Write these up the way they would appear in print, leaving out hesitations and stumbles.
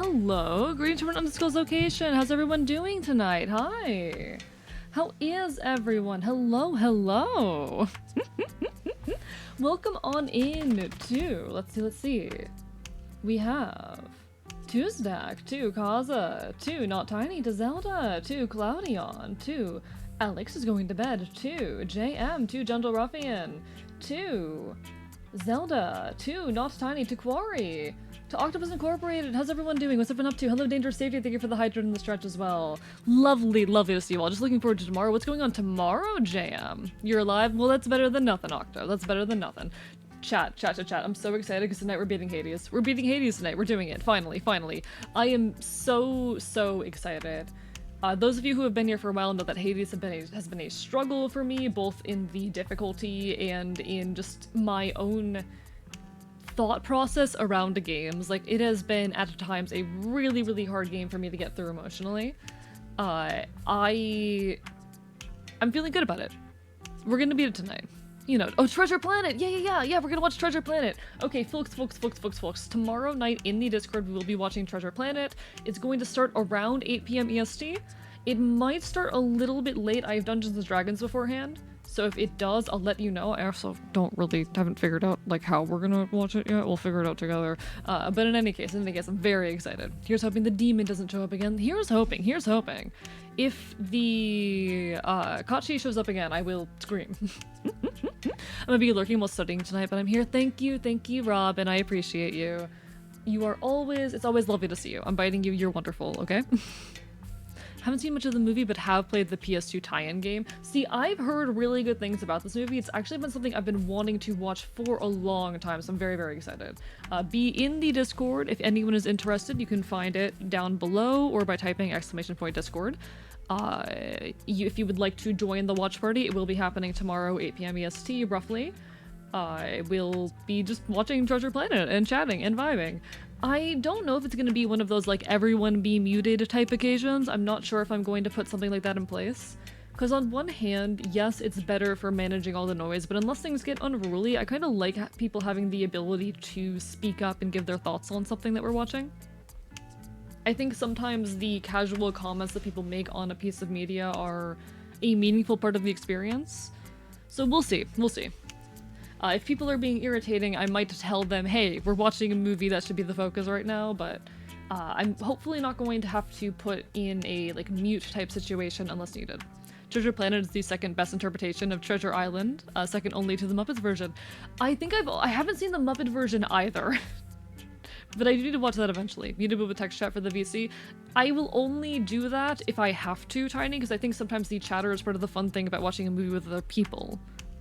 Hello, greetings from an undisclosed location. How's everyone doing tonight? Hi. How is everyone? Hello, hello. Welcome on in to, let's see. We have Tuesdack, to Kaza, to Not Tiny, to Zelda, to Cloudion, to Alex is going to bed, to JM, to Gentle Ruffian, to Zelda, to Not Tiny, to Quarry, to Octopus Incorporated. How's everyone doing? What's everyone up to? Hello, Dangerous Safety. Thank you for the hydrant in the stretch as well. Lovely, lovely to see you all. Just looking forward to tomorrow. What's going on tomorrow, JM? You're alive? Well, that's better than nothing, Octo. That's better than nothing. Chat. I'm so excited because tonight we're beating Hades. We're beating Hades tonight. We're doing it. Finally. I am so excited. Those of you who have been here for a while know that Hades has been a struggle for me, both in the difficulty and in just my own thought process around the games. Like, it has been at times a really hard game for me to get through emotionally. I'm feeling good about it. We're gonna beat it tonight. You know, oh, Treasure Planet! Yeah, we're gonna watch Treasure Planet! Okay, folks. Tomorrow night in the Discord, we will be watching Treasure Planet. It's going to start around 8 PM EST. It might start a little bit late. I have Dungeons & Dragons beforehand, so if it does, I'll let you know. I also haven't figured out, like, how we're gonna watch it yet. We'll figure it out together. But in any case, I'm very excited. Here's hoping the demon doesn't show up again. Here's hoping. If the Kachi shows up again, I will scream. I'm gonna be lurking while studying tonight, but I'm here. Thank you, Rob, and I appreciate you. It's always lovely to see you. I'm biting you, you're wonderful, okay? Haven't seen much of the movie, but have played the PS2 tie-in game. See, I've heard really good things about this movie. It's actually been something I've been wanting to watch for a long time, so I'm very excited. Be in the Discord if anyone is interested. You can find it down below or by typing !Discord. If you would like to join the watch party, it will be happening tomorrow, 8 PM EST, roughly. We'll be just watching Treasure Planet and chatting and vibing. I don't know if it's going to be one of those, like, everyone be muted type occasions. I'm not sure if I'm going to put something like that in place. Because on one hand, yes, it's better for managing all the noise, but unless things get unruly, I kind of like people having the ability to speak up and give their thoughts on something that we're watching. I think sometimes the casual comments that people make on a piece of media are a meaningful part of the experience. So we'll see. If people are being irritating, I might tell them, hey, we're watching a movie, that should be the focus right now, but I'm hopefully not going to have to put in a, like, mute type situation unless needed. Treasure Planet is the second best interpretation of Treasure Island, second only to the Muppets version. I haven't seen the Muppet version either. But I do need to watch that eventually. Need to move a text chat for the VC. I will only do that if I have to, Tiny, because I think sometimes the chatter is part of the fun thing about watching a movie with other people.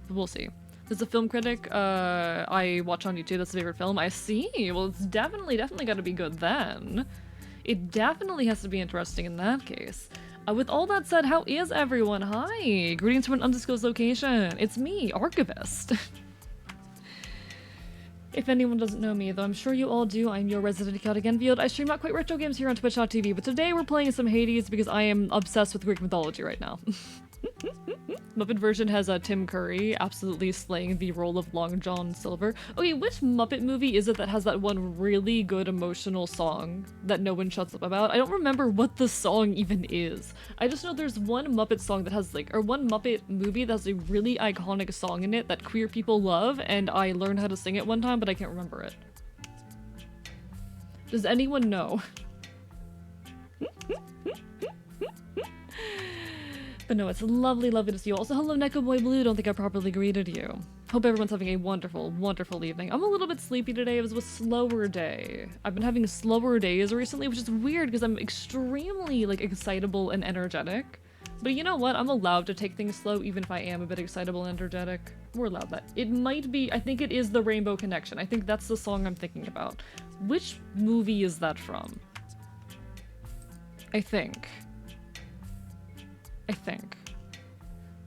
But we'll see. There's a film critic I watch on YouTube that's a favorite film. I see. Well, it's definitely gotta be good then. It definitely has to be interesting in that case. With all that said, how is everyone? Hi! Greetings from an undisclosed location. It's me, Archivist. If anyone doesn't know me, though I'm sure you all do, I'm your resident chaotic envied. I stream not quite retro games here on twitch.tv, but today we're playing some Hades because I am obsessed with Greek mythology right now. Muppet version has Tim Curry absolutely slaying the role of Long John Silver. Okay, which Muppet movie is it that has that one really good emotional song that no one shuts up about? I don't remember what the song even is. I just know there's one Muppet song that has, like, or one Muppet movie that has a really iconic song in it that queer people love, and I learned how to sing it one time, but I can't remember it. Does anyone know? But no, it's lovely to see you. Also, hello, Neko Boy Blue. Don't think I properly greeted you. Hope everyone's having a wonderful evening. I'm a little bit sleepy today. It was a slower day. I've been having slower days recently, which is weird because I'm extremely, like, excitable and energetic. But you know what? I'm allowed to take things slow even if I am a bit excitable and energetic. We're allowed that. It might be, I think it is the Rainbow Connection. I think that's the song I'm thinking about. Which movie is that from? I think.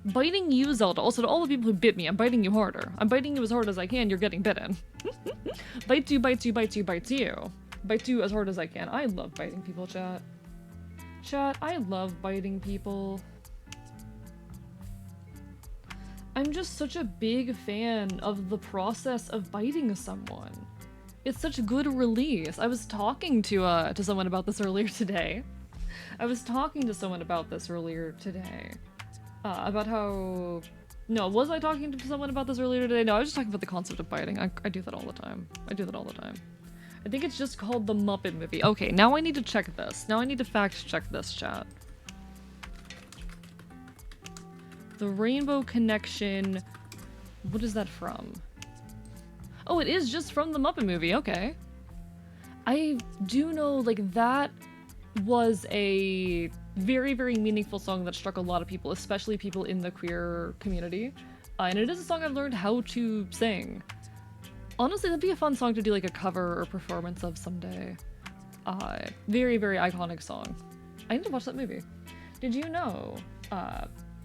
Biting you, Zelda. Also, to all the people who bit me, I'm biting you harder. I'm biting you as hard as I can, you're getting bitten. Bites you. Bite you as hard as I can. I love biting people, chat. I love biting people. I'm just such a big fan of the process of biting someone. It's such a good release. I was talking to someone about this earlier today. About how... No, was I talking to someone about this earlier today? No, I was just talking about the concept of biting. I do that all the time. I think it's just called the Muppet Movie. Okay, now I need to check this. Now I need to fact check this, chat. The Rainbow Connection... What is that from? Oh, it is just from the Muppet Movie. Okay. I do know, like, that was a very, very meaningful song that struck a lot of people, especially people in the queer community. And it is a song I've learned how to sing. Honestly, that'd be a fun song to do, like, a cover or performance of someday. Very, very iconic song. I need to watch that movie. Did you know,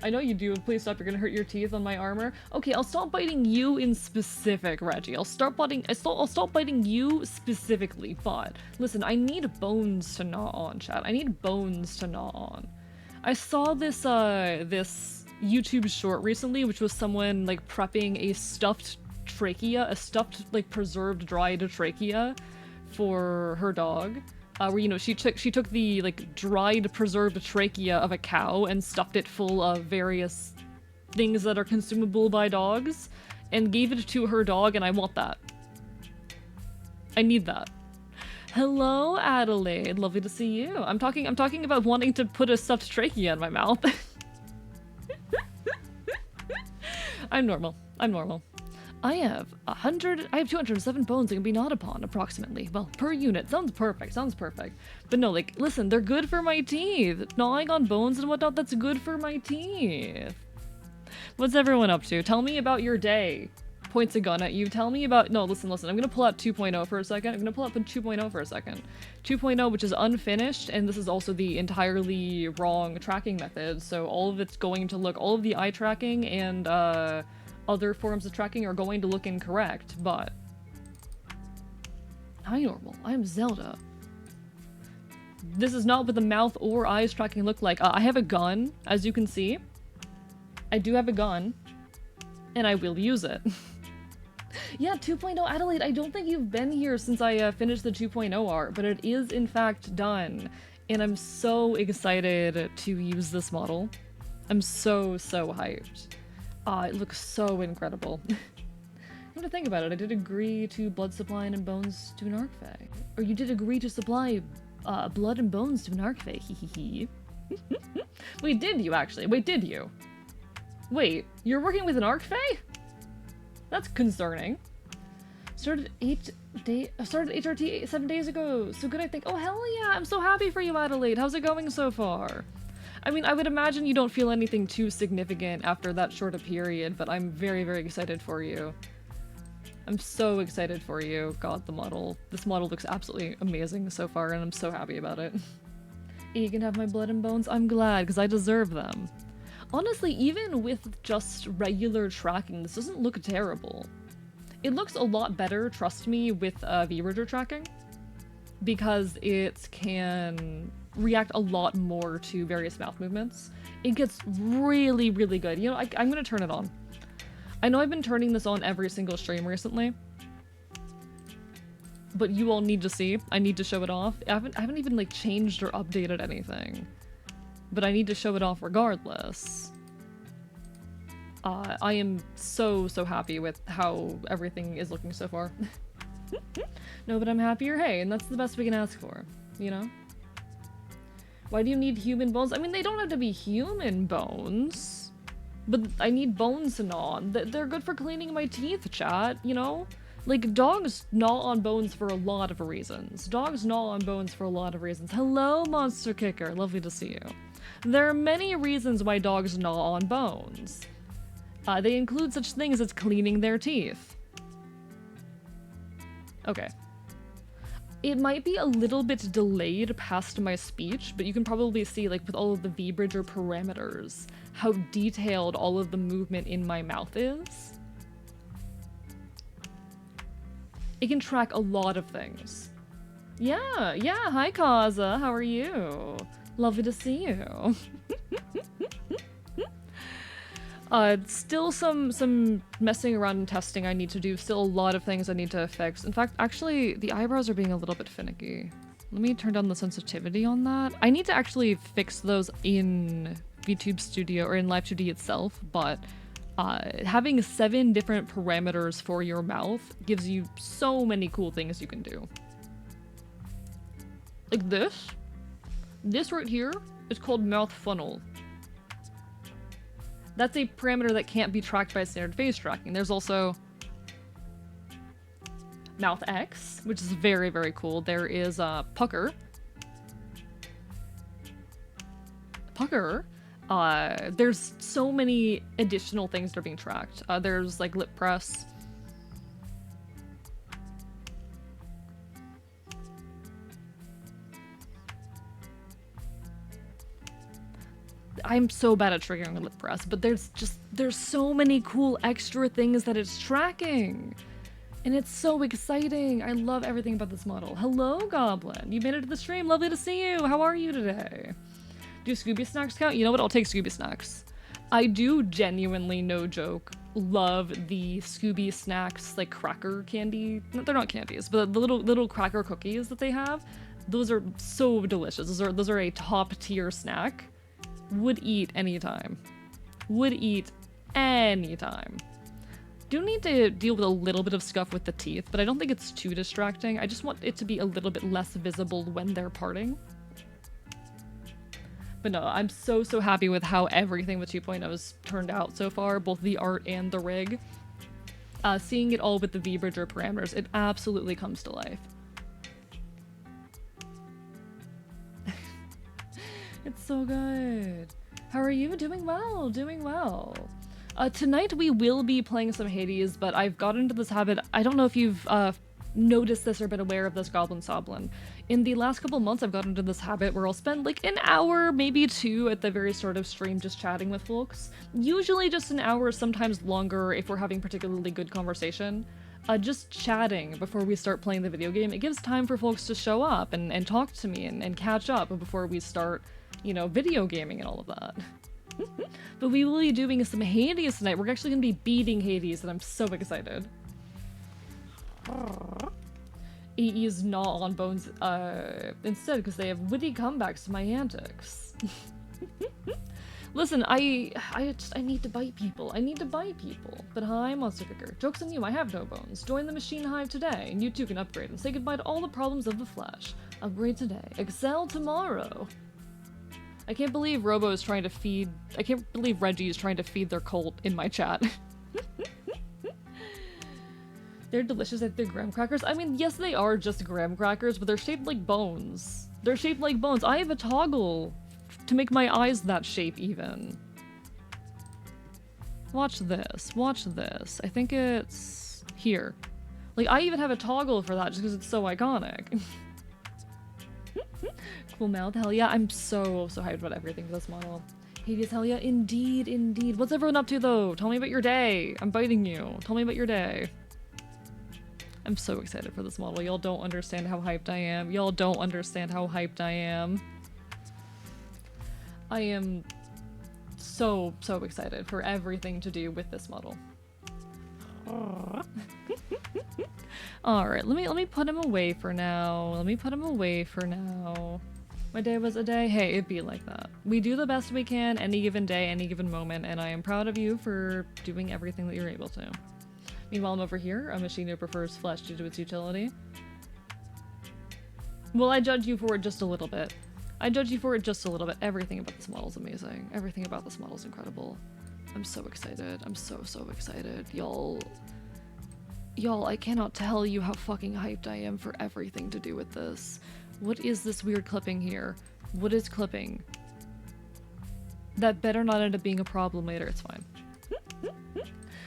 I know you do, please stop, you're gonna hurt your teeth on my armor. Okay, I'll stop biting you in specific, Reggie. I'll stop biting you specifically, but listen, I need bones to gnaw on, chat. I need bones to gnaw on. I saw this, this YouTube short recently, which was someone, like, prepping a stuffed trachea, a stuffed, like, preserved dried trachea for her dog. Where, you know, she took the, like, dried, preserved trachea of a cow and stuffed it full of various things that are consumable by dogs, and gave it to her dog, and I want that. I need that. Hello, Adelaide. Lovely to see you. I'm talking about wanting to put a stuffed trachea in my mouth. I'm normal. I have 207 bones that can be gnawed upon, approximately. Well, per unit. Sounds perfect. But no, like, listen, they're good for my teeth. Gnawing on bones and whatnot, that's good for my teeth. What's everyone up to? Tell me about your day. Points a gun at you. Tell me about... No, listen. I'm gonna pull out 2.0 for a second. 2.0, which is unfinished, and this is also the entirely wrong tracking method, so all of it's going to look... All of the eye tracking and, other forms of tracking are going to look incorrect, but... Hi, normal. I am Zelda. This is not what the mouth or eyes tracking look like. I have a gun, as you can see. I do have a gun, and I will use it. Yeah, 2.0 Adelaide, I don't think you've been here since I finished the 2.0 art, but it is in fact done, and I'm so excited to use this model. I'm so hyped. It looks so incredible. Come to think about it, I did agree to blood supply and bones to an Arcfey. Or you did agree to supply blood and bones to an Arcfey, hee. Wait, did you actually? Wait, did you? Wait, you're working with an Arcfey? That's concerning. Started HRT 7 days ago. So good, I think. Oh, hell yeah, I'm so happy for you, Adelaide. How's it going so far? I mean, I would imagine you don't feel anything too significant after that short a period, but I'm very, very excited for you. I'm so excited for you. God, this model looks absolutely amazing so far, and I'm so happy about it. You can have my blood and bones? I'm glad, because I deserve them. Honestly, even with just regular tracking, this doesn't look terrible. It looks a lot better, trust me, with V-Ridger tracking, because it can react a lot more to various mouth movements. It gets really, really good. You know, I'm gonna turn it on. I know I've been turning this on every single stream recently, but you all need to see. I need to show it off. I haven't even, like, changed or updated anything, but I need to show it off regardless. I am so happy with how everything is looking so far. No, but I'm happier, hey, and that's the best we can ask for, you know? Why do you need human bones? I mean, they don't have to be human bones, but I need bones to gnaw on. They're good for cleaning my teeth, chat, you know? Like, dogs gnaw on bones for a lot of reasons. Hello, Monster Kicker. Lovely to see you. There are many reasons why dogs gnaw on bones. They include such things as cleaning their teeth. Okay. It might be a little bit delayed past my speech, but you can probably see, like, with all of the V-Bridger parameters, how detailed all of the movement in my mouth is. It can track a lot of things. Yeah, hi Kaza, how are you? Lovely to see you. Still some messing around and testing I need to do. Still a lot of things I need to fix. In fact, actually, the eyebrows are being a little bit finicky. Let me turn down the sensitivity on that. I need to actually fix those in VTube Studio or in Live 2D itself, but having 7 different parameters for your mouth gives you so many cool things you can do. Like this. This right here is called mouth funnel. That's a parameter that can't be tracked by standard face tracking. There's also mouth X, which is very, very cool. There is pucker. There's so many additional things that are being tracked. There's like lip press. I'm so bad at triggering a lip press, but there's so many cool extra things that it's tracking. And it's so exciting. I love everything about this model. Hello, Goblin. You made it to the stream. Lovely to see you. How are you today? Do Scooby Snacks count? You know what? I'll take Scooby Snacks. I do genuinely, no joke, love the Scooby Snacks, like, cracker candy. They're not candies, but the little cracker cookies that they have. Those are so delicious. Those are a top-tier snack. Would eat anytime. Would eat anytime. Do need to deal with a little bit of scuff with the teeth, but I don't think it's too distracting. I just want it to be a little bit less visible when they're parting. But no, I'm so happy with how everything with 2.0 has turned out so far, both the art and the rig. Seeing it all with the VBridger parameters, it absolutely comes to life. It's so good. How are you? Doing well, doing well. Tonight we will be playing some Hades, but I've got into this habit. I don't know if you've noticed this or been aware of this, Goblin Soblin. In the last couple months, I've gotten into this habit where I'll spend like an hour, maybe 2 at the very start of stream just chatting with folks. Usually just an hour, sometimes longer if we're having particularly good conversation. Just chatting before we start playing the video game. It gives time for folks to show up and talk to me and catch up before we start, you know, video gaming and all of that. But we will be doing some Hades tonight. We're actually going to be beating Hades, and I'm so excited. AE is not on Bones instead because they have witty comebacks to my antics. Listen, I need to bite people. I need to bite people. But hi, Monster Kicker. Joke's on you, I have no bones. Join the Machine Hive today, and you too can upgrade and say goodbye to all the problems of the flesh. Upgrade today. Excel tomorrow. I can't believe Robo is trying to feed... I can't believe Reggie is trying to feed their cult in my chat. They're delicious. I think they're graham crackers. I mean, yes, they are just graham crackers, but they're shaped like bones. They're shaped like bones. I have a toggle to make my eyes that shape even. Watch this. Watch this. I think it's here. Like, I even have a toggle for that just because it's so iconic. Cool mouth, hell yeah. I'm so hyped about everything for this model. Hades, hell yeah, indeed, indeed. What's everyone up to though? Tell me about your day. I'm biting you. Tell me about your day. I'm so excited for this model. Y'all don't understand how hyped I am. Y'all don't understand how hyped I am. I am so excited for everything to do with this model. Alright, let me put him away for now. Let me put him away for now. My day was a day. Hey, it'd be like that. We do the best we can any given day, any given moment, and I am proud of you for doing everything that you're able to. Meanwhile, I'm over here, a machine who prefers flesh due to its utility. Well, I judge you for it just a little bit. I judge you for it just a little bit. Everything about this model is amazing. Everything about this model is incredible. I'm so excited. I'm so excited. Y'all, I cannot tell you how fucking hyped I am for everything to do with this. What is this weird clipping here? What is clipping? That better not end up being a problem later. It's fine.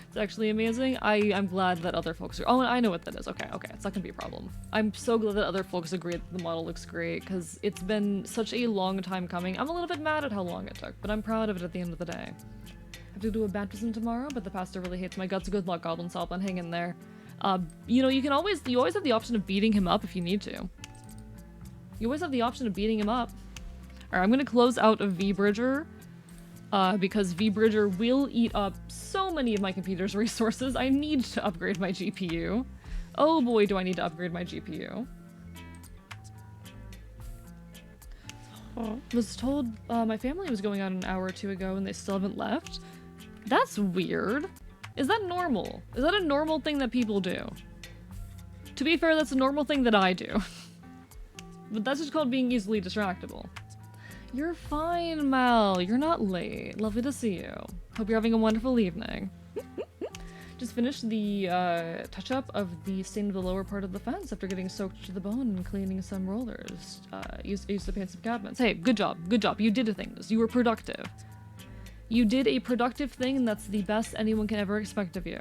It's actually amazing. I'm glad that other folks are- oh, I know what that is. Okay, it's not gonna be a problem. I'm so glad that other folks agree that the model looks great, because it's been such a long time coming. I'm a little bit mad at how long it took, but I'm proud of it at the end of the day. I have to do a baptism tomorrow, but the pastor really hates my guts. Good luck, Goblin Soblin. Hang in there. You know, you always have the option of beating him up if you need to. You always have the option of beating him up. Alright, I'm gonna close out of VBridger. because VBridger will eat up so many of my computer's resources. I need to upgrade my GPU. Oh boy, do I need to upgrade my GPU. Was told my family was going out an hour or two ago and they still haven't left. That's weird. Is that normal? Is that a normal thing that people do? To be fair, that's a normal thing that I do. But that's just called being easily distractible. You're fine, Mel. You're not late. Lovely to see you. Hope you're having a wonderful evening. Just finished the touch-up of the stain of the lower part of the fence after getting soaked to the bone and cleaning some rollers. Used to paint some cabinets. Hey, good job. Good job. You did things. You were productive. You did a productive thing, and that's the best anyone can ever expect of you.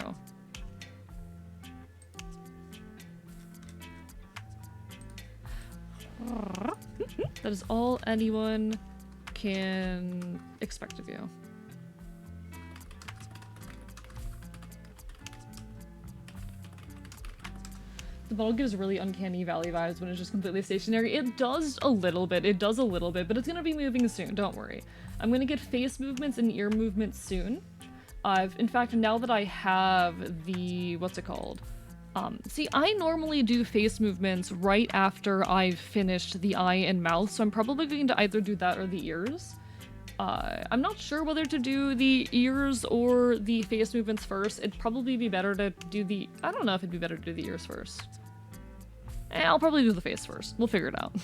That is all anyone can expect of you. The bottle gives really uncanny valley vibes when it's just completely stationary. It does a little bit, but it's gonna be moving soon, don't worry. I'm gonna get face movements and ear movements soon. In fact, now that I have the, what's it called? See, I normally do face movements right after I've finished the eye and mouth, so I'm probably going to either do that or the ears. I'm not sure whether to do the ears or the face movements first. It'd probably be better to do the... I don't know if it'd be better to do the ears first. I'll probably do the face first. We'll figure it out.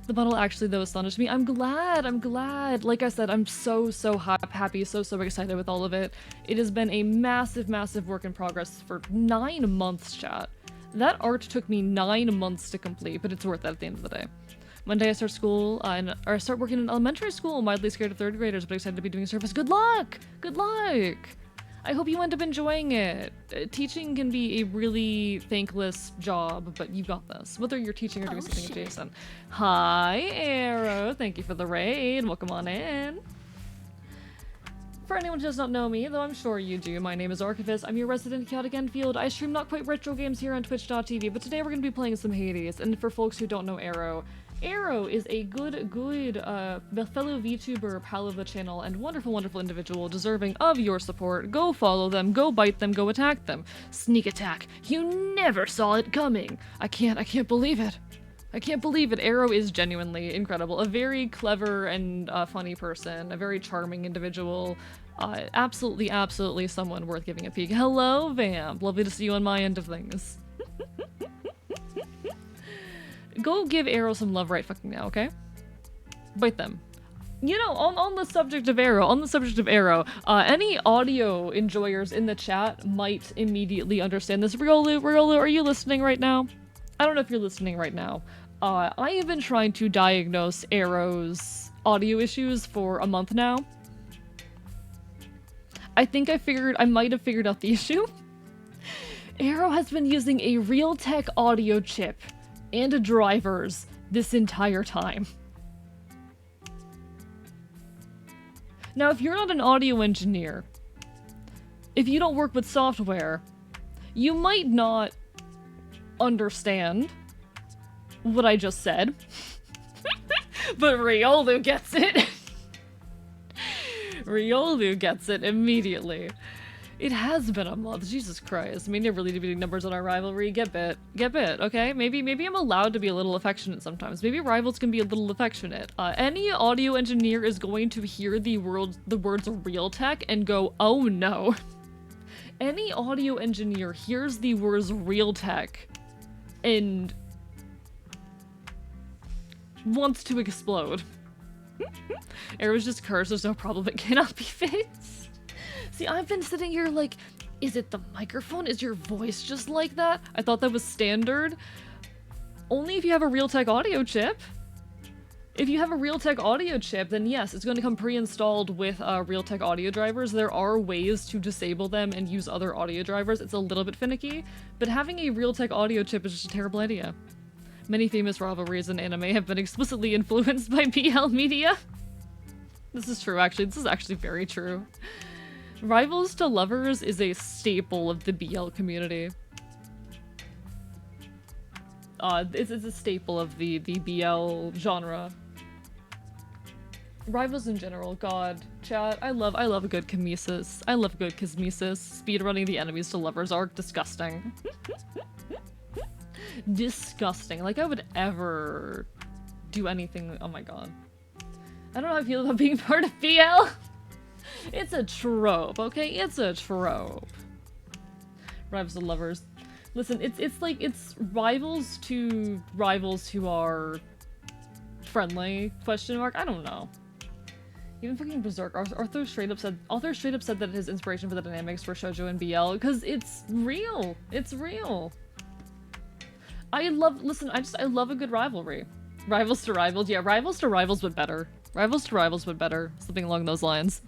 The bottle actually, though, astonished me. I'm glad. Like I said, I'm so happy, so excited with all of it. It has been a massive work in progress for 9 months, chat. That art took me 9 months to complete, but it's worth it at the end of the day. Monday I start school, or I start working in elementary school. I'm mildly scared of 3rd graders, but excited to be doing service. Good luck! Good luck! I hope you end up enjoying it. Teaching can be a really thankless job, but you got this. Whether you're teaching or doing something adjacent. Hi, Arrow. Thank you for the raid. Welcome on in. For anyone who does not know me, though I'm sure you do, my name is Archivist. I'm your resident chaotic Enfield. I stream not quite retro games here on twitch.tv, but today we're going to be playing some Hades. And for folks who don't know Arrow is a good fellow VTuber, pal of the channel, and wonderful individual deserving of your support. Go follow them, go bite them, go attack them. Sneak attack. You never saw it coming. I can't believe it. I can't believe it. Arrow is genuinely incredible. A very clever and funny person. A very charming individual. Absolutely someone worth giving a peek. Hello, Vamp. Lovely to see you on my end of things. Go give Arrow some love right fucking now, okay? Bite them. You know, on the subject of Arrow, any audio enjoyers in the chat might immediately understand this. Riolu, are you listening right now? I don't know if you're listening right now. I have been trying to diagnose Arrow's audio issues for a month now. I might have figured out the issue. Arrow has been using a Realtek audio chip and drivers this entire time. Now, if you're not an audio engineer, if you don't work with software, you might not understand what I just said. But Riolu gets it. Riolu gets it immediately. It has been a month, Jesus Christ. I mean, they're really debating numbers on our rivalry. Get bit, okay? Maybe I'm allowed to be a little affectionate sometimes. Maybe rivals can be a little affectionate. Any audio engineer is going to hear the words Realtek and go, oh no. Any audio engineer hears the words Realtek and wants to explode. Arrow's just cursed, there's no problem, it cannot be fixed. See, I've been sitting here like, is it the microphone? Is your voice just like that? I thought that was standard. Only if you have a Realtek audio chip. If you have a Realtek audio chip, then yes, it's going to come pre-installed with Realtek audio drivers. There are ways to disable them and use other audio drivers. It's a little bit finicky, but having a Realtek audio chip is just a terrible idea. Many famous rivalries in anime have been explicitly influenced by BL media. This is true, actually. This is actually very true. Rivals to lovers is a staple of the BL community. It's a staple of the BL genre. Rivals in general, god. Chat, I love a good Kimesis. I love good Kismesis. Speedrunning the enemies to lovers arc, disgusting. Disgusting. Like I would ever do anything, oh my god. I don't know how I feel about being part of BL. It's a trope, okay? It's a trope. Rivals to lovers. Listen, it's like, it's rivals to rivals who are friendly, question mark? I don't know. Even fucking Berserk. Arthur straight up said that his inspiration for the dynamics were shoujo and BL, because it's real. It's real. I love a good rivalry. Rivals to rivals. Yeah, rivals to rivals, but better. Rivals to rivals, but better. Something along those lines.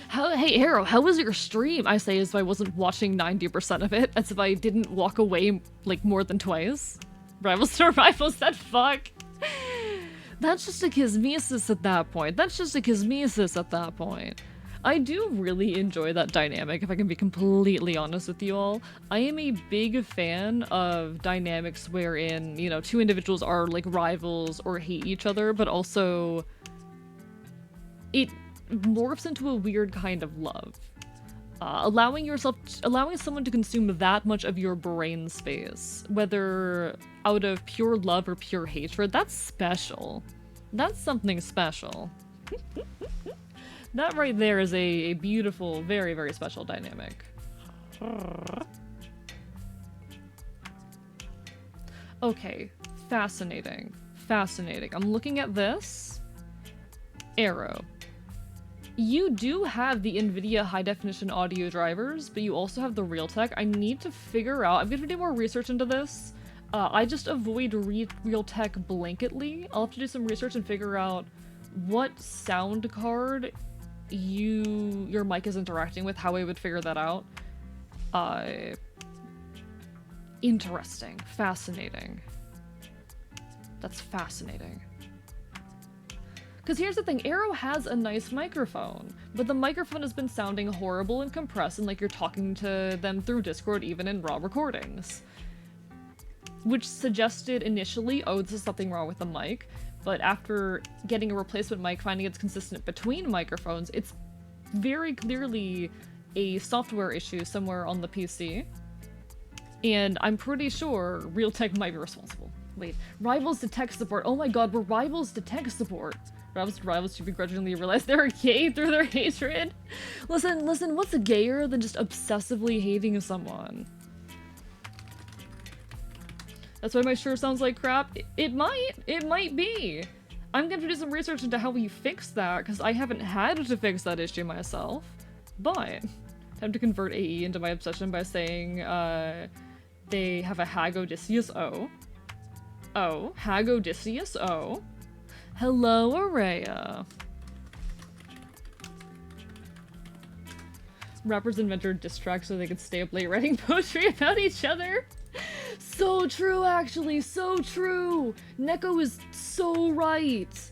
Hey, Arrow, how was your stream? I say as if I wasn't watching 90% of it, as if I didn't walk away, like, more than twice. Rivals to rivals, that fuck. That's just a Kismesis at that point. That's just a Kismesis at that point. I do really enjoy that dynamic, if I can be completely honest with you all. I am a big fan of dynamics wherein, you know, two individuals are, like, rivals or hate each other, but also it morphs into a weird kind of love. Allowing someone to consume that much of your brain space, whether out of pure love or pure hatred, that's special. That's something special. That right there is a beautiful, very, very special dynamic. Okay, fascinating. Fascinating. I'm looking at this. Arrow. You do have the NVIDIA high-definition audio drivers, but you also have the Realtek. I need to figure out... I'm gonna do more research into this. I just avoid Realtek blanketly. I'll have to do some research and figure out what sound card your mic is interacting with, how I would figure that out. Interesting. Fascinating. That's fascinating. Because here's the thing, Arrow has a nice microphone, but the microphone has been sounding horrible and compressed and like you're talking to them through Discord even in raw recordings. Which suggested initially, oh, this is something wrong with the mic, but after getting a replacement mic, finding it's consistent between microphones, it's very clearly a software issue somewhere on the PC. And I'm pretty sure Realtek might be responsible. Wait, rivals to tech support. Oh my god, we're rivals to tech support. Rivals to begrudgingly realize they're gay through their hatred. Listen, what's gayer than just obsessively hating someone? That's why my shirt sounds like crap. It might be. I'm gonna do some research into how we fix that, because I haven't had to fix that issue myself. But, time to convert AE into my obsession by saying, they have a Hag Odysseus O. Oh, Hag Odysseus O. Hello, Araya. Rappers invented diss tracks so they could stay up late writing poetry about each other. So true, actually, so true. Neko is so right.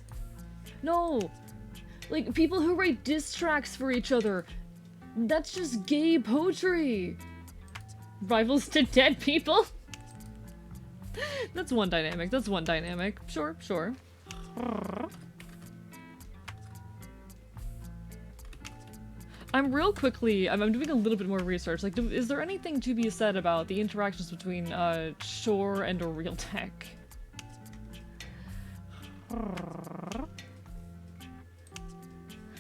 No, like people who write diss tracks for each other, that's just gay poetry. Rivals to dead people. That's one dynamic. That's one dynamic. Sure, sure. I'm doing a little bit more research. Like, is there anything to be said about the interactions between Shore and a Realtek?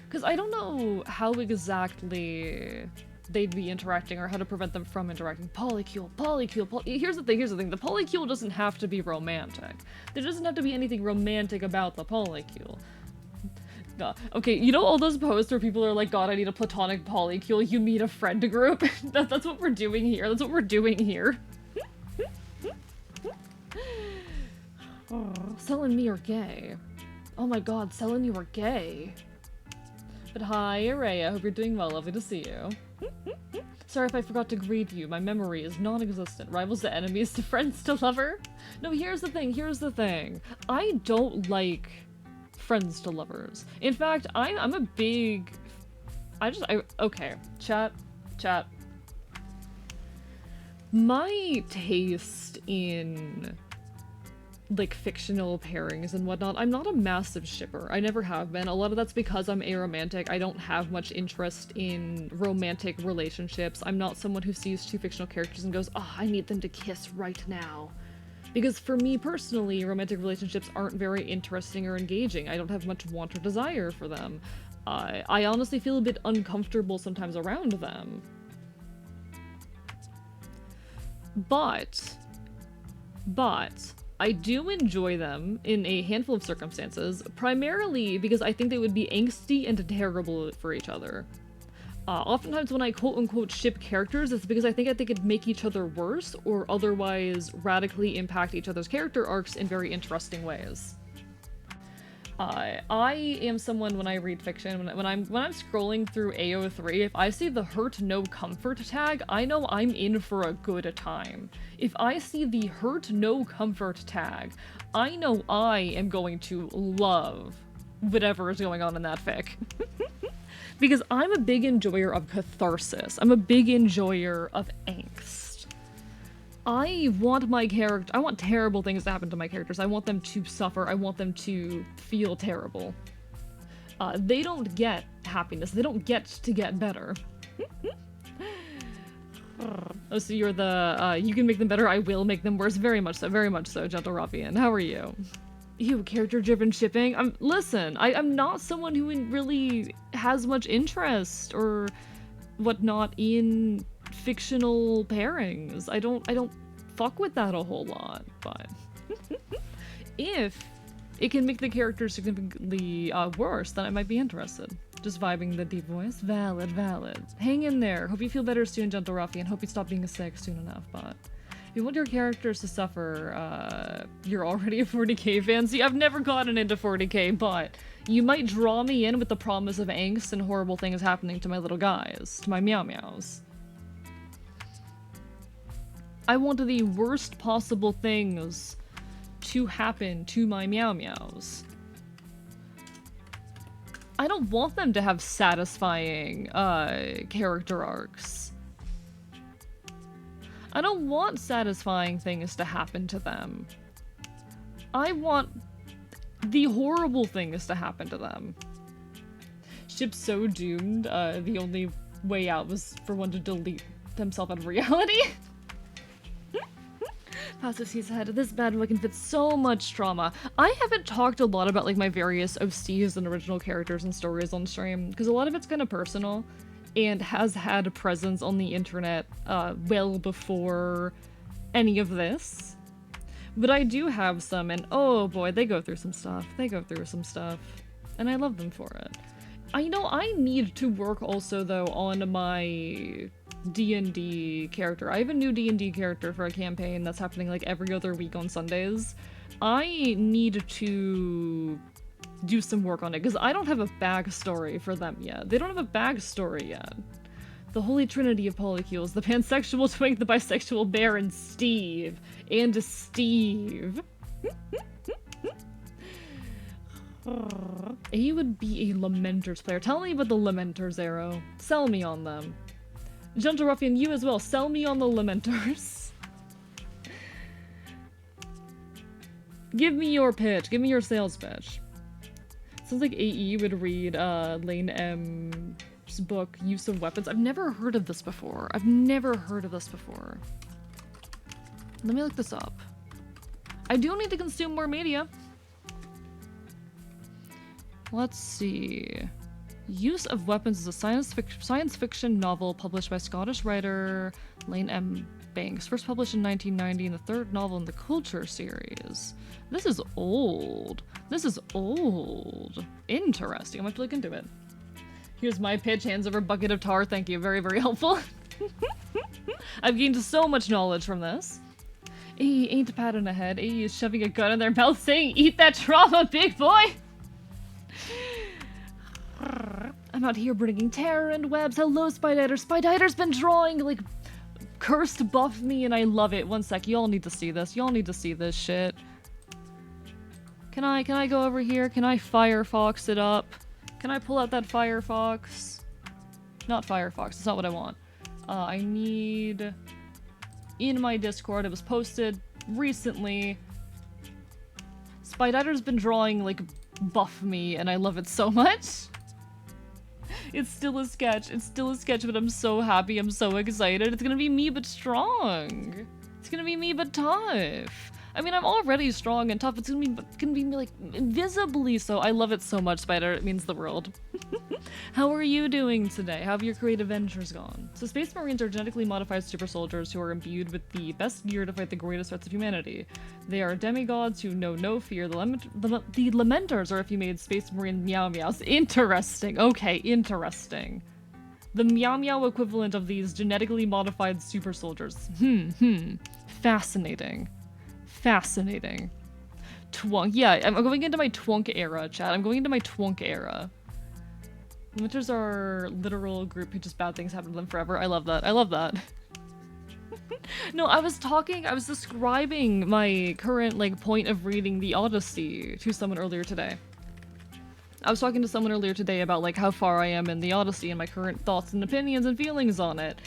Because I don't know how exactly they'd be interacting or how to prevent them from interacting. Polycule. Here's the thing. The polycule doesn't have to be romantic. There doesn't have to be anything romantic about the polycule. Okay, you know all those posts where people are like, God, I need a platonic polycule, you meet a friend group? That's what we're doing here. That's what we're doing here. Cell and me are gay. Oh my god, Cell and you are gay. But hi, Araya, hope you're doing well, lovely to see you. Sorry if I forgot to greet you, my memory is non-existent. Rivals to enemies to friends to lover? No, here's the thing. I don't like friends to lovers. In fact, I'm a big... okay, chat. My taste in like fictional pairings and whatnot. I'm not a massive shipper. I never have been. A lot of that's because I'm aromantic. I don't have much interest in romantic relationships. I'm not someone who sees two fictional characters and goes, oh, I need them to kiss right now. Because for me personally, romantic relationships aren't very interesting or engaging. I don't have much want or desire for them. I honestly feel a bit uncomfortable sometimes around them. But I do enjoy them in a handful of circumstances, primarily because I think they would be angsty and terrible for each other. Oftentimes when I quote-unquote ship characters, it's because I think they could make each other worse or otherwise radically impact each other's character arcs in very interesting ways. I am someone when I read fiction, when I'm scrolling through AO3, if I see the hurt no comfort tag, I know I'm in for a good time. If I see the hurt no comfort tag, I know I am going to love whatever is going on in that fic. Because I'm a big enjoyer of catharsis. I'm a big enjoyer of angst. I want terrible things to happen to my characters. I want them to suffer. I want them to feel terrible. They don't get happiness. They don't get to get better. Oh, so you're the, you can make them better, I will make them worse. Very much so, Gentle Ruffian. How are you? You character-driven shipping? Listen, I'm not someone who really has much interest or whatnot in fictional pairings. I don't fuck with that a whole lot, but if it can make the character significantly worse, then I might be interested. Just vibing the deep voice. Valid. Hang in there. Hope you feel better soon, Gentle Ruffian. Hope you stop being sick soon enough, but if you want your characters to suffer, you're already a 40k fan. See, I've never gotten into 40k, but you might draw me in with the promise of angst and horrible things happening to my little guys, to my meow meows. I want the worst possible things to happen to my meow meows. I don't want them to have satisfying, character arcs. I don't want satisfying things to happen to them. I want the horrible things to happen to them. Ship so doomed, the only way out was for one to delete themselves out of reality. Passive sees ahead. This bad boy can fit so much trauma. I haven't talked a lot about like my various OCs and original characters and stories on stream, because a lot of it's kind of personal and has had a presence on the internet well before any of this. But I do have some, and oh boy, they go through some stuff. And I love them for it. I know I need to work also, though, on my D&D character. I have a new D&D character for a campaign that's happening like every other week on Sundays. I need to do some work on it, because I don't have a backstory for them yet. They don't have a backstory yet. The holy trinity of polycules, the pansexual twink, the bisexual bear, and Steve. And Steve. He would be a Lamenters player. Tell me about the Lamenters, Arrow. Sell me on them. Gentle Ruffian, you as well. Sell me on the Lamenters. Give me your pitch. Give me your sales pitch. Sounds like AE would read Lane M's book, Use of Weapons. I've never heard of this before. Let me look this up. I do need to consume more media. Let's see. Use of Weapons is a science fiction novel published by Scottish writer Lane M. Banks, first published in 1990 and the third novel in the Culture series. This is old. Interesting. I'm gonna have to look into it. Here's my pitch, hands over bucket of tar. Thank you. Very, very helpful. I've gained so much knowledge from this. AE ain't a pat on the head. AE is shoving a gun in their mouth saying, eat that trauma, big boy! I'm out here bringing terror and webs. Hello, Spyditer. Spyditer's been drawing, like, cursed buff me, and I love it. One sec. Y'all need to see this. Y'all need to see this shit. Can I go over here? Can I Firefox it up? Can I pull out that Firefox? Not Firefox. That's not what I want. I need... In my Discord, it was posted recently. Spider's been drawing, like, buff me, and I love it so much. It's still a sketch. It's still a sketch, but I'm so happy. I'm so excited. It's gonna be me, but strong. It's gonna be me, but tough. I mean, I'm already strong and tough. It's gonna be me, like, visibly so. I love it so much, Spider. It means the world. How are you doing today? How have your creative ventures gone? So Space Marines are genetically modified super soldiers who are imbued with the best gear to fight the greatest threats of humanity. They are demigods who know no fear. The Lamenters are a few made Space Marine Meow Meows. Interesting. Okay, interesting. The Meow Meow equivalent of these genetically modified super soldiers. Fascinating. Fascinating. Twunk. Yeah, I'm going into my twunk era, chat. I'm going into my twunk era. Limiters are literal group who just bad things happen to them forever. I love that. I love that. No, I was describing my current, like, point of reading the Odyssey to someone earlier today. I was talking to someone earlier today about, like, how far I am in the Odyssey and my current thoughts and opinions and feelings on it.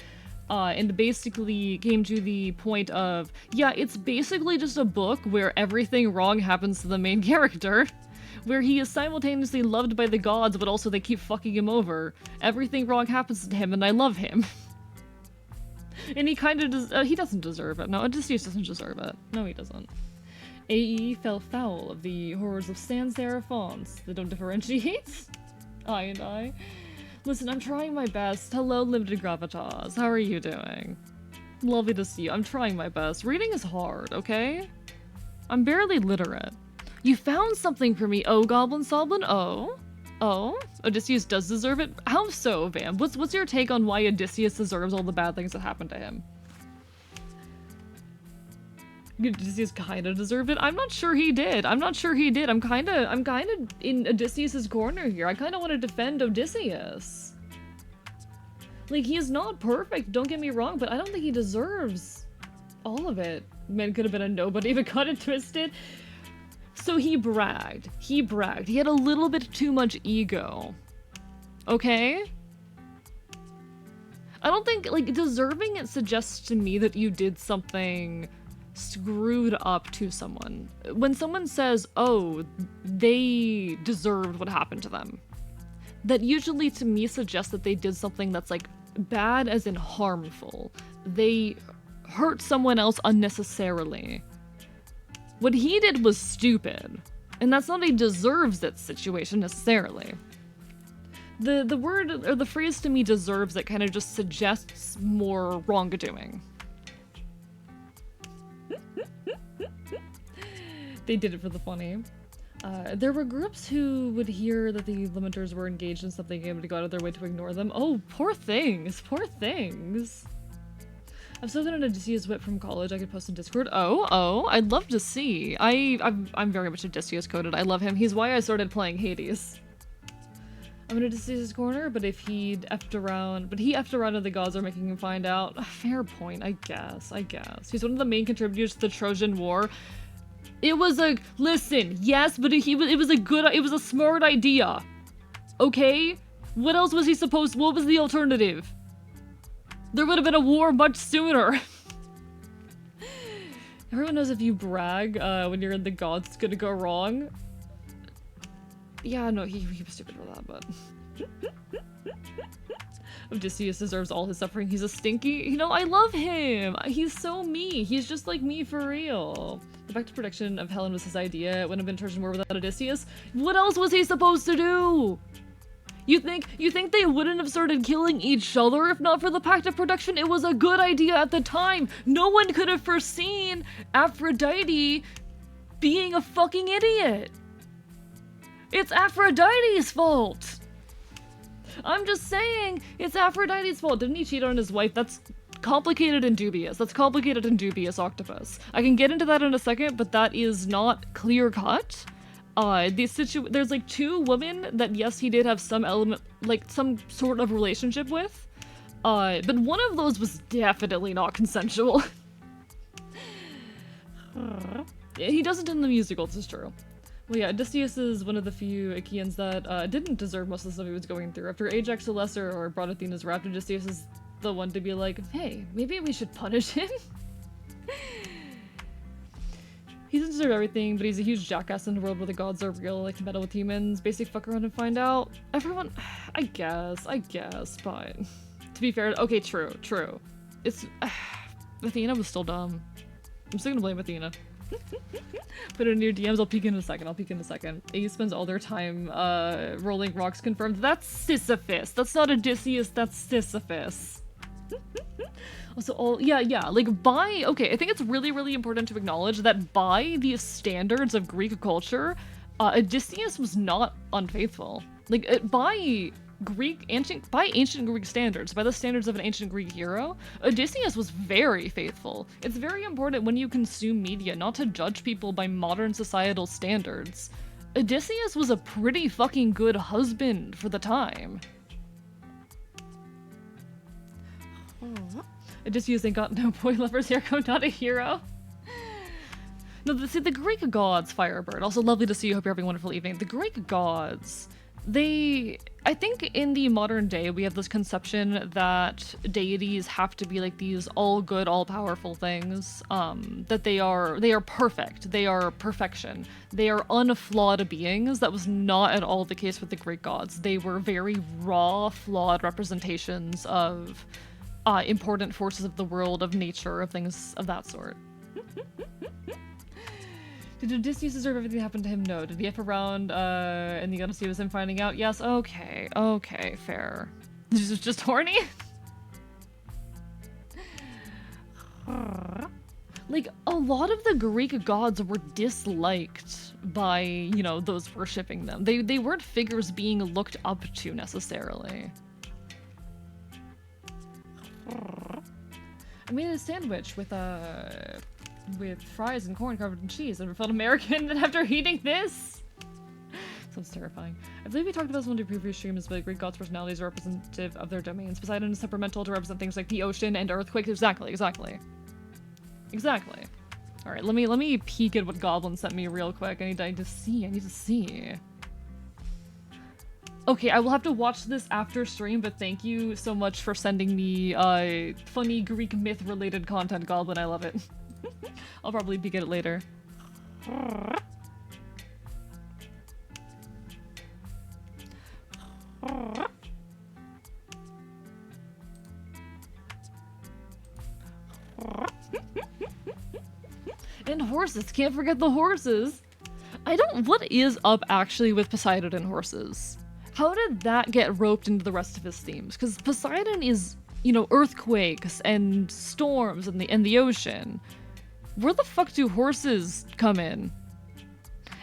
And basically came to the point of, yeah, it's basically just a book where everything wrong happens to the main character. Where he is simultaneously loved by the gods, but also they keep fucking him over. Everything wrong happens to him, and I love him. And he kind of he doesn't deserve it. No, Odysseus doesn't deserve it. No, he doesn't. AE fell foul of the horrors of sans serif fonts that don't differentiate. I and I. Listen, I'm trying my best. Hello, Limited Gravitas. How are you doing? Lovely to see you. I'm trying my best. Reading is hard, okay? I'm barely literate. You found something for me, oh Goblin Soblin? Oh? Oh? Odysseus does deserve it? How so, Vam? What's your take on why Odysseus deserves all the bad things that happened to him? Odysseus kinda deserved it? I'm not sure he did. I'm not sure he did. I'm kinda in Odysseus's corner here. I kinda want to defend Odysseus. Like, he is not perfect, don't get me wrong, but I don't think he deserves all of it. Man could have been a nobody, but got it twisted. So he bragged. He bragged. He had a little bit too much ego. Okay? I don't think, like, deserving it suggests to me that you did something screwed up to someone. When someone says, oh, they deserved what happened to them, that usually to me suggests that they did something that's, like, bad as in harmful. They hurt someone else unnecessarily. What he did was stupid, and that's not a deserves it situation necessarily. The word, or the phrase to me deserves it kind of just suggests more wrongdoing. They did it for the funny. There were groups who would hear that the Limiters were engaged in something and would go out of their way to ignore them. Oh, poor things, poor things. I've still got an Odysseus whip from college I could post in Discord. Oh, I'd love to see. I'm very much Odysseus coded. I love him. He's why I started playing Hades. I'm in Odysseus' corner, but if he'd effed around, and the gods are making him find out. Fair point, I guess. He's one of the main contributors to the Trojan War. It was a, listen, yes, but it was a smart idea. Okay? What else was he what was the alternative? There would have been a war much sooner. Everyone knows if you brag when you're in the gods, it's gonna go wrong. Yeah, no, he was stupid for that, but... Odysseus deserves all his suffering. He's a stinky... You know, I love him! He's so me. He's just like me for real. The back to production of Helen was his idea. It wouldn't have been Trojan War without Odysseus. What else was he supposed to do? You think they wouldn't have started killing each other if not for the pact of production? It was a good idea at the time. No one could have foreseen Aphrodite being a fucking idiot. It's Aphrodite's fault. I'm just saying, it's Aphrodite's fault. Didn't he cheat on his wife? That's complicated and dubious. That's complicated and dubious, Octopus. I can get into that in a second, but that is not clear-cut. There's like two women that yes, he did have some element, like some sort of relationship with, but one of those was definitely not consensual. He does it in the musical, this is true. Well, yeah, Odysseus is one of the few Achaeans that didn't deserve most of the stuff he was going through. After Ajax the Lesser or brought Athena's wrath, Odysseus is the one to be like, hey, maybe we should punish him? He doesn't deserve everything, but he's a huge jackass in a world where the gods are real, like metal with humans. Basic fuck around and find out. Everyone, I guess, but to be fair, okay, true. It's, Athena was still dumb. I'm still gonna blame Athena. Put it in your DMs, I'll peek in a second. A spends all their time, rolling rocks confirmed. That's Sisyphus. That's not Odysseus, that's Sisyphus. Also, yeah, like okay, I think it's really important to acknowledge that by the standards of Greek culture, Odysseus was not unfaithful. Like, by ancient Greek standards, by the standards of an ancient Greek hero, Odysseus was very faithful. It's very important when you consume media not to judge people by modern societal standards. Odysseus was a pretty fucking good husband for the time. Odysseus ain't got no boy lover's haircut, not a hero. No, see, the Greek gods, Firebird, also lovely to see you, hope you're having a wonderful evening. The Greek gods, I think in the modern day, we have this conception that deities have to be like these all good, all powerful things, that they are perfect, they are perfection, they are unflawed beings. That was not at all the case with the Greek gods. They were very raw, flawed representations of important forces of the world, of nature, of things of that sort. Did Odysseus deserve everything that happened to him? No. Did he F around and the Odyssey was him finding out? Yes. Okay, fair. This is just horny? Like, a lot of the Greek gods were disliked by, you know, those worshipping them. They weren't figures being looked up to necessarily. I made a sandwich with fries and corn covered in cheese and felt American after eating this. Sounds terrifying. I believe we talked about this one of the previous streams, but Greek gods' personalities are representative of their domains. Poseidon is temperamental to represent things like the ocean and earthquakes. Exactly. All right, let me peek at what Goblin sent me real quick. I need to see. Okay, I will have to watch this after stream, but thank you so much for sending me funny Greek myth-related content, Goblin. I love it. I'll probably peek at it later. And horses, can't forget the horses. What is up actually with Poseidon and horses? How did that get roped into the rest of his themes? Because Poseidon is, you know, earthquakes and storms and the ocean. Where the fuck do horses come in?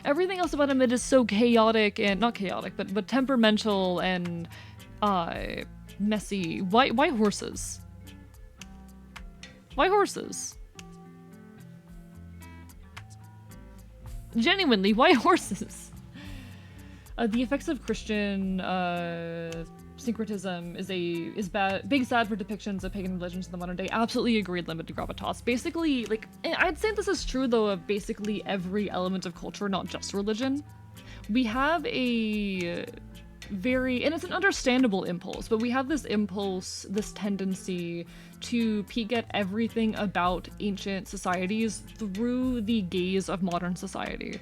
Everything else about him, it is so chaotic and not chaotic, but temperamental and messy. Why horses? Why horses? Genuinely, why horses? The effects of Christian syncretism is bad, big sad for depictions of pagan religions in the modern day. Absolutely agreed, limited gravitas. Basically, like, I'd say this is true though of basically every element of culture, not just religion. We have a and it's an understandable impulse, but we have this impulse, this tendency to peek at everything about ancient societies through the gaze of modern society.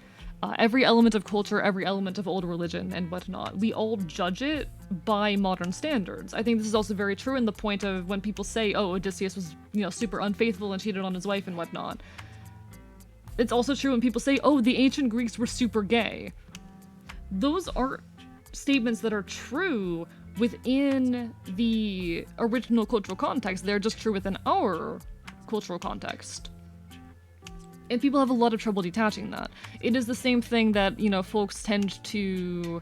Every element of culture, every element of old religion and whatnot, we all judge it by modern standards. I think this is also very true in the point of when people say, oh, Odysseus was, you know, super unfaithful and cheated on his wife and whatnot. It's also true when people say, oh, the ancient Greeks were super gay. Those are statements that are true within the original cultural context. They're just true within our cultural context. And people have a lot of trouble detaching that. It is the same thing that, you know, folks tend to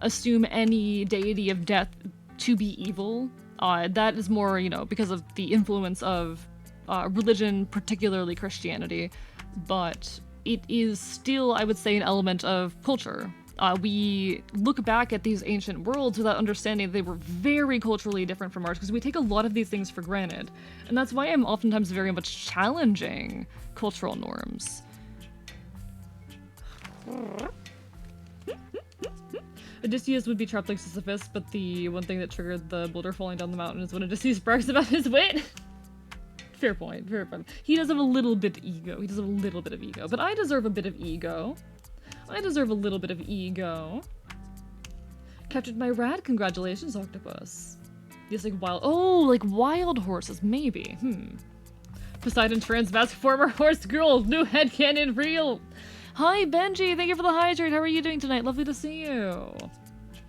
assume any deity of death to be evil. That is more, you know, because of the influence of religion, particularly Christianity. But it is still, I would say, an element of culture. We look back at these ancient worlds without understanding they were very culturally different from ours, because we take a lot of these things for granted. And that's why I'm oftentimes very much challenging cultural norms. Odysseus would be trapped like Sisyphus, but the one thing that triggered the boulder falling down the mountain is when Odysseus brags about his wit. Fair point, fair point. He does have a little bit of ego. He does have a little bit of ego. But I deserve a bit of ego. I deserve a little bit of ego. Captured my rat. Congratulations, Octopus. These like wild... Oh, like wild horses. Maybe. Poseidon transmask former horse girl. New headcanon real. Hi, Benji. Thank you for the hydrate. How are you doing tonight? Lovely to see you.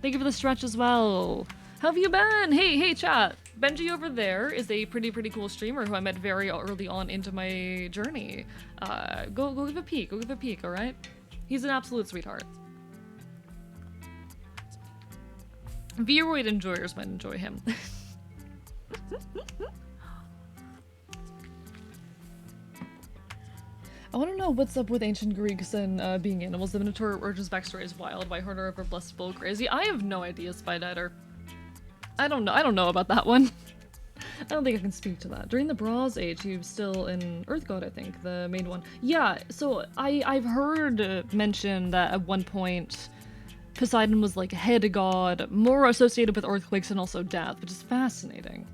Thank you for the stretch as well. How have you been? Hey, chat. Benji over there is a pretty cool streamer who I met very early on into my journey. Go give a peek. Go give a peek, alright? He's an absolute sweetheart. VOD enjoyers might enjoy him. I want to know what's up with ancient Greeks and being animals. The Minotaur Urge's backstory is wild. Why harder over blessed bull crazy? I have no idea, Spydider. I don't know about that one. I don't think I can speak to that. During the Bronze Age, he was still in Earth God, I think, the main one. Yeah, so I've heard mention that at one point Poseidon was like head god, more associated with earthquakes and also death, which is fascinating.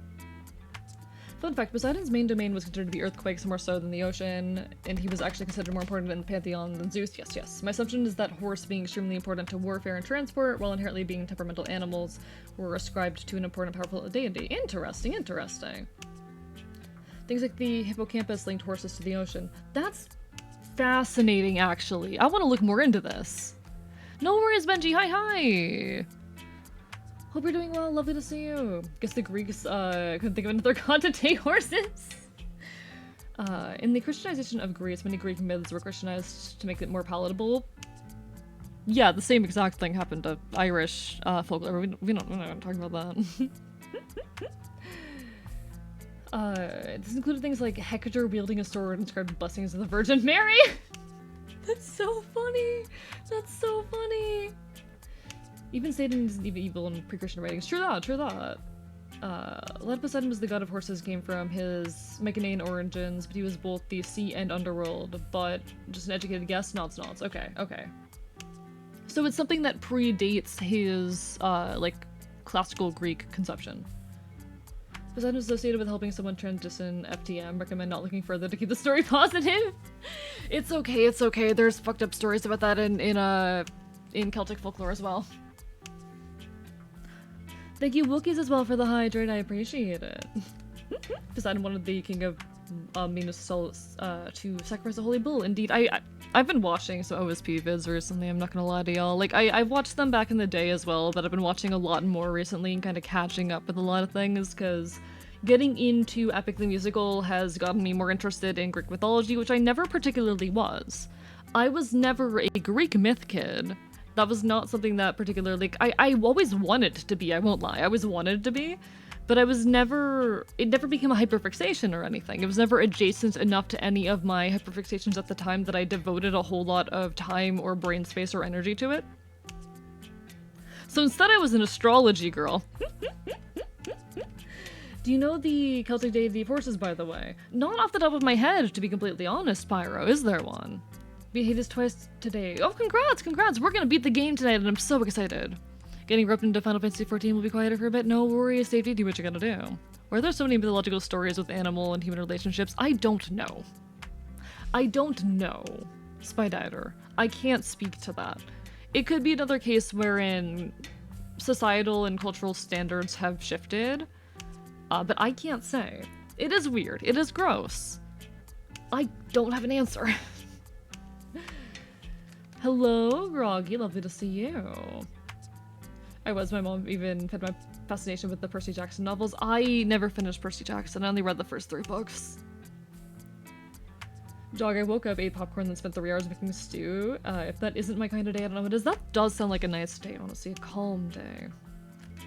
Fun fact, Poseidon's main domain was considered to be earthquakes more so than the ocean, and he was actually considered more important in the pantheon than Zeus. Yes. My assumption is that horse being extremely important to warfare and transport, while inherently being temperamental animals, were ascribed to an important powerful deity. Interesting. Things like the hippocampus linked horses to the ocean. That's fascinating, actually. I want to look more into this. No worries, Benji. Hi. Hope you're doing well. Lovely to see you. Guess the Greeks couldn't think of another god to take horses. In the Christianization of Greece, many Greek myths were Christianized to make it more palatable. Yeah, the same exact thing happened to Irish folklore. We're not talking about that. This included things like Hector wielding a sword and inscribed blessings of the Virgin Mary. That's so funny. That's so funny. Even Satan isn't even evil in pre-Christian writings. True that. Poseidon was the god of horses, came from his Mycenaean origins, but he was both the sea and underworld, but just an educated guess? Nods. Okay. So it's something that predates his, like, classical Greek conception. Poseidon is associated with helping someone transition FTM. Recommend not looking further to keep the story positive. It's okay. There's fucked up stories about that in Celtic folklore as well. Thank you, Wookiees, as well, for the hydrate. I appreciate it. Poseidon wanted the king of Minos to sacrifice a holy bull. Indeed, I've been watching some OSP vids recently, I'm not gonna lie to y'all. Like, I've watched them back in the day as well, but I've been watching a lot more recently and kind of catching up with a lot of things, because getting into Epic the Musical has gotten me more interested in Greek mythology, which I never particularly was. I was never a Greek myth kid. That was not something that particularly, I always wanted to be, I won't lie, I always wanted to be, but it never became a hyperfixation or anything. It was never adjacent enough to any of my hyperfixations at the time that I devoted a whole lot of time or brain space or energy to it. So instead I was an astrology girl. Do you know the Celtic deity of horses, by the way? Not off the top of my head, to be completely honest, Pyro. Is there one? Beat Hades twice today. Oh, congrats! We're gonna beat the game tonight, and I'm so excited. Getting roped into Final Fantasy XIV will be quieter for a bit. No worries, safety, do what you gotta do. Why are there so many mythological stories with animal and human relationships? I don't know. Spydider. I can't speak to that. It could be another case wherein societal and cultural standards have shifted, but I can't say. It is weird. It is gross. I don't have an answer. Hello, Groggy. Lovely to see you. My mom even fed my fascination with the Percy Jackson novels. I never finished Percy Jackson. I only read the first 3 books. Dog, I woke up, ate popcorn, then spent 3 hours making stew. If that isn't my kind of day, I don't know what is. That does sound like a nice day, honestly. A calm day.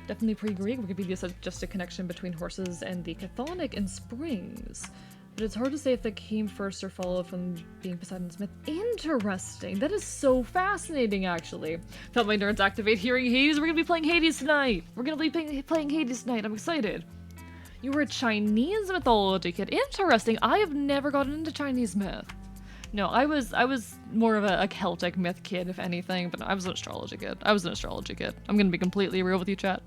Definitely pre-Greek. Wikipedia said just a connection between horses and the chthonic and springs. But it's hard to say if that came first or followed from being Poseidon's myth. Interesting. That is so fascinating, actually. Felt my nerds activate hearing Hades. We're gonna be playing Hades tonight. Playing Hades tonight. I'm excited. You were a Chinese mythology kid. Interesting. I have never gotten into Chinese myth. No, I was more of a Celtic myth kid, if anything, but I was an astrology kid. I'm gonna be completely real with you, chat.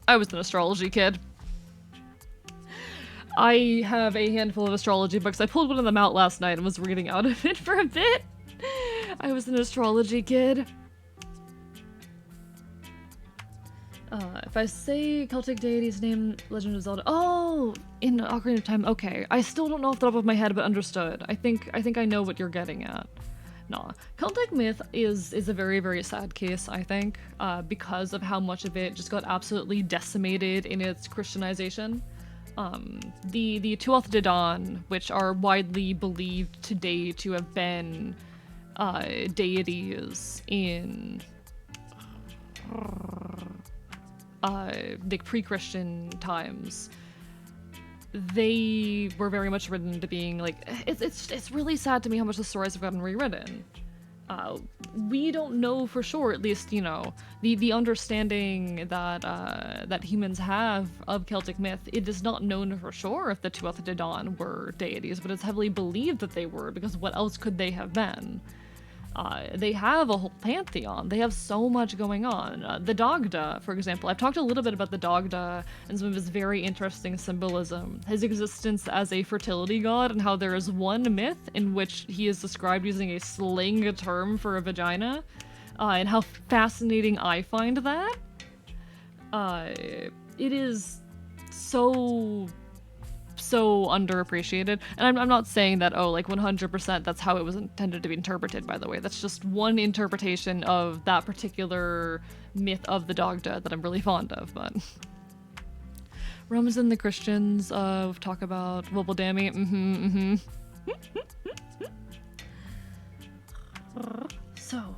I was an astrology kid. I have a handful of astrology books. I pulled one of them out last night and was reading out of it for a bit. I was an astrology kid. If I say Celtic deity's name, Legend of Zelda. Oh, in Ocarina of Time. Okay, I still don't know off the top of my head, but understood. I think I know what you're getting at. Nah, Celtic myth is a very, very sad case, I think, because of how much of it just got absolutely decimated in its Christianization. The Tuatha De Danann, which are widely believed today to have been deities in the pre-Christian times, they were very much written into being like, it's really sad to me how much the stories have gotten rewritten. We don't know for sure, at least, you know, the understanding that that humans have of Celtic myth. It is not known for sure if the Tuatha De Danann were deities, but it's heavily believed that they were, because what else could they have been? They have a whole pantheon. They have so much going on. The Dagda, for example. I've talked a little bit about the Dagda and some of his very interesting symbolism. His existence as a fertility god, and how there is one myth in which he is described using a slang term for a vagina, and how fascinating I find that. It is so underappreciated, and I'm not saying that, oh, like 100% that's how it was intended to be interpreted, by the way. That's just one interpretation of that particular myth of the Dagda that I'm really fond of. But Romans and the Christians, talk about Wobbeldammy. So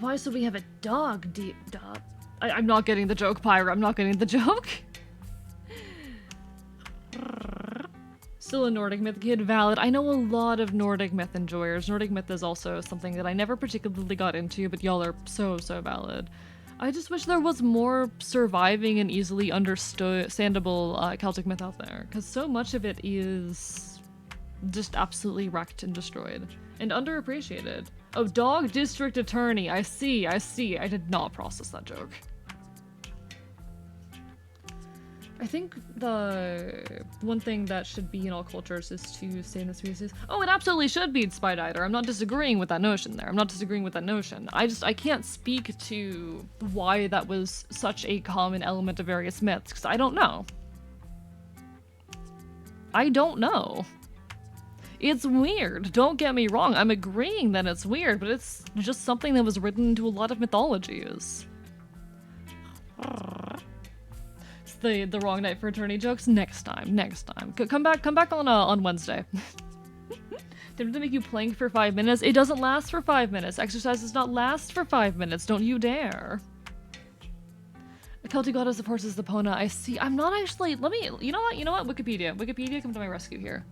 why should we have a dog deep dub? I'm not getting the joke, Pyra. I'm not getting the joke. Still a Nordic myth kid, valid. I know a lot of Nordic myth enjoyers. Nordic myth is also something that I never particularly got into, but y'all are so valid. I just wish there was more surviving and easily understandable Celtic myth out there, because so much of it is just absolutely wrecked and destroyed, and underappreciated. Oh, dog district attorney, I see. I did not process that joke. I think the one thing that should be in all cultures is to stay in the species. Oh, it absolutely should be Spider. I'm not disagreeing with that notion there. I can't speak to why that was such a common element of various myths, because I don't know. It's weird, don't get me wrong. I'm agreeing that it's weird, but it's just something that was written into a lot of mythologies. The wrong night for attorney jokes. Next time. Come back on Wednesday. Didn't make you plank for 5 minutes? It doesn't last for 5 minutes. Exercise does not last for 5 minutes. Don't you dare. The Celtic goddess of horses, the Pona. I see. I'm not actually. Let me. You know what? Wikipedia, come to my rescue here.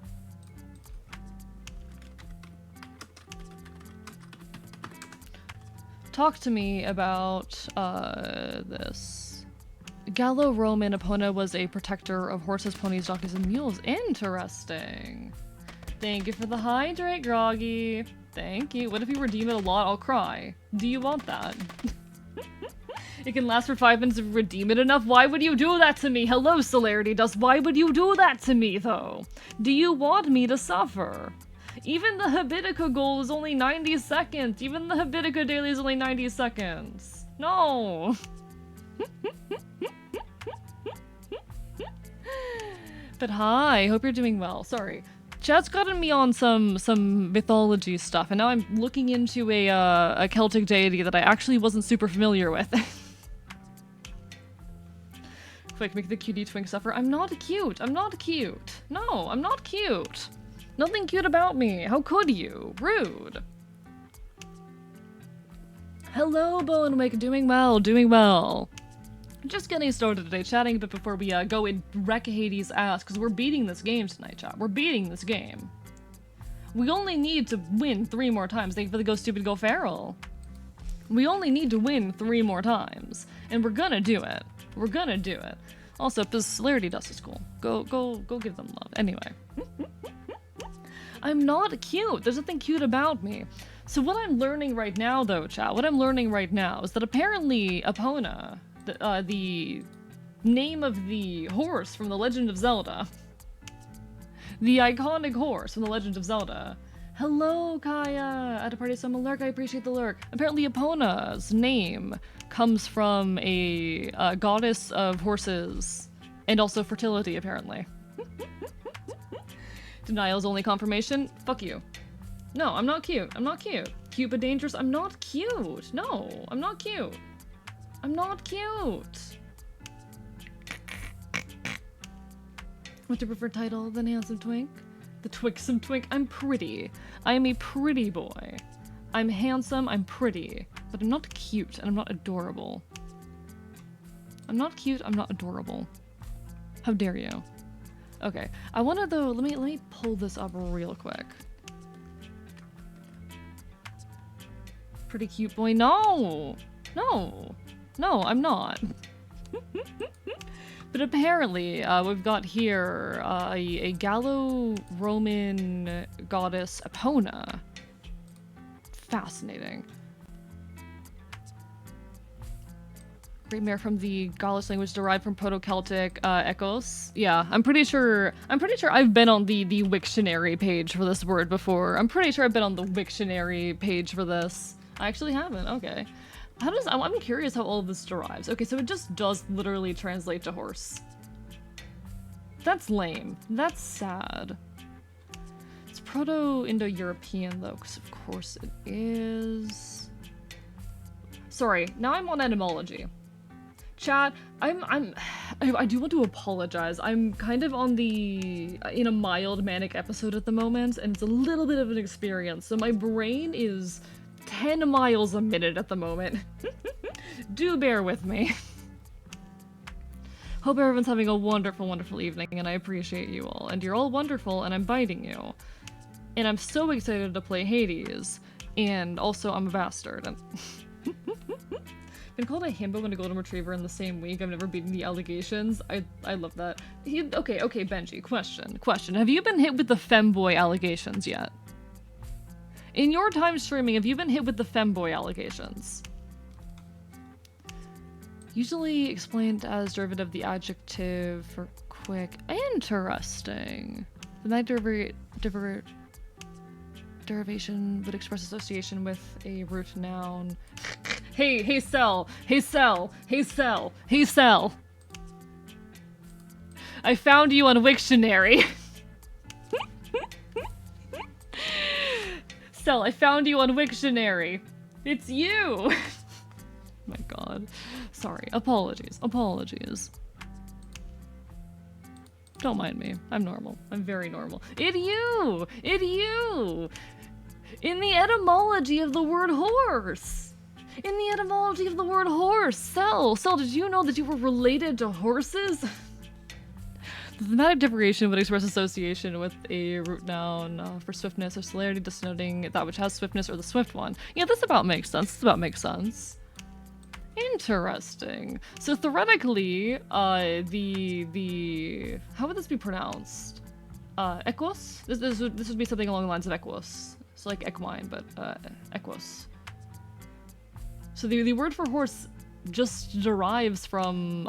Talk to me about this. Gallo-Roman Epona was a protector of horses, ponies, donkeys, and mules. Interesting. Thank you for the hydrate, Groggy. Thank you. What if you redeem it a lot? I'll cry. Do you want that? It can last for 5 minutes if you redeem it enough. Why would you do that to me? Hello, Celerity Dust. Why would you do that to me, though? Do you want me to suffer? Even the Habitica goal is only 90 seconds. Even the Habitica daily is only 90 seconds. No. But hi, hope you're doing well. Sorry. Chat's gotten me on some mythology stuff, and now I'm looking into a Celtic deity that I actually wasn't super familiar with. Quick, make the cutie twink suffer. I'm not cute. No, I'm not cute. Nothing cute about me. How could you? Rude. Hello, Bowenwick. Doing well. Just getting started today, chatting a bit before we go and wreck Hades' ass, because we're beating this game tonight, chat. We're beating this game. We only need to win 3 more times. Thank you for the Go Stupid, Go Feral. We only need to win 3 more times, and we're gonna do it. Also, Celerity Dust is cool. Go give them love. Anyway. I'm not cute. There's nothing cute about me. So what I'm learning right now, though, chat, is that apparently Epona, the name of the horse from The Legend of Zelda, The iconic horse from The Legend of Zelda. Hello, Kaya! At a party, some lurk. I appreciate the lurk. Apparently, Epona's name comes from a goddess of horses and also fertility, apparently. Denial's only confirmation? Fuck you. No, I'm not cute. I'm not cute. Cute but dangerous? I'm not cute. No, I'm not cute. I'm not cute. What's your preferred title? The Handsome Twink? The Twicksome Twink? I'm pretty. I am a pretty boy. I'm handsome, I'm pretty. But I'm not cute, and I'm not adorable. I'm not cute, I'm not adorable. How dare you? Okay, I wanna though, let me pull this up real quick. Pretty cute boy, no! No! No, I'm not. But apparently, we've got here a Gallo-Roman goddess Epona. Fascinating. Great mare from the Gaulish language derived from Proto-Celtic echos. Yeah, I'm pretty sure I've been on the Wiktionary page for this word before. I'm pretty sure I've been on the Wiktionary page for this. I actually haven't. Okay. I'm curious how all of this derives. Okay, so it just does literally translate to horse. That's lame. That's sad. It's Proto-Indo-European though, because of course it is. Sorry, now I'm on etymology. Chat, I do want to apologize. I'm kind of in a mild manic episode at the moment, and it's a little bit of an experience, so my brain is 10 miles a minute at the moment. Do bear with me. Hope everyone's having a wonderful, wonderful evening, and I appreciate you all. And you're all wonderful, and I'm biting you. And I'm so excited to play Hades. And also, I'm a bastard. And been called a himbo and a golden retriever in the same week. I've never beaten the allegations. I love that. Okay, Benji, question. Have you been hit with the femboy allegations yet? In your time streaming, have you been hit with the femboy allegations? Usually explained as derivative of the adjective for quick. Interesting. The derivation would express association with a root noun. Hey, Cell. I found you on Wiktionary. Cell, I found you on Wiktionary. It's you! My god. Sorry. Apologies. Don't mind me. I'm normal. I'm very normal. It you! In the etymology of the word horse! Cell, did you know that you were related to horses? The thematic derivation would express association with a root noun for swiftness or celerity, denoting that which has swiftness or the swift one. Yeah, this about makes sense. Interesting. So theoretically, the how would this be pronounced? Equus? This would be something along the lines of equus. So like equine, but equus. So the word for horse just derives from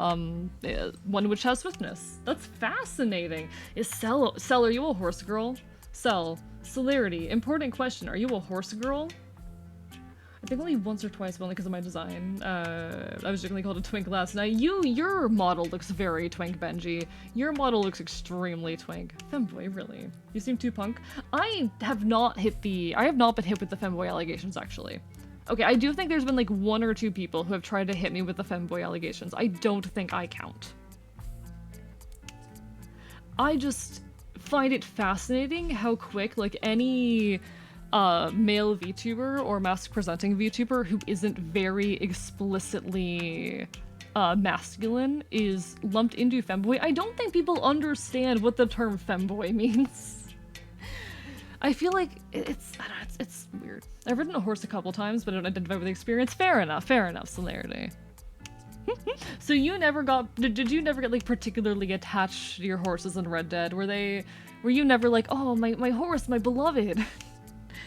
one which has swiftness. That's fascinating. Cell, are you a horse girl? Cell, celerity. Important question. Are you a horse girl? I think only once or twice, but only because of my design. I was generally called a twink last night. Your model looks very twink, Benji. Your model looks extremely twink. Femboy, really? You seem too punk. I have not been hit with the femboy allegations, actually. Okay, I do think there's been like 1 or 2 people who have tried to hit me with the femboy allegations. I don't think I count. I just find it fascinating how quick, like, any male VTuber or mask-presenting VTuber who isn't very explicitly masculine is lumped into femboy. I don't think people understand what the term femboy means. I feel like it's weird. I've ridden a horse a couple times, but I don't identify with the experience. Fair enough, celerity. So you never did you never get like particularly attached to your horses in Red Dead? Were you never like, oh, my horse, my beloved.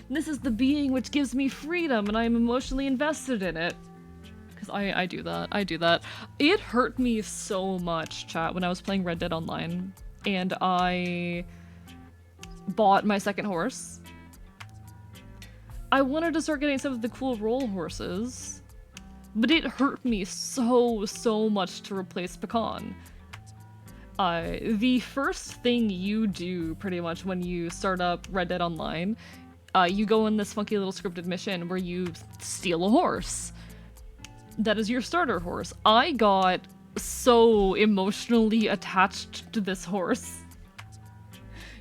This is the being which gives me freedom and I'm emotionally invested in it. Because I do that. It hurt me so much, chat, when I was playing Red Dead Online. And I bought my second horse. I wanted to start getting some of the cool roll horses, but it hurt me so much to replace Pecan. The first thing you do pretty much when you start up Red Dead Online, you go on this funky little scripted mission where you steal a horse. That is your starter horse. I got so emotionally attached to this horse.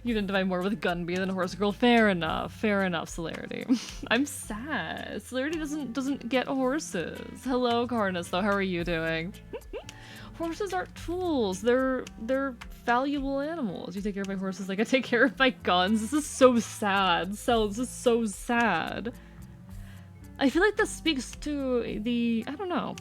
You identify more with Gunby than Horse Girl. Fair enough, Celerity. I'm sad. Celerity doesn't get horses. Hello, Carnus, though. How are you doing? Horses aren't tools. They're valuable animals. You take care of my horses like I take care of my guns. This is so sad. This is so sad. I feel like this speaks to the, I don't know.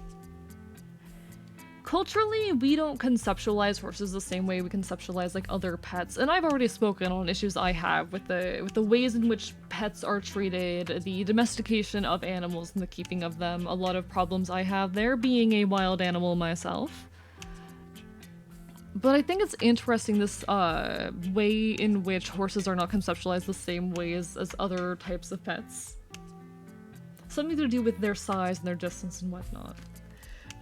Culturally, we don't conceptualize horses the same way we conceptualize like other pets, and I've already spoken on issues I have with the ways in which pets are treated, the domestication of animals and the keeping of them. A lot of problems I have there, being a wild animal myself. But I think it's interesting this way in which horses are not conceptualized the same ways as other types of pets. Something to do with their size and their distance and whatnot.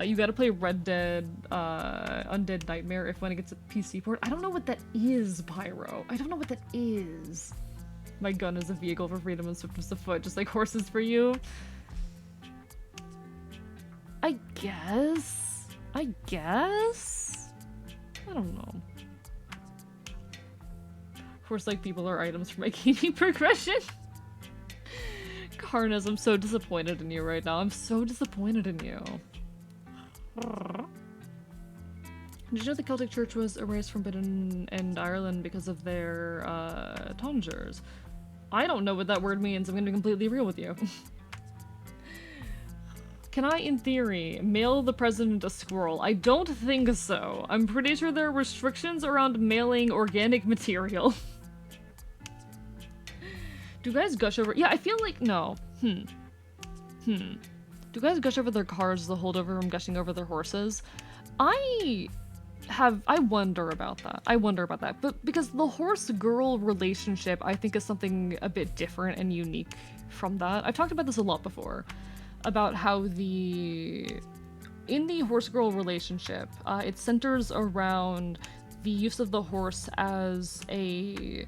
You gotta play Red Dead Undead Nightmare if when it gets a PC port. I don't know what that is, Pyro. I don't know what that is. My gun is a vehicle for freedom and swiftness of foot, just like horses for you. I guess? I don't know. Horse-like people are items for my gaming progression. Carnus, I'm so disappointed in you right now. I'm so disappointed in you. Did you know the Celtic Church was erased from Britain and Ireland because of their tongers? I don't know what that word means. I'm gonna be completely real with you. Can I, in theory, mail the president a squirrel? I don't think so. I'm pretty sure there are restrictions around mailing organic material. Do guys gush over? Yeah, I feel like no. Do guys gush over their cars as a holdover from gushing over their horses? I wonder about that. But because the horse-girl relationship, I think, is something a bit different and unique from that. I've talked about this a lot before. About how in the horse-girl relationship, it centers around the use of the horse as a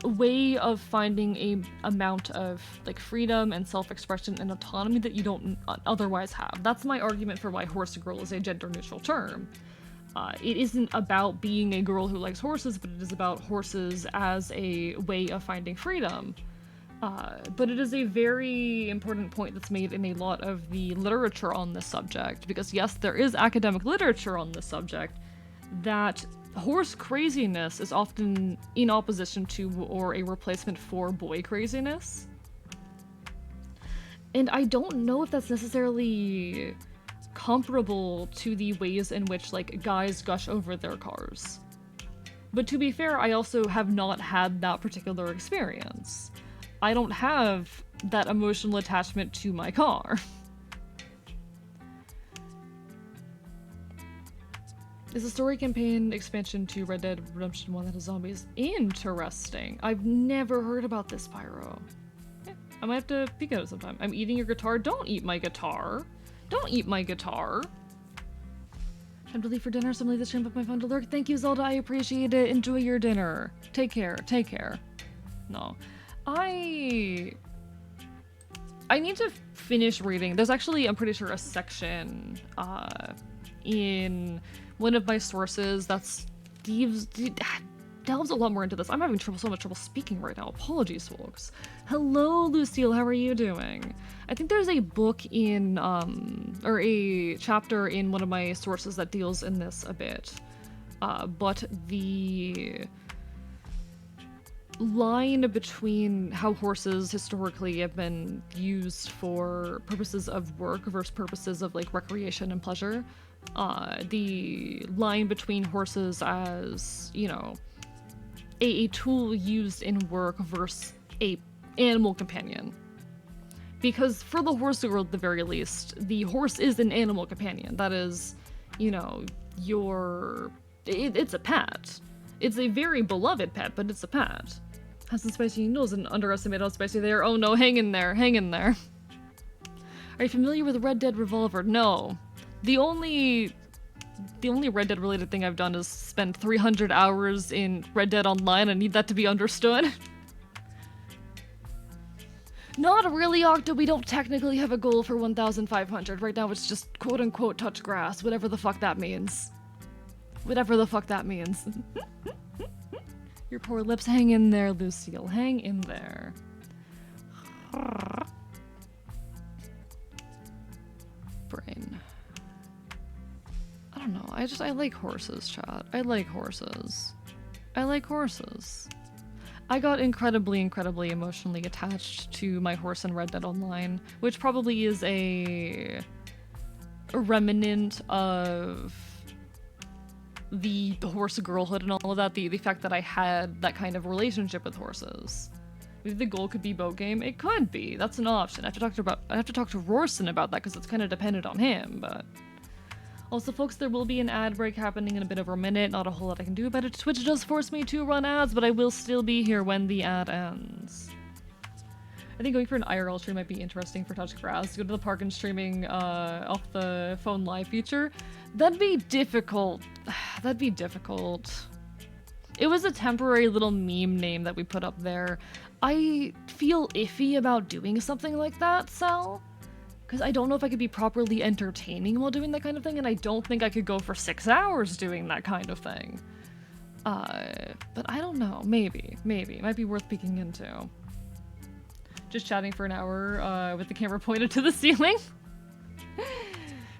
way of finding a amount of like freedom and self-expression and autonomy that you don't otherwise have. That's my argument for why horse girl is a gender-neutral term. It isn't about being a girl who likes horses, but it is about horses as a way of finding freedom. But it is a very important point that's made in a lot of the literature on this subject, because yes, there is academic literature on this subject, that horse craziness is often in opposition to or a replacement for boy craziness. And I don't know if that's necessarily comparable to the ways in which, like, guys gush over their cars. But to be fair, I also have not had that particular experience. I don't have that emotional attachment to my car. Is the story campaign expansion to Red Dead Redemption 1 that has zombies? Interesting. I've never heard about this, Pyro. Yeah, I might have to peek at it sometime. I'm eating your guitar. Don't eat my guitar. Don't eat my guitar. Time to leave for dinner, so I'm gonna leave this stream up my phone to lurk. Thank you, Zelda. I appreciate it. Enjoy your dinner. Take care. Take care. No. I need to finish reading. There's actually, I'm pretty sure, a section in one of my sources that's delves a lot more into this. I'm having so much trouble speaking right now. Apologies, folks. Hello, Lucille. How are you doing? I think there's a book in, or a chapter in one of my sources that deals in this a bit. But the line between how horses historically have been used for purposes of work versus purposes of, like, recreation and pleasure. The line between horses as, you know, a tool used in work versus a animal companion. Because for the horse girl, at the very least, the horse is an animal companion. That is, you know, it's a pet. It's a very beloved pet, but it's a pet. Has some spicy noodles and underestimate how spicy they are. Oh no, hang in there, hang in there. Are you familiar with Red Dead Revolver? No. The only Red Dead related thing I've done is spend 300 hours in Red Dead Online. I need that to be understood. Not really, Octo. We don't technically have a goal for 1,500. Right now it's just quote-unquote touch grass, whatever the fuck that means. Whatever the fuck that means. Your poor lips. Hang in there, Lucille. Hang in there. Brain. I don't know. I like horses, chat. I like horses. I like horses. I got incredibly emotionally attached to my horse in Red Dead Online, which probably is a remnant of the horse girlhood and all of that, the fact that I had that kind of relationship with horses. Maybe the goal could be boat game. It could be. That's an option. I have to talk to Rorson about that because it's kind of dependent on him, but... Also, folks, there will be an ad break happening in a bit over a minute. Not a whole lot I can do about it. Twitch does force me to run ads, but I will still be here when the ad ends. I think going for an IRL stream might be interesting for Touch Grass. Go to the park and streaming off the phone live feature. That'd be difficult. That'd be difficult. It was a temporary little meme name that we put up there. I feel iffy about doing something like that, Sal. Because I don't know if I could be properly entertaining while doing that kind of thing, and I don't think I could go for 6 hours doing that kind of thing. But I don't know. Maybe. It might be worth peeking into. Just chatting for an hour with the camera pointed to the ceiling.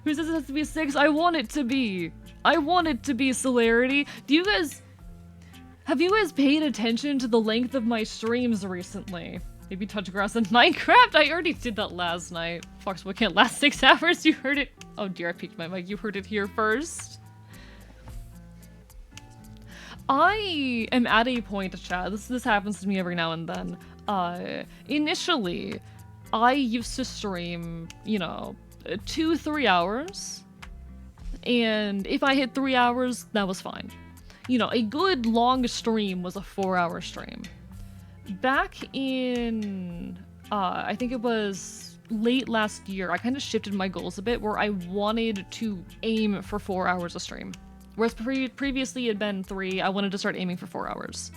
Who says it has to be 6? I want it to be. I want it to be Celerity. Have you guys paid attention to the length of my streams recently? Maybe touch grass in Minecraft? I already did that last night. Foxwood can't last 6 hours. You heard it. Oh dear, I peeked my mic. You heard it here first. I am at a point, chat. This happens to me every now and then. Initially, I used to stream, 2-3 hours. And if I hit 3 hours, that was fine. A good long stream was a 4-hour stream. Back in, I think it was late last year, I kind of shifted my goals a bit where I wanted to aim for 4 hours a stream. Whereas previously it had been 3, I wanted to start aiming for 4 hours.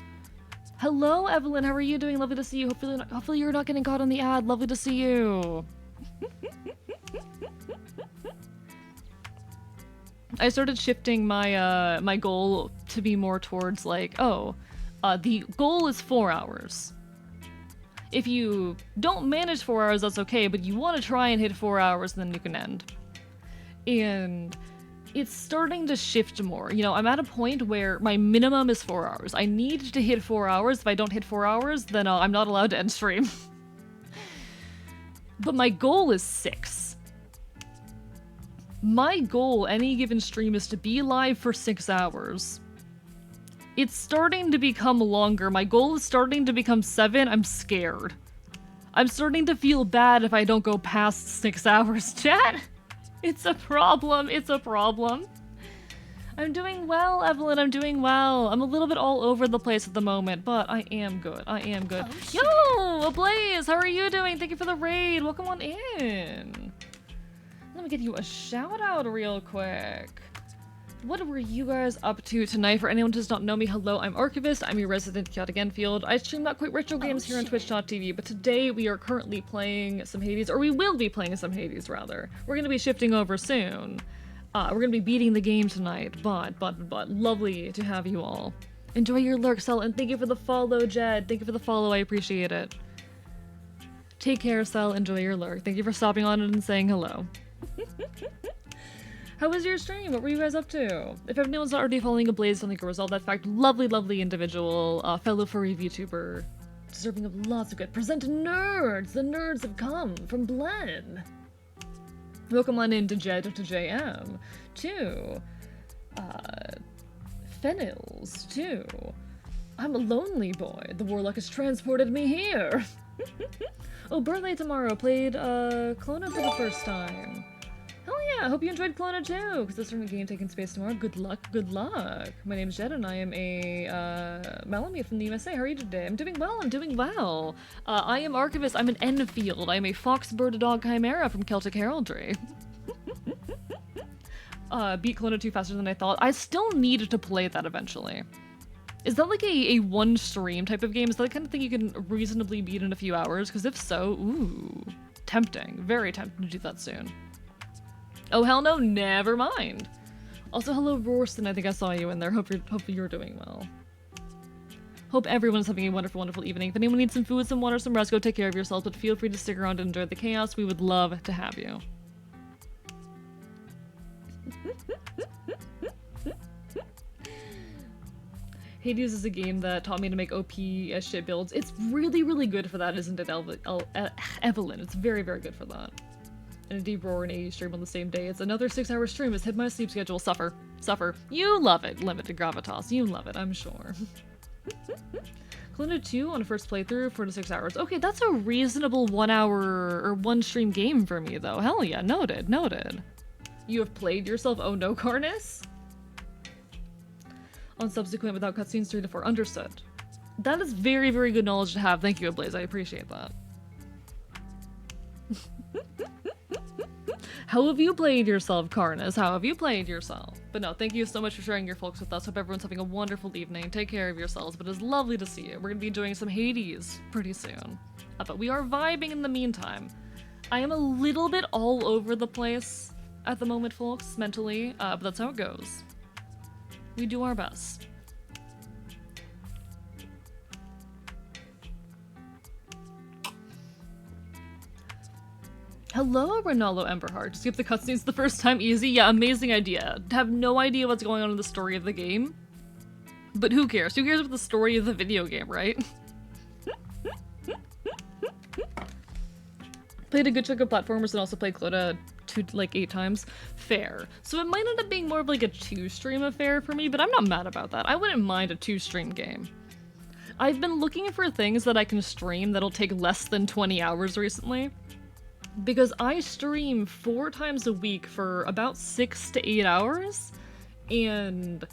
Hello, Evelyn, how are you doing? Lovely to see you. Hopefully you're not getting caught on the ad. Lovely to see you. I started shifting my my goal to be more towards like, the goal is 4 hours. If you don't manage 4 hours, that's okay, but you want to try and hit 4 hours, then you can end. And it's starting to shift more. I'm at a point where my minimum is 4 hours. I need to hit 4 hours. If I don't hit 4 hours, then I'm not allowed to end stream. But my goal is 6. My goal any given stream is to be live for 6 hours. It's starting to become longer. My goal is starting to become 7. I'm scared. I'm starting to feel bad if I don't go past 6 hours, chat. It's a problem. It's a problem. I'm doing well, Evelyn. I'm doing well. I'm a little bit all over the place at the moment, but I am good. I am good. Oh, yo, Ablaze, how are you doing? Thank you for the raid. Welcome on in. Let me give you a shout out real quick. What were you guys up to tonight? For anyone who does not know me, hello, I'm Archivist. I'm your resident chaotic Enfield. I stream not quite retro games here on Twitch.tv, but today we are currently playing some Hades, or we will be playing some Hades, rather. We're going to be shifting over soon. We're going to be beating the game tonight, but, lovely to have you all. Enjoy your lurk, Sel, and thank you for the follow, Jed. Thank you for the follow, I appreciate it. Take care, Sel, enjoy your lurk. Thank you for stopping on it and saying hello. How was your stream? What were you guys up to? If anyone's not already following Ablaze, something can resolve that fact. Lovely individual, fellow furry VTuber, deserving of lots of good. Present nerds! The nerds have come from Blen. Welcome on in to Jed, to JM, to Fennels, too. I'm a lonely boy. The warlock has transported me here. Oh, birthday tomorrow. Played Clona for the first time. Hell yeah, I hope you enjoyed Kelowna too, because there's a game taking space tomorrow. Good luck, good luck. My name's Jed and I am a Malamute from the USA. How are you today? I'm doing well, I'm doing well. I am Archivist, I'm an Enfield. I'm a fox, bird, dog, chimera from Celtic Heraldry. Beat Kelowna 2 faster than I thought. I still need to play that eventually. Is that like a one stream type of game? Is that the kind of thing you can reasonably beat in a few hours? Because if so, ooh, tempting. Very tempting to do that soon. Oh hell no, never mind. Also, hello Rorston, I think I saw you in there. Hope you're doing well. Hope everyone's having a wonderful, wonderful evening. If anyone needs some food, some water, some rest, go take care of yourselves, but feel free to stick around and enjoy the chaos. We would love to have you. Hades is a game that taught me to make OP as shit builds. It's really, really good for that, isn't it, Evelyn? It's very, very good for that. And a deep roar and a stream on the same day. It's another 6-hour stream. It's hit my sleep schedule. Suffer. Suffer. You love it. Limited gravitas. You love it, I'm sure. Kelowna 2 on a first playthrough, 4 to 6 hours. Okay, that's a reasonable 1 hour or one stream game for me, though. Hell yeah, noted, noted. You have played yourself Oh No, Carnus? On subsequent without cutscenes 3 to 4. Understood. That is very, very good knowledge to have. Thank you, Ablaze. I appreciate that. How have you played yourself, Carnus? How have you played yourself? But no, thank you so much for sharing your folks with us. Hope everyone's having a wonderful evening. Take care of yourselves, but it's lovely to see you. We're going to be doing some Hades pretty soon. But we are vibing in the meantime. I am a little bit all over the place at the moment, folks, mentally, but that's how it goes. We do our best. Hello, Ronaldo Emberheart. Skip the cutscenes the first time, easy? Yeah, amazing idea. Have no idea what's going on in the story of the game. But who cares? Who cares about the story of the video game, right? Played a good chunk of platformers and also played Kelowna 8 times. Fair. So it might end up being more of like a 2-stream affair for me, but I'm not mad about that. I wouldn't mind a 2-stream game. I've been looking for things that I can stream that'll take less than 20 hours recently. Because I stream 4 times a week for about 6 to 8 hours, and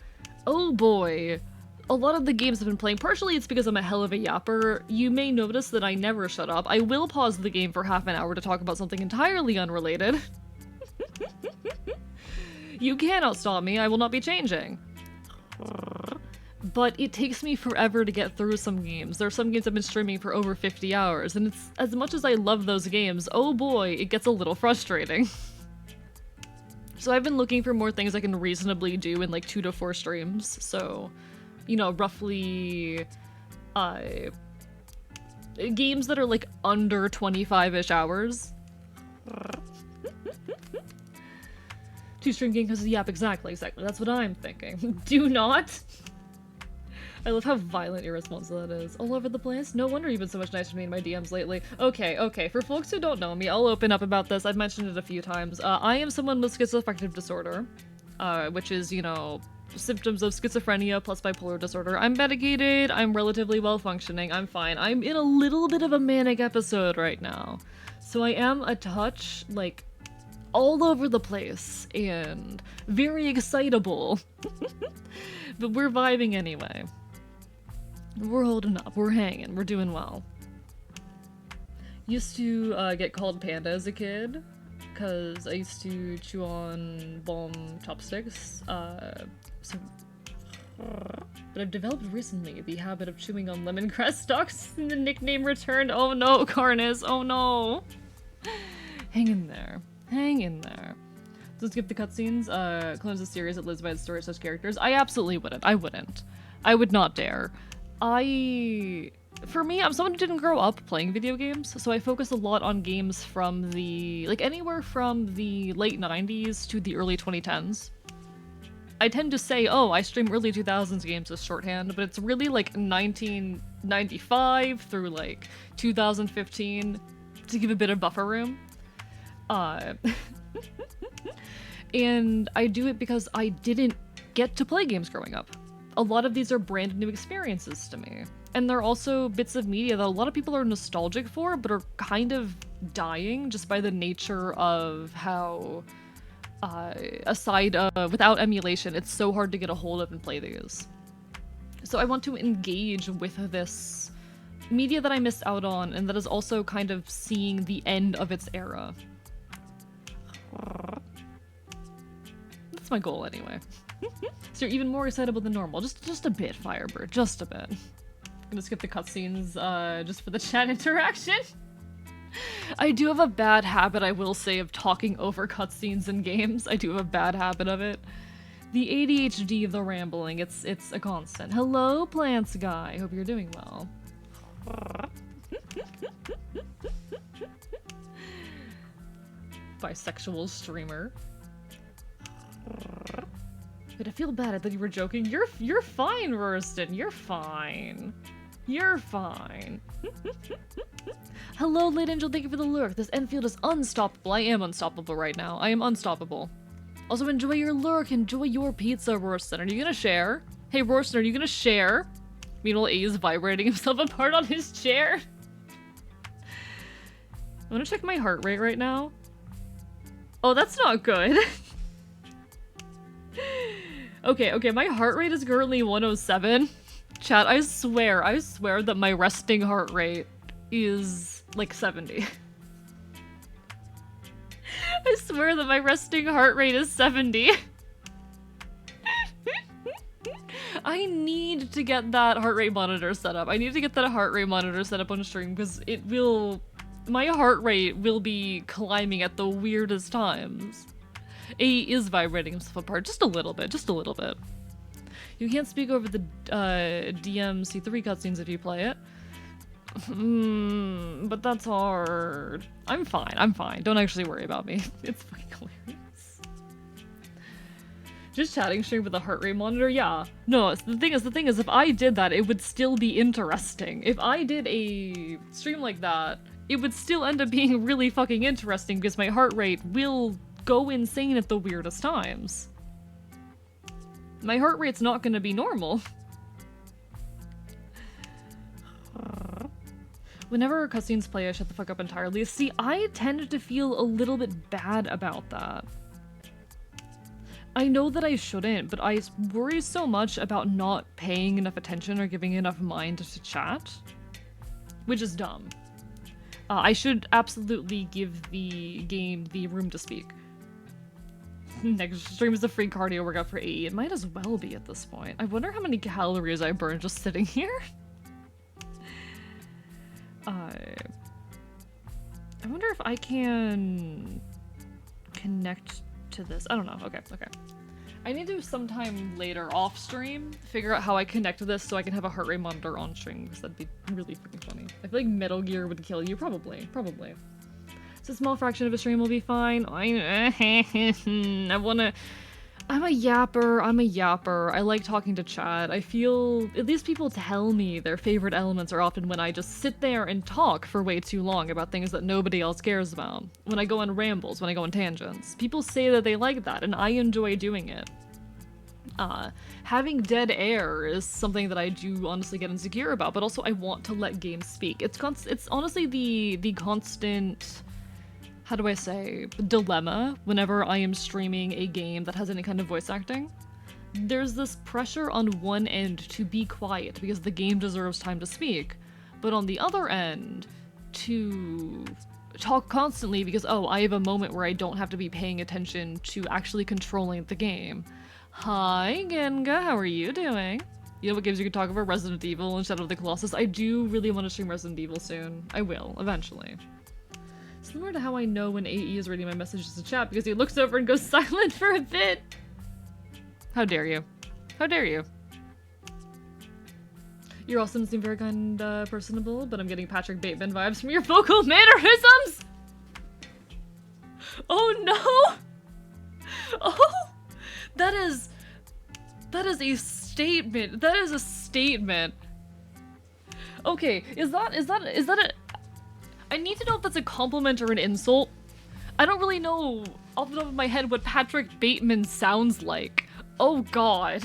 oh boy, a lot of the games I've been playing, partially it's because I'm a hell of a yapper. You may notice that I never shut up. I will pause the game for half an hour to talk about something entirely unrelated. You cannot stop me, I will not be changing. But it takes me forever to get through some games. There are some games I've been streaming for over 50 hours, and it's as much as I love those games, oh boy, it gets a little frustrating. So I've been looking for more things I can reasonably do in like 2 to 4 streams, so, you know, roughly, games that are like under 25-ish hours. 2-stream game because of the app, exactly, that's what I'm thinking. Do not! I love how violent your response to that is. All over the place? No wonder you've been so much nicer to me in my DMs lately. Okay, for folks who don't know me, I'll open up about this. I've mentioned it a few times. I am someone with schizoaffective disorder, which is, you know, symptoms of schizophrenia plus bipolar disorder. I'm medicated, I'm relatively well-functioning, I'm fine. I'm in a little bit of a manic episode right now. So I am a touch, like, all over the place, and very excitable. But we're vibing anyway. We're holding up, we're hanging, we're doing well. Used to get called Panda as a kid, because I used to chew on bomb chopsticks, but I've developed recently the habit of chewing on lemongrass stalks, and the nickname returned. Oh no, Carnus, oh no! Hang in there. Hang in there. So skip the cutscenes. Kelowna's a series that lives by the story of such characters. I absolutely wouldn't. I wouldn't. I would not dare. For me, I'm someone who didn't grow up playing video games, so I focus a lot on games from the, like, anywhere from the late 90s to the early 2010s. I tend to say, oh, I stream early 2000s games as shorthand, but it's really like 1995 through like 2015 to give a bit of buffer room. And I do it because I didn't get to play games growing up. A lot of these are brand new experiences to me. And they're also bits of media that a lot of people are nostalgic for, but are kind of dying just by the nature of how aside, without emulation, it's so hard to get a hold of and play these. So I want to engage with this media that I missed out on, and that is also kind of seeing the end of its era. That's my goal anyway. So you're even more excitable than normal. Just a bit, Firebird. Just a bit. I'm gonna skip the cutscenes, just for the chat interaction. I do have a bad habit, I will say, of talking over cutscenes in games. I do have a bad habit of it. The ADHD, the rambling, it's a constant. Hello, Plants Guy. Hope you're doing well. Bisexual streamer. Wait, I feel bad. I thought you were joking. You're fine, Royston. You're fine. You're fine. Hello, Late Angel. Thank you for the lurk. This Enfield is unstoppable. I am unstoppable right now. I am unstoppable. Also, enjoy your lurk. Enjoy your pizza, Royston. Are you gonna share? Hey, Royston, are you gonna share? Meanwhile, A is vibrating himself apart on his chair. I'm gonna check my heart rate right now. Oh, that's not good. Okay, my heart rate is currently 107. Chat, I swear that my resting heart rate is like 70. I swear that my resting heart rate is 70. I need to get that heart rate monitor set up. I need to get that heart rate monitor set up on stream because it will... My heart rate will be climbing at the weirdest times. A is vibrating himself apart just a little bit, You can't speak over the DMC3 cutscenes if you play it. But that's hard. I'm fine. Don't actually worry about me. It's fucking hilarious. Just chatting stream with a heart rate monitor, yeah. No, the thing is, if I did that, it would still be interesting. If I did a stream like that, it would still end up being really fucking interesting because my heart rate will go insane at the weirdest times. My heart rate's not gonna be normal. Whenever cutscenes play, I shut the fuck up entirely. See, I tend to feel a little bit bad about that. I know that I shouldn't, but I worry so much about not paying enough attention or giving enough mind to chat. Which is dumb. I should absolutely give the game the room to speak. Next stream is a free cardio workout for AE. It might as well be at this point. I wonder how many calories I burn just sitting here. I wonder if I can connect to this. I don't know. Okay. I need to sometime later off stream figure out how I connect to this so I can have a heart rate monitor on stream because that'd be really freaking funny. I feel like Metal Gear would kill you. Probably. So a small fraction of a stream will be fine. I'm a yapper. I like talking to chat. I feel, at least people tell me their favorite elements are often when I just sit there and talk for way too long about things that nobody else cares about. When I go on rambles, when I go on tangents. People say that they like that, and I enjoy doing it. Having dead air is something that I do honestly get insecure about, but also I want to let games speak. It's honestly the constant... How do I say, dilemma whenever I am streaming a game that has any kind of voice acting. There's this pressure on one end to be quiet because the game deserves time to speak, but on the other end, to talk constantly because, oh, I have a moment where I don't have to be paying attention to actually controlling the game. Hi, Genga, how are you doing? You know what games you could talk about? Resident Evil and Shadow of the Colossus. I do really want to stream Resident Evil soon. I will, eventually. Similar to how I know when AE is reading my messages to chat because he looks over and goes silent for a bit. How dare you? How dare you? You're awesome, seem very kind, personable, but I'm getting Patrick Bateman vibes from your vocal mannerisms! Oh no! Oh! That is a statement. That is a statement. Okay, is that a... I need to know if that's a compliment or an insult. I don't really know off the top of my head what Patrick Bateman sounds like. Oh god.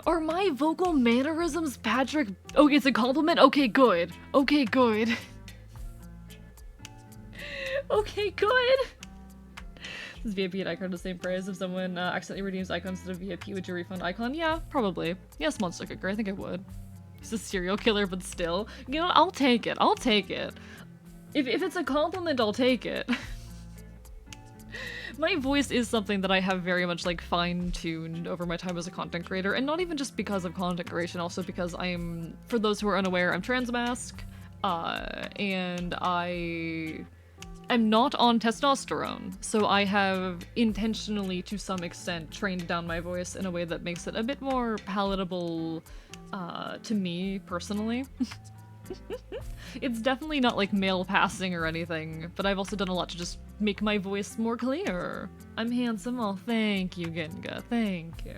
Are my vocal mannerisms Patrick... Okay, it's a compliment? Okay, good. Okay, good. Okay, good. Is VIP icon the same price if someone accidentally redeems icon instead of VIP? Would you refund icon? Yeah, probably. Yes, Monster Cooker, I think I would. He's a serial killer, but still. You know what? I'll take it. I'll take it. If it's a compliment, I'll take it. My voice is something that I have very much like fine-tuned over my time as a content creator, and not even just because of content creation, also because I'm, for those who are unaware, I'm transmask, and I am not on testosterone, so I have intentionally, to some extent, trained down my voice in a way that makes it a bit more palatable, to me, personally. It's definitely not like male passing or anything, but I've also done a lot to just make my voice more clear. I'm handsome. Oh, thank you, Genga. Thank you.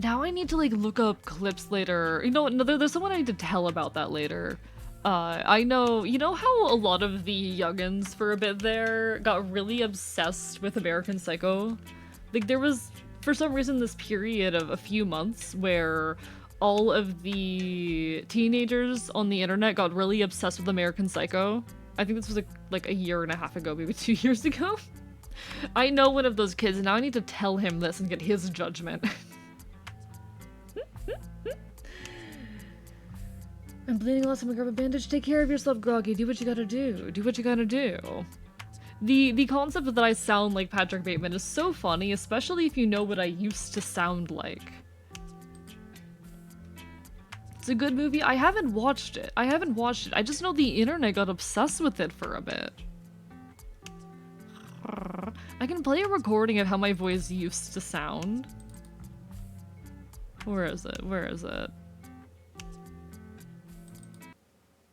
Now I need to like look up clips later. You know, no, there's someone I need to tell about that later. I know, you know how a lot of the youngins for a bit there got really obsessed with American Psycho? Like there was, for some reason, this period of a few months where all of the teenagers on the internet got really obsessed with American Psycho. I think this was like a year and a half ago, maybe 2 years ago. I know one of those kids, and now I need to tell him this and get his judgment. I'm bleeding a lot, so I'm gonna grab a bandage. Take care of yourself, Groggy. Do what you gotta do. Do what you gotta do. The concept that I sound like Patrick Bateman is so funny, especially if you know what I used to sound like. It's a good movie. I haven't watched it. I just know the internet got obsessed with it for a bit. I can play a recording of how my voice used to sound. Where is it? Where is it?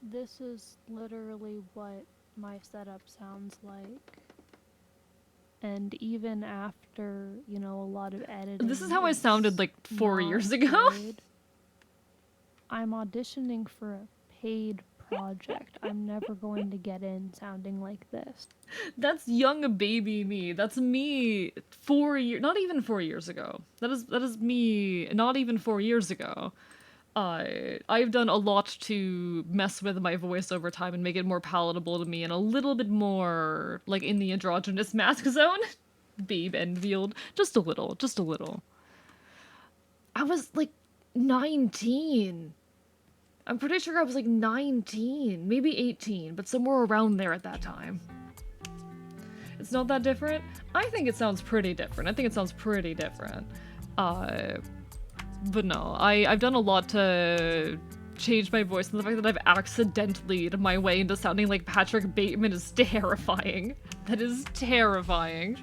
This is literally what my setup sounds like. And even after, you know, a lot of editing. This is how I sounded like 4 years ago. I'm auditioning for a paid project. I'm never going to get in sounding like this. That's young baby me. That's me 4 years, not even 4 years ago. That is me not even 4 years ago. I've done a lot to mess with my voice over time and make it more palatable to me and a little bit more like in the androgynous mask zone. Babe Enfield. Just a little, just a little. I was like 19. I'm pretty sure I was like 19, maybe 18, but somewhere around there at that time. It's not that different? I think it sounds pretty different. But no, I've done a lot to change my voice, and the fact that I've accidentally my way into sounding like Patrick Bateman is terrifying. That is terrifying.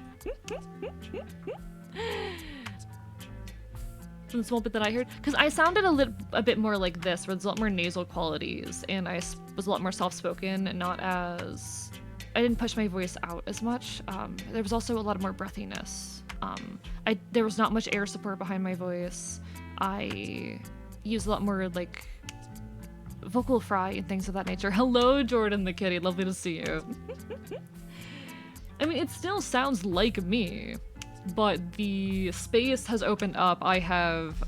From the small bit that I heard, because I sounded a bit more like this, where there's a lot more nasal qualities, and I was a lot more soft-spoken, and not as... I didn't push my voice out as much. There was also a lot more breathiness. There was not much air support behind my voice. I used a lot more, like, vocal fry and things of that nature. Hello, Jordan the kitty. Lovely to see you. I mean, it still sounds like me, but the space has opened up. I have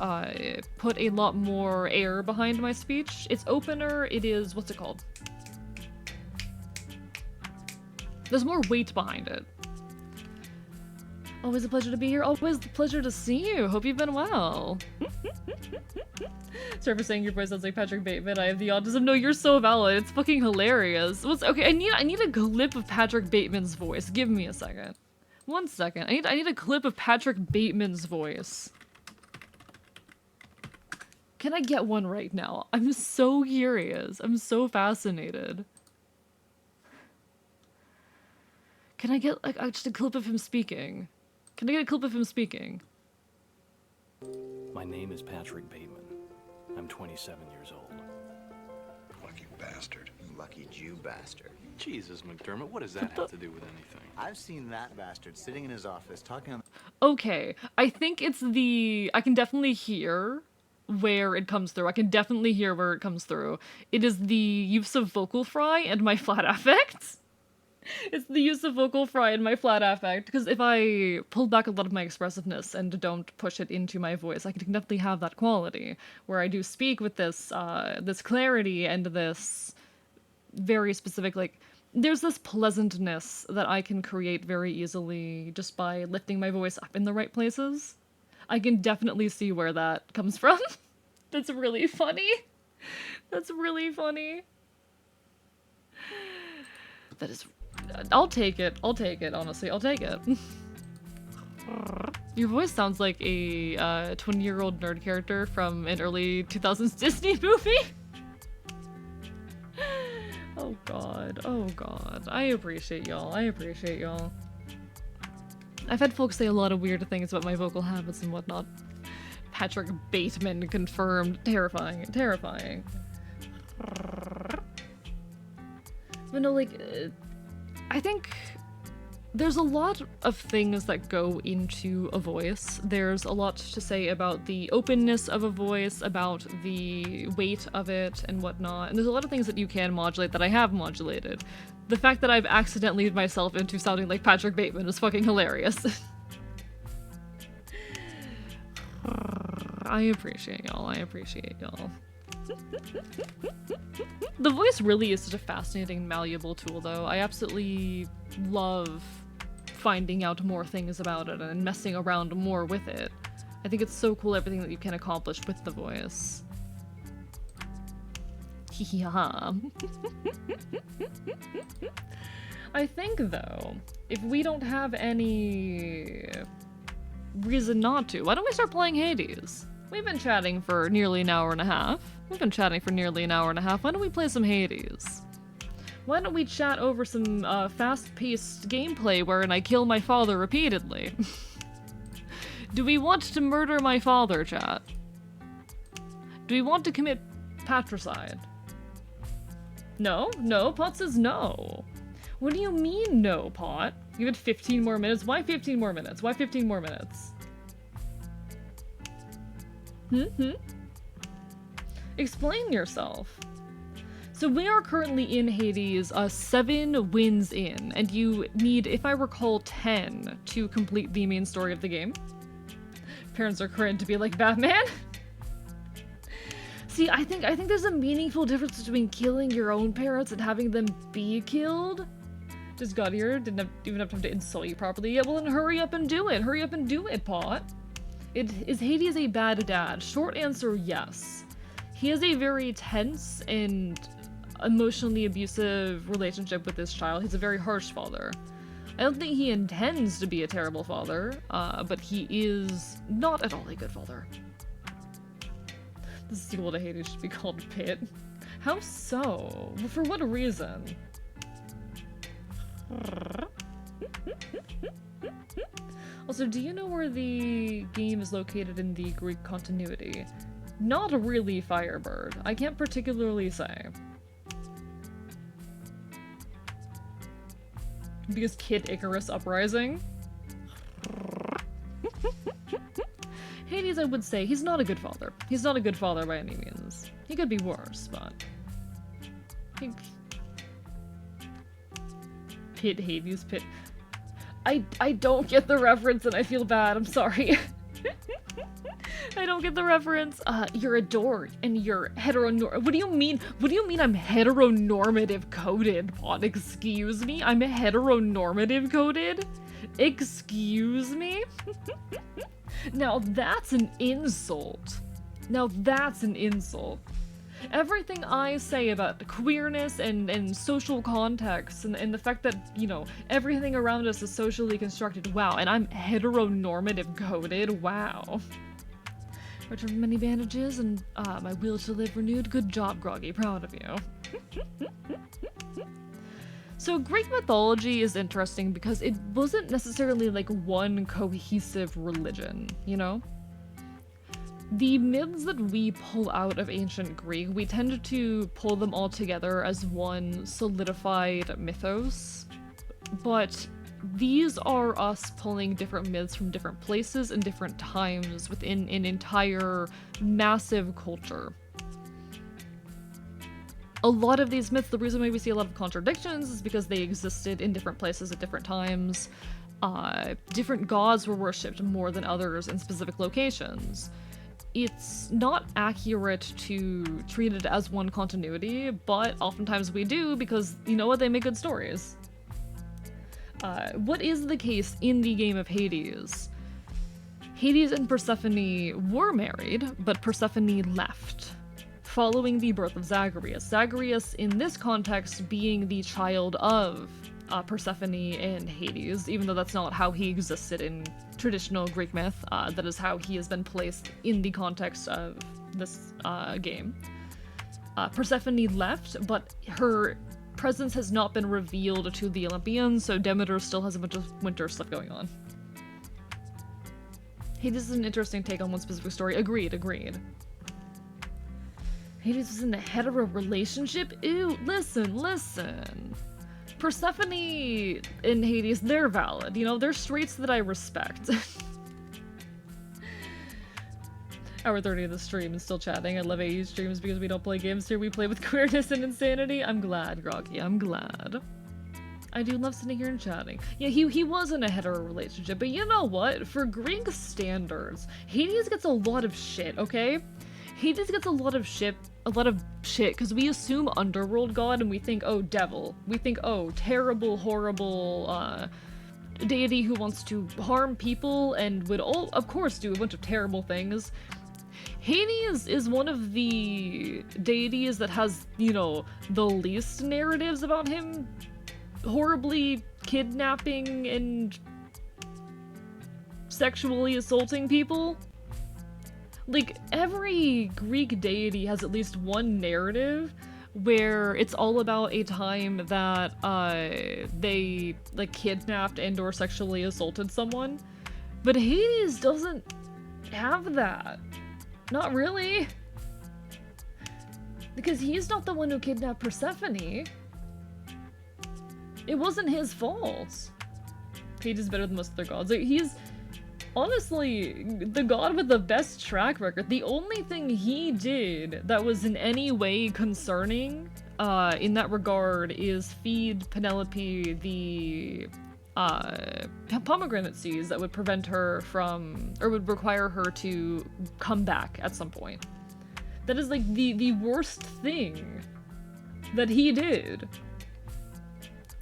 put a lot more air behind my speech. It's opener. It is, what's it called? There's more weight behind it. Always a pleasure to be here. Always a pleasure to see you. Hope you've been well. Sorry for saying your voice sounds like Patrick Bateman. I have the autism. No, you're so valid. It's fucking hilarious. Okay, I need a clip of Patrick Bateman's voice. Give me a second. 1 second. I need a clip of Patrick Bateman's voice. Can I get one right now? I'm so curious. I'm so fascinated. Can I get like just a clip of him speaking? Can I get a clip of him speaking? My name is Patrick Bateman. I'm 27 years old. Lucky bastard. Lucky Jew bastard. Jesus, McDermott, what does that have to do with anything? I've seen that bastard sitting in his office talking on Okay, I think it's I can definitely hear where it comes through. It is the use of vocal fry and my flat affect. It's the use of vocal fry and my flat affect, because if I pull back a lot of my expressiveness and don't push it into my voice, I can definitely have that quality, where I do speak with this, this clarity and this very specific, like, there's this pleasantness that I can create very easily just by lifting my voice up in the right places. I can definitely see where that comes from. That's really funny. That's really funny. That is... I'll take it. I'll take it, honestly. I'll take it. Your voice sounds like a 20-year-old nerd character from an early 2000s Disney movie. Oh god. Oh god. I appreciate y'all. I appreciate y'all. I've had folks say a lot of weird things about my vocal habits and whatnot. Patrick Bateman confirmed. Terrifying. Terrifying. But no, like, I think there's a lot of things that go into a voice. There's a lot to say about the openness of a voice, about the weight of it and whatnot. And there's a lot of things that you can modulate that I have modulated. The fact that I've accidentally lead myself into sounding like Patrick Bateman is fucking hilarious. I appreciate y'all. I appreciate y'all. The voice really is such a fascinating, malleable tool, though. I absolutely love finding out more things about it and messing around more with it. I think it's so cool everything that you can accomplish with the voice. Hee-hee-ha. I think, though, if we don't have any reason not to, why don't we start playing Hades? We've been chatting for nearly an hour and a half. Why don't we play some Hades? Why don't we chat over some fast-paced gameplay wherein I kill my father repeatedly? Do we want to murder my father, chat? Do we want to commit patricide? No? No? Pot says no. What do you mean no, Pot? You had 15 more minutes? Why 15 more minutes? Why 15 more minutes? Explain yourself. So we are currently in Hades, 7 wins in, and you need, if I recall, 10 to complete the main story of the game. Parents are current to be like Batman. See, I think there's a meaningful difference between killing your own parents and having them be killed. Just got here, didn't even have time to insult you properly. Yeah, well then hurry up and do it. Hurry up and do it, Pot. Is Hades a bad dad? Short answer, yes. He has a very tense and emotionally abusive relationship with his child. He's a very harsh father. I don't think he intends to be a terrible father, but he is not at all a good father. The sequel to Hades should be called Pit. How so? For what reason? Also, do you know where the game is located in the Greek continuity? Not really, Firebird. I can't particularly say. Because Kid Icarus Uprising? Hades, I would say, he's not a good father. He's not a good father by any means. He could be worse, but... Pit, Hades, Pit... I don't get the reference and I feel bad, I'm sorry. I don't get the reference. You're a dork and you're heteronormative. What do you mean? What do you mean I'm heteronormative coded, Pot? Excuse me? I'm heteronormative coded? Excuse me? Now that's an insult. Now that's an insult. Everything I say about queerness and social context and the fact that, you know, everything around us is socially constructed, wow, and I'm heteronormative coded, wow. Return many bandages and my will to live renewed. Good job, Groggy, proud of you. So Greek mythology is interesting because it wasn't necessarily like one cohesive religion, you know? The myths that we pull out of ancient Greek, we tend to pull them all together as one solidified mythos, but these are us pulling different myths from different places and different times within an entire massive culture. A lot of these myths, the reason why we see a lot of contradictions is because they existed in different places at different times. Different gods were worshipped more than others in specific locations. it's not accurate to treat it as one continuity, but oftentimes we do because, you know what, they make good stories. What is the case in the game of Hades? Hades and Persephone were married, but Persephone left, following the birth of Zagreus. Zagreus, in this context, being the child of Persephone and Hades, even though that's not how he existed in traditional Greek myth. That is how he has been placed in the context of this game. Persephone left, but her presence has not been revealed to the Olympians, so Demeter still has a bunch of winter stuff going on. Hades is an interesting take on one specific story. Agreed. Hades was in a hetero relationship? Ew, listen. Persephone and Hades, they're valid. You know, they're straights that I respect. Hour 30 of the stream and still chatting. I love AE streams because we don't play games here. We play with queerness and insanity. I'm glad, Groggy. I'm glad. I do love sitting here and chatting. Yeah, he was in a hetero relationship, but you know what? For Greek standards, Hades gets a lot of shit, okay? Hades gets a lot of shit, because we assume underworld god and we think, oh, devil. We think, oh, terrible, horrible, deity who wants to harm people and would, of course, do a bunch of terrible things. Hades is one of the deities that has, you know, the least narratives about him horribly kidnapping and sexually assaulting people. Like, every Greek deity has at least one narrative where it's all about a time that they like kidnapped and or sexually assaulted someone. But Hades doesn't have that. Not really. Because he's not the one who kidnapped Persephone. It wasn't his fault. Hades is better than most other gods. Like, he's honestly the god with the best track record. The only thing he did that was in any way concerning in that regard is feed Penelope the pomegranate seeds that would prevent her from, or would require her to come back at some point. That is like the worst thing that he did.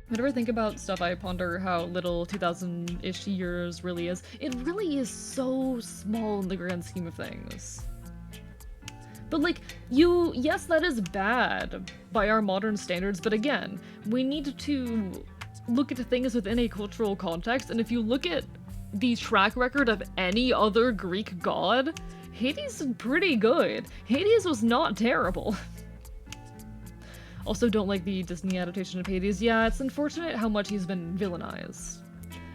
Whenever I think about stuff, I ponder how little 2000-ish years really is. It really is so small in the grand scheme of things. But like, yes, that is bad by our modern standards, but again, we need to look at things within a cultural context, and if you look at the track record of any other Greek god, Hades is pretty good. Hades was not terrible. Also, don't like the Disney adaptation of Hades. Yeah, it's unfortunate how much he's been villainized.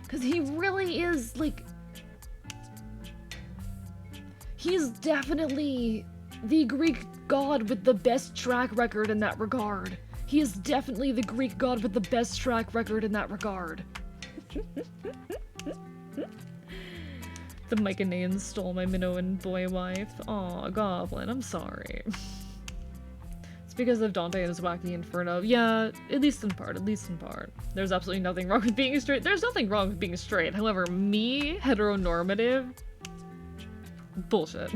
Because he really is, like... He's definitely the Greek god with the best track record in that regard. He is definitely the Greek god with the best track record in that regard. The Mycenaeans stole my Minoan boy wife. Aw, Goblin, I'm sorry. Because of Dante and his wacky inferno. Yeah, at least in part. There's absolutely nothing wrong with being straight. There's nothing wrong with being straight. However, me, heteronormative, bullshit.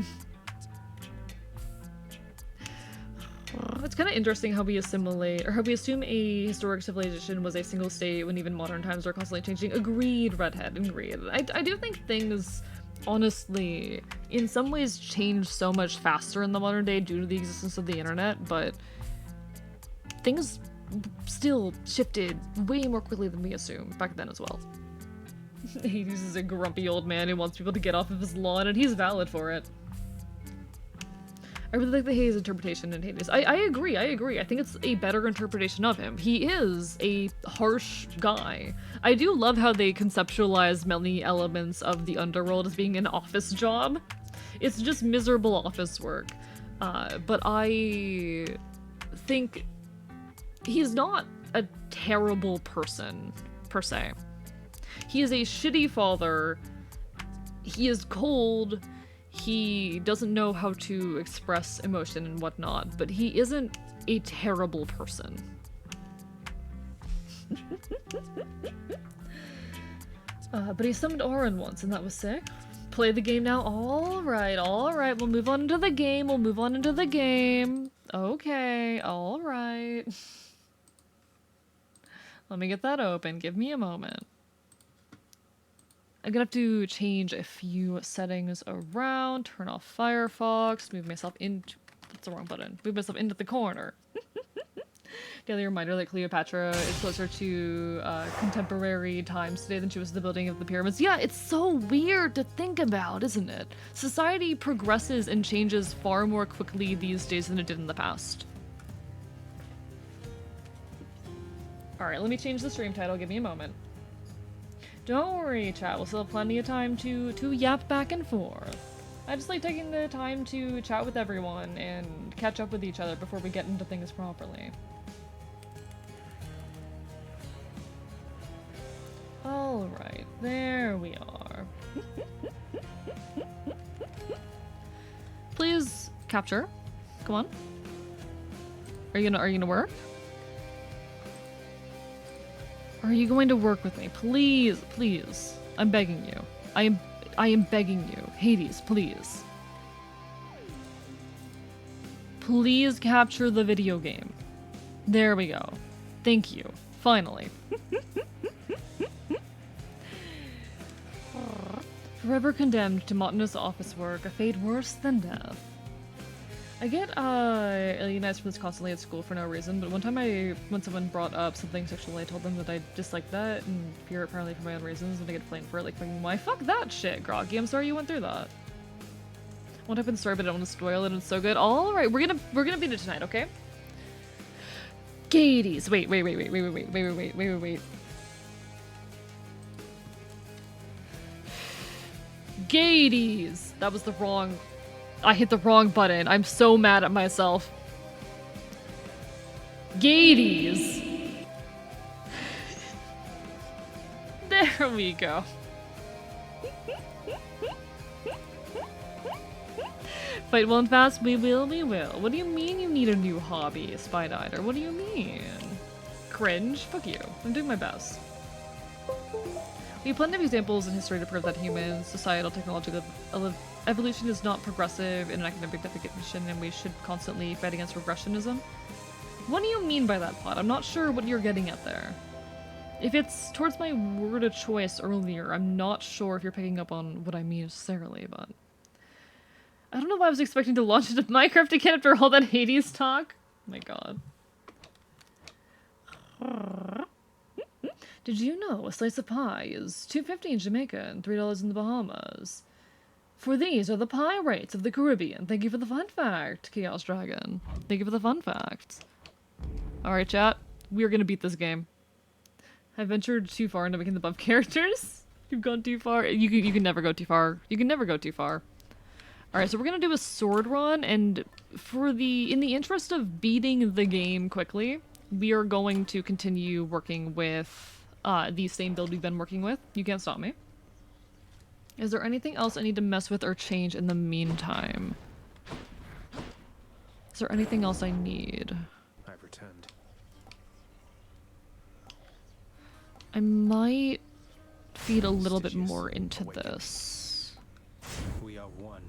It's kind of interesting how we assimilate, or how we assume a historic civilization was a single state when even modern times are constantly changing. Agreed, Redhead, agreed. I do think things, honestly, in some ways change so much faster in the modern day due to the existence of the internet, but things still shifted way more quickly than we assume back then as well. Hades is a grumpy old man who wants people to get off of his lawn, and he's valid for it. I really like the Hades interpretation in Hades. I agree. I think it's a better interpretation of him. He is a harsh guy. I do love how they conceptualize many elements of the underworld as being an office job. It's just miserable office work. But I think he's not a terrible person, per se. He is a shitty father. He is cold. He doesn't know how to express emotion and whatnot, but he isn't a terrible person. But he summoned Auron once, and that was sick. Play the game now? Alright, we'll move on into the game, Okay, alright. Let me get that open, give me a moment. I'm gonna have to change a few settings around, turn off Firefox, move myself into- that's the wrong button. Move myself into the corner. Daily reminder that Cleopatra is closer to contemporary times today than she was at the building of the pyramids. Yeah, it's so weird to think about, isn't it? Society progresses and changes far more quickly these days than it did in the past. Alright, let me change the stream title, give me a moment. Don't worry, chat, we'll still have plenty of time to yap back and forth. I just like taking the time to chat with everyone and catch up with each other before we get into things properly. Alright, there we are. Please capture. Come on. Are you gonna work? Are you going to work with me? Please, please. I'm begging you. I am begging you. Hades, please. Please capture the video game. There we go. Thank you. Finally. Forever condemned to monotonous office work, a fate worse than death. I get alienized from this constantly at school for no reason, but one time when someone brought up something sexual, I told them that I disliked that and fear it apparently for my own reasons, and I get flamed for it, like, why fuck that shit, Groggy? I'm sorry you went through that. One type of the story, but I don't want to spoil it, it's so good. Alright, we're gonna beat it tonight, okay? Gades! Wait. Gades! That was the wrong... I hit the wrong button. I'm so mad at myself. Gades! There we go. Fight well and fast, we will. What do you mean you need a new hobby, Spider? What do you mean? Cringe? Fuck you. I'm doing my best. We have plenty of examples in history to prove that human, societal, technological evolution is not progressive in an academic definition, and we should constantly fight against regressionism. What do you mean by that, Pod? I'm not sure what you're getting at there. If it's towards my word of choice earlier, I'm not sure if you're picking up on what I mean necessarily, but... I don't know why I was expecting to launch into Minecraft again after all that Hades talk. Oh my god. Did you know a slice of pie is $2.50 in Jamaica and $3 in the Bahamas? For these are the pie rates of the Caribbean. Thank you for the fun fact, Chaos Dragon. Thank you for the fun fact. Alright, chat. We are gonna beat this game. I ventured too far into making the buff characters. You've gone too far. You can never go too far. You can never go too far. Alright, so we're gonna do a sword run, and in the interest of beating the game quickly, we are going to continue working with the same build we've been working with. You can't stop me. Is there anything else I need to mess with or change in the meantime? Is there anything else I need? I pretend. I might feed a little bit more into this. We are one.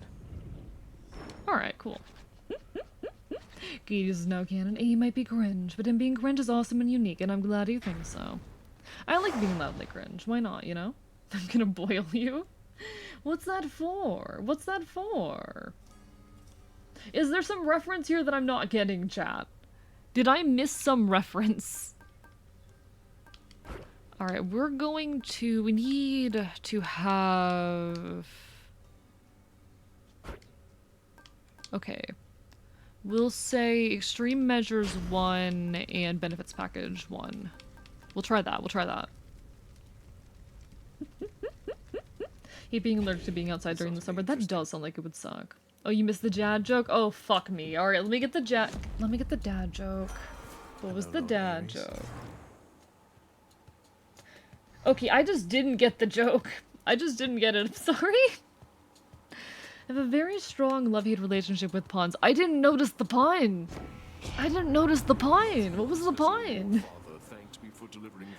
Alright, cool. Gades is now canon. A might be cringe, but him being cringe is awesome and unique, and I'm glad you think so. I like being loudly cringe. Why not, you know? I'm gonna boil you. What's that for? What's that for? Is there some reference here that I'm not getting, chat? Did I miss some reference? Alright, we need to have... Okay. We'll say extreme measures 1 and benefits package 1. We'll try that. Hate being allergic to being outside during the summer. That does sound like it would suck. Oh, you missed the dad joke? Oh, fuck me. Alright, let me get the dad joke. What was the dad joke? Okay, I just didn't get the joke. I just didn't get it. I'm sorry. I have a very strong love-hate relationship with puns. I didn't notice the pun. What was the pun? Father thanked me for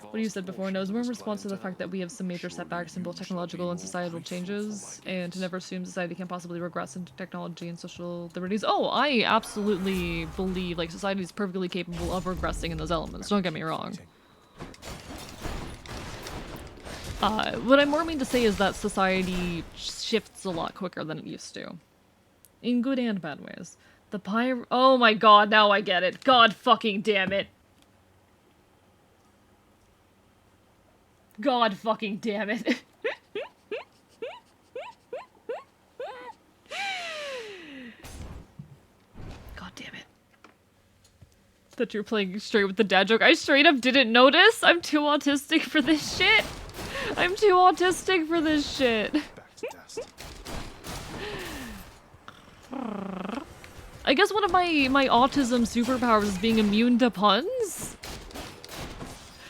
What you said before, knows we're in response to the fact that we have some major setbacks in both technological and societal changes, and to never assume society can possibly regress into technology and social liberties. Oh, I absolutely believe, like, society is perfectly capable of regressing in those elements, don't get me wrong. What I more mean to say is that society shifts a lot quicker than it used to. In good and bad ways. The oh my god, now I get it. God fucking damn it. God fucking damn it. God damn it. Thought you were playing straight with the dad joke. I straight up didn't notice. I'm too autistic for this shit. I'm too autistic for this shit. Back to dust. I guess one of my autism superpowers is being immune to puns.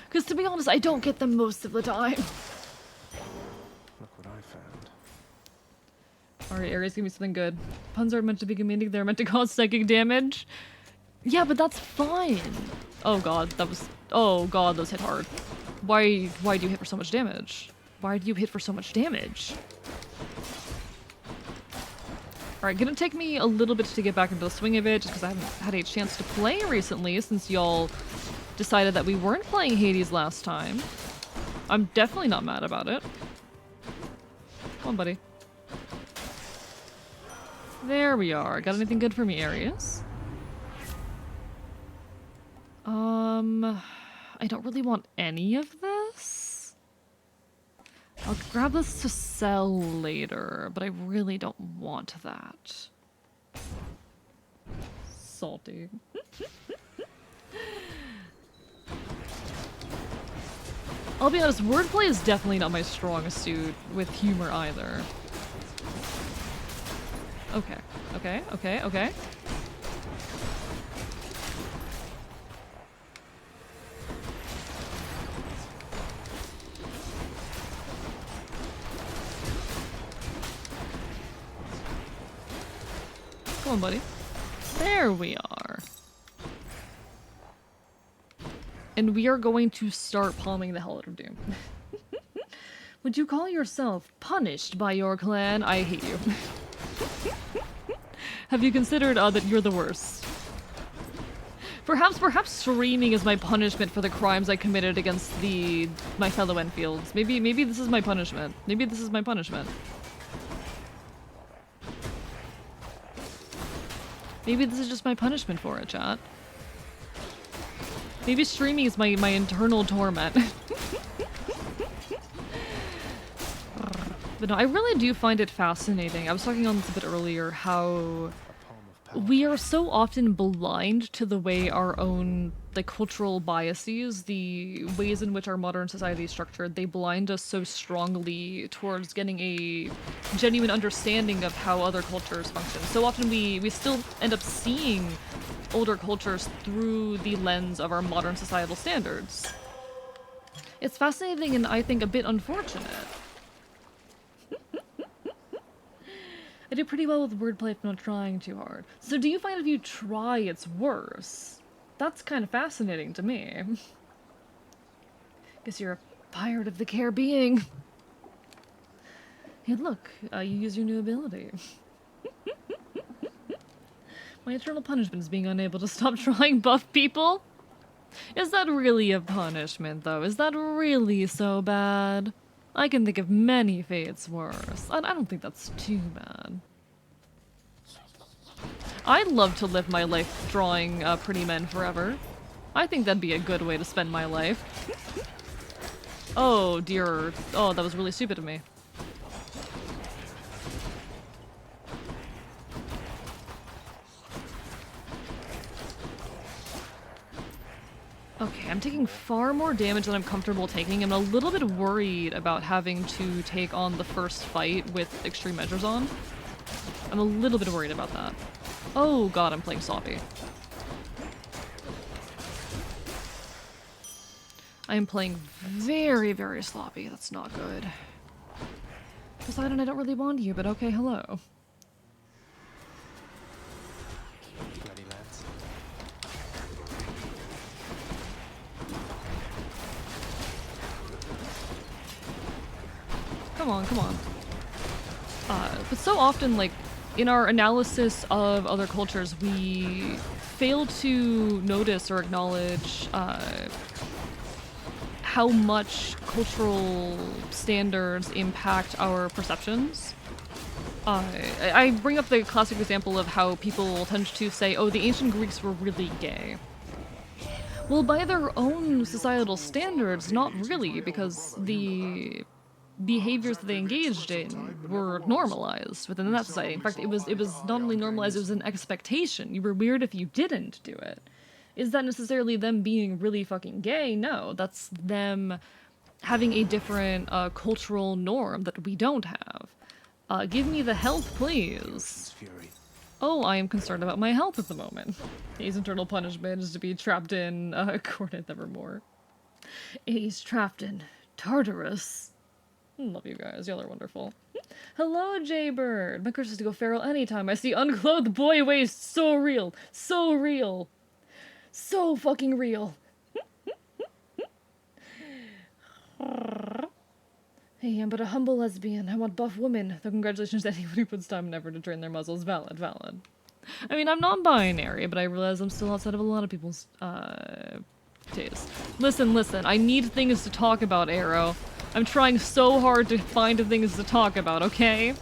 Because to be honest, I don't get them most of the time. Look what I found. Alright, Aries, give me something good. Puns aren't meant to be comedic, they're meant to cause psychic damage. Yeah, but that's fine. Oh god, that was... Oh god, those hit hard. Why do you hit for so much damage? Why do you hit for so much damage? Alright, gonna take me a little bit to get back into the swing of it, just because I haven't had a chance to play recently since y'all decided that we weren't playing Hades last time. I'm definitely not mad about it. Come on, buddy. There we are. Got anything good for me, Aries? I don't really want any of this. I'll grab this to sell later, but I really don't want that. Salty. I'll be honest, wordplay is definitely not my strongest suit with humor either. Okay, okay, okay, okay. Come on, buddy. There we are. And we are going to start palming the hell out of Doom. Would you call yourself punished by your clan? I hate you. Have you considered that you're the worst? Perhaps streaming is my punishment for the crimes I committed against my fellow Enfields. Maybe this is my punishment. Maybe this is my punishment. Maybe this is just my punishment for it, chat. Maybe streaming is my internal torment. But no, I really do find it fascinating. I was talking on this a bit earlier, how we are so often blind to the way our own cultural biases, the ways in which our modern society is structured, they blind us so strongly towards getting a genuine understanding of how other cultures function. So often we still end up seeing older cultures through the lens of our modern societal standards. It's fascinating and I think a bit unfortunate. I do pretty well with wordplay if I'm not trying too hard. So do you find if you try it's worse? That's kind of fascinating to me. Guess you're a pirate of the Caribbean. Hey look, you use your new ability. My eternal punishment is being unable to stop trying buff people? Is that really a punishment though? Is that really so bad? I can think of many fates worse. I don't think that's too bad. I'd love to live my life drawing pretty men forever. I think that'd be a good way to spend my life. Oh dear. Oh, that was really stupid of me. Okay, I'm taking far more damage than I'm comfortable taking. I'm a little bit worried about having to take on the first fight with extreme measures on. I'm a little bit worried about that. Oh god, I'm playing sloppy. I am playing very, very sloppy. That's not good. Poseidon, I don't really want you, but okay, hello. Ready, lads? Come on, come on. But so often, like, in our analysis of other cultures, we fail to notice or acknowledge how much cultural standards impact our perceptions. I bring up the classic example of how people tend to say, oh, the ancient Greeks were really gay. Well, by their own societal standards, not really, because the behaviors that they engaged in were normalized within that society. In fact, it was not only normalized, it was an expectation. You were weird if you didn't do it. Is that necessarily them being really fucking gay? No, that's them having a different cultural norm that we don't have. Give me the health, please. Fury. Oh, I am concerned about my health at the moment. His eternal punishment is to be trapped in Coordinate Nevermore. He's trapped in Tartarus. Love you guys, y'all are wonderful. Hello, Jaybird. My curse is to go feral anytime I see unclothed boy waist. So real. So real. So fucking real. Hey, I'm but a humble lesbian. I want buff women. Though congratulations to anyone who puts time and effort to train their muscles. Valid, valid. I mean, I'm non-binary, but I realize I'm still outside of a lot of people's, taste. Listen, listen. I need things to talk about, Arrow. I'm trying so hard to find things to talk about, okay?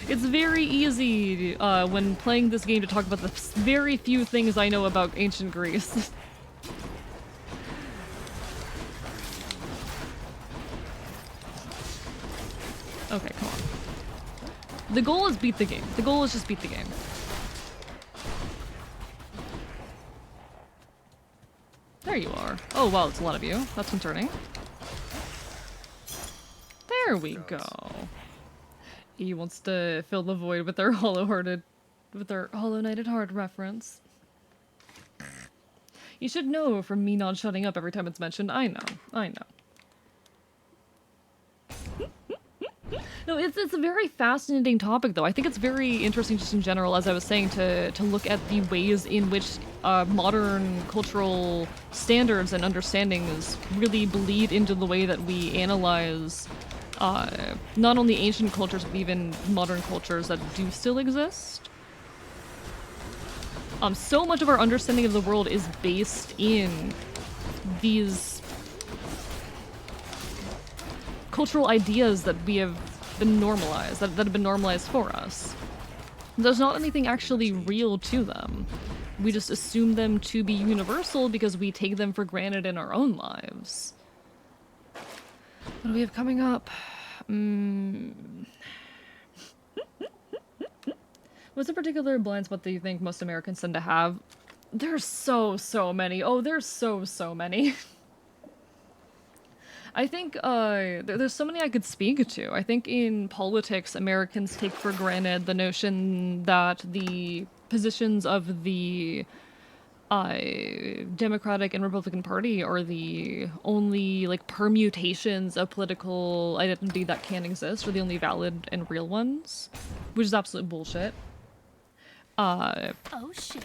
It's very easy when playing this game to talk about the very few things I know about ancient Greece. Okay, come on. The goal is beat the game. The goal is just beat the game. There you are. Oh, wow, it's a lot of you. That's concerning. There we go. He wants to fill the void with their Hollow Knighted Heart reference. You should know from me not shutting up every time it's mentioned. I know. I know. No, it's a very fascinating topic, though. I think it's very interesting just in general, as I was saying, to look at the ways in which modern cultural standards and understandings really bleed into the way that we analyze not only ancient cultures, but even modern cultures that do still exist. So much of our understanding of the world is based in these cultural ideas that we have been normalized, that have been normalized for us. There's not anything actually real to them. We just assume them to be universal because we take them for granted in our own lives. What do we have coming up? What's a particular blind spot that you think most Americans tend to have? There's so many. Oh, there's so many. I think there's so many I could speak to. I think in politics, Americans take for granted the notion that the positions of the Democratic and Republican Party are the only, like, permutations of political identity that can exist, or the only valid and real ones, which is absolute bullshit. Oh shit.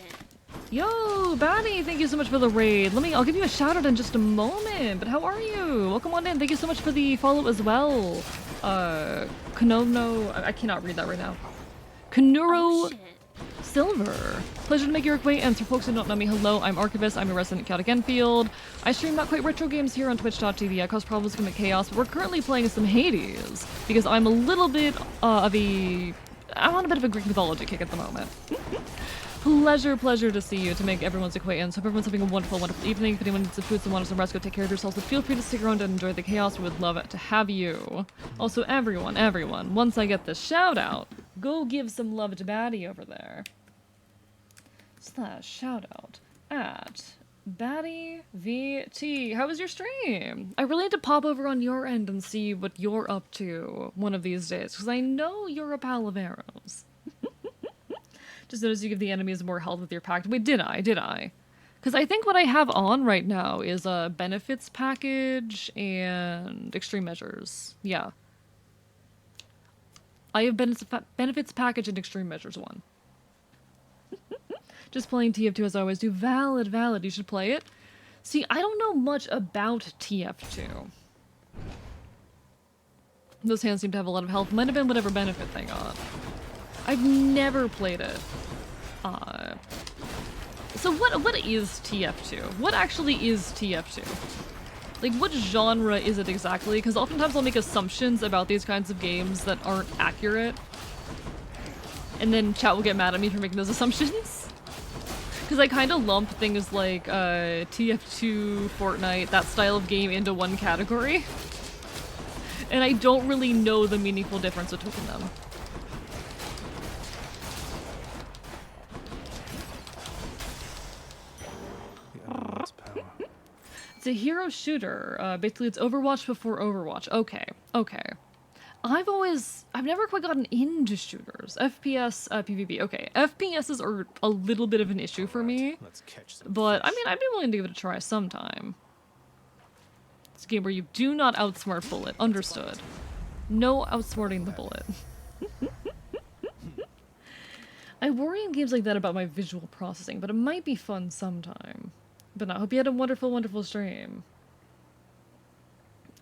Yo, Batty, thank you so much for the raid. I'll give you a shout out in just a moment, but how are you? Welcome on in. Thank you so much for the follow as well. Konono, I cannot read that right now. Kanuro Silver. Pleasure to make your acquaintance. For folks who don't know me, hello, I'm Archivist. I'm a resident Chaotic Enfield. I stream not quite retro games here on twitch.tv. I cause problems, commit chaos, but we're currently playing some Hades because I'm a little bit I'm on a bit of a Greek mythology kick at the moment. Pleasure to see you, to make everyone's acquaintance. Hope everyone's having a wonderful evening. If anyone needs some food, some water, some rest, go take care of yourselves. But feel free to stick around and enjoy the chaos. We would love to have you. Also, everyone, once I get the shout out, go give some love to Batty over there. / shout out at Batty VT. How was your stream? I really need to pop over on your end and see what you're up to one of these days, because I know you're a pal of Arrows. Just notice you give the enemies more health with your pact. Wait, did I? Because I think what I have on right now is a benefits package and extreme measures. Yeah. I have benefits package and extreme measures 1. Just playing TF2 as I always do. Valid. You should play it. See, I don't know much about TF2. Those hands seem to have a lot of health. Might have been whatever benefit they got. I've never played it. So what is TF2? What actually is TF2? Like, what genre is it exactly? Because oftentimes I'll make assumptions about these kinds of games that aren't accurate. And then chat will get mad at me for making those assumptions. Because I kind of lump things like TF2, Fortnite, that style of game into one category. And I don't really know the meaningful difference between them. The unknown's power. It's a hero shooter. Basically, it's Overwatch before Overwatch. Okay, okay. I've never quite gotten into shooters. FPS, PvP. Okay, FPSs are a little bit of an issue for me. Let's catch some But, I fish. mean, I'd be willing to give it a try sometime. It's a game where you do not outsmart bullet. Understood. No outsmarting the bullet. I worry in games like that about my visual processing, but it might be fun sometime. But no, I hope you had a wonderful, wonderful stream.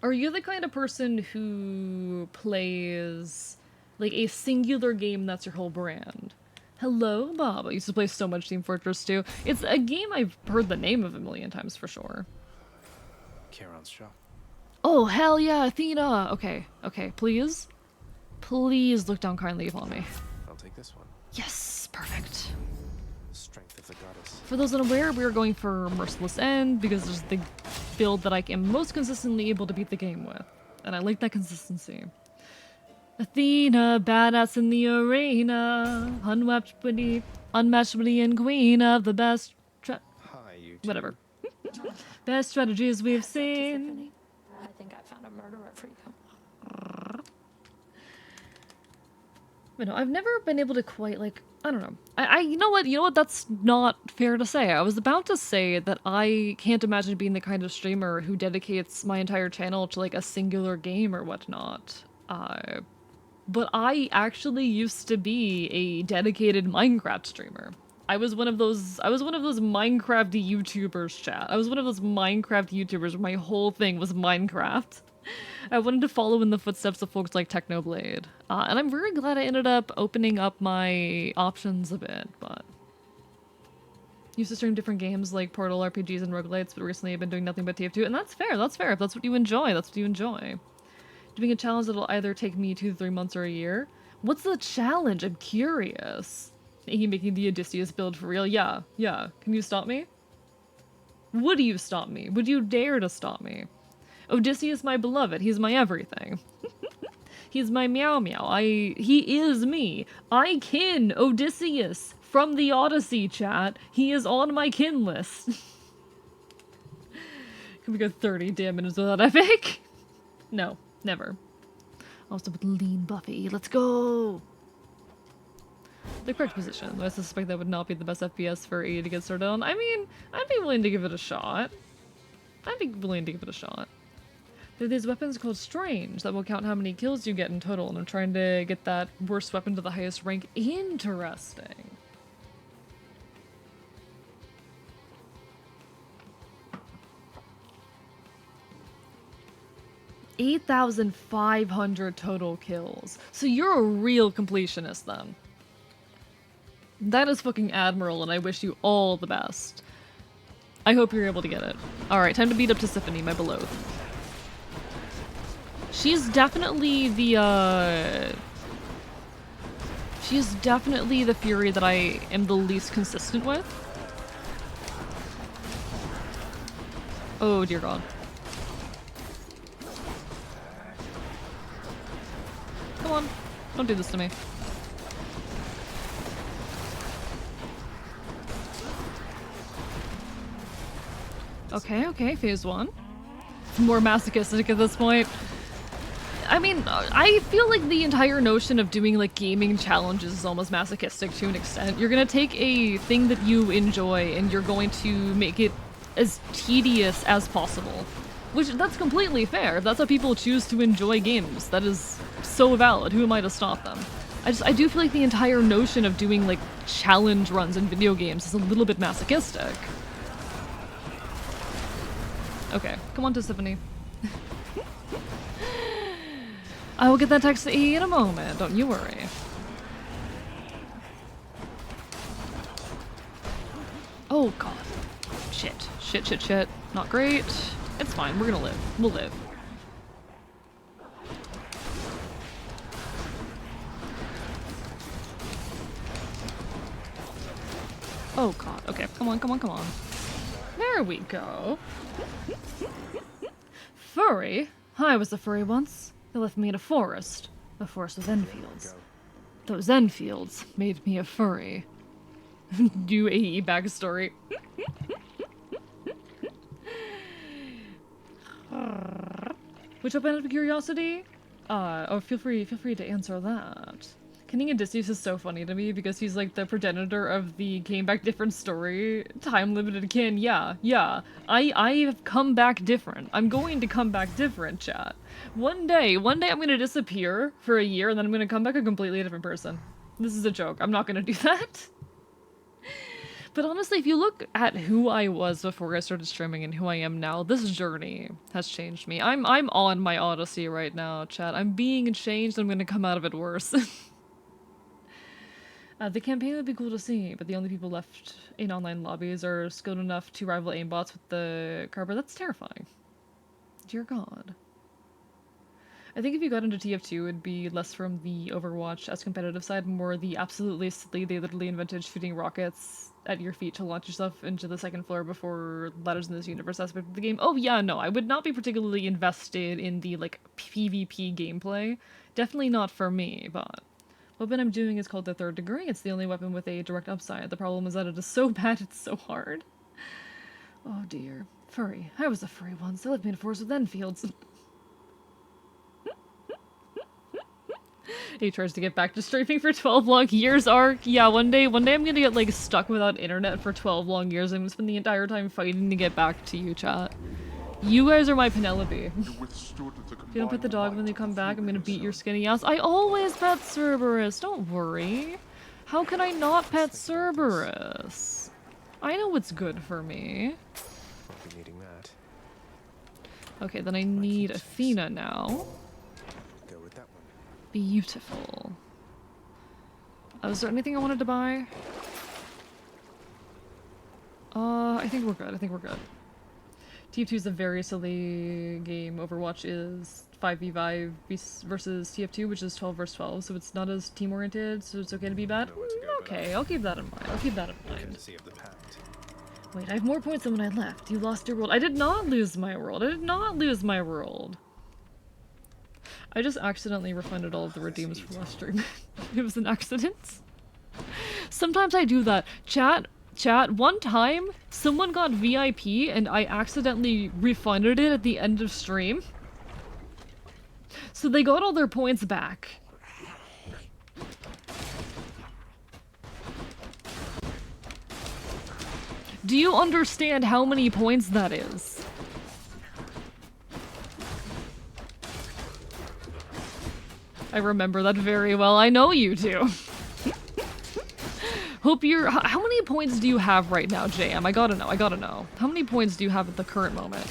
Are you the kind of person who plays, like, a singular game that's your whole brand? Hello, Bob. I used to play so much Team Fortress 2. It's a game I've heard the name of a million times for sure. Charon's shop. Oh, hell yeah, Athena! Okay, okay, please. Please look down kindly upon me. I'll take this one. Yes, perfect. The strength of the goddess. For those unaware, we are going for Merciless End because there's the build that I am most consistently able to beat the game with. And I like that consistency. Athena, badass in the arena, unmatchably and queen of the best Hi, you two. whatever. Best strategies we've seen. Tiffany, I think I found a murderer for you. But no, I've never been able to quite, like, I don't know. You know what, that's not fair to say. I was about to say that I can't imagine being the kind of streamer who dedicates my entire channel to, like, a singular game or whatnot. But I actually used to be a dedicated Minecraft streamer. I was one of those Minecraft YouTubers, chat. I was one of those Minecraft YouTubers where my whole thing was Minecraft. I wanted to follow in the footsteps of folks like Technoblade. And I'm very glad I ended up opening up my options a bit, but... Used to stream different games like Portal RPGs and roguelites, but recently I've been doing nothing but TF2, and that's fair, that's fair. If that's what you enjoy, that's what you enjoy. Doing a challenge that'll either take me 2 to 3 months or a year. What's the challenge? I'm curious. He making the Odysseus build for real? Yeah, yeah. Can you stop me? Would you stop me? Would you dare to stop me? Odysseus, my beloved. He's my everything. He's my meow meow. He is me. I kin Odysseus from the Odyssey, chat. He is on my kin list. Can we go 30 damn minutes without epic? No, never. Also with lean Buffy. Let's go! The correct position, though I suspect that would not be the best FPS for A to get started on. I mean, I'd be willing to give it a shot. There are these weapons called Strange that will count how many kills you get in total, and I'm trying to get that worst weapon to the highest rank. Interesting. $8,500 total kills. So you're a real completionist then. That is fucking admirable, and I wish you all the best. I hope you're able to get it. Alright, time to beat up Tiffany, my beloved. She's definitely the, she's definitely the Fury that I am the least consistent with. Oh dear god. Come on, don't do this to me. Okay, okay, phase 1. More masochistic at this point. I mean, I feel like the entire notion of doing, like, gaming challenges is almost masochistic to an extent. You're gonna take a thing that you enjoy and you're going to make it as tedious as possible. Which, that's completely fair. If that's how people choose to enjoy games, that is so valid. Who am I to stop them? I do feel like the entire notion of doing, like, challenge runs in video games is a little bit masochistic. Okay, come on, Tiffany. I will get that text to E in a moment, don't you worry. Oh god. Shit. Shit, shit, shit. Not great. It's fine, we're gonna live. We'll live. Oh god, okay, come on, come on, come on. There we go. Furry? I was a furry once. They left me in a forest with Enfields. Those Enfields made me a furry. Do AE backstory. Which open out of curiosity? Oh, feel free to answer that. Kenning Odysseus is so funny to me because he's like the progenitor of the came back different story, time limited kin. Yeah. I have come back different. I'm going to come back different, chat. One day I'm gonna disappear for a year and then I'm gonna come back a completely different person. This is a joke. I'm not gonna do that. But honestly, if you look at who I was before I started streaming and who I am now, this journey has changed me. I'm on my odyssey right now, chat. I'm being changed. I'm gonna come out of it worse. The campaign would be cool to see, but the only people left in online lobbies are skilled enough to rival aimbots with the Carver. That's terrifying. Dear God. I think if you got into TF2, it'd be less from the Overwatch as competitive side, more the absolutely silly, they literally invented shooting rockets at your feet to launch yourself into the second floor before ladders in this universe aspect of the game. Oh yeah, no, I would not be particularly invested in the, like, PvP gameplay. Definitely not for me, but... weapon I'm doing is called the Third Degree. It's the only weapon with a direct upside. The problem is that it is so bad, it's so hard. Oh dear. Furry. I was a furry once. They left me in a forest with Enfields. He tries to get back to streaming for 12 long years, Ark. Yeah, one day I'm gonna get, like, stuck without internet for 12 long years. I'm gonna spend the entire time fighting to get back to you, chat. You guys are my Penelope. If you don't pet the dog when they come back, I'm gonna beat your skinny ass. I always pet Cerberus, don't worry. How can I not pet Cerberus? I know what's good for me. Won't be needing that. Okay, then I need Athena now. Go with that one. Beautiful. Was there anything I wanted to buy? I think we're good. TF2 is a very silly game. Overwatch is 5v5 versus TF2, which is 12 versus 12, so it's not as team-oriented, so it's okay to be bad? Okay, I'll keep that in mind. Wait, I have more points than when I left. You lost your world. I did not lose my world. I just accidentally refunded all of the redeems from last stream. It was an accident. Sometimes I do that. Chat, one time, someone got VIP and I accidentally refunded it at the end of stream. So they got all their points back. Do you understand how many points that is? I remember that very well. I know you do. Hope you're... How many points do you have right now, JM? I gotta know. How many points do you have at the current moment?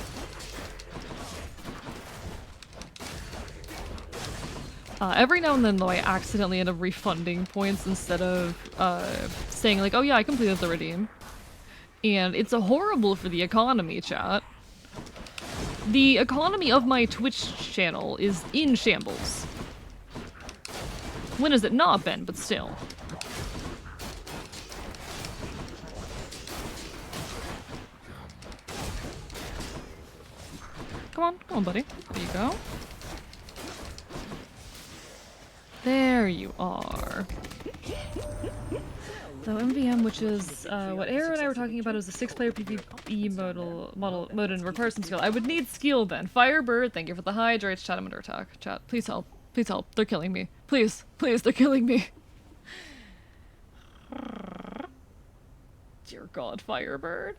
Every now and then, though, I accidentally end up refunding points instead of saying, like, oh yeah, I completed the redeem. And it's horrible for the economy, chat. The economy of my Twitch channel is in shambles. When has it not been, but still. Come on, buddy. There you go. There you are. So MVM, which is what Aaron and I were talking about, is a 6-player PvE mode and requires some skill. I would need skill then. Firebird, thank you for the hydrates. Chat, I'm under attack. Chat, please help. Please help. They're killing me. Please, they're killing me. Dear God, Firebird.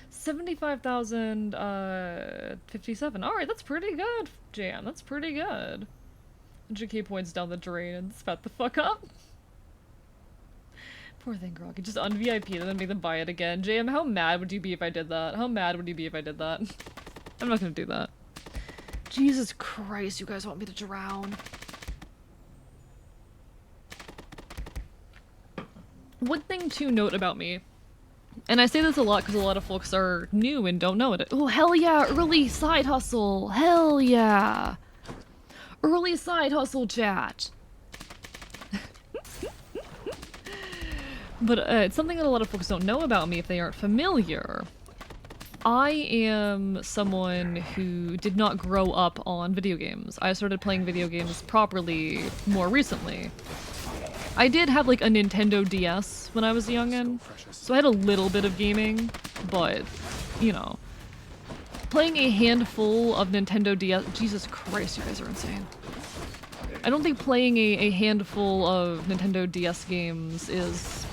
75,057. Alright, that's pretty good, Jam. That's pretty good. 100k points down the drain and spat the fuck up. Poor thing, Grog. Just un-VIP and then make them buy it again. JM, how mad would you be if I did that? How mad would you be if I did that? I'm not gonna do that. Jesus Christ, you guys want me to drown. One thing to note about me, and I say this a lot because a lot of folks are new and don't know it. Oh, hell yeah, early side hustle. Hell yeah. Early side hustle chat. But it's something that a lot of folks don't know about me if they aren't familiar. I am someone who did not grow up on video games. I started playing video games properly more recently. I did have like a Nintendo DS when I was a youngin', so I had a little bit of gaming, but, you know. Playing a handful of Nintendo DS— Jesus Christ, you guys are insane. I don't think playing a handful of Nintendo DS games is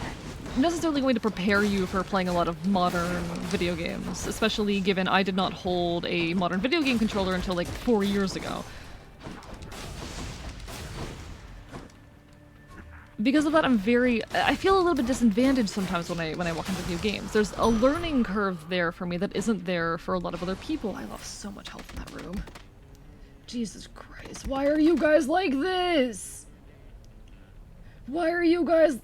necessarily going to prepare you for playing a lot of modern video games, especially given I did not hold a modern video game controller until like 4 years ago. Because of that, I feel a little bit disadvantaged sometimes when I walk into video games. There's a learning curve there for me that isn't there for a lot of other people. I lost so much health in that room. Jesus Christ, why are you guys like this? Why are you guys...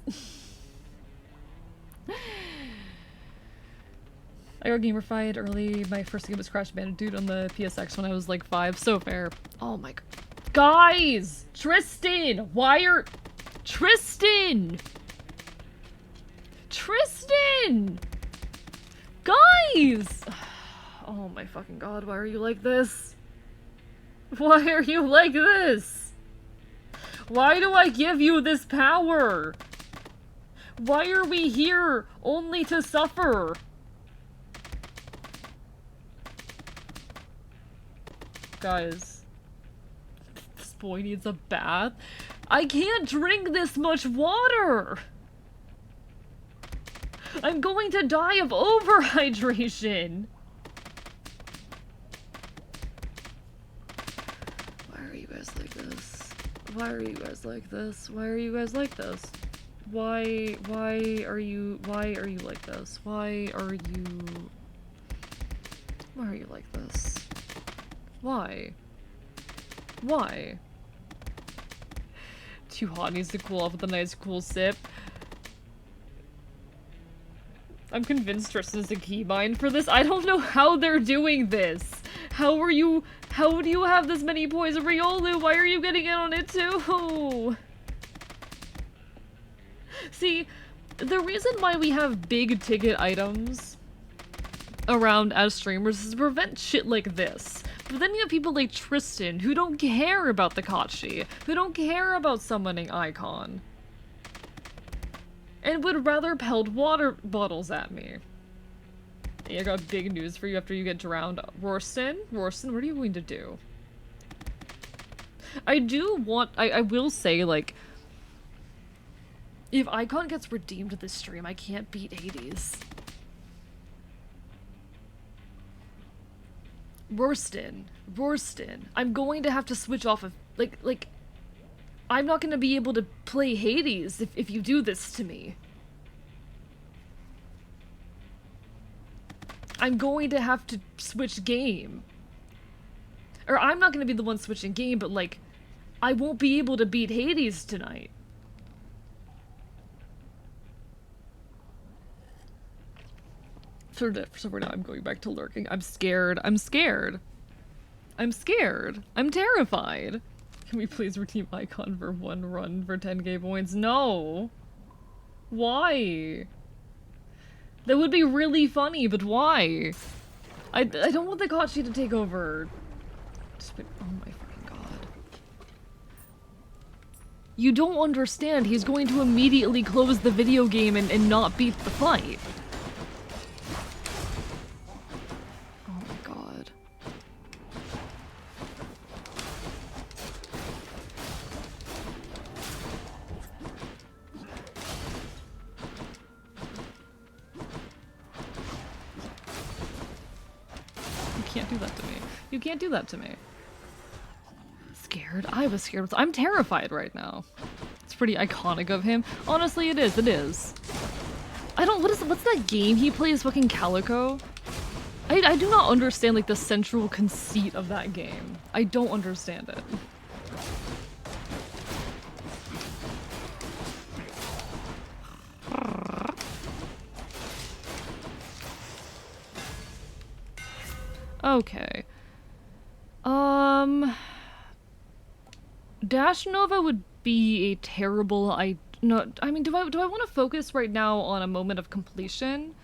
I got gamified early. My first game was Crash Bandicoot on the PSX when I was like 5. So fair. Oh my god. Guys! Tristan! Why are... Tristan! Tristan! Guys! Oh my fucking god, why are you like this? Why are you like this? Why do I give you this power? Why are we here only to suffer? Guys, this boy needs a bath. I can't drink this much water! I'm going to die of overhydration! Why are you guys like this? Why are you guys like this? Why are you guys like this? Why are you like this? Why are you like this? Why? Why? Too hot, needs to cool off with a nice cool sip. I'm convinced Tristan's a keybind for this. I don't know how they're doing this. How do you have this many points of Riolu? Why are you getting in on it too? See, the reason why we have big ticket items around as streamers is to prevent shit like this. But then you have people like Tristan who don't care about the Kachi, who don't care about summoning Icon, and would rather pelt water bottles at me. Hey, I got big news for you after you get drowned. Rorston, what are you going to do? I will say, like, if Icon gets redeemed this stream, I can't beat Hades. Rorston, I'm going to have to switch off of, like, I'm not gonna be able to play Hades if you do this to me. I'm going to have to switch game. Or I'm not gonna be the one switching game, but, like, I won't be able to beat Hades tonight. So for now, I'm going back to lurking. I'm scared. I'm terrified. Can we please redeem Icon for one run for 10k points? No. Why? That would be really funny, but why? I don't want the Kachi to take over. Oh my fucking god. You don't understand. He's going to immediately close the video game and not beat the fight. You can't do that to me. Scared? I was scared. I'm terrified right now. It's pretty iconic of him. Honestly, it is. I don't— what's that game he plays? Fucking Calico? I do not understand, like, the central conceit of that game. I don't understand it. Okay. Dash Nova would be a terrible no, I mean, do I want to focus right now on a moment of completion?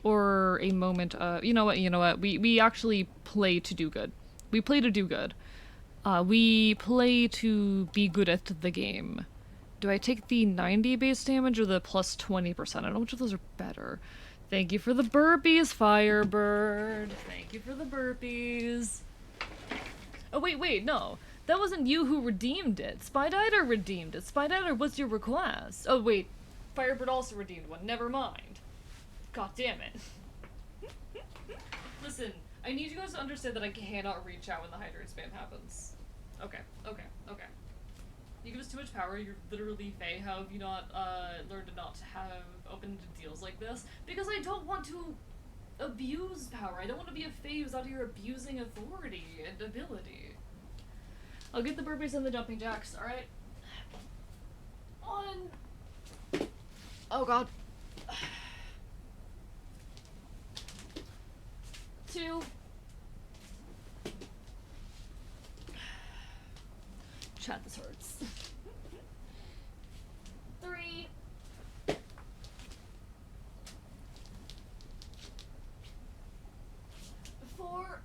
Or a moment of, you know what, we actually play to do good. We play to do good. We play to be good at the game. Do I take the 90 base damage or the plus 20%? I don't know which of those are better. Thank you for the burpees, Firebird. Thank you for the burpees. Oh, wait, no. That wasn't you who redeemed it. Spidider redeemed it. Spidider was your request. Oh, wait. Firebird also redeemed one. Never mind. God damn it. Listen, I need you guys to understand that I cannot reach out when the hydrate spam happens. Okay. You give us too much power, you're literally Fae. How have you not learned to not have open to deals like this? Because I don't want to abuse power. I don't want to be a Fae who's out here abusing authority and ability. I'll get the burpees and the jumping jacks, alright? 1. Oh god. 2. Chat, this hurts. 3. 4.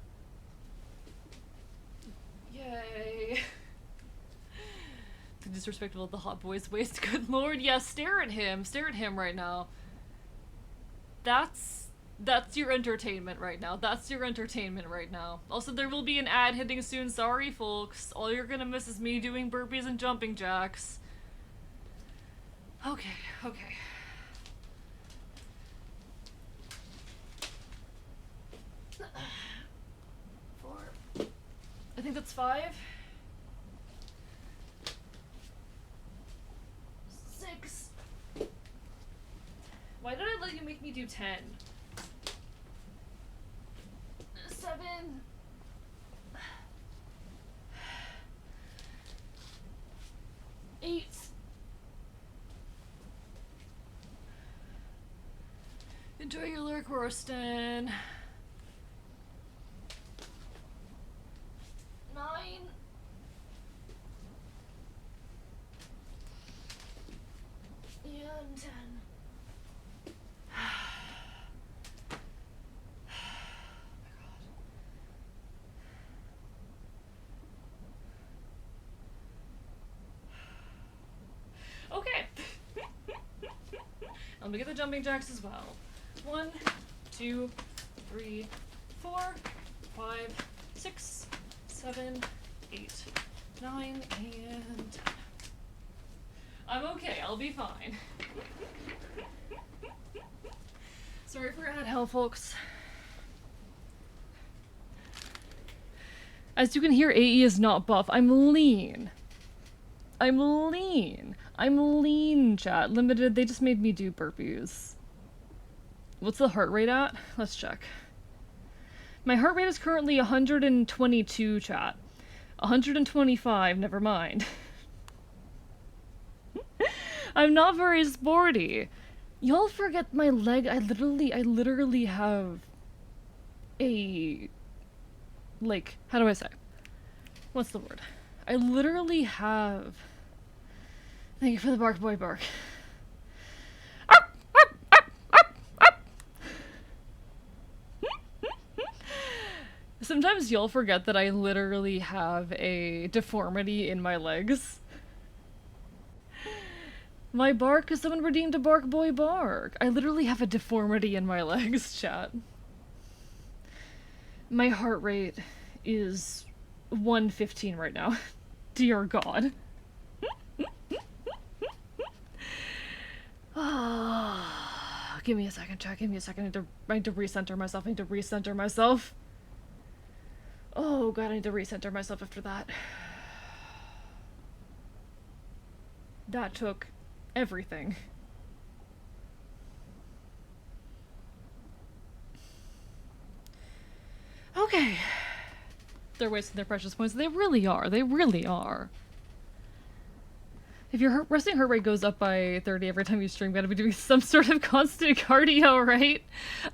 Yay. The disrespectful of the hot boys waste. Good lord, yeah, stare at him right now. That's your entertainment right now. That's your entertainment right now. Also, there will be an ad hitting soon. Sorry, folks. All you're gonna miss is me doing burpees and jumping jacks. Okay. 4. I think that's 5. 6. Why did I let you make me do 10? 7. 8. Enjoy your lurk, Royston. 9. And 10. Okay. I'm gonna get the jumping jacks as well. 1, 2, 3, 4, 5, 6, 7, 8, 9, and 10. I'm okay, I'll be fine. Sorry for ad hell, folks. As you can hear, AE is not buff. I'm lean. I'm lean, chat. Limited, they just made me do burpees. What's the heart rate at? Let's check. My heart rate is currently 122, chat. 125, never mind. I'm not very sporty. Y'all forget my leg. I literally have a... like, how do I say? What's the word? I literally have... Thank you for the bark, boy, bark. Sometimes you'll forget that I literally have a deformity in my legs. My bark is someone redeemed a bark boy bark. I literally have a deformity in my legs, chat. My heart rate is 115 right now. Dear God. Give me a second, chat. Give me a second. I need to recenter myself. Oh god, I need to recenter myself after that. That took everything. Okay. They're wasting their precious points. They really are. They really are. If your resting heart rate goes up by 30 every time you stream, you gotta be doing some sort of constant cardio, right?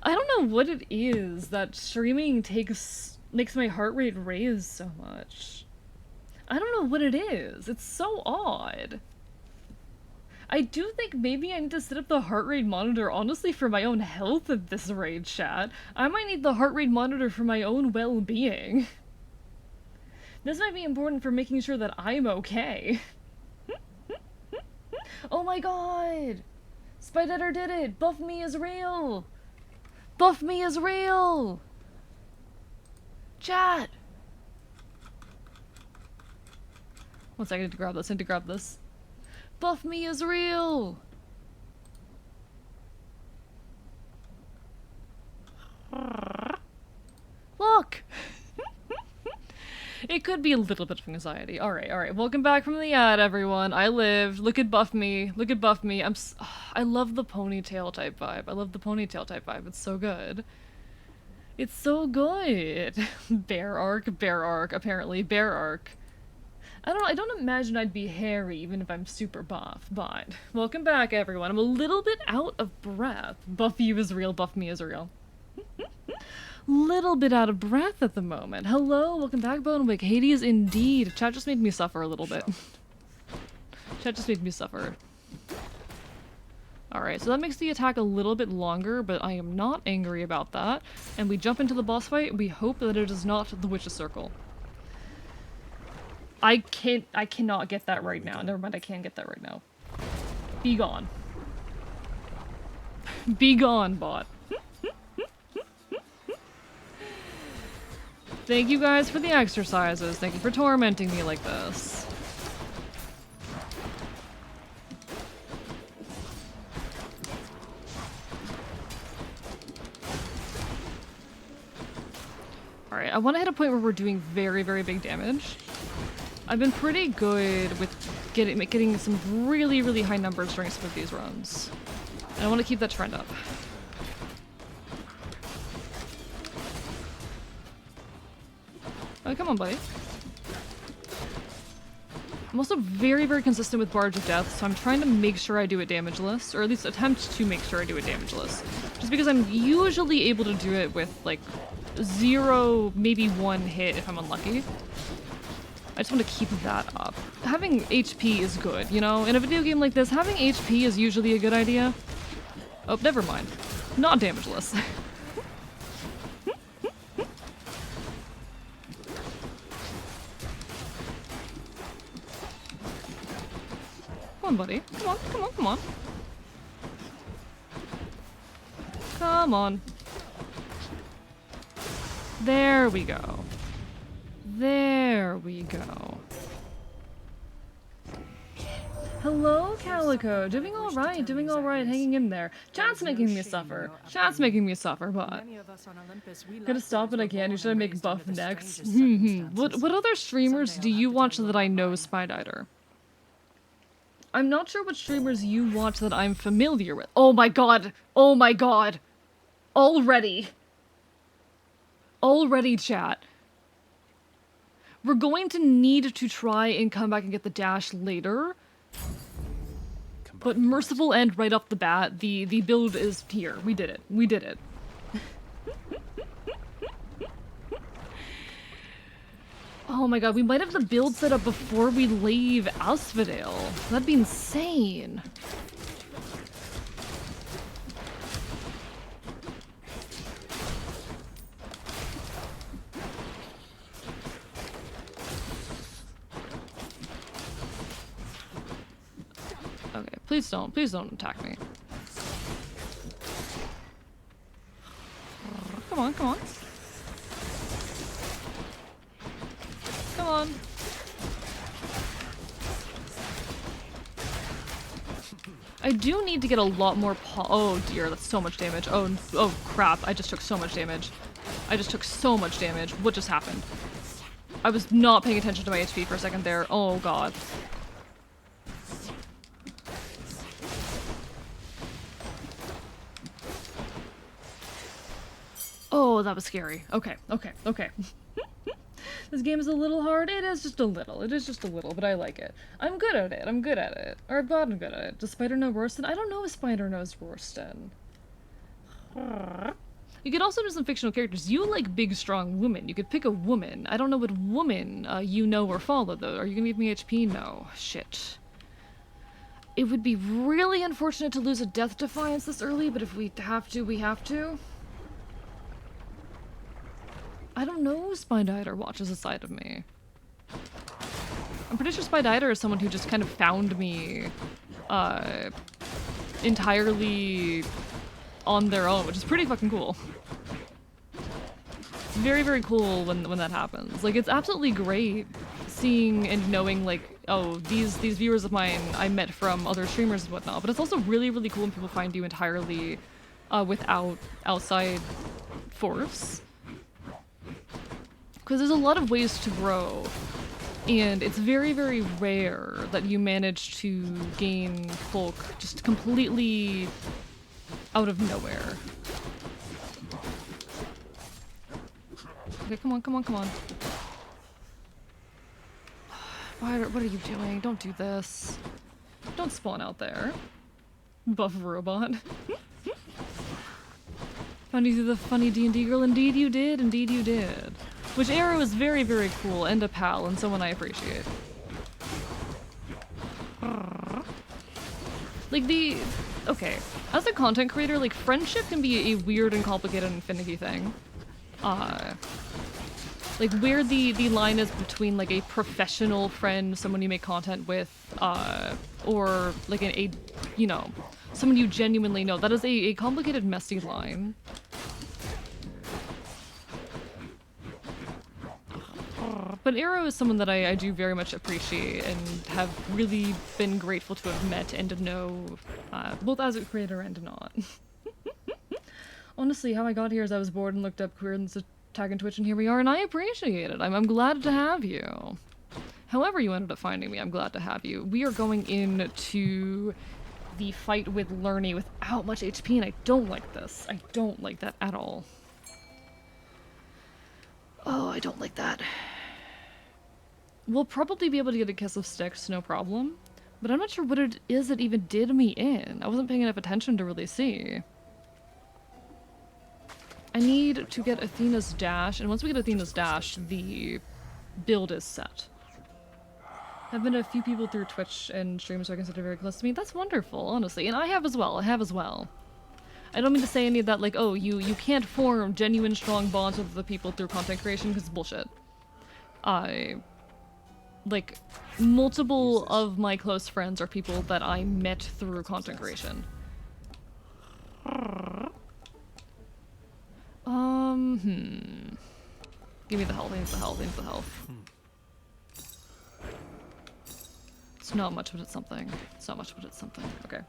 I don't know what it is that streaming makes my heart rate raise so much. I don't know what it is. It's so odd. I do think maybe I need to set up the heart rate monitor, honestly, for my own health at this rate, chat. I might need the heart rate monitor for my own well-being. This might be important for making sure that I'm okay. Oh my god! Spider did it! Buff me is real! Buff me is real! Chat! One second, I need to grab this, I need to grab this. Buff me is real! Look! It could be a little bit of anxiety. Alright, alright. Welcome back from the ad, everyone. I lived. Look at Buff me. Look at Buff me. I love the ponytail type vibe. I love the ponytail type vibe. It's so good. It's so good. Bear arc, apparently. Bear arc. I don't imagine I'd be hairy even if I'm super buff, but welcome back, everyone. I'm a little bit out of breath. Buff you is real, buff me is real. Little bit out of breath at the moment. Hello, welcome back, Bonewick. Hades indeed. Chat just made me suffer a little bit. Chat just made me suffer. Alright, so that makes the attack a little bit longer, but I am not angry about that. And we jump into the boss fight. We hope that it is not the Witch's Circle. I cannot get that right now. Never mind, I can't get that right now. Be gone. Be gone, bot. Thank you guys for the exercises. Thank you for tormenting me like this. Alright, I want to hit a point where we're doing very, very big damage. I've been pretty good with getting some really, really high numbers during some of these runs. And I want to keep that trend up. Oh, come on, buddy. I'm also very, very consistent with Barge of Death, so I'm trying to make sure I do it damageless, or at least attempt to make sure I do it damageless. Just because I'm usually able to do it with, like, 0, maybe 1 hit if I'm unlucky. I just want to keep that up. Having HP is good, you know? In a video game like this, having HP is usually a good idea. Oh, never mind. Not damageless. Come on, buddy. Come on, come on, come on. Come on. There we go. There we go. Hello, Calico. Doing alright, hanging in there. Chat's making me suffer. Chat's making me suffer, but... Gonna stop it again. You should make Buff next. What other streamers do you watch that I know Spydider? I'm not sure what streamers you watch that I'm familiar with. Oh my god! Oh my god! Already! Already, chat. We're going to need to try and come back and get the dash later. But merciful end right off the bat, the build is here. We did it. We did it. Oh my god, we might have the build set up before we leave Asphodel. That'd be insane. Okay, please don't attack me. Come on, come on. Come on. I do need to get a lot more oh dear, that's so much damage. Oh crap, I just took so much damage. I just took so much damage. What just happened? I was not paying attention to my HP for a second there. Oh god. Oh, that was scary. Okay, okay, okay. This game is a little hard. It is just a little. It is just a little, but I like it. I'm good at it. I'm good at it. Or I've gotten good at it. Does Spider know Rorston? I don't know if Spider knows Rorston. You could also do some fictional characters. You like big, strong women. You could pick a woman. I don't know what woman you know or follow, though. Are you gonna give me HP? No. Shit. It would be really unfortunate to lose a Death Defiance this early, but if we have to, we have to. I don't know who Spider watches a side of me. I'm pretty sure Spider is someone who just kind of found me entirely on their own, which is pretty fucking cool. It's very, very cool when that happens. Like, it's absolutely great seeing and knowing, like, oh, these viewers of mine I met from other streamers and whatnot, but it's also really, really cool when people find you entirely without outside force. Because there's a lot of ways to grow, and it's very, very rare that you manage to gain folk just completely out of nowhere. Okay, come on, come on, come on. What are you doing? Don't do this. Don't spawn out there. Buff robot. Found you through the funny D&D girl. Indeed you did. Indeed you did. Which Arrow is very, very cool, and a pal, and someone I appreciate. Like, okay, as a content creator, like, friendship can be a weird and complicated and finicky thing. Like, where the line is between, like, a professional friend, someone you make content with, or, like, you know, someone you genuinely know. That is a complicated, messy line. But Arrow is someone that I do very much appreciate and have really been grateful to have met and to know, both as a creator and not. Honestly, how I got here is I was bored and looked up queer and tag on Twitch, and here we are, and I appreciate it. I'm glad to have you. However you ended up finding me, I'm glad to have you. We are going into the fight with Lerny without much HP, and I don't like this. I don't like that at all. Oh, I don't like that. We'll probably be able to get a Kiss of Sticks, no problem. But I'm not sure what it is that even did me in. I wasn't paying enough attention to really see. I need to get Athena's dash, and once we get Athena's dash, the build is set. I've been a few people through Twitch and streams who I consider very close to me. That's wonderful, honestly. And I have as well. I have as well. I don't mean to say any of that, like, oh, you can't form genuine strong bonds with the people through content creation, because it's bullshit. Like, multiple of my close friends are people that I met through content creation. Give me the health, I need the health, I need the health. It's not much, but it's something. It's not much, but it's something. Okay.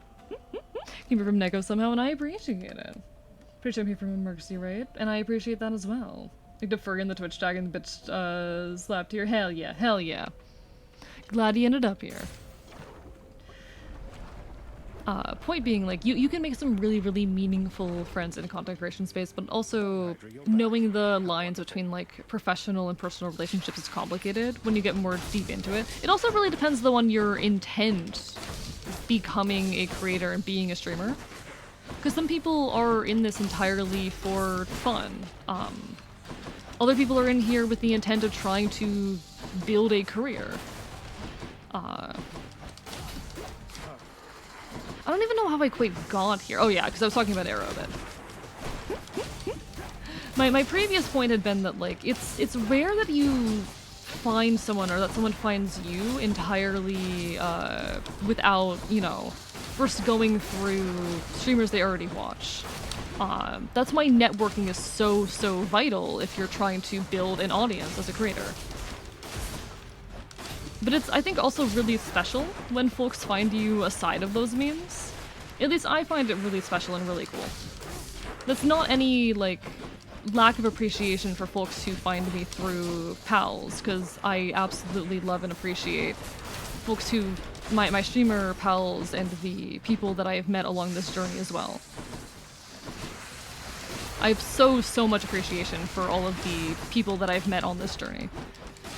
Came from Neko somehow, and I appreciate it. Pretty sure I'm here from Emergency, right? And I appreciate that as well. Like the furry and the Twitch tag and the bitch slapped here. Hell yeah, hell yeah. Glad he ended up here. Point being, like, you can make some really, really meaningful friends in the content creation space, but also knowing the lines between, like, professional and personal relationships is complicated when you get more deep into it. It also really depends, though, on your intent becoming a creator and being a streamer. Because some people are in this entirely for fun. Other people are in here with the intent of trying to build a career. I don't even know how I quite got here. Oh yeah, because I was talking about Arrow a bit. My previous point had been that, like, it's rare that you find someone or that someone finds you entirely without, you know, first going through streamers they already watch. That's why networking is so vital if you're trying to build an audience as a creator. But it's, I think, also really special when folks find you aside of those means. At least I find it really special and really cool. That's not any, like, lack of appreciation for folks who find me through pals, because I absolutely love and appreciate folks who, my streamer pals and the people that I have met along this journey as well. I have so much appreciation for all of the people that I've met on this journey.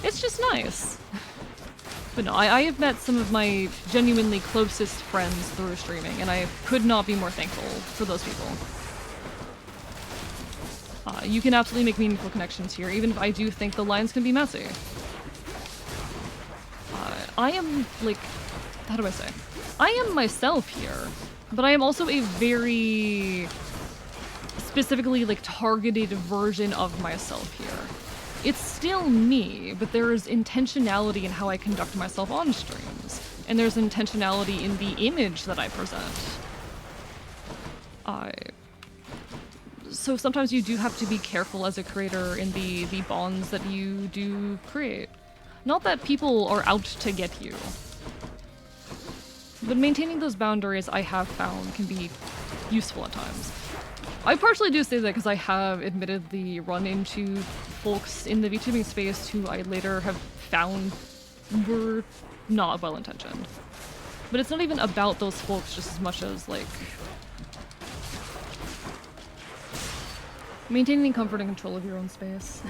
It's just nice. But no, I have met some of my genuinely closest friends through streaming, and I could not be more thankful for those people. You can absolutely make meaningful connections here, even if I do think the lines can be messy. I am, like, how do I say? I am myself here, but I am also a very specifically, like, targeted version of myself here. It's still me, but there is intentionality in how I conduct myself on streams, and there's intentionality in the image that I present. So sometimes you do have to be careful as a creator in the bonds that you do create. Not that people are out to get you, but maintaining those boundaries I have found can be useful at times. I partially do say that because I have admittedly run into folks in the VTubing space who I later have found were not well-intentioned. But it's not even about those folks just as much as, like, maintaining comfort and control of your own space.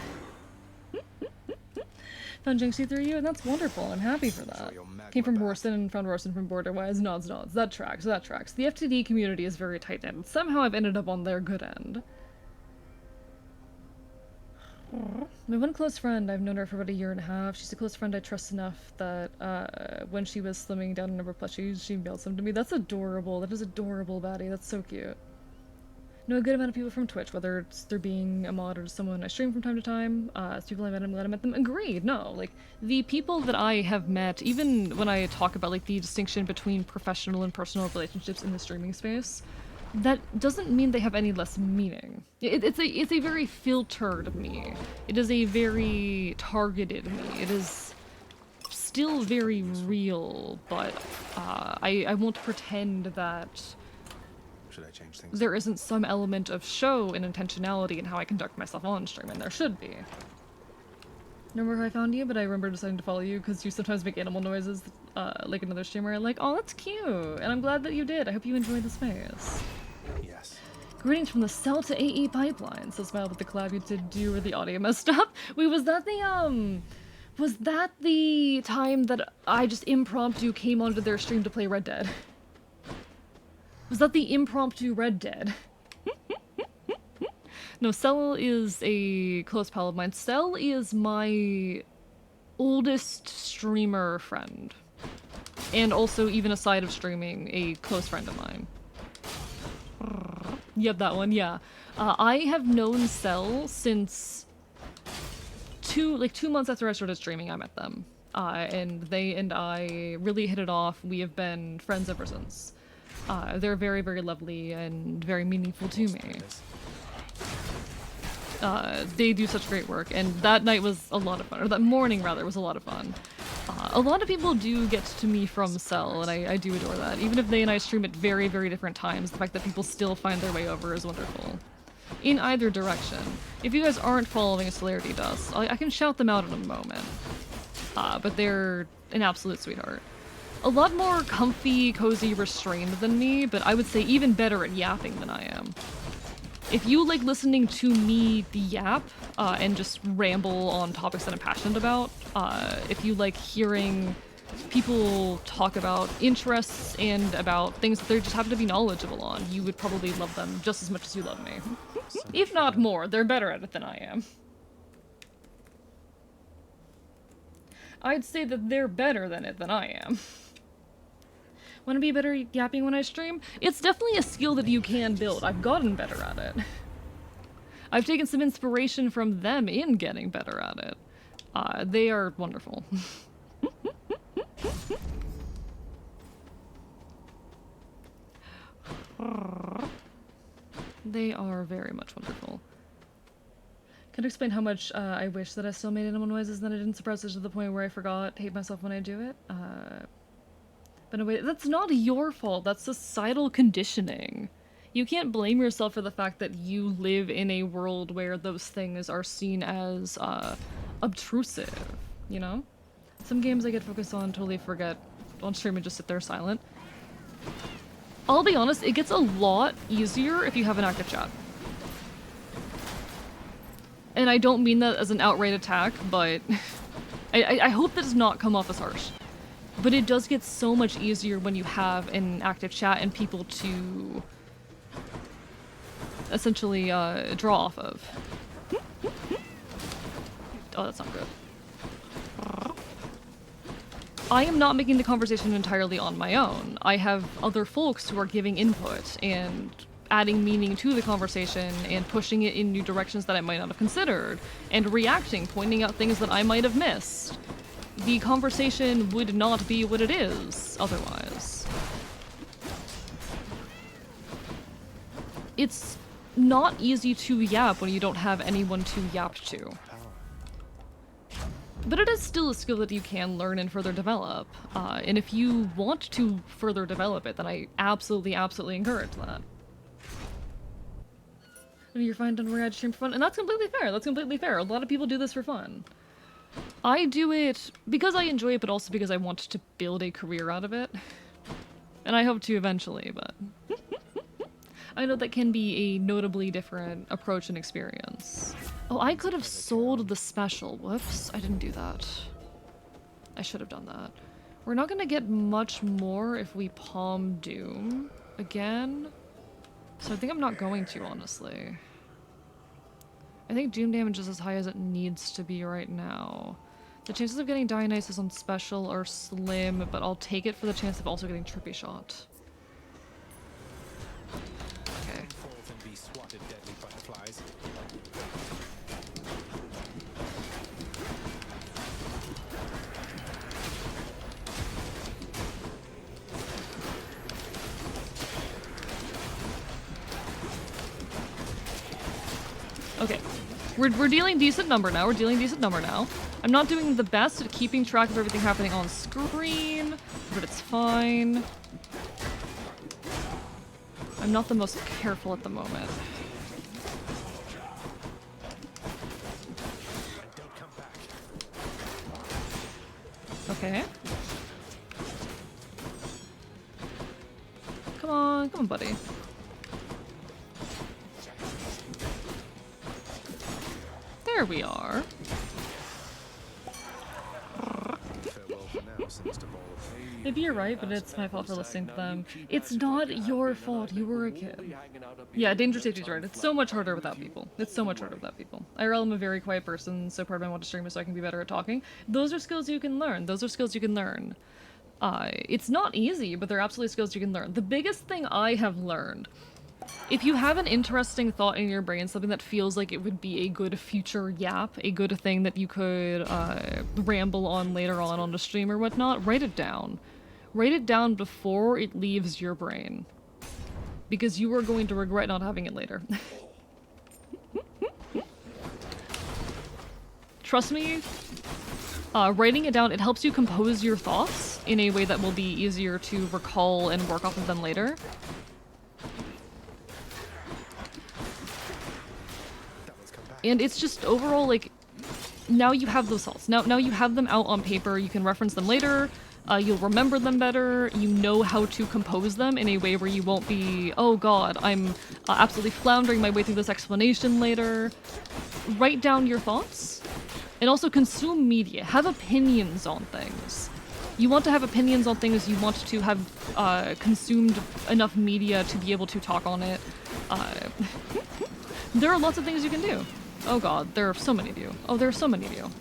Found Jinxie through you, and that's wonderful. I'm happy for that. Came from Rorston and found Rorston from Borderwise. Nods. That tracks. The FTD community is very tight-knit, and somehow I've ended up on their good end. My one close friend, I've known her for about 1.5 years. She's a close friend I trust enough that when she was slimming down a number of plushies, she mailed some to me. That's adorable. That is adorable, Batty. That's so cute. Know a good amount of people from Twitch, whether it's they're being a mod or someone I stream from time to time. As people I met, I'm glad I met them. Agreed, no. Like, the people that I have met, even when I talk about, like, the distinction between professional and personal relationships in the streaming space, that doesn't mean they have any less meaning. It's a very filtered me. It is a very targeted me. It is still very real, but I won't pretend that Should I change things? there isn't some element of show and intentionality in how I conduct myself on stream, and there should be. Remember how I found you, but I remember deciding to follow you because you sometimes make animal noises like another streamer. Like, oh, that's cute, and I'm glad that you did. I hope you enjoyed the space. Yes. Greetings from the Cell to AE pipeline. So smile with the collab you did do where the audio messed up. Wait, was that the time that I just impromptu came onto their stream to play Red Dead? Was that the impromptu Red Dead? No, Cell is a close pal of mine. Cell is my oldest streamer friend. And also, even aside of streaming, a close friend of mine. Yep, that one, yeah. I have known Cell since 2 months after I started streaming, I met them. And they and I really hit it off. We have been friends ever since. They're very, very lovely and very meaningful to me. They do such great work, and that night was a lot of fun, or that morning rather was a lot of fun. A lot of people do get to me from Cell, and I do adore that. Even if they and I stream at very, very different times, the fact that people still find their way over is wonderful. In either direction. If you guys aren't following Celerity Dust, I can shout them out in a moment. But they're an absolute sweetheart. A lot more comfy, cozy, restrained than me, but I would say even better at yapping than I am. If you like listening to me yap and just ramble on topics that I'm passionate about, if you like hearing people talk about interests and about things that they just happen to be knowledgeable on, you would probably love them just as much as you love me. If not more, they're better at it than I am. I'd say that they're better than it than I am. Want to be better at yapping when I stream? It's definitely a skill that you can build. I've gotten better at it. I've taken some inspiration from them in getting better at it. They are wonderful. They are very much wonderful. Can you explain how much I wish that I still made animal noises and that I didn't suppress it to the point where I forgot, hate myself when I do it? But anyway, that's not your fault. That's societal conditioning. You can't blame yourself for the fact that you live in a world where those things are seen as obtrusive, you know? Some games I get focused on totally forget on stream and just sit there silent. I'll be honest, it gets a lot easier if you have an active chat. And I don't mean that as an outright attack, but I hope that does not come off as harsh. But it does get so much easier when you have an active chat and people to essentially draw off of. Oh, that's not good. I am not making the conversation entirely on my own. I have other folks who are giving input and adding meaning to the conversation and pushing it in new directions that I might not have considered, and reacting, pointing out things that I might have missed. The conversation would not be what it is otherwise. It's not easy to yap when you don't have anyone to yap to. But it is still a skill that you can learn and further develop. And if you want to further develop it, then I absolutely encourage that. And you're fine doing rad stream for fun, and that's completely fair. That's completely fair. A lot of people do this for fun. I do it because I enjoy it, but also because I want to build a career out of it. And I hope to eventually, but I know that can be a notably different approach and experience. Oh, I could have sold the special. Whoops, I didn't do that. I should have done that. We're not gonna get much more if we Palm Doom again. So I think I'm not going to, honestly. I think Doom damage is as high as it needs to be right now. The chances of getting Dionysus on special are slim, but I'll take it for the chance of also getting Trippy Shot. Okay. Okay. We're dealing decent number now. We're dealing decent number now. I'm not doing the best at keeping track of everything happening on screen, but it's fine. I'm not the most careful at the moment. Okay. Come on, buddy. There we are. Maybe you're right, but it's my fault for listening to them. It's not your fault. You were a kid. Yeah, danger safety's right. It's so much harder without people. It's so much harder without people. IRL, I'm a very quiet person, so part of me I want to stream is so I can be better at talking. Those are skills you can learn. Those are skills you can learn. It's not easy, but they're absolutely skills you can learn. The biggest thing I have learned, if you have an interesting thought in your brain, something that feels like it would be a good future yap, a good thing that you could ramble on later on the stream or whatnot, write it down. Write it down before it leaves your brain. Because you are going to regret not having it later. Trust me, writing it down, it helps you compose your thoughts in a way that will be easier to recall and work off of them later. And it's just overall, like, now you have those thoughts. Now you have them out on paper, you can reference them later, you'll remember them better, you know how to compose them in a way where you won't be, oh god, I'm absolutely floundering my way through this explanation later. Write down your thoughts, and also consume media. Have opinions on things. You want to have opinions on things, you want to have consumed enough media to be able to talk on it. There are lots of things you can do. Oh god, there are so many of you. Oh, there are so many of you.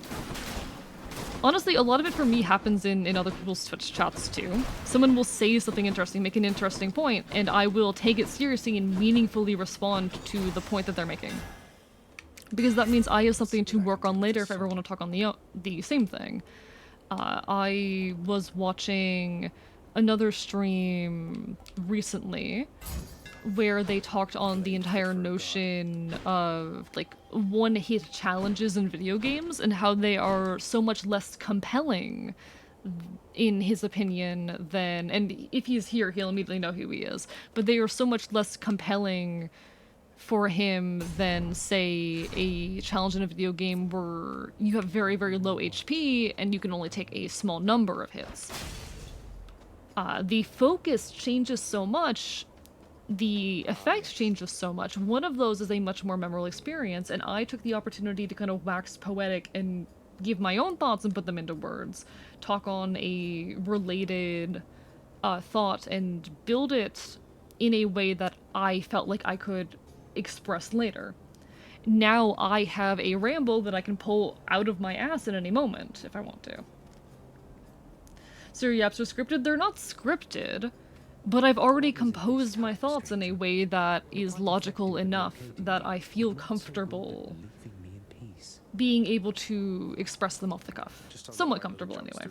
Honestly, a lot of it for me happens in other people's Twitch chats too. Someone will say something interesting, make an interesting point, and I will take it seriously and meaningfully respond to the point that they're making. Because that means I have something to work on later if I ever want to talk on the same thing. I was watching another stream recently where they talked on the entire notion of, like, one-hit challenges in video games and how they are so much less compelling, in his opinion, than... And if he's here, he'll immediately know who he is. But they are so much less compelling for him than, say, a challenge in a video game where you have very, very low HP and you can only take a small number of hits. The focus changes so much the effect changes so much. One of those is a much more memorable experience, and I took the opportunity to kind of wax poetic and give my own thoughts and put them into words, talk on a related thought and build it in a way that I felt like I could express later. Now I have a ramble that I can pull out of my ass at any moment if I want to. So your yaps are scripted? They're not scripted, but I've already composed my thoughts in a way that is logical enough that I feel comfortable being able to express them off the cuff. Somewhat comfortable, anyway.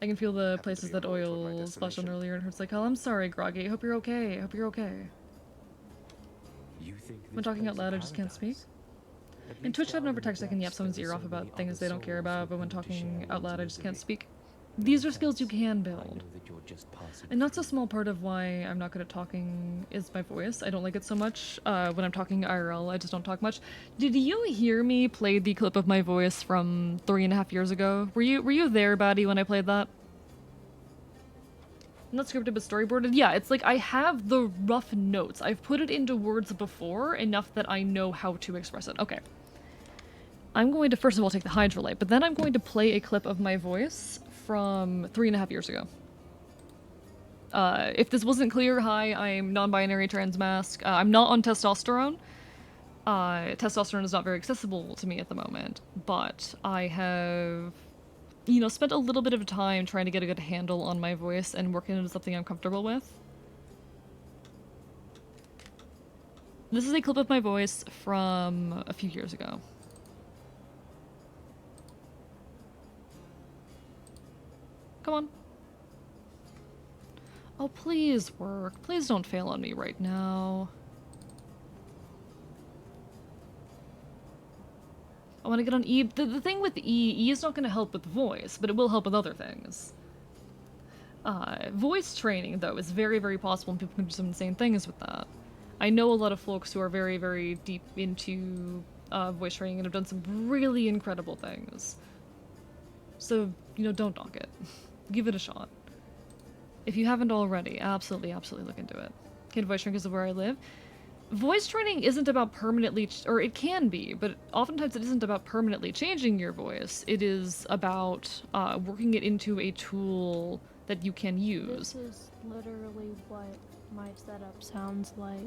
I can feel the places that oil splashed on earlier and hurts like hell. I'm sorry, Groggy. I hope you're okay. I hope you're okay. When talking out loud, I just can't speak. In Twitch chat and over text, I can yap someone's ear off about things they don't care about, but when talking out loud, I just can't speak. These are skills you can build. And that's a small part of why I'm not good at talking is my voice. I don't like it so much. When I'm talking IRL, I just don't talk much. Did you hear me play the clip of my voice from 3.5 years ago? Were you there, Batty, when I played that? Not scripted, but storyboarded? Yeah, it's like I have the rough notes. I've put it into words before, enough that I know how to express it. Okay. I'm going to first of all take the Hydrolite, but then I'm going to play a clip of my voice from 3.5 years ago. If this wasn't clear, hi, I'm non-binary trans mask. I'm not on testosterone. Testosterone is not very accessible to me at the moment, but I have, you know, spent a little bit of time trying to get a good handle on my voice and working into something I'm comfortable with. This is a clip of my voice from a few years ago. Come on. Oh, please work. Please don't fail on me right now. I want to get on E. The thing with E is not going to help with voice, but it will help with other things. Voice training, though, is very, very possible, and people can do some insane things with that. I know a lot of folks who are very, very deep into voice training and have done some really incredible things. So, you know, don't knock it. Give it a shot. If you haven't already, absolutely, absolutely look into it. Kid voice training is where I live. Voice training isn't about permanently, or it can be, but oftentimes it isn't about permanently changing your voice. It is about working it into a tool that you can use. This is literally what my setup sounds like.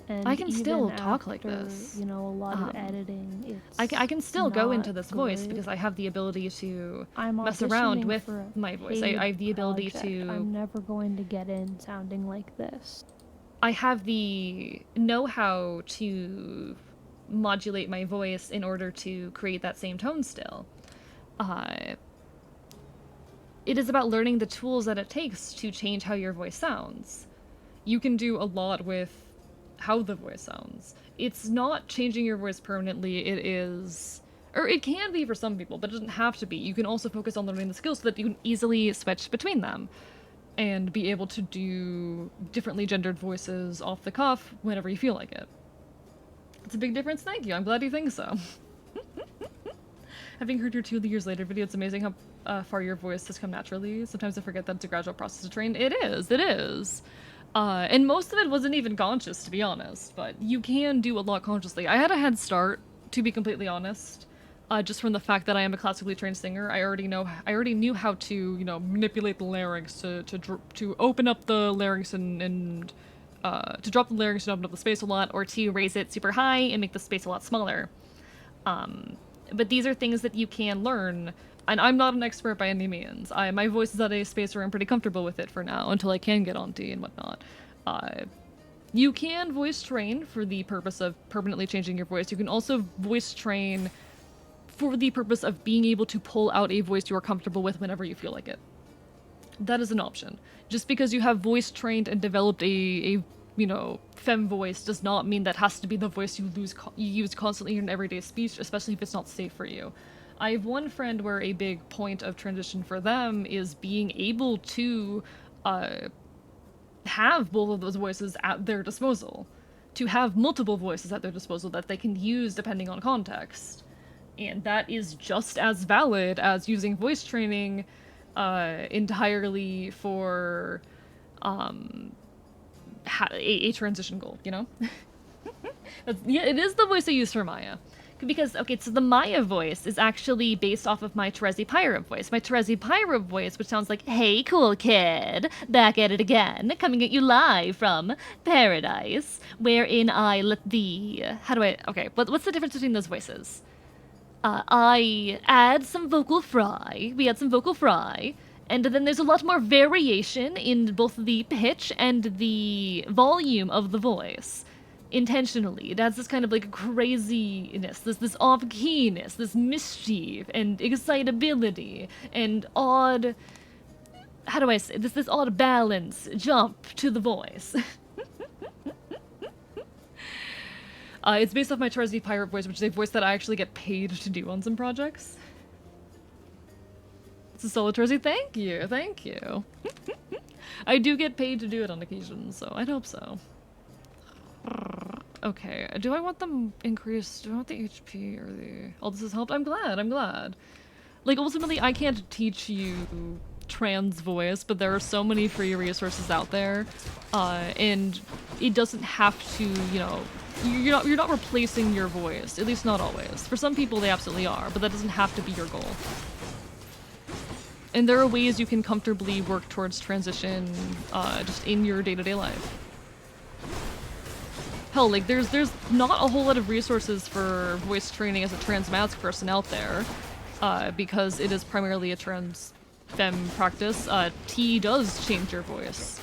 And I can still even talk like after, this. You know, a lot of editing, it's I can still go into not this voice good. because I have the ability to I'm mess around auditioning with for a my voice. paid I have the ability project. to... I'm never going to get in sounding like this. I have the know-how to modulate my voice in order to create that same tone still. It is about learning the tools that it takes to change how your voice sounds. You can do a lot with how the voice sounds. It's not changing your voice permanently, it is... Or it can be for some people, but it doesn't have to be. You can also focus on learning the skills so that you can easily switch between them. And be able to do differently gendered voices off the cuff whenever you feel like it. It's a big difference, thank you. I'm glad you think so. Having heard your 2 years later video, it's amazing how far your voice has come naturally. Sometimes I forget that it's a gradual process to train. It is. And most of it wasn't even conscious, to be honest, but you can do a lot consciously. I had a head start, to be completely honest, just from the fact that I am a classically trained singer. I already knew how to, you know, manipulate the larynx to open up the larynx and to drop the larynx and open up the space a lot, or to raise it super high and make the space a lot smaller. But these are things that you can learn. And I'm not an expert by any means. My voice is at a space where I'm pretty comfortable with it for now, until I can get on T and whatnot. You can voice train for the purpose of permanently changing your voice. You can also voice train for the purpose of being able to pull out a voice you are comfortable with whenever you feel like it. That is an option. Just because you have voice trained and developed a you know, femme voice does not mean that has to be the voice you use constantly in everyday speech, especially if it's not safe for you. I have one friend where a big point of transition for them is being able to have both of those voices at their disposal. To have multiple voices at their disposal that they can use depending on context. And that is just as valid as using voice training entirely for a transition goal, you know? Yeah, it is the voice I use for Maya. Because, okay, so the Maya voice is actually based off of my Terezi Pyra voice. My Terezi Pyra voice, which sounds like, hey, cool kid, back at it again, coming at you live from paradise, wherein I let the... Okay, what's the difference between those voices? I add some vocal fry, we add some vocal fry, and then there's a lot more variation in both the pitch and the volume of the voice. Intentionally. It adds this kind of like craziness, this off-keyness, this mischief and excitability and odd, how do I say this odd balance jump to the voice. It's based off my Terezi Pirate voice, which is a voice that I actually get paid to do on some projects. It's a solo Terezi, thank you. I do get paid to do it on occasion, so I'd hope so. Okay, do I want them increased? Do I want the HP or the... Oh, this has helped? I'm glad. Like, ultimately, I can't teach you trans voice, but there are so many free resources out there, and it doesn't have to, you know... You're not replacing your voice, at least not always. For some people, they absolutely are, but that doesn't have to be your goal. And there are ways you can comfortably work towards transition, just in your day-to-day life. Hell, like, there's not a whole lot of resources for voice training as a trans mask person out there, because it is primarily a trans femme practice. T does change your voice.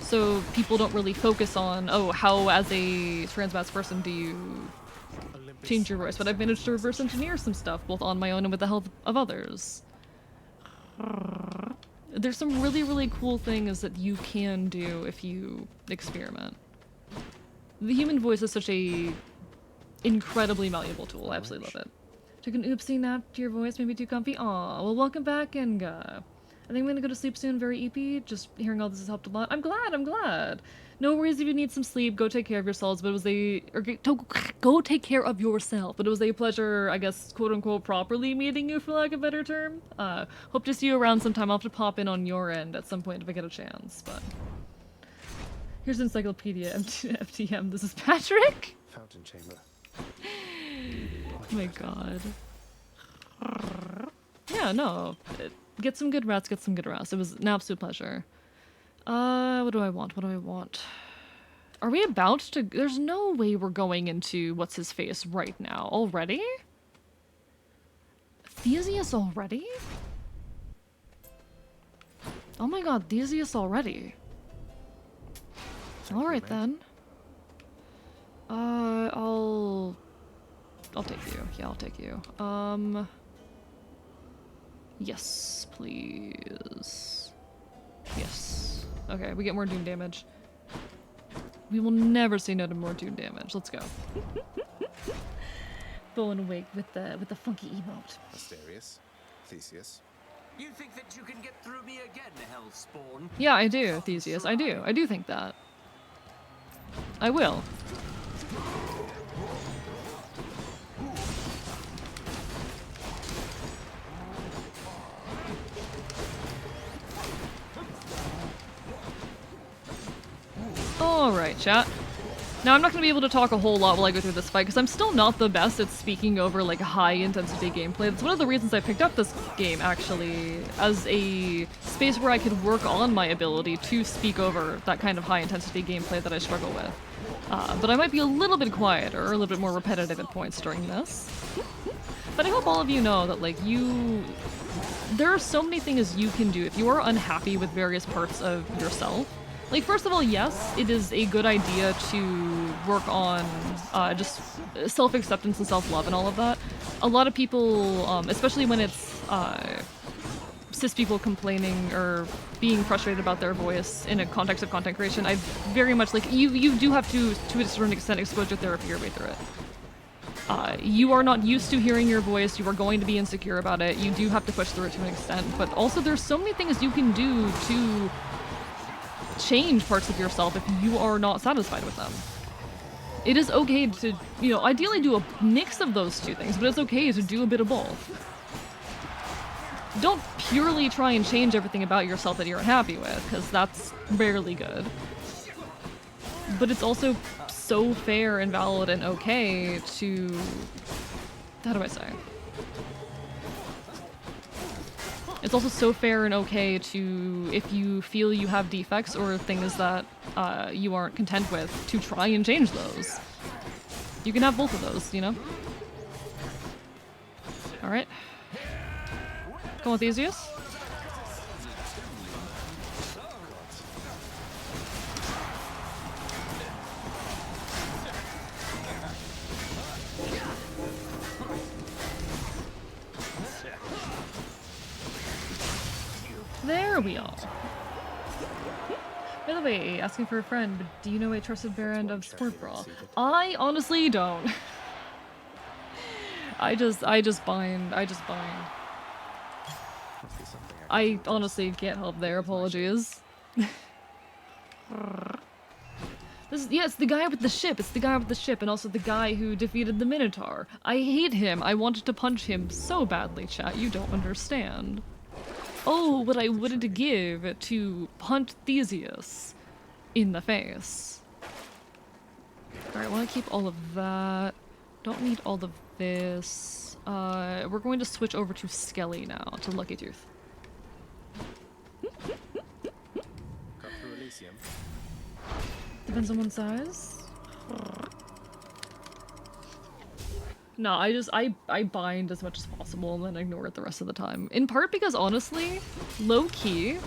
So people don't really focus on, oh, how as a trans mask person do you change your voice, but I've managed to reverse engineer some stuff, both on my own and with the help of others. There's some really, really cool things that you can do if you experiment. The human voice is such a incredibly malleable tool. I absolutely love it. Took an oopsie nap to your voice, maybe too comfy. Aw, well, welcome back, and I think I'm gonna go to sleep soon, very EP. Just hearing all this has helped a lot. I'm glad. No worries if you need some sleep. Go take care of yourselves. But it was go take care of yourself. But it was a pleasure, I guess, quote unquote, properly meeting you, for lack of a better term. Hope to see you around sometime. I'll have to pop in on your end at some point if I get a chance. But here's Encyclopedia FTM. This is Patrick. Fountain chamber. Oh my god. Yeah, no. Get some good rest, get some good rest. It was an absolute pleasure. What do I want? Are we about to... There's no way we're going into what's-his-face right now. Already? Theseus already? Oh my god, Theseus already. Alright then. I'll take you. Yeah, I'll take you. Yes, please. Yes. Okay, we get more Doom damage. We will never say no to more Doom damage. Let's go. Bow and awake with the funky emote. Asterius. Theseus. You think that you can get through me again, Hellspawn? Yeah, I do, Theseus. I do. I do think that. I will. Alright, chat. Now, I'm not going to be able to talk a whole lot while I go through this fight, because I'm still not the best at speaking over, like, high-intensity gameplay. That's one of the reasons I picked up this game, actually, as a space where I could work on my ability to speak over that kind of high-intensity gameplay that I struggle with. But I might be a little bit quieter, a little bit more repetitive at points during this. But I hope all of you know that, like, there are so many things you can do if you are unhappy with various parts of yourself. Like, first of all, yes, it is a good idea to work on just self-acceptance and self-love and all of that. A lot of people, especially when it's cis people complaining or being frustrated about their voice in a context of content creation, I very much, like, you do have to a certain extent, exposure therapy your way through it. You are not used to hearing your voice, you are going to be insecure about it, you do have to push through it to an extent, but also there's so many things you can do to change parts of yourself if you are not satisfied with them. It is okay to, you know, ideally do a mix of those two things, but it's okay to do a bit of both. Don't purely try and change everything about yourself that you're unhappy with, because that's rarely good. But it's also so fair and valid and okay to... How do I say? It's also so fair and okay to, if you feel you have defects or things that you aren't content with, to try and change those. You can have both of those, you know? Alright. Come with Theseus. There we are. By the way, asking for a friend, but do you know a trusted brand of sport bra? I honestly don't. I just bind. I honestly can't help there, apologies. It's the guy with the ship. It's the guy with the ship, and also the guy who defeated the Minotaur. I hate him. I wanted to punch him so badly, chat. You don't understand. Oh, what I wouldn't give to punch Theseus in the face. Alright, I want to keep all of that. Don't need all of this. We're going to switch over to Skelly now, to Lucky Tooth. Cut through Elysium. Depends on one size. No, I bind as much as possible and then ignore it the rest of the time. In part because honestly, low-key,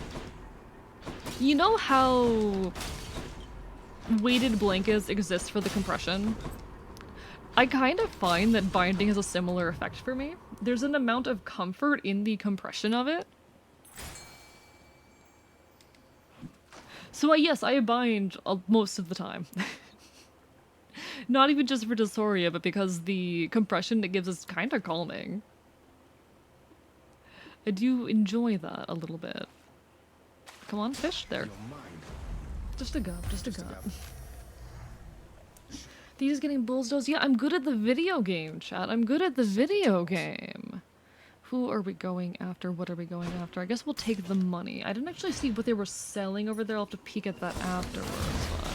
you know how weighted blankets exist for the compression? I kind of find that binding has a similar effect for me. There's an amount of comfort in the compression of it. So yes, I bind most of the time. Not even just for dysphoria, but because the compression it gives is kind of calming. I do enjoy that a little bit. Come on, fish, there. Just a go, just a go. These getting bulldozed. Yeah, I'm good at the video game, chat. I'm good at the video game. Who are we going after? What are we going after? I guess we'll take the money. I didn't actually see what they were selling over there. I'll have to peek at that afterwards. But...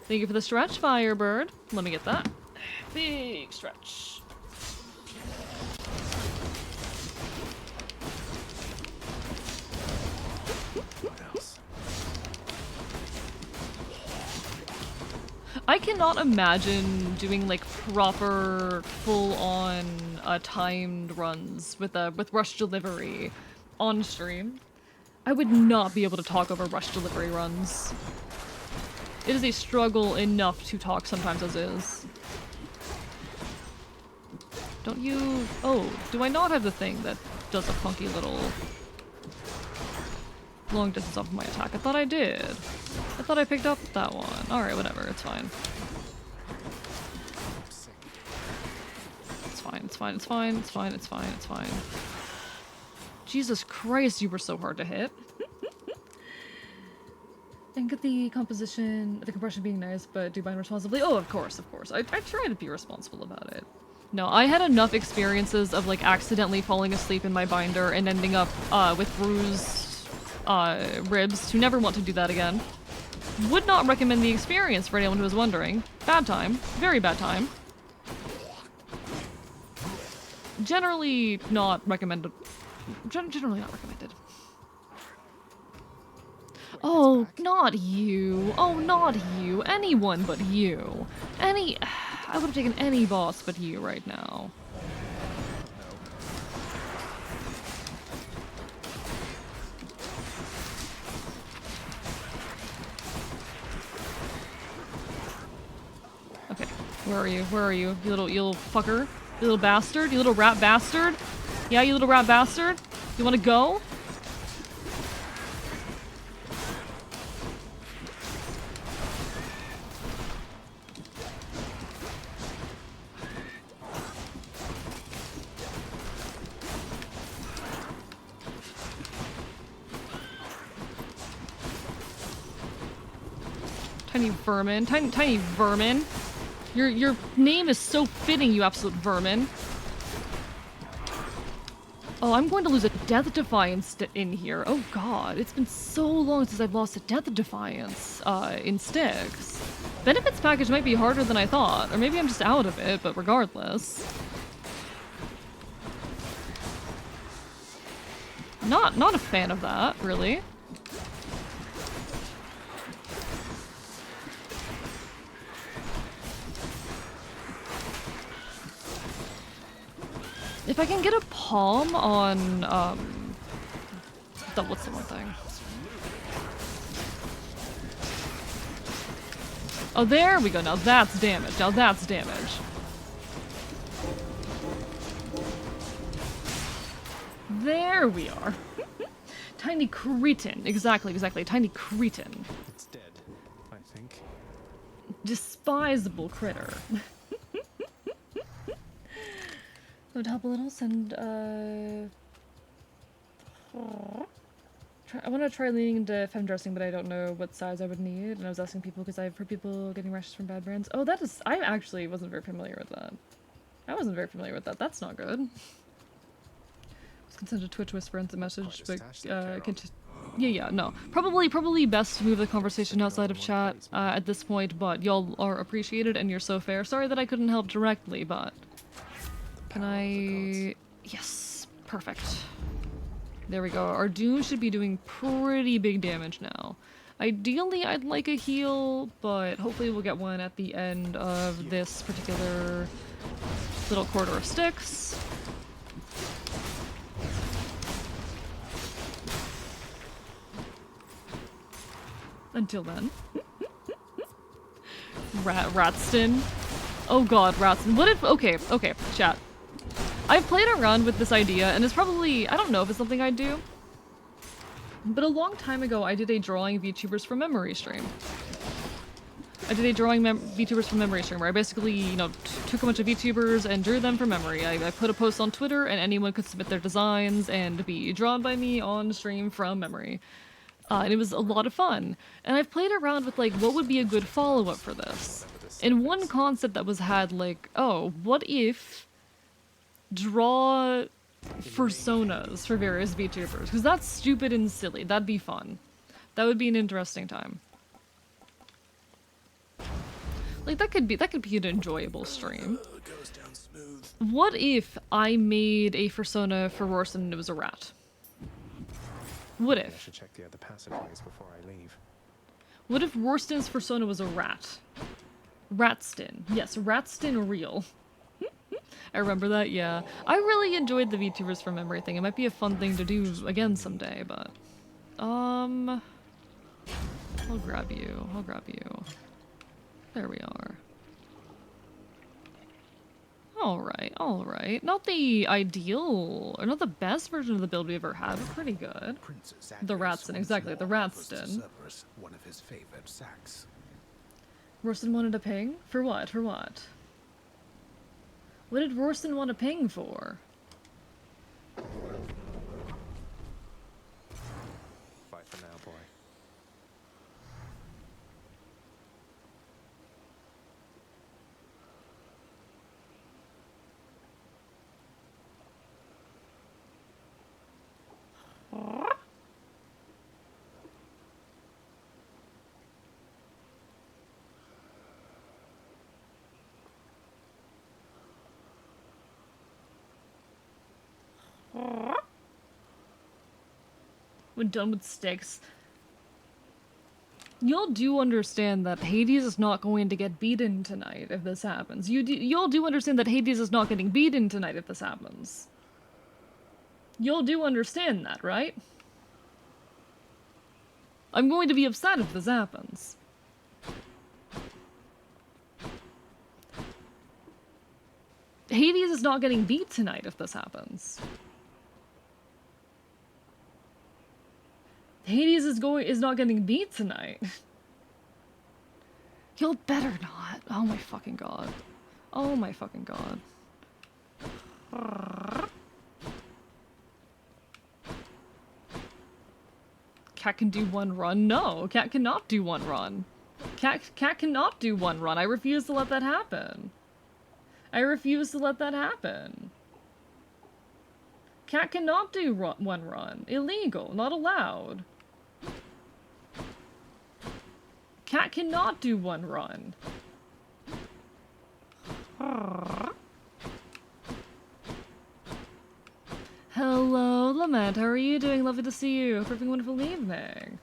Thank you for the stretch, Firebird. Let me get that. Big stretch. What else? I cannot imagine doing like proper full-on timed runs with rush delivery on stream. I would not be able to talk over rush delivery runs. It is a struggle enough to talk sometimes as is. Don't you... Oh, do I not have the thing that does a funky little long distance off of my attack? I thought I did. I thought I picked up that one. Alright, whatever, it's fine. It's fine, it's fine, it's fine, it's fine, it's fine, it's fine. Jesus Christ, you were so hard to hit. And get the composition, the compression being nice, but do bind responsibly. Oh, of course, of course. I try to be responsible about it. No, I had enough experiences of like accidentally falling asleep in my binder and ending up with bruised ribs to never want to do that again. Would not recommend the experience for anyone who is wondering. Bad time. Very bad time. Generally not recommended. Generally not recommended. Oh, not you. Oh, not you. Anyone but you. I would have taken any boss but you right now. Okay, where are you? Where are you? You little fucker? You little bastard? You little rat bastard? Yeah, you little rat bastard? You wanna go? Tiny vermin. Tiny vermin. Your name is so fitting, you absolute vermin. Oh, I'm going to lose a Death Defiance in here. Oh god, it's been so long since I've lost a Death Defiance in Styx. Benefits package might be harder than I thought, or maybe I'm just out of it, but regardless. Not a fan of that, really. If I can get a palm on, what's the one thing? Oh, there we go. Now that's damage. Now that's damage. There we are. Tiny cretin. Exactly. Tiny cretin. It's dead, I think. Despisable critter. It would help a little. Send, I want to try leaning into femme dressing, but I don't know what size I would need. And I was asking people because I've heard people getting rashes from bad brands. Oh, that is... I actually wasn't very familiar with that. That's not good. I was gonna send a Twitch whisper into message, but no. Probably best to move the conversation outside of chat at this point, but y'all are appreciated and you're so fair. Sorry that I couldn't help directly, but... Can I... Yes. Perfect. There we go. Our Doom should be doing pretty big damage now. Ideally, I'd like a heal, but hopefully we'll get one at the end of this particular little corridor of Styx. Until then. Ratston. Oh god, Ratston. What if... Okay, chat. I've played around with this idea, and it's probably... I don't know if it's something I'd do. But a long time ago, I did a drawing VTubers from memory stream. I did a drawing VTubers from memory stream, where I basically, you know, took a bunch of VTubers and drew them from memory. I put a post on Twitter, and anyone could submit their designs and be drawn by me on stream from memory. And it was a lot of fun. And I've played around with, like, what would be a good follow-up for this? And one concept that was had, like, oh, what if... draw personas for various VTubers, because that's stupid and silly. That'd be fun. That would be an interesting time. Like that could be an enjoyable stream. What if I made a persona for Rorston and it was a rat? What I if? should check the other passageways before I leave. What if Rorston's persona was a rat? Ratston. Yes, Ratston real. I remember that, yeah. I really enjoyed the VTubers from memory thing. It might be a fun thing to do again someday, but... I'll grab you. There we are. Alright. Not the ideal, or not the best version of the build we ever had, but pretty good. The Ratston, exactly, the Ratston. One of his favorite sacks. Rorston wanted a ping? For what? What did Rorston want a ping for? Bye for now, boy. When done with Styx. Y'all do understand that Hades is not going to get beaten tonight if this happens. Y'all do understand that Hades is not getting beaten tonight if this happens. Y'all do understand that, right? I'm going to be upset if this happens. Hades is not getting beat tonight if this happens. Hades is not getting beat tonight. You'll better not. Oh my fucking god. Oh my fucking god. Cat can do one run? No, Cat cannot do one run. Cat cannot do one run. I refuse to let that happen. I refuse to let that happen. Cat cannot do one run. Illegal. Not allowed. Cat cannot do one run. Hello, Lament. How are you doing? Lovely to see you. Hope you're having a wonderful evening.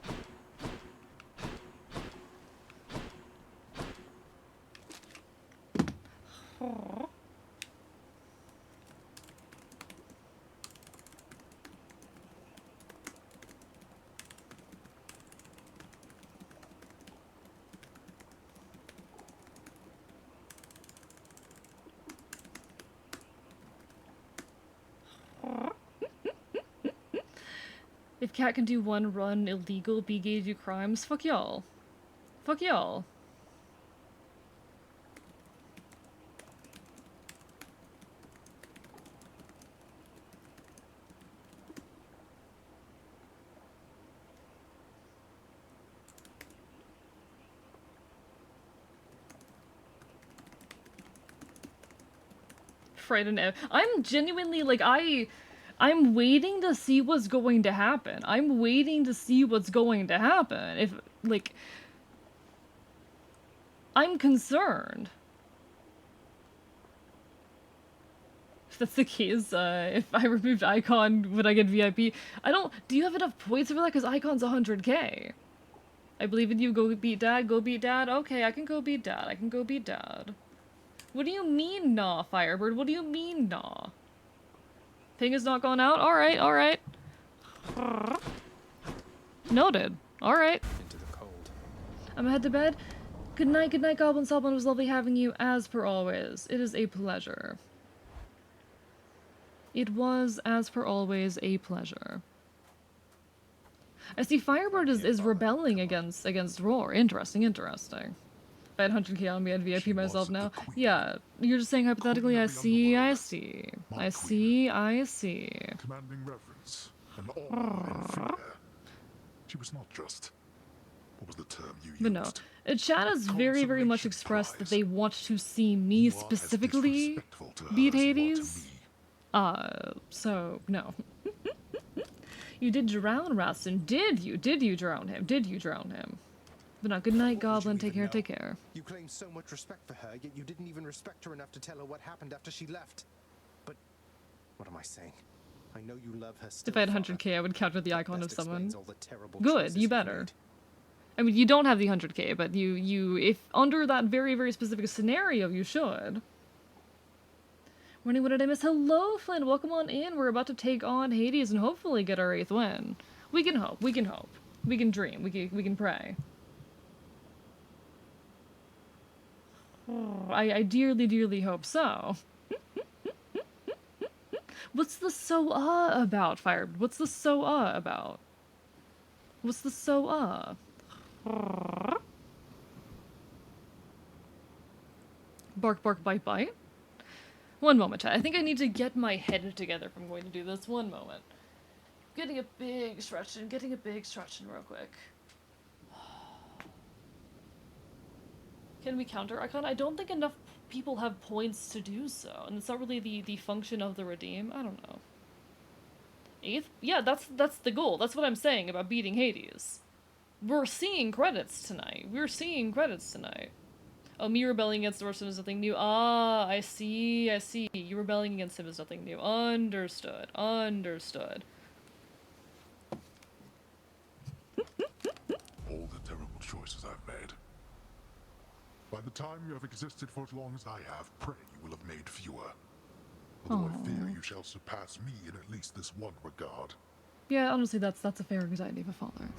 If Cat can do one run illegal, B gave you crimes, fuck y'all. Fuck y'all. Frightened. I'm genuinely like I'm waiting to see what's going to happen. I'm waiting to see what's going to happen. If, like... I'm concerned. If that's the case, if I removed Icon, would I get VIP? I don't... Do you have enough points for that? Because Icon's 100k. I believe in you. Go beat Dad. Go beat Dad. Okay, I can go beat Dad. I can go beat Dad. What do you mean, nah, Firebird? What do you mean, nah? Ping has not gone out? Alright, alright. Noted. Alright. Into the cold. I'm gonna head to bed. Good night, Goblin Soblin. It was lovely having you, as per always. It is a pleasure. It was, as per always, a pleasure. I see Firebird is rebelling against Roar. Interesting, interesting. If I had 100k on me, I'd VIP myself now. Yeah, you're just saying hypothetically, I see. Commanding reverence and awe and fear. She was not just... What was the term you used? But no, chat has very, very much expressed that they want to see me specifically beat Hades. So, no. You did drown Rastin, did you? Did you drown him? Did you drown him? But no, good night, Goblin. Take care, take care. You claim so much respect for her, yet you didn't even respect her enough to tell her what happened after she left. But what am I saying? I know you love her still. If I had 100k, I would counter the icon of someone. Good, Good, you better. I mean, you don't have the 100k, but if under that very, very specific scenario, you should. Morning, what did I miss? Hello, Flynn. Welcome on in. We're about to take on Hades and hopefully get our 8th win. We can hope. We can hope. We can dream. We can pray. Oh, I dearly, dearly hope so. What's the so about, Fire? What's the so about? What's the so Bark, bark, bite, bite. One moment, chat. I think I need to get my head together if I'm going to do this. One moment. Getting a big stretch in. Getting a big stretch in real quick. Can we counter Icon? I don't think enough people have points to do so, and it's not really the function of the redeem. I don't know. 8th? Yeah, that's the goal. That's what I'm saying about beating Hades. We're seeing credits tonight. We're seeing credits tonight. Oh, me rebelling against the person is nothing new. Ah, I see, I see. You rebelling against him is nothing new. Understood. Understood. All the terrible choices I've made. By the time you have existed for as long as I have, pray you will have made fewer. Although I fear you shall surpass me in at least this one regard. Yeah, honestly, that's a fair anxiety of a father.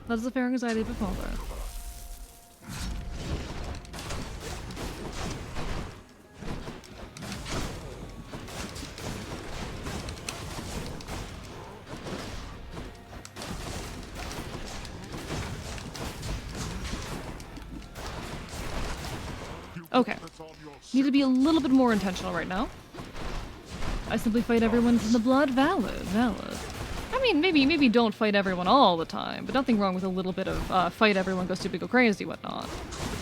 That's a fair anxiety of a father. Okay. Need to be a little bit more intentional right now. I simply fight everyone from the blood. Valid, valid. I'm mean, maybe don't fight everyone all the time, but nothing wrong with a little bit of fight everyone, go stupid, go crazy, whatnot.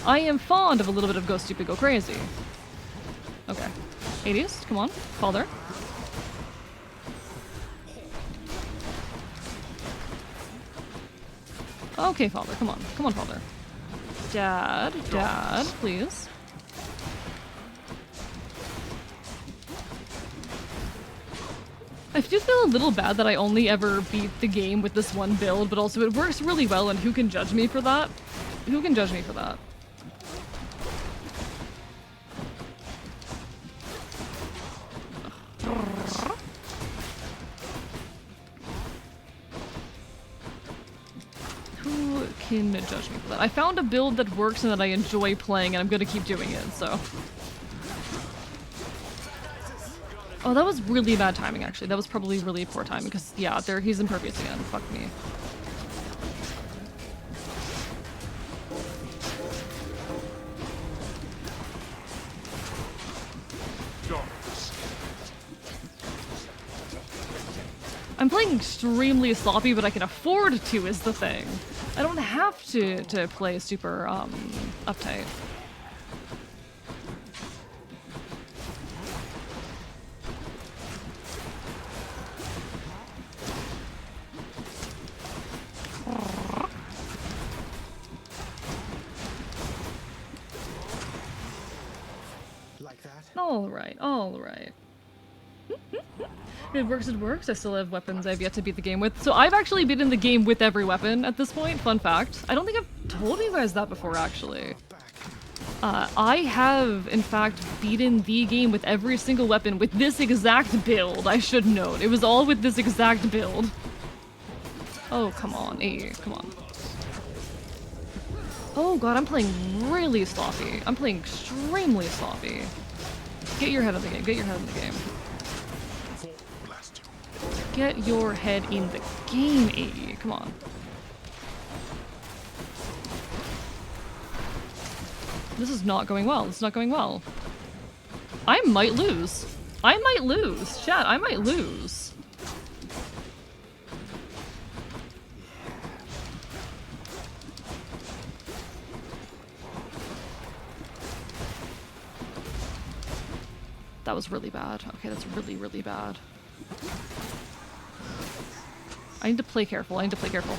I am fond of a little bit of go stupid, go crazy. Okay. Hades, come on, father. Okay, father, come on, father. Dad, please. I do feel a little bad that I only ever beat the game with this one build, but also it works really well, and who can judge me for that? Who can judge me for that? Who can judge me for that? I found a build that works and that I enjoy playing, and I'm gonna keep doing it, so... Oh, that was really bad timing, actually. That was probably really poor timing, because, yeah, he's impervious again. Fuck me. I'm playing extremely sloppy, but I can afford to, is the thing. I don't have to play super, uptight. All right. It works. I still have weapons I've yet to beat the game with. So I've actually beaten the game with every weapon at this point. Fun fact. I don't think I've told you guys that before, actually. I have, in fact, beaten the game with every single weapon with this exact build, I should note. It was all with this exact build. Oh, come on. Hey, come on. Oh god, I'm playing really sloppy. I'm playing extremely sloppy. Get your head in the game. Get your head in the game. Get your head in the game, AE. Come on. This is not going well. This is not going well. I might lose. I might lose. Chat, I might lose. That was really bad. Okay, that's really, really bad. I need to play careful. I need to play careful.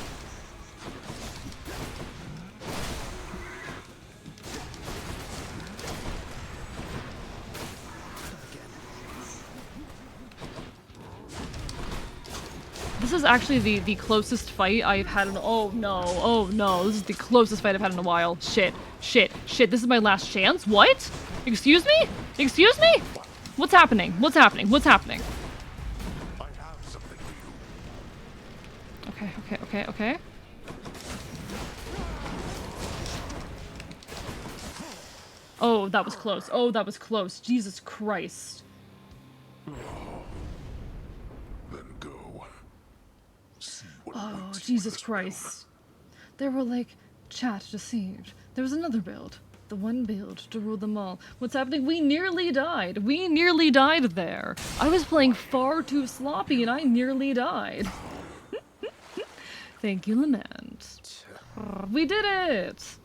This is actually the closest fight I've had in— oh no, this is the closest fight I've had in a while. Shit, this is my last chance? What? Excuse me? Excuse me? What's happening? What's happening? What's happening? I have something for you. Okay. Oh, that was close. Oh, that was close. Jesus Christ. Then go. See what Oh, awaits you in Jesus this realm. Christ. They were like, chat deceived. There was another build. The one build to rule them all. What's happening? We nearly died. We nearly died there. I was playing far too sloppy and I nearly died. Thank you, Lament. We did it!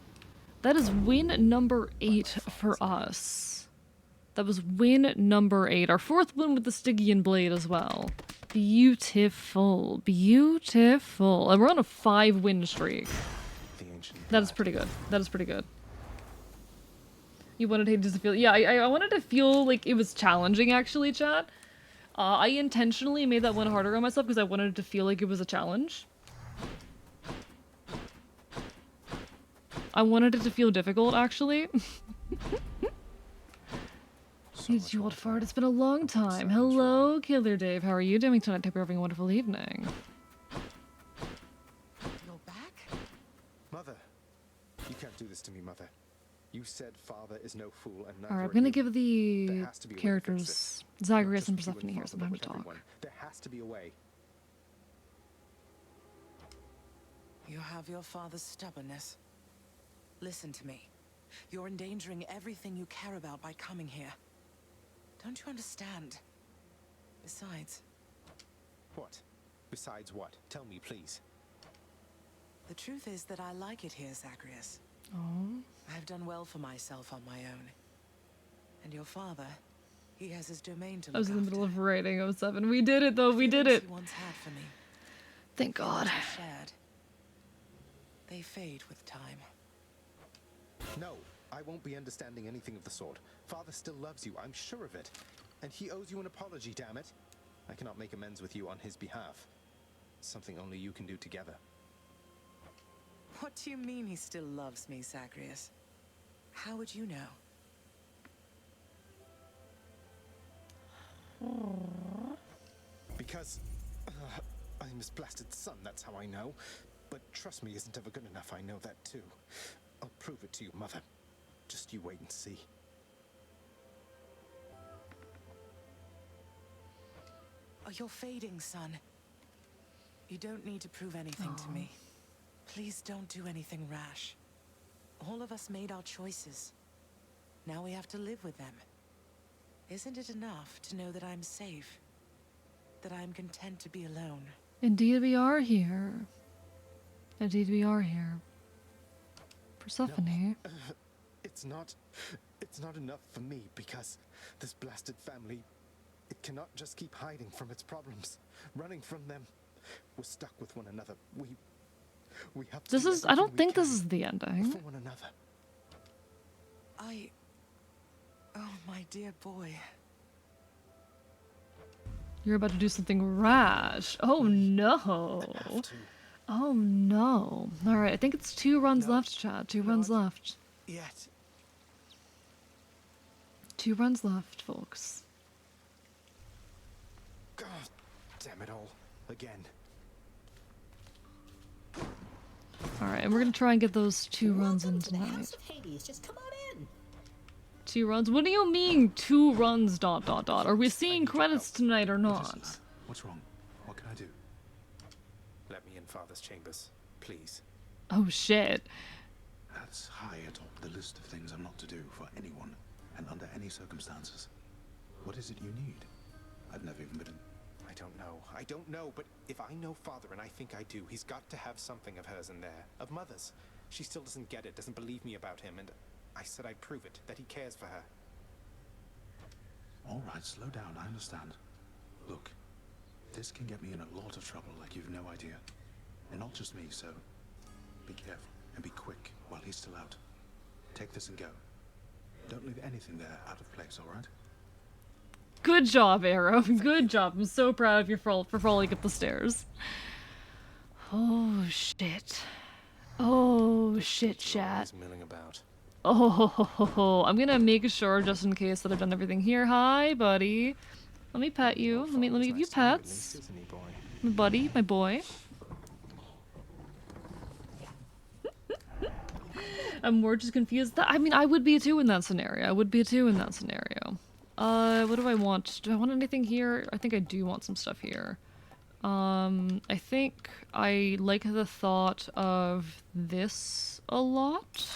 That is win number 8 for us. That was win number 8. Our 4th win with the Stygian Blade as well. Beautiful. Beautiful. And we're on a 5-win streak. That is pretty good. That is pretty good. You wanted Hades to feel— yeah, I wanted to feel like it was challenging, actually, chat. I intentionally made that one harder on myself because I wanted it to feel like it was a challenge. I wanted it to feel difficult, actually. Huge you old fart, it's been a long time. Hello, Killer Dave. How are you doing tonight? Hope you're having a wonderful evening. You're back? Mother. You can't do this to me, Mother. You said father is no fool, and neither Alright, I'm are gonna you. give the There has to be a way to fix characters this. Zagreus Not and just with Persephone you here father, some but time to with talk. everyone. There has to be a way. You have your father's stubbornness. Listen to me. You're endangering everything you care about by coming here. Don't you understand? Besides... What? Besides what? Tell me, please. The truth is that I like it here, Zacharias. Oh. I've done well for myself on my own. And your father, he has his domain to look I was in the after. middle of writing 07. We did it though, we did Feelings it. he once had for me, Thank God. feelings we shared, they fade with time. No, I won't be understanding anything of the sort. Father still loves you, I'm sure of it. And he owes you an apology, damn it. I cannot make amends with you on his behalf. Something only you can do together. What do you mean he still loves me, Zacharias? How would you know? Because I'm his blasted son, that's how I know. But trust me isn't ever good enough, I know that too. I'll prove it to you, Mother. Just you wait and see. Oh, you're fading, son. You don't need to prove anything to me. Please don't do anything rash. All of us made our choices. Now we have to live with them. Isn't it enough to know that I'm safe? That I'm content to be alone? Indeed we are here. Indeed we are here. Persephone. No, it's not enough for me because this blasted family, it cannot just keep hiding from its problems, running from them. We're stuck with one another. We have to This do is, I everything don't we think this can is the ending. for one another. Oh, my dear boy. You're about to do something rash. Oh no. Have to. Oh no. Alright, I think it's 2 runs No. left, chat. 2 runs left. Yet. 2 runs left, folks. God damn it all. Again. Alright, and we're gonna try and get those 2 runs in Welcome to the tonight. House of Hades. Just come on in. 2 runs? What do you mean 2 runs ... Are we seeing credits tonight or not? What's wrong? What can I do? Let me in Father's chambers, please. Oh shit. That's high atop the list of things I'm not to do for anyone, and under any circumstances. What is it you need? I've never even been in... I don't know, but if I know Father, and I think I do, he's got to have something of hers in there. Of Mother's. She still doesn't get it, doesn't believe me about him, and I said I'd prove it, that he cares for her. All right, slow down, I understand. Look, this can get me in a lot of trouble like you've no idea. And not just me, so be careful and be quick while he's still out. Take this and go. Don't leave anything there out of place, all right? Good job, Arrow. Good job. I'm so proud of you for falling up the stairs. Oh shit. Oh shit, chat. Milling about. Oh, I'm gonna make sure just in case that I've done everything here. Hi, buddy. Let me pet you. Let me give you pets. Isn't he, boy? My buddy, my boy. I'm more just confused. I mean, I would be too in that scenario. What do I want? Do I want anything here? I think I do want some stuff here. I think I like the thought of this a lot.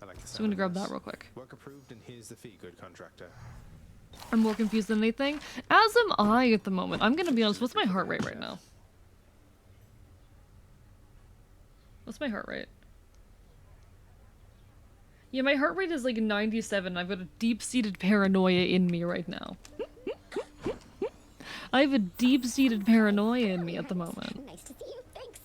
I like the So I'm gonna grab that real quick. Work approved, and here's the fee, good contractor. I'm more confused than anything. As am I at the moment. I'm gonna be honest. What's my heart rate right now? What's my heart rate? Yeah, my heart rate is like 97. I've got a deep-seated paranoia in me right now. I have a deep-seated paranoia in me at the moment. Nice to see you. Thanks.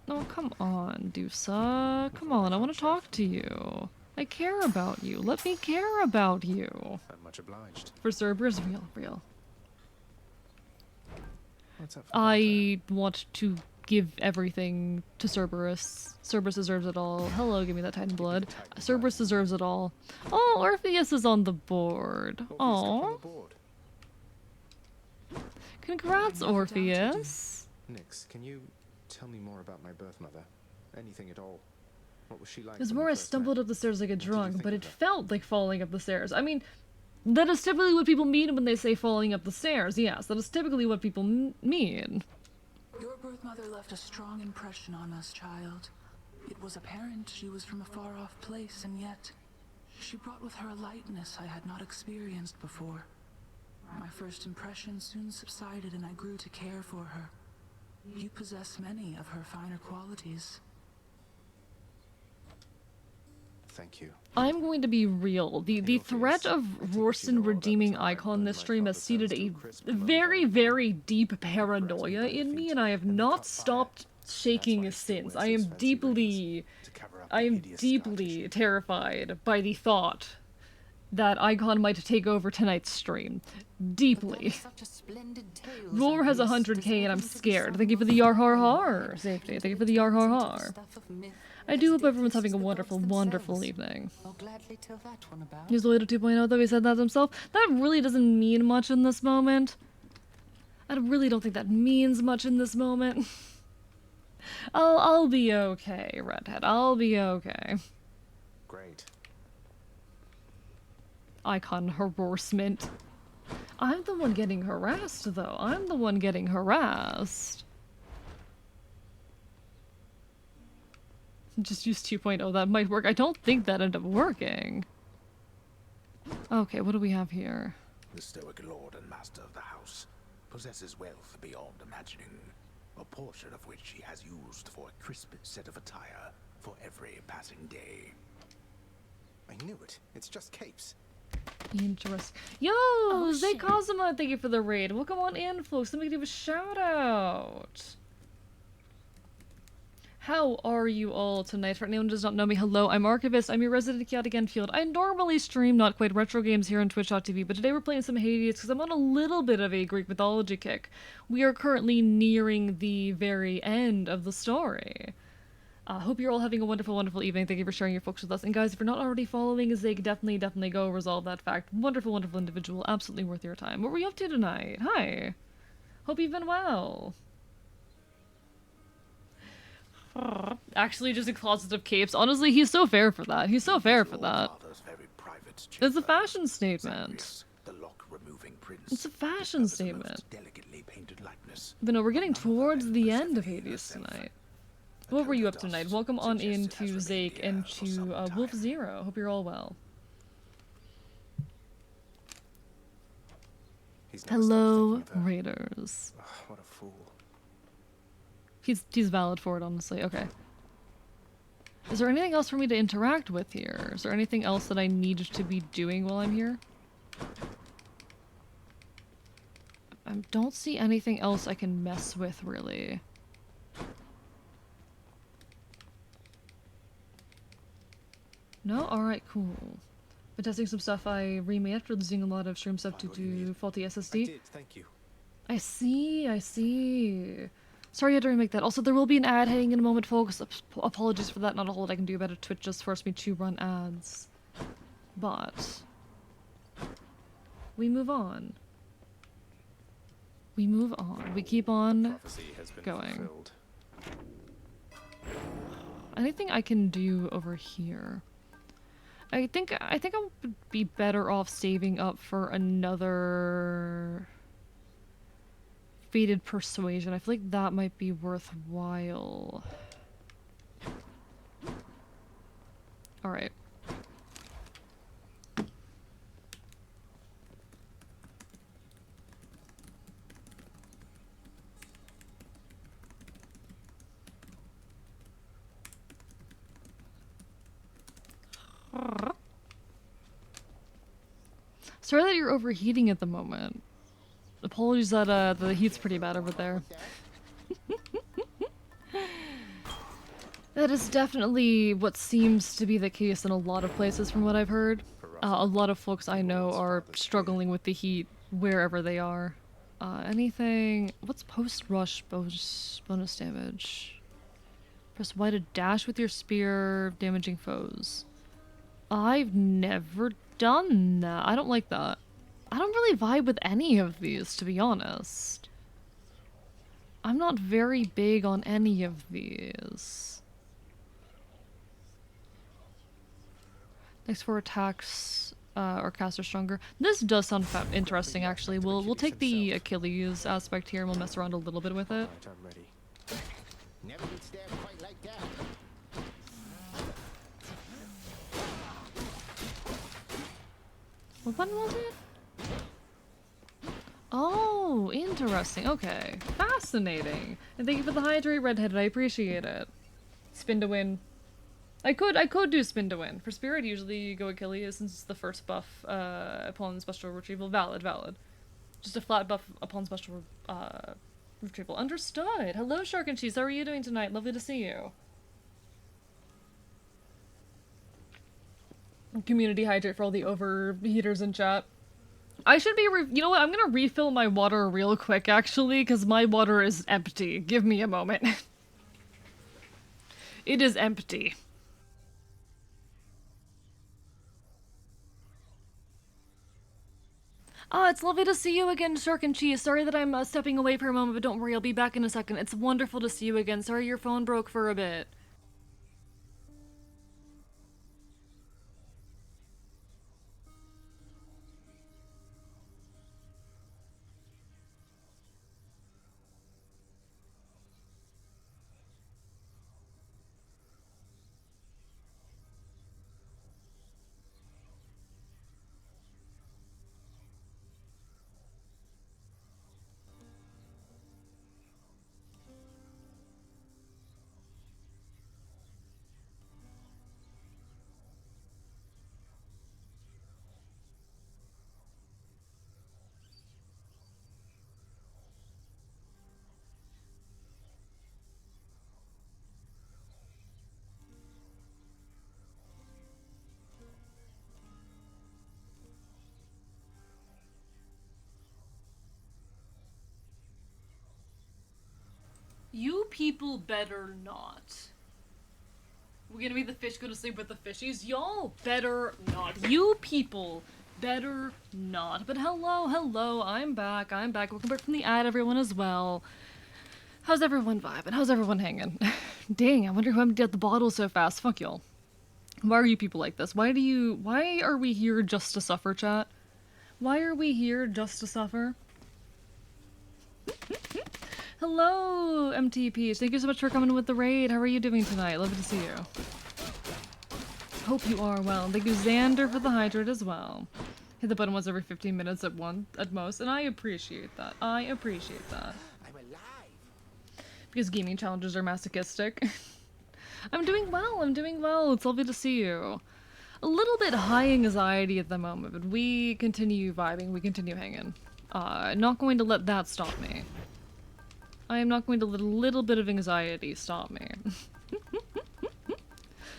Oh, come on, Dusa. Come on, I want to talk to you. I care about you. Let me care about you. I'm much obliged. For Cerberus, real. What's up? I want to give everything to Cerberus. Cerberus deserves it all. Hello, give me that Titan blood. Cerberus deserves it all. Oh, Orpheus is on the board. Oh, congrats, Orpheus. Nix, can you tell me more about my birth mother? Anything at all? What was she like? It was when more we I first stumbled met? up the stairs like a What did you drunk, think but of it her? felt like falling up the stairs. I mean, that is typically what people mean when they say falling up the stairs. Yes, that is typically what people mean. Your birth mother left a strong impression on us, child. It was apparent she was from a far-off place, and yet she brought with her a lightness I had not experienced before. My first impression soon subsided and I grew to care for her. You possess many of her finer qualities. Thank you. I'm going to be real. The threat of Rorson redeeming Icon this stream has seeded a very, very deep paranoia in me, and I have not stopped shaking since. I am deeply terrified by the thought that Icon might take over tonight's stream. Deeply. Roar has 100k and I'm scared. Thank you for the yar har har, Safety. Thank you for the yar har har. I do hope everyone's having a wonderful, wonderful evening. He's the way to 2.0 though, he said that himself. That really doesn't mean much in this moment. I really don't think that means much in this moment. I'll be okay, Redhead. I'll be okay. Great. Icon harassment. I'm the one getting harassed, though. I'm the one getting harassed. Just use 2.0. That might work. I don't think that ended up working. Okay, what do we have here? The stoic lord and master of the house possesses wealth beyond imagining, a portion of which he has used for a crisp set of attire for every passing day. I knew it. It's just capes. Interesting. Yo, Zay Kazuma, thank you for the raid. Welcome on in, folks. Let me give a shout out. How are you all tonight? For anyone who does not know me, hello, I'm Archivist. I'm your resident chaotic Enfield. I normally stream not quite retro games here on Twitch.tv, but today we're playing some Hades because I'm on a little bit of a Greek mythology kick. We are currently nearing the very end of the story. Hope you're all having a wonderful, wonderful evening. Thank you for sharing your folks with us. And guys, if you're not already following Zig, definitely go resolve that fact. Wonderful, wonderful individual. Absolutely worth your time. What were you up to tonight? Hi. Hope you've been well. Actually, just a closet of capes. Honestly, he's so fair for that. He's so fair for that. It's a fashion statement. It's a fashion statement. But no, we're getting towards the end of Hades tonight. What were you up to tonight? Welcome on in to Zake and to Wolf Zero. Hope you're all well. Hello, Raiders. What a fool. He's valid for it, honestly. Okay. Is there anything else for me to interact with here? Is there anything else that I need to be doing while I'm here? I don't see anything else I can mess with, really. No? Alright, cool. Been testing some stuff I remade after losing a lot of stream stuff due to faulty SSD. I did, thank you. I see. Sorry I had to remake that. Also, there will be an ad heading in a moment, folks. Apologies for that. Not a whole lot I can do about it. Twitch just forced me to run ads. But we move on. We move on. We keep on going. Anything I can do over here? I think I would be better off saving up for another Fated Persuasion. I feel like that might be worthwhile. Alright. Sorry that you're overheating at the moment. Apologies that the heat's pretty bad over there. That is definitely what seems to be the case in a lot of places from what I've heard. A lot of folks I know are struggling with the heat wherever they are. Anything... What's post-rush bonus damage? Press Y to dash with your spear, damaging foes. I've never done that. I don't like that. I don't really vibe with any of these, to be honest. I'm not very big on any of these. Next 4 attacks or caster stronger. This does sound interesting, actually. We'll take the Achilles aspect here and we'll mess around a little bit with it. I'm ready. Never been stabbed quite like that. What button was it? Oh, interesting. Okay. Fascinating. And thank you for the hydrate, redheaded. I appreciate it. Spin to win. I could do spin to win. For spirit, usually you go Achilles since it's the first buff upon special retrieval. Valid. Just a flat buff upon special retrieval. Understood. Hello, Shark and Cheese. How are you doing tonight? Lovely to see you. Community hydrate for all the overheaters in chat. I should be you know what? I'm gonna refill my water real quick, actually, because my water is empty. Give me a moment. It is empty. Ah, it's lovely to see you again, Shark and Cheese. Sorry that I'm stepping away for a moment, but don't worry, I'll be back in a second. It's wonderful to see you again. Sorry your phone broke for a bit. You people better not. We're gonna be the fish go to sleep with the fishies? Y'all better not. You people better not. But hello, I'm back. Welcome back from the ad, everyone, as well. How's everyone vibing? How's everyone hanging? Dang, I wonder who emptied out the bottle so fast. Fuck y'all. Why are you people like this? Why are we here just to suffer, chat? Why are we here just to suffer? Hello, MTPs. Thank you so much for coming with the raid. How are you doing tonight? Lovely to see you. Hope you are well. Thank you, Xander, for the hydrate as well. Hit the button once every 15 minutes at most, and I appreciate that. I'm alive. Because gaming challenges are masochistic. I'm doing well. It's lovely to see you. A little bit high anxiety at the moment, but we continue vibing. We continue hanging. Not going to let that stop me. I am not going to let a little bit of anxiety stop me.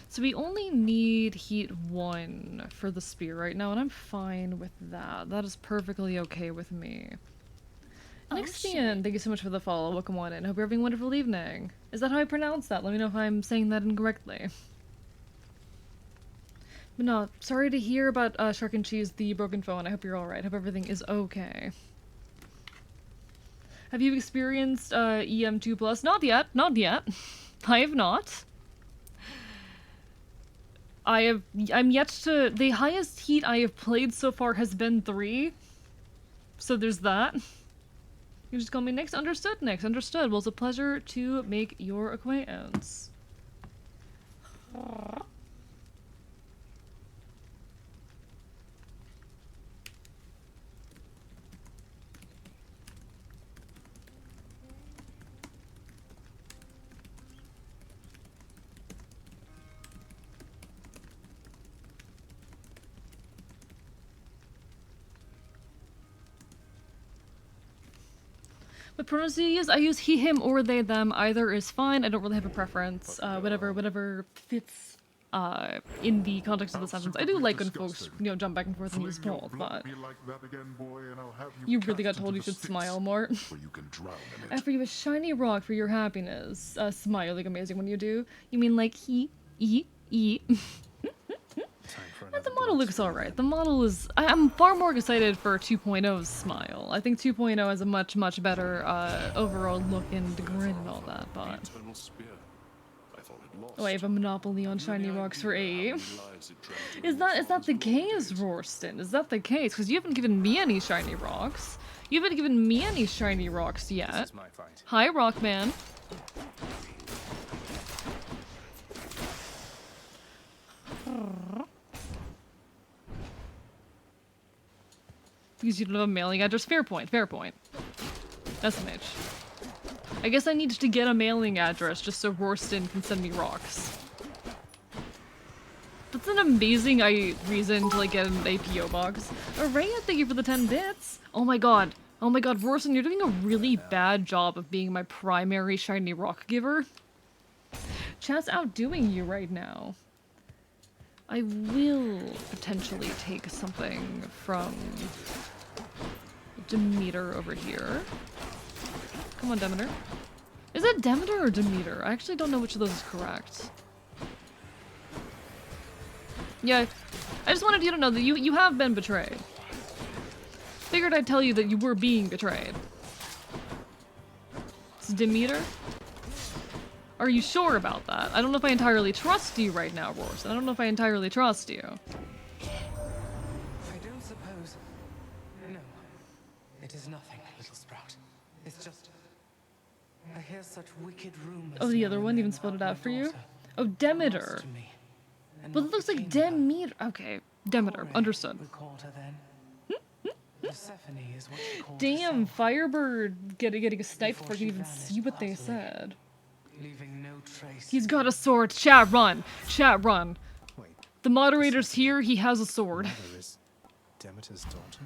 So we only need heat 1 for the spear right now, and I'm fine with that. That is perfectly okay with me. Nexian, thank you so much for the follow. Welcome on in. Hope you're having a wonderful evening. Is that how I pronounce that? Let me know if I'm saying that incorrectly. But no, sorry to hear about Shark and Cheese, the broken phone. I hope you're alright. Hope everything is okay. Have you experienced EM2+? Not yet. I have not. I'm yet to... The highest heat I have played so far has been 3. So there's that. You just call me Nix? Understood, Nix. Understood. Well, it's a pleasure to make your acquaintance. What pronouns do you use? I use he, him, or they, them. Either is fine. I don't really have a preference. Whatever fits in the context of the sentence. I do like when folks, jump back and forth and use both, but you really got told you should smile more. I offer you a shiny rock for your happiness. Smile like amazing when you do. You mean like he, e. And the model looks alright. The model is... I'm far more excited for 2.0's smile. I think 2.0 has a much better overall look and grin and all that, but... Oh, I have a monopoly on shiny rocks for AE. Is that the case, Rorston? Is that the case? Because you haven't given me any shiny rocks. You haven't given me any shiny rocks yet. Hi, Rockman. Because you don't have a mailing address. Fair point, fair point. SMH. I guess I need to get a mailing address just so Rorston can send me rocks. That's an amazing reason to like get an APO box. Araya, thank you for the 10 bits. Oh my god. Oh my god, Rorston, you're doing a really bad job of being my primary shiny rock giver. Chat's outdoing you right now. I will potentially take something from Demeter over here. Come on, Demeter. Is it Demeter or Demeter? I actually don't know which of those is correct. Yeah, I just wanted you to know that you have been betrayed. Figured I'd tell you that you were being betrayed. It's Demeter? Are you sure about that? I don't know if I entirely trust you right now, Rorston. I don't know if I entirely trust you. I don't suppose... No. It is nothing, little sprout. It's just... I hear such wicked rumors. Oh, the other one even spelled it out for you? Oh, Demeter. But it looks like Demeter. Okay, Demeter. Understood. Damn, Firebird getting a snipe before I can even see what they said. Leaving no trace. He's got a sword. Chat, run. Chat, run. Wait. The moderator's here. He has a sword. Mother is Demeter's daughter?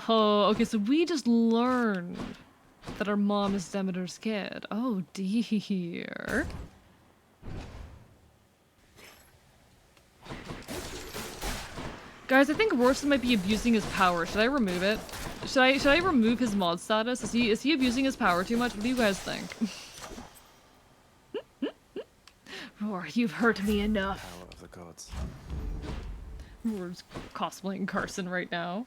Oh, okay, so we just learned that our mom is Demeter's kid. Oh, dear. Guys, I think Rorston might be abusing his power. Should I remove it? Should I remove his mod status? Is he abusing his power too much? What do you guys think? Roar, you've hurt me enough. Power of the gods. Roar's cosplaying Carson right now.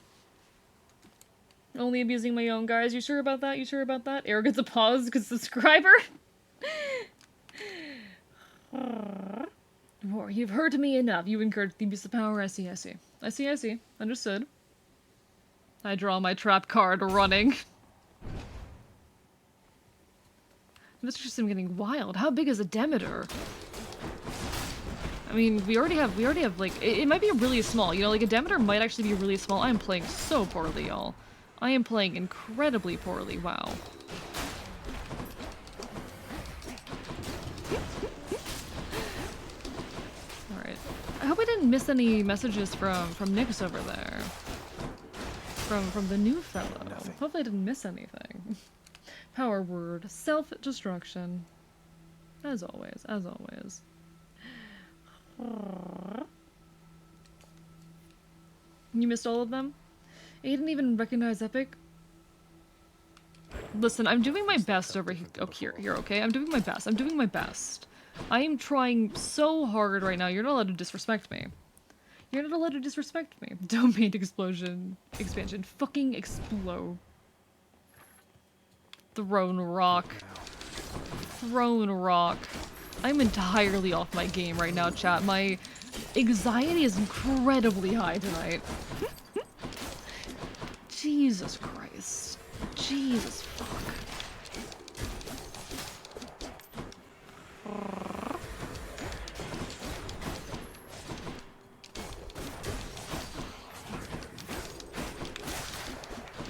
Only abusing my own guys. You sure about that? You sure about that? Arrogance a pause because subscriber? Roar, you've hurt me enough. You encouraged the abuse of power. I see, I see. I see, I see. Understood. I draw my trap card running. This is just getting wild. How big is a Demeter? I mean, we already have like, it might be really small, you know, like a Demeter might actually be really small. I am playing so poorly, y'all. I am playing incredibly poorly, wow. Alright. I hope I didn't miss any messages from Nyx over there. From the new fellow. Nothing. Hopefully I didn't miss anything. Power word. Self-destruction. As always, as always. You missed all of them? You didn't even recognize Epic? Listen, I'm doing my best over here. Oh, here, okay? I'm doing my best. I'm doing my best. I am trying so hard right now. You're not allowed to disrespect me. You're not allowed to disrespect me. Domain explosion. Expansion. Fucking explode. Throne rock. Throne rock. I'm entirely off my game right now, chat. My anxiety is incredibly high tonight. Jesus Christ. Jesus fuck.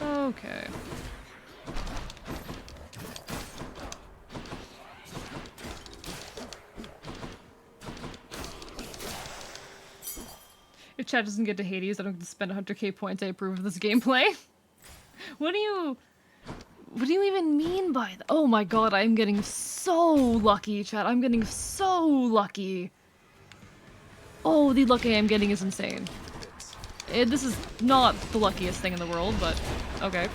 Okay. If chat doesn't get to Hades, I don't get to spend 100k points. I approve of this gameplay. What do you even mean by that? Oh my god, I'm getting so lucky, chat. I'm getting so lucky. Oh, the luck I am getting is insane. This is not the luckiest thing in the world, but okay.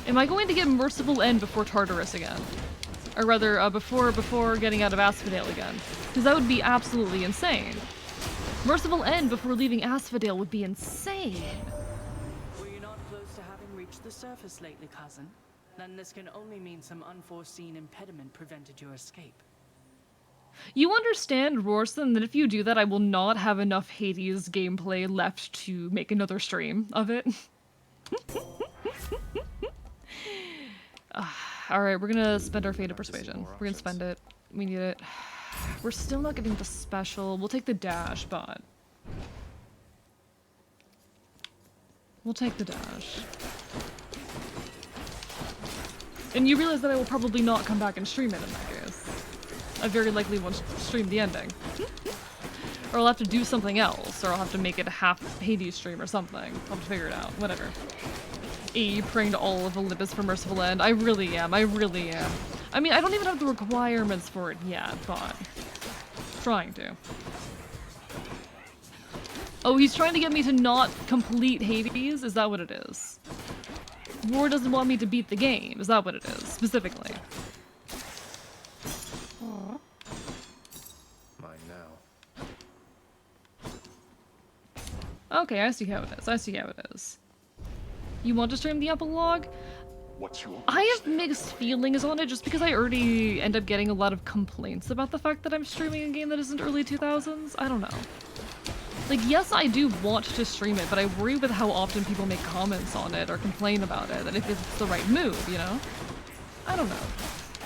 Am I going to get Merciful End before Tartarus again? Or rather, before getting out of Asphodel again? Because that would be absolutely insane. Merciful End before leaving Asphodel would be insane. Were you not close to having reached the surface lately, cousin? Then this can only mean some unforeseen impediment prevented your escape. You understand, Rorston, that if you do that, I will not have enough Hades gameplay left to make another stream of it. Alright, we're gonna spend our fate of persuasion. We're gonna spend it. We need it. We're still not getting the special. We'll take the dash, but... We'll take the dash. And you realize that I will probably not come back and stream it in that case. I very likely won't stream the ending. Or I'll have to do something else, or I'll have to make it a half Hades stream or something. I'll have to figure it out. Whatever. Praying to all of Olympus for merciful end. I really am. I really am. I mean, I don't even have the requirements for it yet, but... trying to. Oh, he's trying to get me to not complete Hades? Is that what it is? War doesn't want me to beat the game. Is that what it is, specifically? Mine now. Okay, I see how it is. I see how it is. You want to stream the epilogue? What's your I have mixed feelings on it just because I already end up getting a lot of complaints about the fact that I'm streaming a game that isn't early 2000s. I don't know. Like, yes, I do want to stream it, but I worry with how often people make comments on it or complain about it, and if it's the right move, you know? I don't know.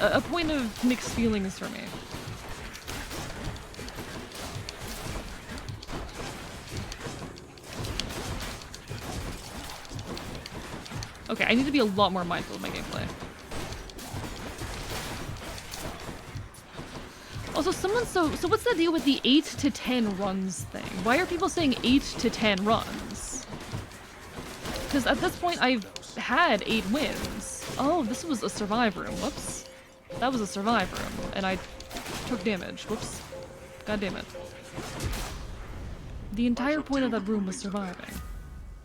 A point of mixed feelings for me. Okay, I need to be a lot more mindful of my gameplay. Also, so what's the deal with the 8 to 10 runs thing? Why are people saying 8 to 10 runs? Because at this point, I've had 8 wins. Oh, this was a survive room. Whoops. That was a survive room, and I took damage. Whoops. God damn it. The entire point of that room was surviving.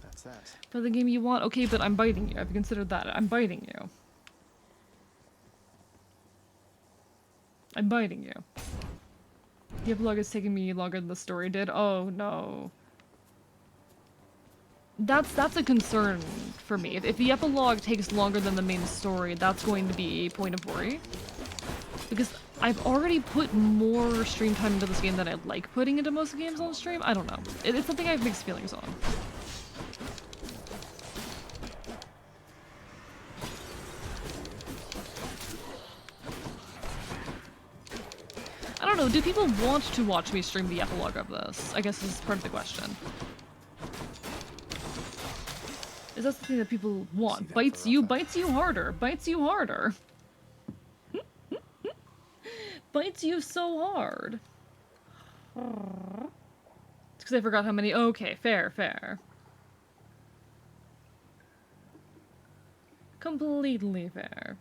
That's that. For the game you want? Okay, but I'm biting you. I've considered that. I'm biting you. I'm biting you. The epilogue is taking me longer than the story did. Oh, no. That's a concern for me. If the epilogue takes longer than the main story, that's going to be a point of worry. Because I've already put more stream time into this game than I like putting into most games on stream. I don't know. It's something I have mixed feelings on. I don't know, do people want to watch me stream the epilogue of this? I guess this is part of the question. Is that something that people want? Bites you harder. Bites you harder. Bites you so hard. It's because I forgot how many. Okay, fair. Completely fair.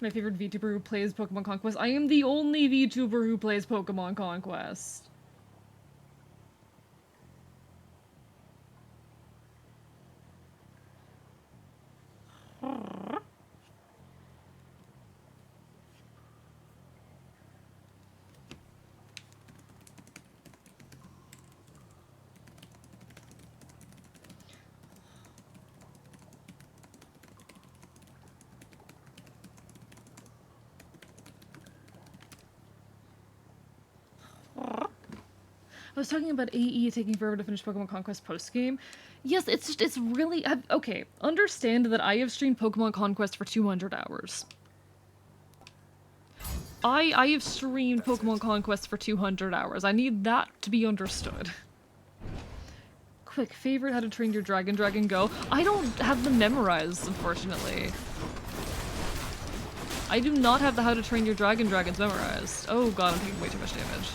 My favorite VTuber who plays Pokemon Conquest. I am the only VTuber who plays Pokemon Conquest. I was talking about AE taking forever to finish Pokemon Conquest post-game. Yes, it's really... okay, understand that I have streamed Pokemon Conquest for 200 hours. I have streamed Pokemon Conquest for 200 hours. I need that to be understood. Quick, favorite How to Train Your Dragon Go? I don't have them memorized, unfortunately. I do not have the How to Train Your Dragons memorized. Oh god, I'm taking way too much damage.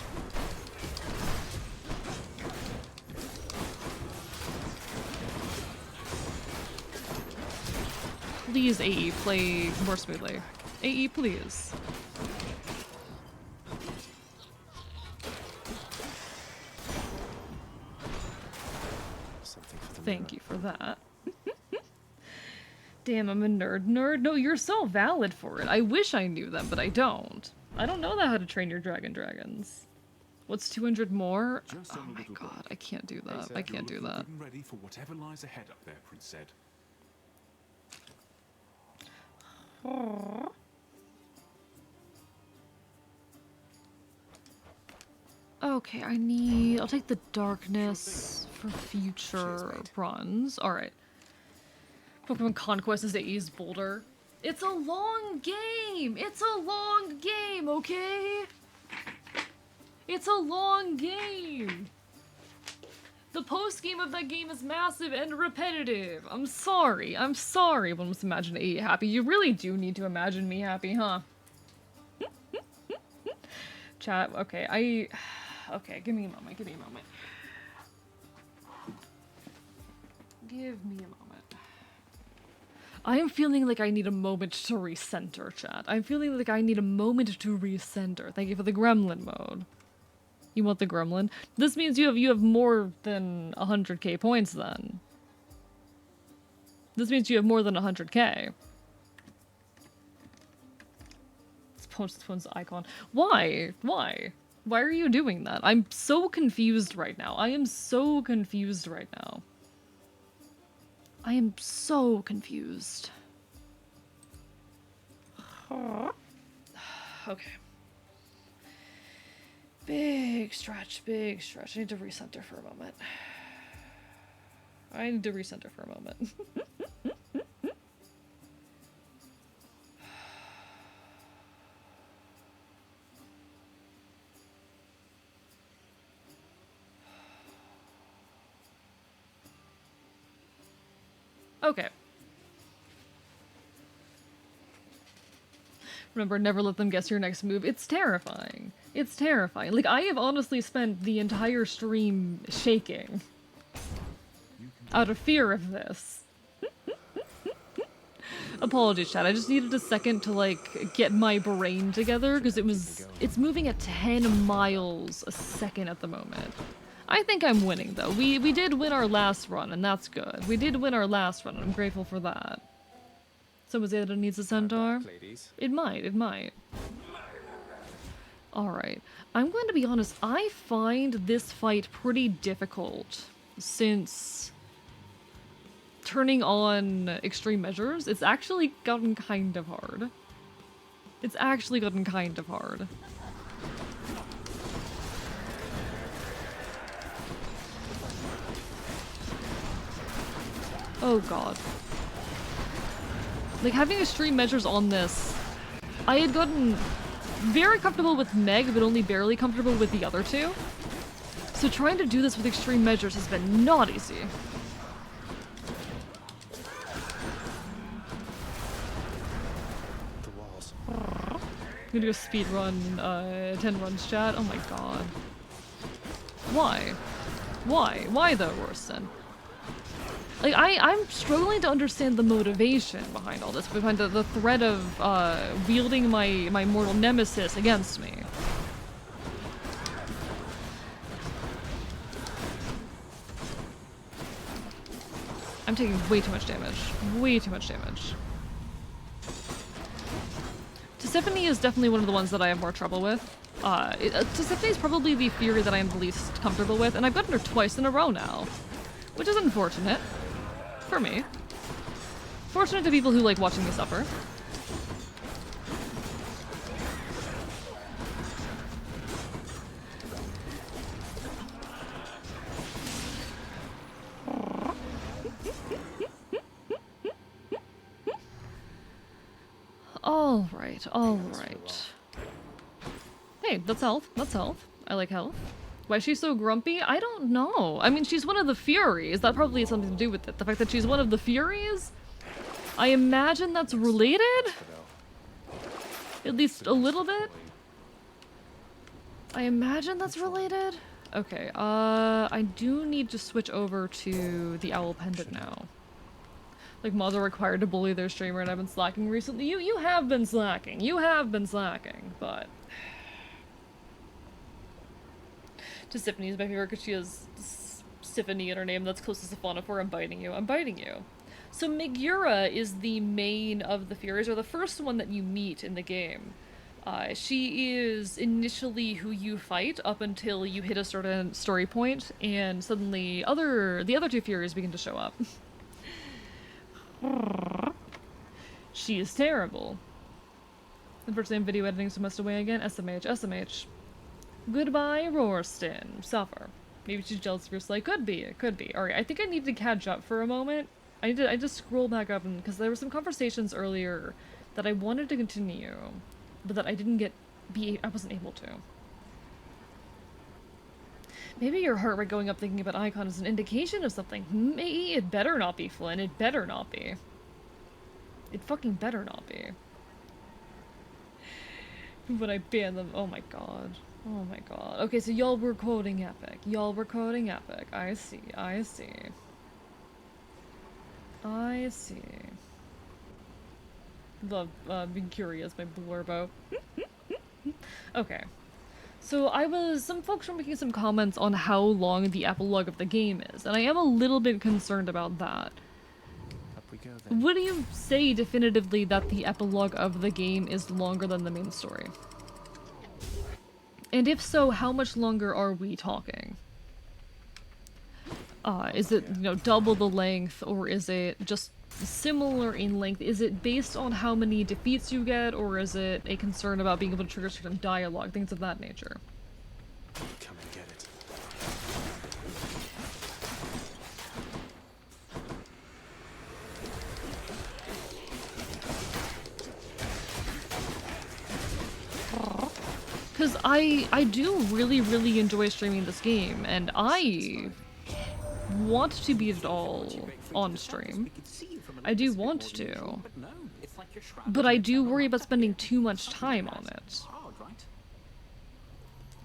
Please, AE, play more smoothly. AE, please. Thank you for that. Damn, I'm a nerd. No, you're so valid for it. I wish I knew them, but I don't. I don't know that How to Train Your Dragons. What's 200 more? Oh my god, I can't do that. I can't do that. Ready for whatever lies ahead up there, Prince said. Okay, I'll take the darkness for future runs. Alright. Pokemon Conquest is AE's Boulder. It's a long game! It's a long game, okay? It's a long game! The post-game of that game is massive and repetitive. I'm sorry, one must imagine AE happy. You really do need to imagine me happy, huh? Chat, okay, okay, give me a moment, give me a moment. Give me a moment. I am feeling like I need a moment to recenter, chat. I'm feeling like I need a moment to recenter. Thank you for the gremlin mode. You want the gremlin? This means you have more than 100k points then. This means you have more than 100k. Let's post this one's icon. Why? Why? Why are you doing that? I'm so confused right now. I am so confused right now. I am so confused. Okay. Big stretch, big stretch. I need to recenter for a moment. I need to recenter for a moment. Okay. Remember, never let them guess your next move. It's terrifying. It's terrifying. Like, I have honestly spent the entire stream shaking. Out of fear of this. Apologies, chat. I just needed a second to, like, get my brain together, because it's moving at 10 miles a second at the moment. I think I'm winning, though. We did win our last run, and that's good. We did win our last run, and I'm grateful for that. Someone say that it needs a centaur? It might, it might. Alright. I'm going to be honest, I find this fight pretty difficult, since turning on extreme measures, it's actually gotten kind of hard. It's actually gotten kind of hard. Oh god. Like, having extreme measures on this, I had gotten very comfortable with Meg, but only barely comfortable with the other two. So trying to do this with extreme measures has been not easy. The walls. I'm gonna go speed run 10 runs, chat. Oh my god. Why? Why? Why though, Royston? Like, I'm struggling to understand the motivation behind all this, behind the threat of wielding my mortal nemesis against me. I'm taking way too much damage. Way too much damage. Tisiphone is definitely one of the ones that I have more trouble with. Tisiphone is probably the Fury that I am the least comfortable with, and I've gotten her twice in a row now. Which is unfortunate. For me. Fortunate to people who like watching me suffer. Alright, alright. Hey, that's health. That's health. I like health. Why is she so grumpy? I don't know. I mean, she's one of the Furies. That probably has something to do with it. The fact that she's one of the Furies? I imagine that's related? At least a little bit? I imagine that's related? Okay, I do need to switch over to the Owl Pendant now. Like, mods are required to bully their streamer and I've been slacking recently. You have been slacking. You have been slacking, but... Tisiphone is my favorite because she has Siphony in her name. That's close to Siphonophore. I'm biting you. I'm biting you. So Megura is the main of the Furies, or the first one that you meet in the game. She is initially who you fight up until you hit a certain story point, and suddenly the other two Furies begin to show up. She is terrible. Unfortunately, I'm video editing, so must away again. SMH, SMH. Goodbye, Rorston. Suffer. Maybe she's jealous of your slay. Could be, it could be. Alright, I think I need to catch up for a moment. I just scroll back up, and because there were some conversations earlier that I wanted to continue, but that I didn't I wasn't able to. Maybe your heart rate going up thinking about Icon is an indication of something. Maybe it better not be, Flynn. It better not be. It fucking better not be. When I ban them, oh my god. Oh my god. Okay, so y'all were quoting Epic. Y'all were quoting Epic. I see. I see. I see. Love being curious by Blurbo. Okay. So some folks were making some comments on how long the epilogue of the game is, and I am a little bit concerned about that. Up we go then. Would you say definitively that the epilogue of the game is longer than the main story? And if so, how much longer are we talking? Is it, you know, double the length, or is it just similar in length? Is it based on how many defeats you get, or is it a concern about being able to trigger certain dialogue, things of that nature? Come and get it. Because I do really enjoy streaming this game, and I want to beat it all on stream. I do want to. But I do worry about spending too much time on it.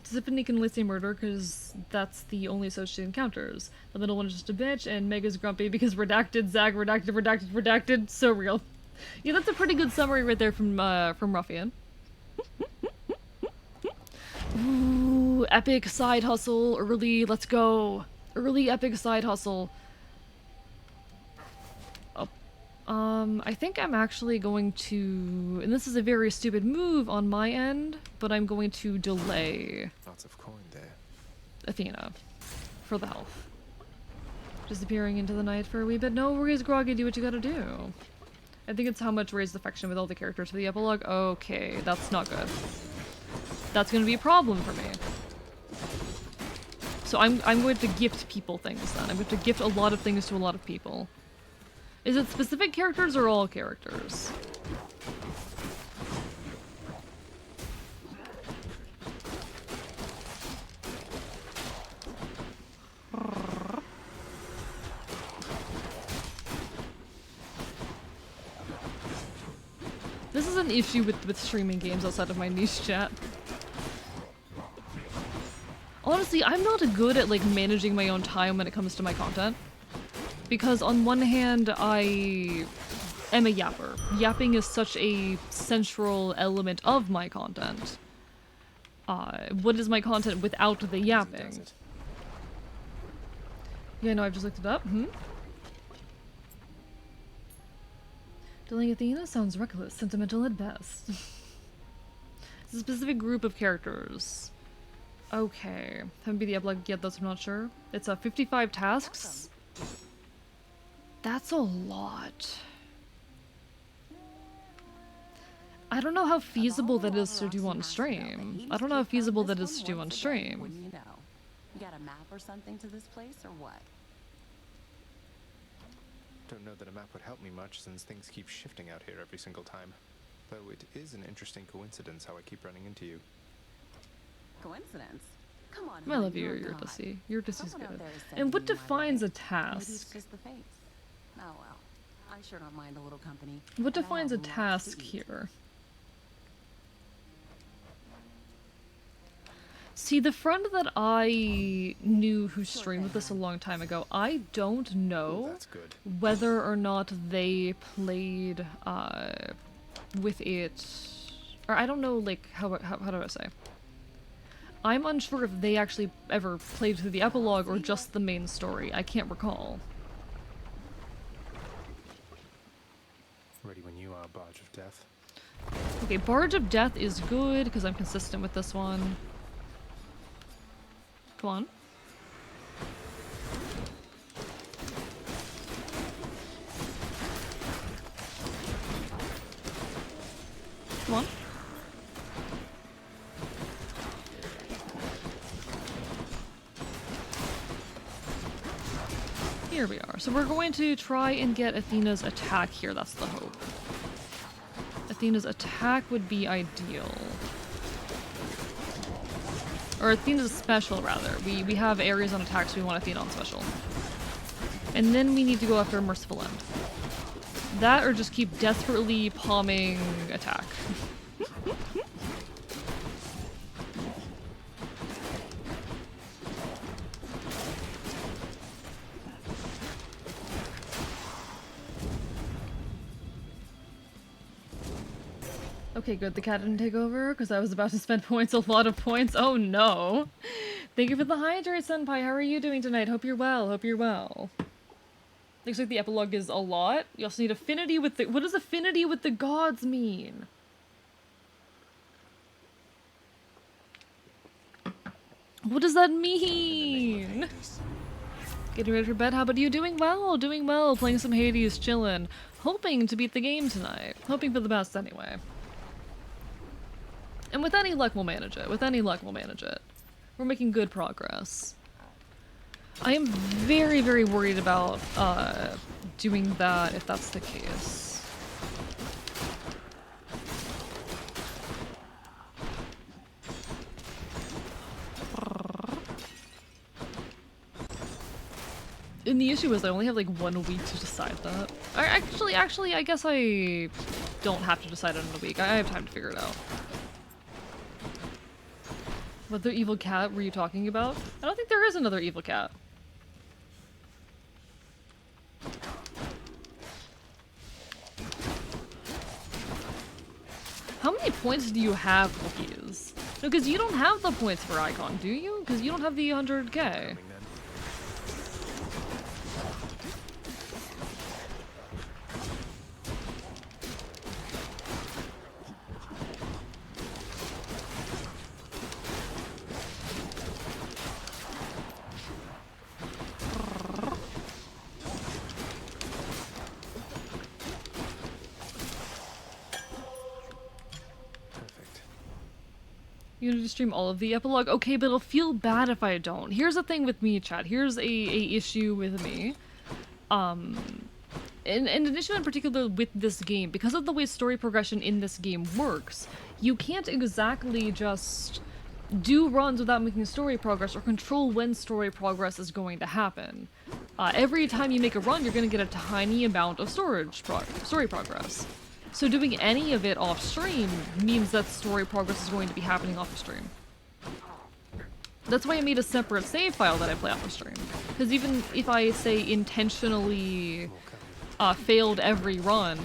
Tiffany can only say murder because that's the only associate she encounters. The middle one is just a bitch, and Meg is grumpy because redacted, Zag, redacted, so real. Yeah, that's a pretty good summary right there from Ruffian. Ooh, epic side hustle, early, let's go. Early epic side hustle. Oh, I think I'm actually going to, and this is a very stupid move on my end, but I'm going to delay Lots of coin there. Athena for the health. Disappearing into the night for a wee bit. No worries, Groggy, do what you gotta do. I think it's how much raised affection with all the characters for the epilogue. Okay, that's not good. That's gonna be a problem for me. So I'm going to gift people things then. I'm going to gift a lot of things to a lot of people. Is it specific characters or all characters? This is an issue with streaming games outside of my niche chat. Honestly, I'm not good at, like, managing my own time when it comes to my content. Because on one hand, I am a yapper. Yapping is such a central element of my content. What is my content without the yapping? Yeah, no, I've just looked it up. Dealing Athena sounds reckless, sentimental at best. It's a specific group of characters. Okay. Haven't beat the epilogue yet, thus I'm not sure. It's 55 tasks. That's a lot. I don't know how feasible that is to do on stream. I don't know how feasible that is to do on stream. You know, you got a map or something to this place, or what? Don't know that a map would help me much since things keep shifting out here every single time. Though it is an interesting coincidence how I keep running into you. Coincidence? Come on. I love you, Eurydice. Eurydice's good. And what defines a task? Maybe it's just the face. Oh well. I sure don't mind a little company. What defines a task here? See, the friend that I knew who streamed with us a long time ago, I don't know whether or not they played with it, or I don't know, like, how do I say? I'm unsure if they actually ever played through the epilogue or just the main story. I can't recall. Ready when you are, Barge of Death. Okay, Barge of Death is good because I'm consistent with this one. Come on. Come on. Here we are. So we're going to try and get Athena's attack here. That's the hope. Athena's attack would be ideal. Or Athena's special, rather. We have areas on attack, so we want Athena on special. And then we need to go after a Merciful End. That or just keep desperately palming attack. Okay, good. The cat didn't take over because I was about to spend points, a lot of points. Oh no. Thank you for the hydrate, Senpai. How are you doing tonight? Hope you're well. Hope you're well. Looks like the epilogue is a lot. You also need affinity with the— what does affinity with the gods mean? What does that mean? Getting ready for bed. How about you? Doing well. Doing well. Playing some Hades. Chillin'. Hoping to beat the game tonight. Hoping for the best anyway. And with any luck, we'll manage it. With any luck, we'll manage it. We're making good progress. I am very, very worried about doing that if that's the case. And the issue is I only have like 1 week to decide that. Actually, I guess I don't have to decide it in a week. I have time to figure it out. What other evil cat were you talking about? I don't think there is another evil cat. How many points do you have, Cookies? No, because you don't have the points for Icon, do you? Because you don't have the 100k. You need to stream all of the epilogue? Okay, but it'll feel bad if I don't. Here's the thing with me, chat. Here's a issue with me. And an issue in particular with this game. Because of the way story progression in this game works, you can't exactly just do runs without making story progress or control when story progress is going to happen. Every time you make a run, you're going to get a tiny amount of story progress. So doing any of it off stream means that story progress is going to be happening off the stream. That's why I made a separate save file that I play off the stream. Because even if I, say, intentionally failed every run,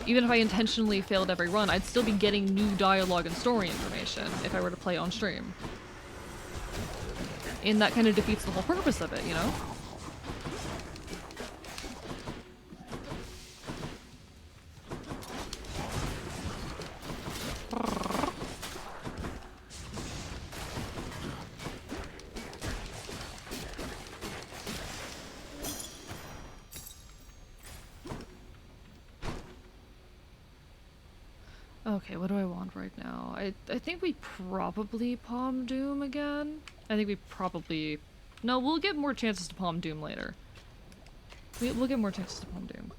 I'd still be getting new dialogue and story information if I were to play on stream. And that kind of defeats the whole purpose of it, you know? Okay, what do I want right now? I think we probably palm Doom again. I think we probably... No, we'll get more chances to palm Doom later. We'll get more chances to palm Doom.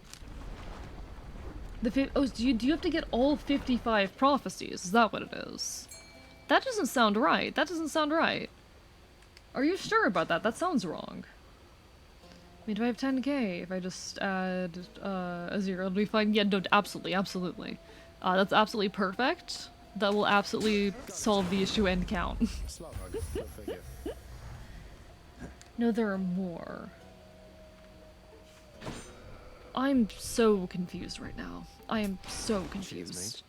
Do you have to get all 55 prophecies? Is that what it is? That doesn't sound right. That doesn't sound right. Are you sure about that? That sounds wrong. I mean, do I have 10k? If I just add a 0, it'll be fine. Yeah, no, absolutely, absolutely. That's absolutely perfect. That will absolutely solve the issue and count. No, there are more. I'm so confused right now. I am so confused.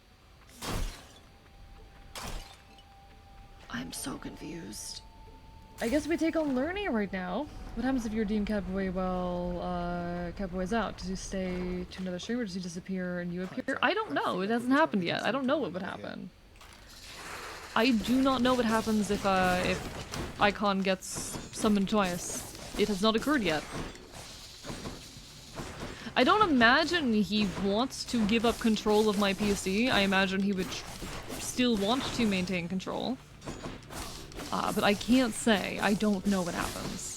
I'm so confused. I guess we take on Lerny right now. What happens if you're deemed Catboy while Catboy's out? Does he stay to another stream or does he disappear and you appear? I don't know. It hasn't happened yet. I don't know what would happen. I do not know what happens if Icon gets summoned twice. It has not occurred yet. I don't imagine he wants to give up control of my PC. I imagine he would still want to maintain control. But I can't say. I don't know what happens.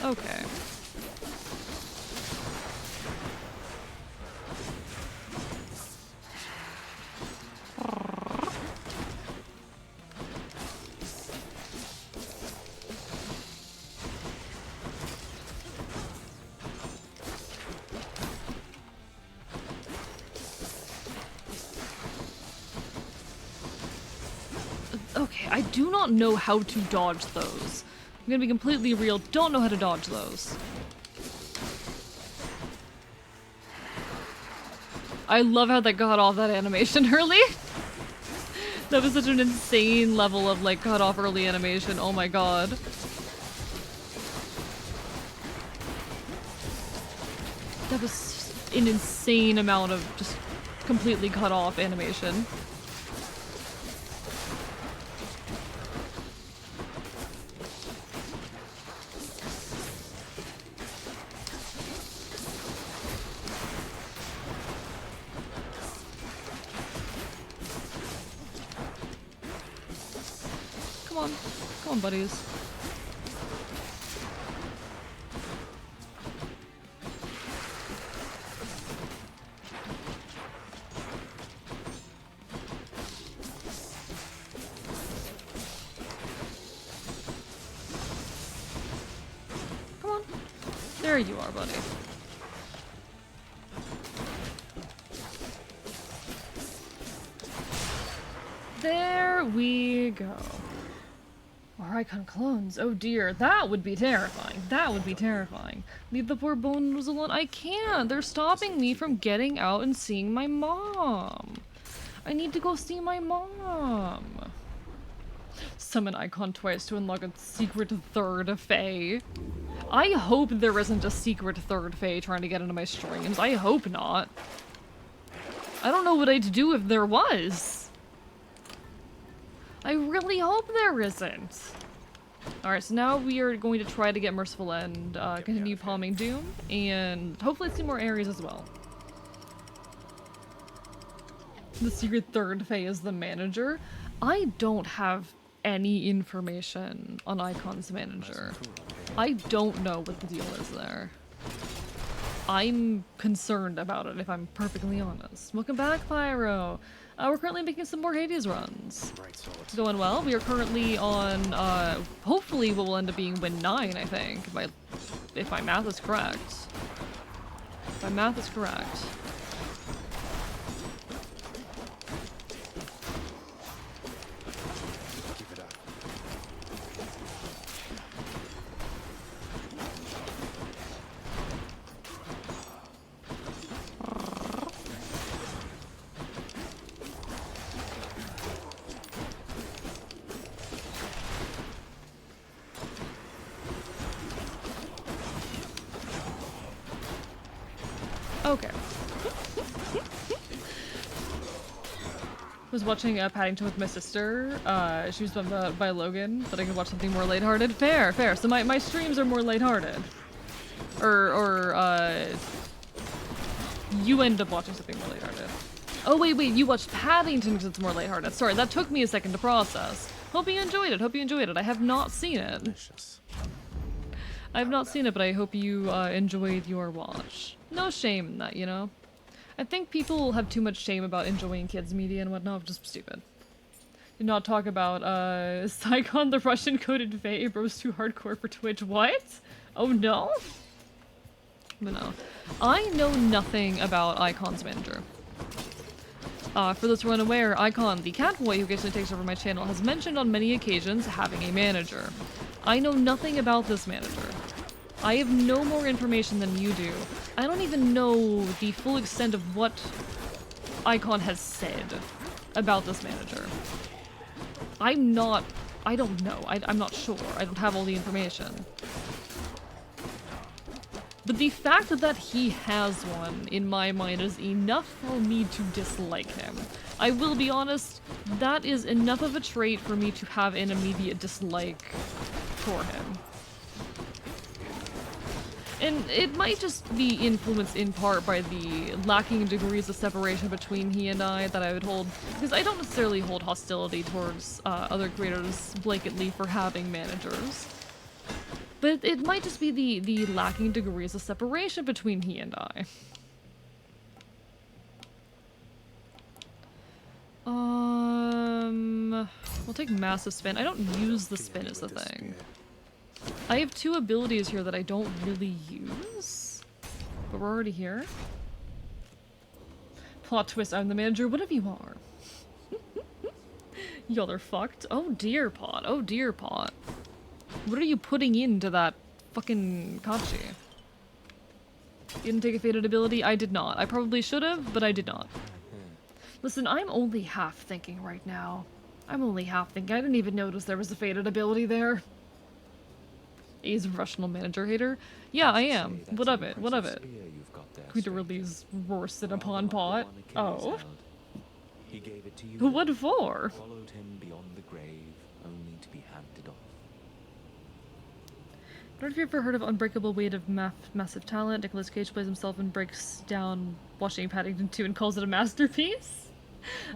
Okay. Okay, I do not know how to dodge those. I'm gonna be completely real, don't know how to dodge those. I love how that got off that animation early. That was such an insane level of like cut off early animation, oh my god. That was an insane amount of just completely cut off animation. Come on, buddies. Come on. There you are, buddy. There we go. Or icon clones. Oh dear, that would be terrifying. That would be terrifying. Leave the poor bone noodles alone. I can't. They're stopping me from getting out and seeing my mom. I need to go see my mom. Summon icon twice to unlock a secret third Fae. I hope there isn't a secret third Fae trying to get into my streams. I hope not. I don't know what I'd do if there was. I really hope there isn't. Alright, so now we are going to try to get Merciful End, continue palming Doom, and hopefully see more areas as well. The secret third Fae is the manager. I don't have any information on Icon's manager. I don't know what the deal is there. I'm concerned about it, if I'm perfectly honest. Welcome back, Pyro! We're currently making some more Hades runs. It's going well. We are currently on, hopefully what will end up being win 9, I think, if my math is correct. If my math is correct. Okay. Was watching Paddington with my sister. She was by Logan, but I could watch something more lighthearted. Fair, fair. So my streams are more lighthearted. You end up watching something more lighthearted. Oh wait, you watched Paddington because it's more lighthearted. Sorry, that took me a second to process. Hope you enjoyed it. I have not seen it. I have not seen it, but I hope you enjoyed your watch. No shame in that, you know? I think people have too much shame about enjoying kids' media and whatnot, just stupid. Do not talk about, Saigon the Russian-coded Fae, bro's too hardcore for Twitch. What? Oh no? But no. I know nothing about Icon's manager. For those who are unaware, Icon, the catboy who occasionally takes over my channel, has mentioned on many occasions having a manager. I know nothing about this manager. I have no more information than you do. I don't even know the full extent of what Icon has said about this manager. I don't know. I'm not sure. I don't have all the information. But the fact that he has one, in my mind, is enough for me to dislike him. I will be honest, that is enough of a trait for me to have an immediate dislike for him. And it might just be influenced in part by the lacking degrees of separation between he and I that I would hold, because I don't necessarily hold hostility towards other creators blanketly for having managers. But it might just be the lacking degrees of separation between he and I. We'll take massive spin. I don't use the spin is the thing. I have 2 abilities here that I don't really use. But we're already here. Plot twist, I'm the manager, whatever you are. Y'all are fucked. Oh dear, Pot. Oh dear, Pot. What are you putting into that fucking Kachi? You didn't take a fated ability? I did not. I probably should have, but I did not. Listen, I'm only half thinking right now. I'm only half thinking. I didn't even notice there was a fated ability there. He's a professional manager hater. Yeah, I am. What of it? What of it? Going to release roasted upon Pot. Oh. He gave it to you. What for? Followed him beyond the grave, only to be handed off. I don't know if you've ever heard of Unbreakable Weight of Massive Talent. Nicolas Cage plays himself and breaks down watching Paddington 2 and calls it a masterpiece.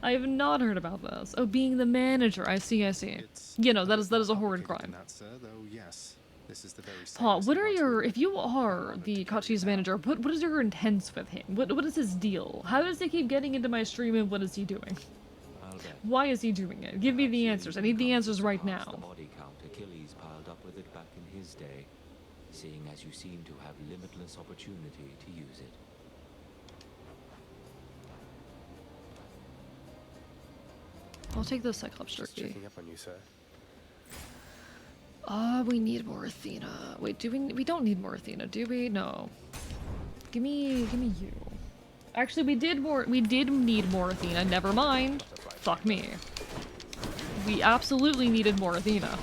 I have not heard about this. Oh, being the manager. I see, I see. You know, that is a horrid crime. That, sir, though, yes. This is the very Paul, what are your, if you are the Kachi's manager, what is your intents with him? What is his deal? How does he keep getting into my stream and what is he doing? Why is he doing it? Give me the answers. I need the answers right now. The body count Achilles piled up with it back in his day, seeing as you seem to have limitless opportunity to use it. I'll take the Cyclops Just jerky. checking up on you, sir. We need more Athena. Wait, do we don't need more Athena, do we? No. Give me you. Actually, we did need more Athena. Never mind. Fuck me. We absolutely needed more Athena.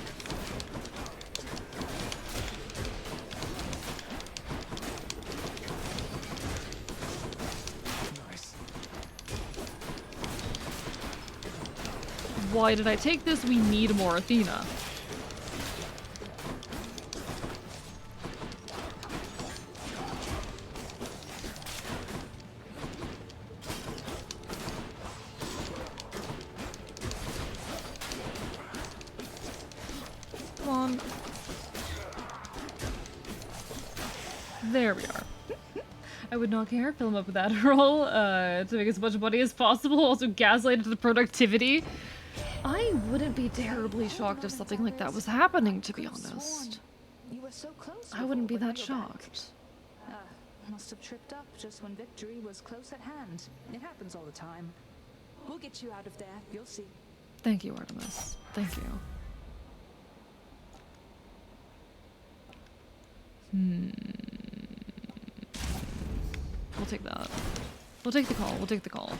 Nice. Why did I take this? We need more Athena. Come on. There we are. I would not care. Fill him up with Adderall to make as much money as possible. Also gaslight into the productivity. I wouldn't be terribly shocked if something like that was happening, to be honest. You were so close. I wouldn't be that shocked. Must have tripped up just when victory was close at hand. It happens all the time. We'll get you out of there. You'll see. Thank you, Artemis. Thank you. We'll take that. We'll take the call. We'll take the call.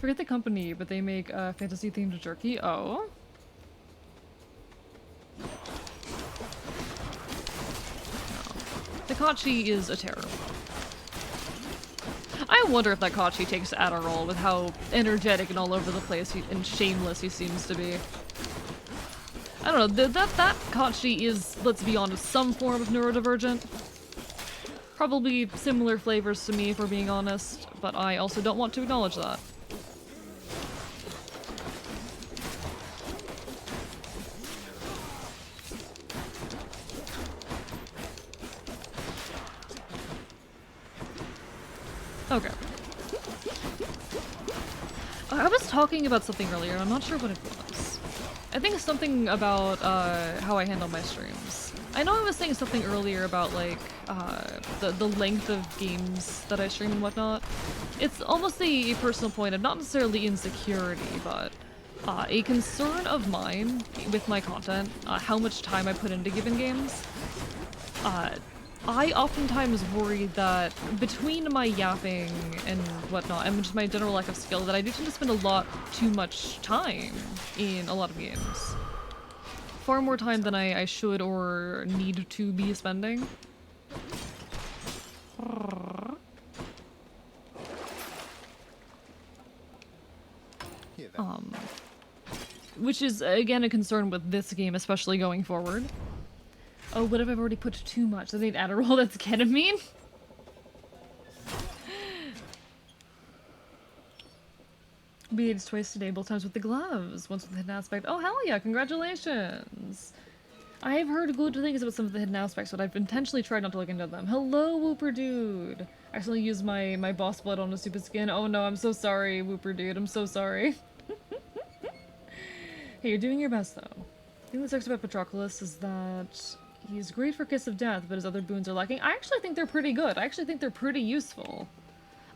Forget the company, but they make fantasy-themed jerky. Oh. No. The Kachi is a terror. I wonder if that Kachi takes Adderall with how energetic and all over the place and shameless he seems to be. I don't know, that Kachi is, let's be honest, some form of neurodivergent. Probably similar flavors to me, if we're being honest, but I also don't want to acknowledge that. Okay. I was talking about something earlier, and I'm not sure what it was. I think something about how I handle my streams. I know I was saying something earlier about like the length of games that I stream and whatnot. It's almost a personal point of not necessarily insecurity, but a concern of mine with my content, how much time I put into given games. I oftentimes worry that between my yapping and whatnot, and just my general lack of skill, that I do tend to spend a lot too much time in a lot of games. Far more time than I should or need to be spending. Which is, again, a concern with this game, especially going forward. Oh, what if I've already put too much? Does I need Adderall that's ketamine? beads twice today, both times with the gloves. Once with the hidden aspect. Oh, hell yeah, congratulations! I've heard good things about some of the hidden aspects, but I've intentionally tried not to look into them. Hello, Whooper Dude! I accidentally used my boss blood on a stupid skin. Oh no, I'm so sorry, Whooper Dude. I'm so sorry. Hey, you're doing your best, though. The thing that sucks about Patroclus is that he's great for Kiss of Death, but his other boons are lacking. I actually think they're pretty good. I actually think they're pretty useful.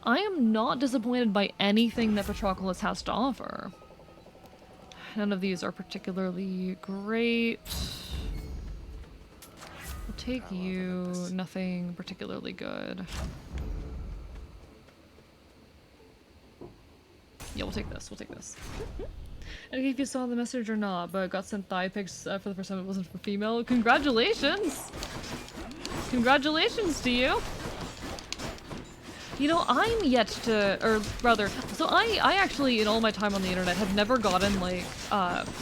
I am not disappointed by anything that Patroclus has to offer. None of these are particularly great. I'll take you. Nothing particularly good. Yeah, we'll take this. We'll take this. I don't know if you saw the message or not, but got sent thigh pics for the first time. It wasn't for female. Congratulations! Congratulations to you! You know, I'm yet to, or rather, so I actually, in all my time on the internet, have never gotten, like,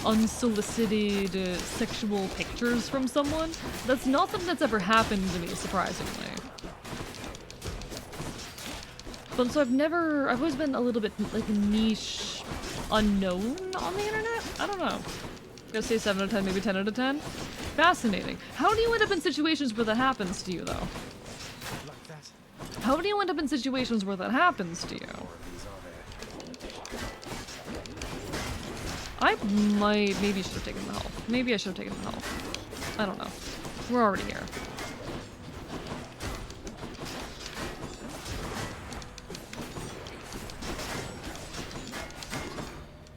unsolicited sexual pictures from someone. That's not something that's ever happened to me, surprisingly. But so I've always been a little bit, like, niche, unknown on the internet? I don't know. I'm gonna say 7 out of 10, maybe 10 out of 10. Fascinating. How do you end up in situations where that happens to you, though? How do you end up in situations where that happens to you? I maybe should have taken the health. Maybe I should have taken the health. I don't know. We're already here.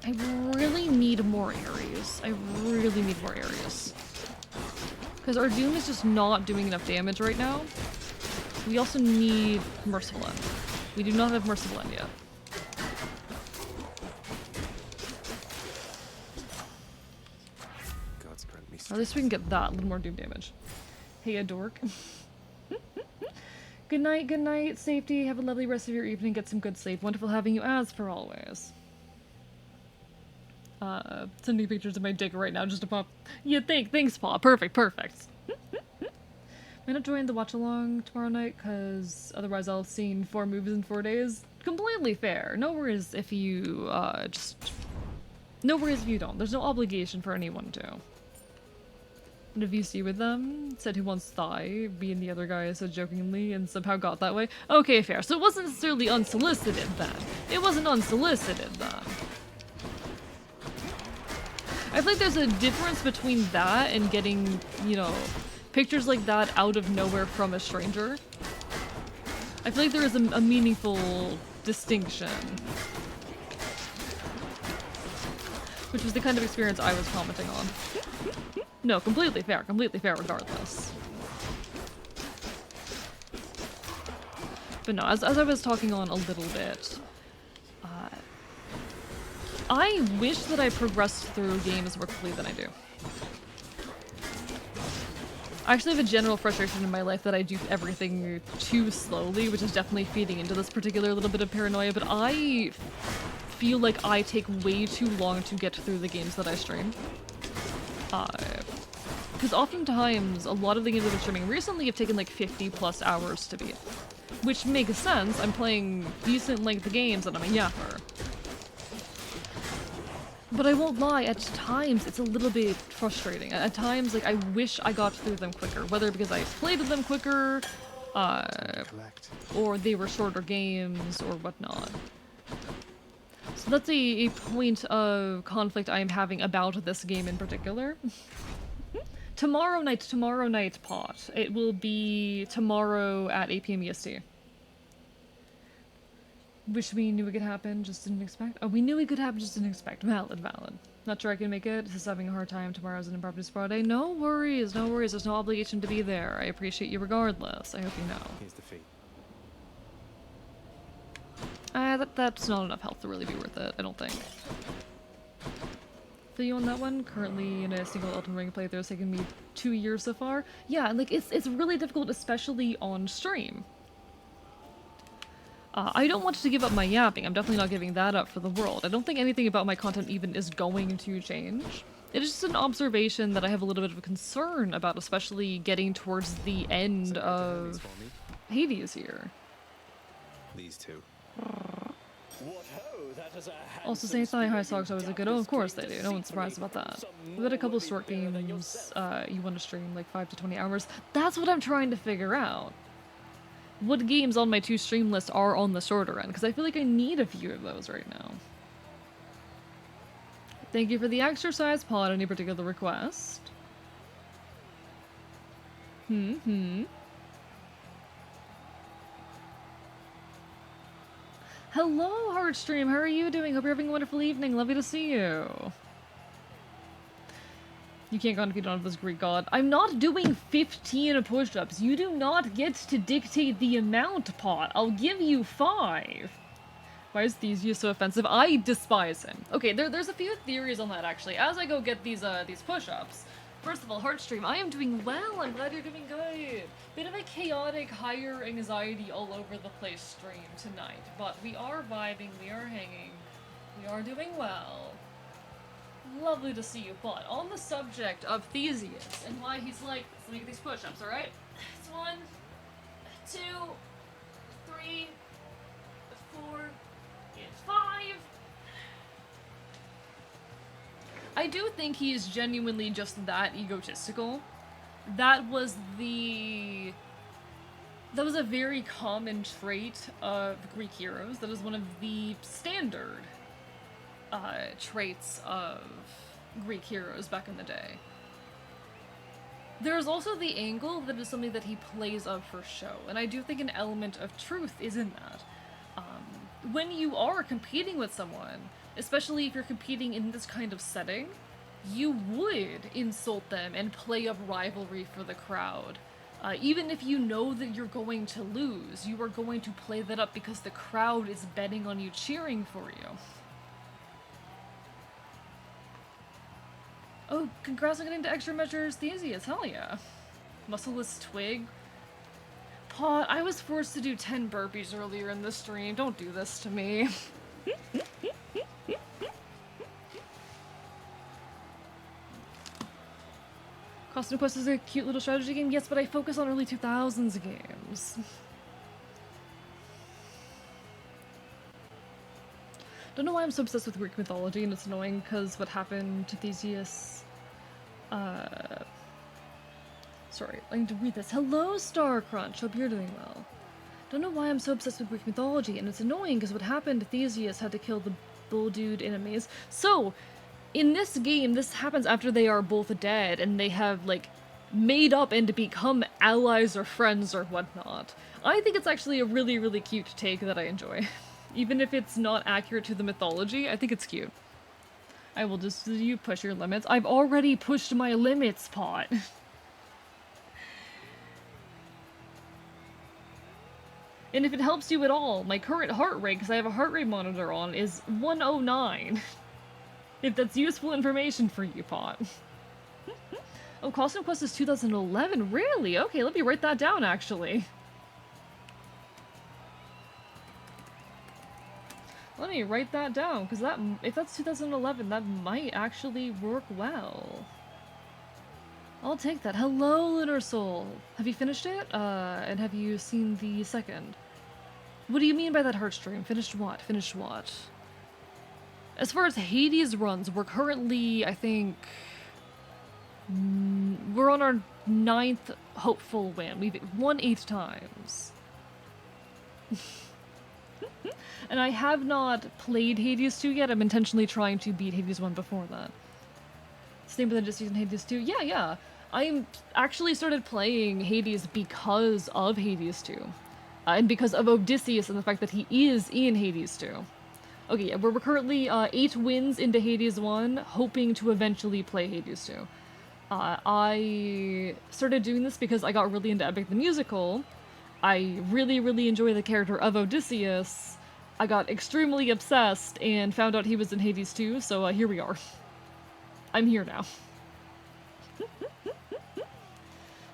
I really need more areas. I really need more areas. Because our Doom is just not doing enough damage right now. We also need Merciful End. We do not have Merciful End yet. God's grant me Or at least we can get that, a little more Doom damage. Hey, a dork. Good night, safety. Have a lovely rest of your evening. Get some good sleep. Wonderful having you as per always. Sending pictures of my dick right now just to pop. Yeah, thanks, Paul. Perfect. I'm not joining the watch along tomorrow night, because otherwise I'll have seen 4 movies in 4 days. Completely fair. No worries if you, no worries if you don't. There's no obligation for anyone to. And if you see with them, said who wants thigh, being the other guy said jokingly, and somehow got that way. Okay, fair. So it wasn't necessarily unsolicited then. It wasn't unsolicited then. I feel like there's a difference between that and getting, you know, pictures like that out of nowhere from a stranger. I feel like there is a meaningful distinction. Which was the kind of experience I was commenting on. No, completely fair regardless. But no, as I was talking on a little bit, I wish that I progressed through games more quickly than I do. I actually have a general frustration in my life that I do everything too slowly, which is definitely feeding into this particular little bit of paranoia, but I feel like I take way too long to get through the games that I stream. Because oftentimes, a lot of the games I've been streaming recently have taken like 50+ hours to beat. Which makes sense, I'm playing decent length games and I'm a yapper. But I won't lie, at times it's a little bit frustrating. At times, like, I wish I got through them quicker, whether because I played with them quicker, or they were shorter games, or whatnot. So that's a point of conflict I am having about this game in particular. Tomorrow night, pot. It will be tomorrow at 8 PM EST. Wish we knew it could happen, just didn't expect. Oh, we knew it could happen, just didn't expect. Valid. Not sure I can make it. Just having a hard time. Tomorrow's an impromptu spa day. No worries. There's no obligation to be there. I appreciate you regardless. I hope you know. Here's the fee. That's not enough health to really be worth it, I don't think. Feel you on that one? Currently in a single Elden Ring playthrough, it's taken me 2 years so far. Yeah, like, it's really difficult, especially on stream. I don't want to give up my yapping. I'm definitely not giving that up for the world. I don't think anything about my content even is going to change. It is just an observation that I have a little bit of a concern about, especially getting towards the end of Hades here. These two. What ho, that is a Also, say Thigh High Socks always look good. Oh, of course they do. No one's surprised about that. We've had a couple short games you want to stream, like 5 to 20 hours. That's what I'm trying to figure out. What games on my to stream list are on the shorter end? Because I feel like I need a few of those right now. Thank you for the exercise pod. Any particular request? Hello, Heartstream. How are you doing? Hope you're having a wonderful evening. Lovely to see you. You can't go on if you don't have this Greek god. I'm not doing 15 push-ups. You do not get to dictate the amount, Pot. I'll give you 5. Why is Theseus so offensive? I despise him. Okay, there's a few theories on that, actually. As I go get these push-ups. First of all, Heartstream, I am doing well. I'm glad you're doing good. Bit of a chaotic, higher anxiety all over the place stream tonight. But we are vibing, we are hanging, we are doing well. Lovely to see you, but on the subject of Theseus and why he's like, let's make these push-ups, alright? It's 1, 2, 3, 4, 5. I do think he is genuinely just that egotistical. That was a very common trait of Greek heroes. That is one of the standard traits of Greek heroes back in the day. There's also the angle that is something that he plays up for show, and I do think an element of truth is in that. When you are competing with someone, especially if you're competing in this kind of setting, you would insult them and play up rivalry for the crowd. Even if you know that you're going to lose, you are going to play that up because the crowd is betting on you, cheering for you. Oh, congrats on getting to extra measures Theseus, hell yeah. Muscleless twig. Pot, I was forced to do 10 burpees earlier in the stream. Don't do this to me. Costume Quest is a cute little strategy game, yes, but I focus on early 2000s games. Don't know why I'm so obsessed with Greek mythology, and it's annoying because what happened to Theseus. Sorry, I need to read this. Hello, Starcrunch. Hope you're doing well. Don't know why I'm so obsessed with Greek mythology, and it's annoying because what happened to Theseus had to kill the bull dude in a maze. So, in this game, this happens after they are both dead, and they have, like, made up and become allies or friends or whatnot. I think it's actually a really, really cute take that I enjoy. Even if it's not accurate to the mythology, I think it's cute. I will just you push your limits. I've already pushed my limits, Pot. And if it helps you at all, my current heart rate, because I have a heart rate monitor on, is 109. If that's useful information for you, Pot. Oh, Costume Quest is 2011? Really? Okay, let me write that down, actually. Let me write that down, because if that's 2011, that might actually work well. I'll take that. Hello, Lunar Soul. Have you finished it? And have you seen the second? What do you mean by that Heartstream? Finished what? Finished what? As far as Hades runs, we're currently, I think... we're on our 9th hopeful win. We've won 8 times. And I have not played Hades 2 yet. I'm intentionally trying to beat Hades 1 before that. Same with the just using Hades 2. Yeah. I actually started playing Hades because of Hades 2. And because of Odysseus and the fact that he is in Hades 2. Okay, yeah, we're currently 8 wins into Hades 1, hoping to eventually play Hades 2. I started doing this because I got really into Epic the Musical. I really, really enjoy the character of Odysseus. I got extremely obsessed and found out he was in Hades 2, so here we are. I'm here now.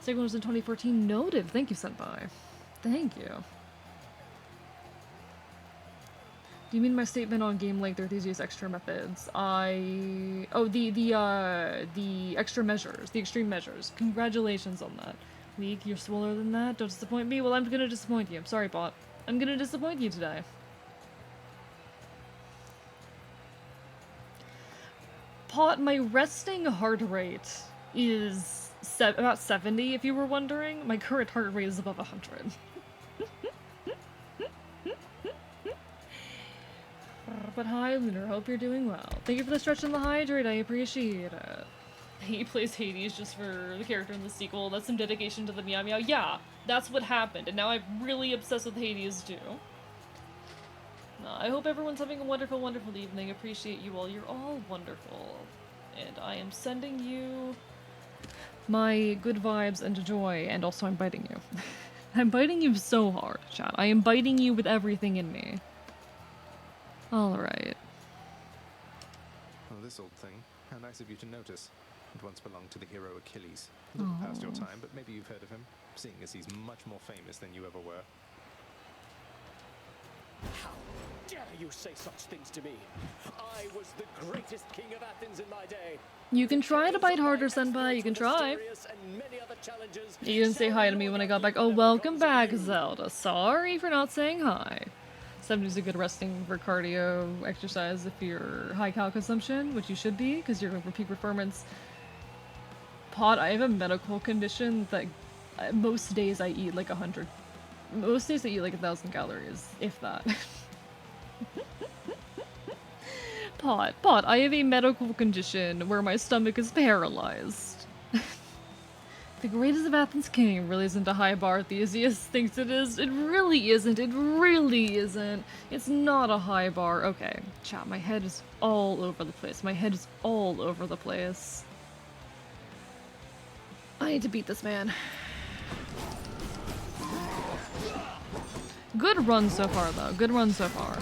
Second one was in 2014. Noted. Thank you, Senpai. Thank you. Do you mean my statement on game length or Theseus extra methods? Oh, the extra measures, the extreme measures. Congratulations on that. Weak, you're swoller than that? Don't disappoint me? Well, I'm gonna disappoint you. I'm sorry, bot. I'm gonna disappoint you today. Pot, my resting heart rate is about 70, if you were wondering. My current heart rate is above 100. But hi, Lunar. Hope you're doing well. Thank you for the stretch and the hydrate. I appreciate it. He plays Hades just for the character in the sequel. That's some dedication to the Meow Meow. Yeah, that's what happened. And now I'm really obsessed with Hades too. I hope everyone's having a wonderful, wonderful evening. Appreciate you all. You're all wonderful. And I am sending you my good vibes and joy. And also I'm biting you. I'm biting you so hard, chat. I am biting you with everything in me. Alright. Oh, this old thing. How nice of you to notice. It once belonged to the hero Achilles. A little past your time, but maybe you've heard of him, seeing as he's much more famous than you ever were. How dare you say such things to me? I was the greatest king of Athens in my day. You can try to bite harder, Senpai. You can try. You didn't say hi to me when I got back. Oh, welcome back, Zelda. Sorry for not saying hi. 70 is a good resting for cardio exercise if you're high cal consumption, which you should be, because you're going for peak performance. Pot, I have a medical condition that most days I eat like 100. Most days I eat like 1,000 calories, if that. Pot, I have a medical condition where my stomach is paralyzed. The greatest of Athens king really isn't a high bar Theseus thinks it is. It really isn't. It really isn't. It's not a high bar. Okay, chat, my head is all over the place. My head is all over the place. I need to beat this man. Good run so far, though. Good run so far.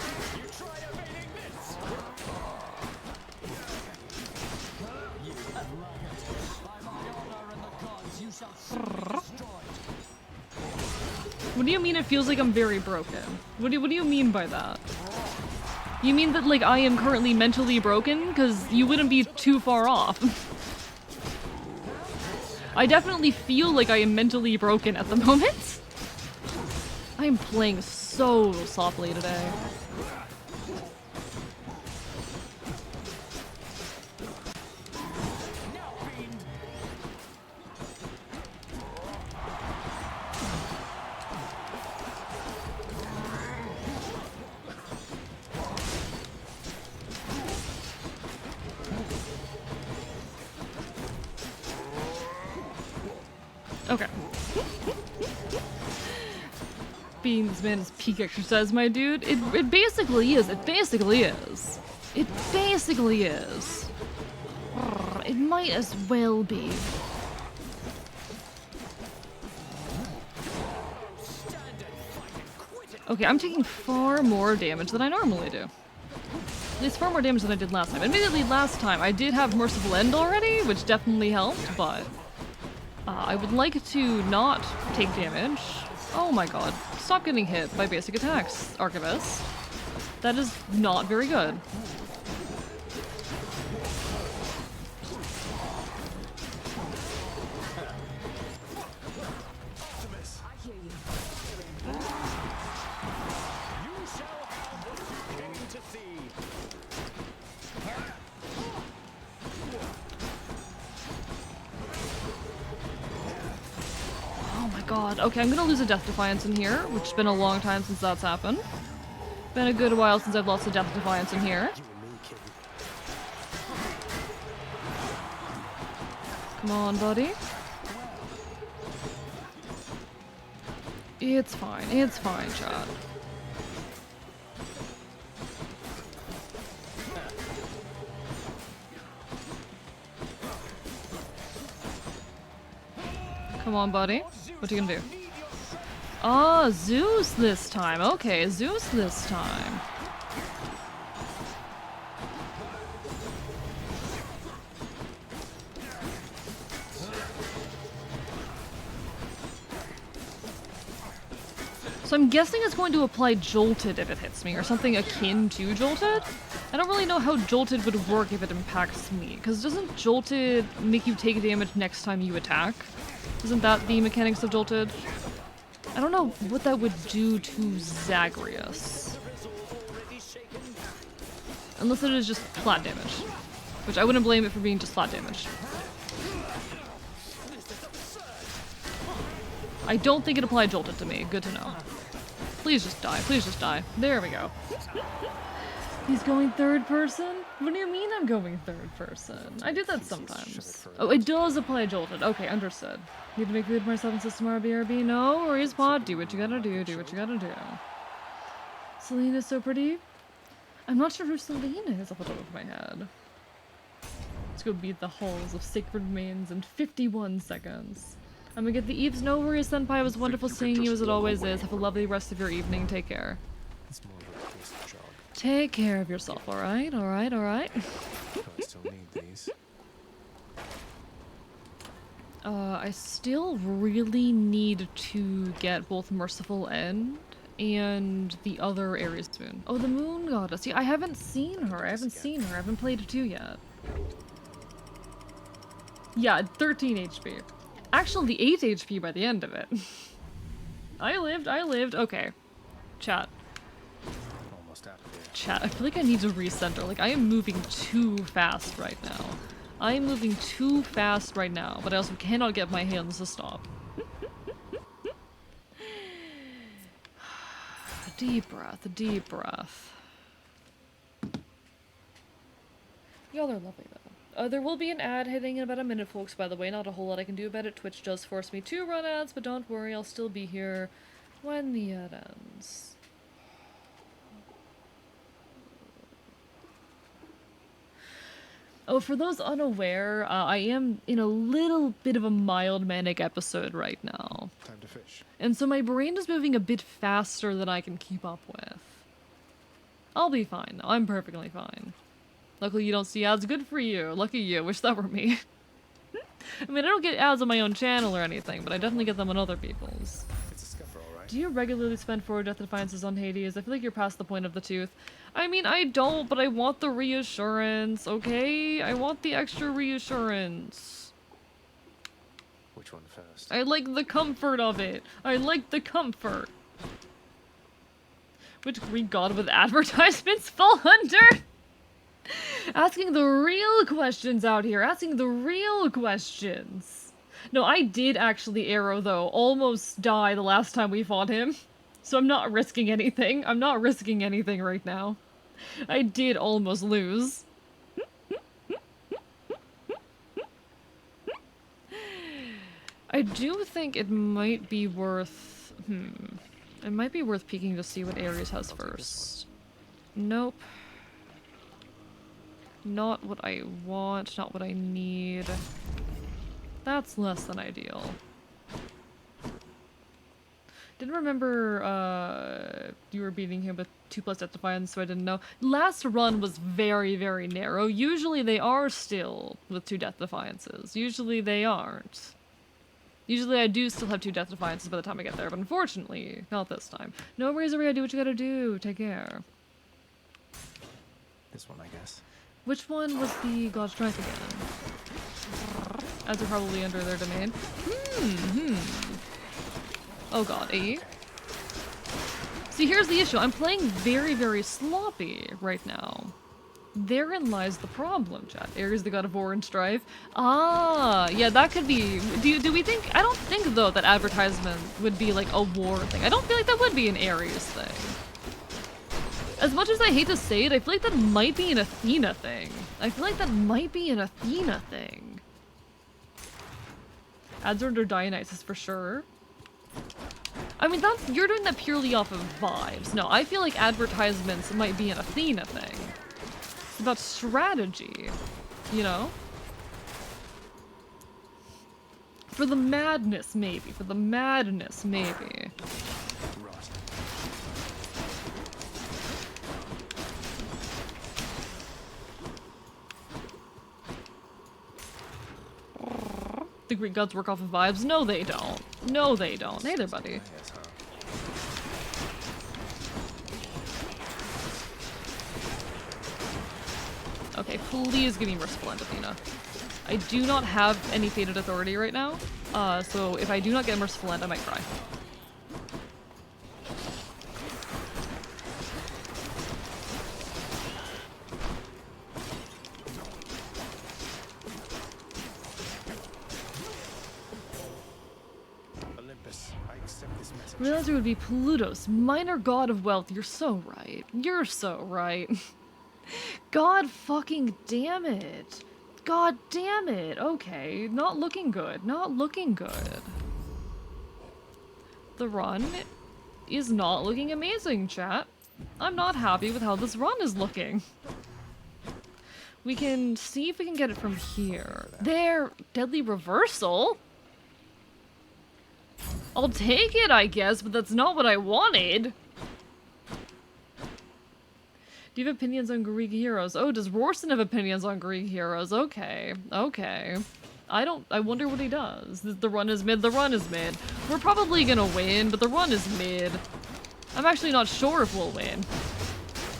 What do you mean it feels like I'm very broken? What do you mean by that? You mean that, like, I am currently mentally broken? Because you wouldn't be too far off. I definitely feel like I am mentally broken at the moment. I am playing so softly today. Okay. Being this man is peak exercise, my dude. It basically is. It basically is. It basically is. It might as well be. Okay, I'm taking far more damage than I normally do. At least far more damage than I did last time. Admittedly, last time I did have Merciful End already, which definitely helped, but I would like to not take damage. Oh my god. Stop getting hit by basic attacks, Archivist. That is not very good. God. Okay, I'm gonna lose a Death Defiance in here, which has been a long time since that's happened. Been a good while since I've lost a Death Defiance in here. Come on, buddy. It's fine, Chad. Come on, buddy. What are you gonna do? Oh, Zeus this time. Okay, Zeus this time. So I'm guessing it's going to apply Jolted if it hits me, or something akin to Jolted? I don't really know how Jolted would work if it impacts me, because doesn't Jolted make you take damage next time you attack? Isn't that the mechanics of Jolted? I don't know what that would do to Zagreus. Unless it is just flat damage. Which I wouldn't blame it for being just flat damage. I don't think it applied jolted to me. Good to know. Please just die. Please just die. There we go. He's going third person? What do you mean I'm going third person? I do that sometimes. Oh, it does apply jolted. Okay, understood. Need to make food for myself and system RBRB? No worries, Pod. Do what you gotta do. Do what you gotta do. Selena's so pretty. I'm not sure who Selena is off the top of my head. Let's go beat the halls of Sacred Mains in 51 seconds. I'm gonna get the Eves. No worries, Senpai. It was wonderful seeing you as it always is. Have a lovely rest of your evening. Take care. It's more of a case of jog. Take care of yourself, alright? Alright, alright. I still need these. I still really need to get both Merciful End and the other Aries Moon. Oh, the Moon Goddess. See, I haven't seen her. I haven't played 2 yet. Yeah, 13 HP. Actually, 8 HP by the end of it. I lived. Okay. Chat. Almost out of here. Chat, I feel like I need to recenter. Like, I am moving too fast right now. I am moving too fast right now, but I also cannot get my hands to stop. Deep breath, deep breath. Y'all are lovely, though. There will be an ad hitting in about a minute, folks, by the way. Not a whole lot I can do about it. Twitch does force me to run ads, but don't worry, I'll still be here when the ad ends. Oh, for those unaware, I am in a little bit of a mild manic episode right now. Time to fish. And so my brain is moving a bit faster than I can keep up with. I'll be fine, though. I'm perfectly fine. Luckily you don't see ads. Good for you. Lucky you. Wish that were me. I mean, I don't get ads on my own channel or anything, but I definitely get them on other people's. It's a scupper, all right. Do you regularly spend 4 Death Defiances on Hades? I feel like you're past the point of the tooth. I mean, I don't, but I want the reassurance, okay? I want the extra reassurance. Which one first? I like the comfort of it. I like the comfort. Which Greek god with advertisements fall under? Asking the real questions out here. Asking the real questions. No, I did actually arrow, though. Almost die the last time we fought him. So I'm not risking anything. I'm not risking anything right now. I did almost lose. I do think it might be worth... It might be worth peeking to see what Ares has first. Nope. Not what I want, not what I need. That's less than ideal. Didn't remember you were beating him with 2+ Death Defiance, so I didn't know. Last run was very, very narrow. Usually they are still with 2 Death Defiances. Usually they aren't. Usually I do still have 2 Death Defiances by the time I get there, but unfortunately, not this time. No worries, Aria, do what you gotta do. Take care. This one, I guess. Which one was the God's Strength again? As are probably under their domain. Oh god, AE? See, here's the issue. I'm playing very, very sloppy right now. Therein lies the problem, chat. Ares, the god of war and strife. Ah, yeah, that could be... Do we think... I don't think, though, that advertisement would be, like, a war thing. I don't feel like that would be an Ares thing. As much as I hate to say it, I feel like that might be an Athena thing. I feel like that might be an Athena thing. Ads are under Dionysus for sure. I mean, you're doing that purely off of vibes. No, I feel like advertisements might be an Athena thing. It's about strategy, you know? For the madness, maybe. For the madness, maybe. The Greek gods work off of vibes? No, they don't. No, they don't. Hey there, buddy. Okay, please give me Merciful End, Athena. I do not have any Fated Authority right now, so if I do not get Merciful End, I might cry. Realize it would be Plutos, minor god of wealth. You're so right. You're so right. God fucking damn it. God damn it. Okay, not looking good. Not looking good. The run is not looking amazing, chat. I'm not happy with how this run is looking. We can see if we can get it from here. There! Deadly reversal? I'll take it, I guess, but that's not what I wanted. Do you have opinions on Greek heroes? Oh, does Rorson have opinions on Greek heroes? Okay, okay. I wonder what he does. The run is mid, the run is mid. We're probably gonna win, but the run is mid. I'm actually not sure if we'll win.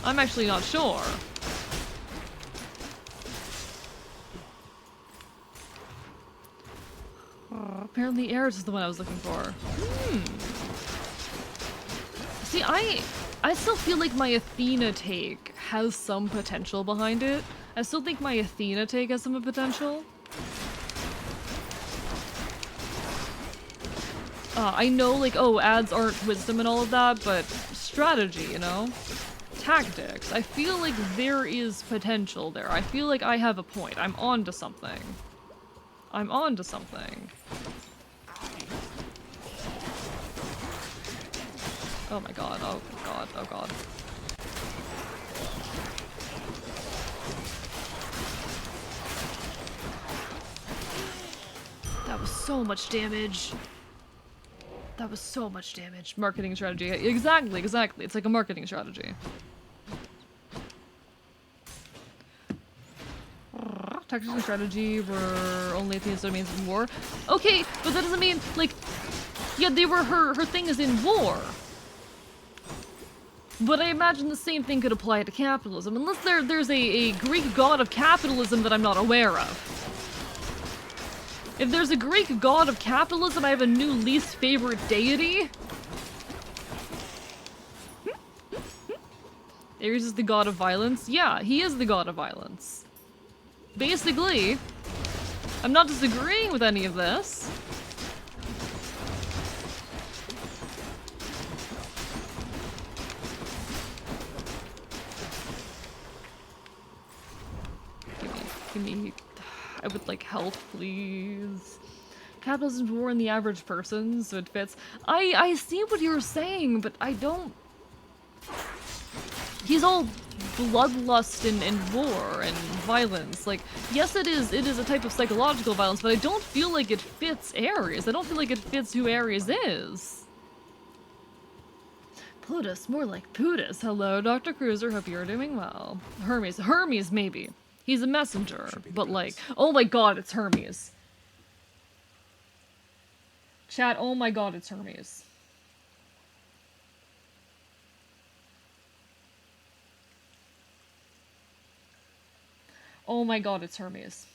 I'm actually not sure. Apparently Eris is the one I was looking for. See, I still feel like my Athena take has some potential behind it. I still think my Athena take has some potential. I know, like, oh, ads aren't wisdom and all of that, but strategy, you know? Tactics. I feel like there is potential there. I feel like I have a point. I'm on to something. I'm on to something. Oh my god, oh god, oh god. That was so much damage. That was so much damage. Marketing strategy. Exactly, exactly. It's like a marketing strategy. Tactics and strategy were only Athena's domains in war. Okay, but that doesn't mean, like, yeah, they were her thing is in war. But I imagine the same thing could apply to capitalism, unless there's a Greek god of capitalism that I'm not aware of. If there's a Greek god of capitalism, I have a new least favorite deity. Ares is the god of violence? Yeah, he is the god of violence. Basically, I'm not disagreeing with any of this. Give me, I would like health, please. Capitalism's war in the average person, so it fits. I see what you're saying, but I don't... He's all bloodlust and war and violence. Like, yes, it is a type of psychological violence, but I don't feel like it fits Ares. I don't feel like it fits who Ares is. Plutus, more like Putus. Hello, Dr. Cruiser, hope you're doing well. Hermes, maybe. He's a messenger, but like, oh my god, it's Hermes. Chat, oh my god, it's Hermes. Oh my god, it's Hermes.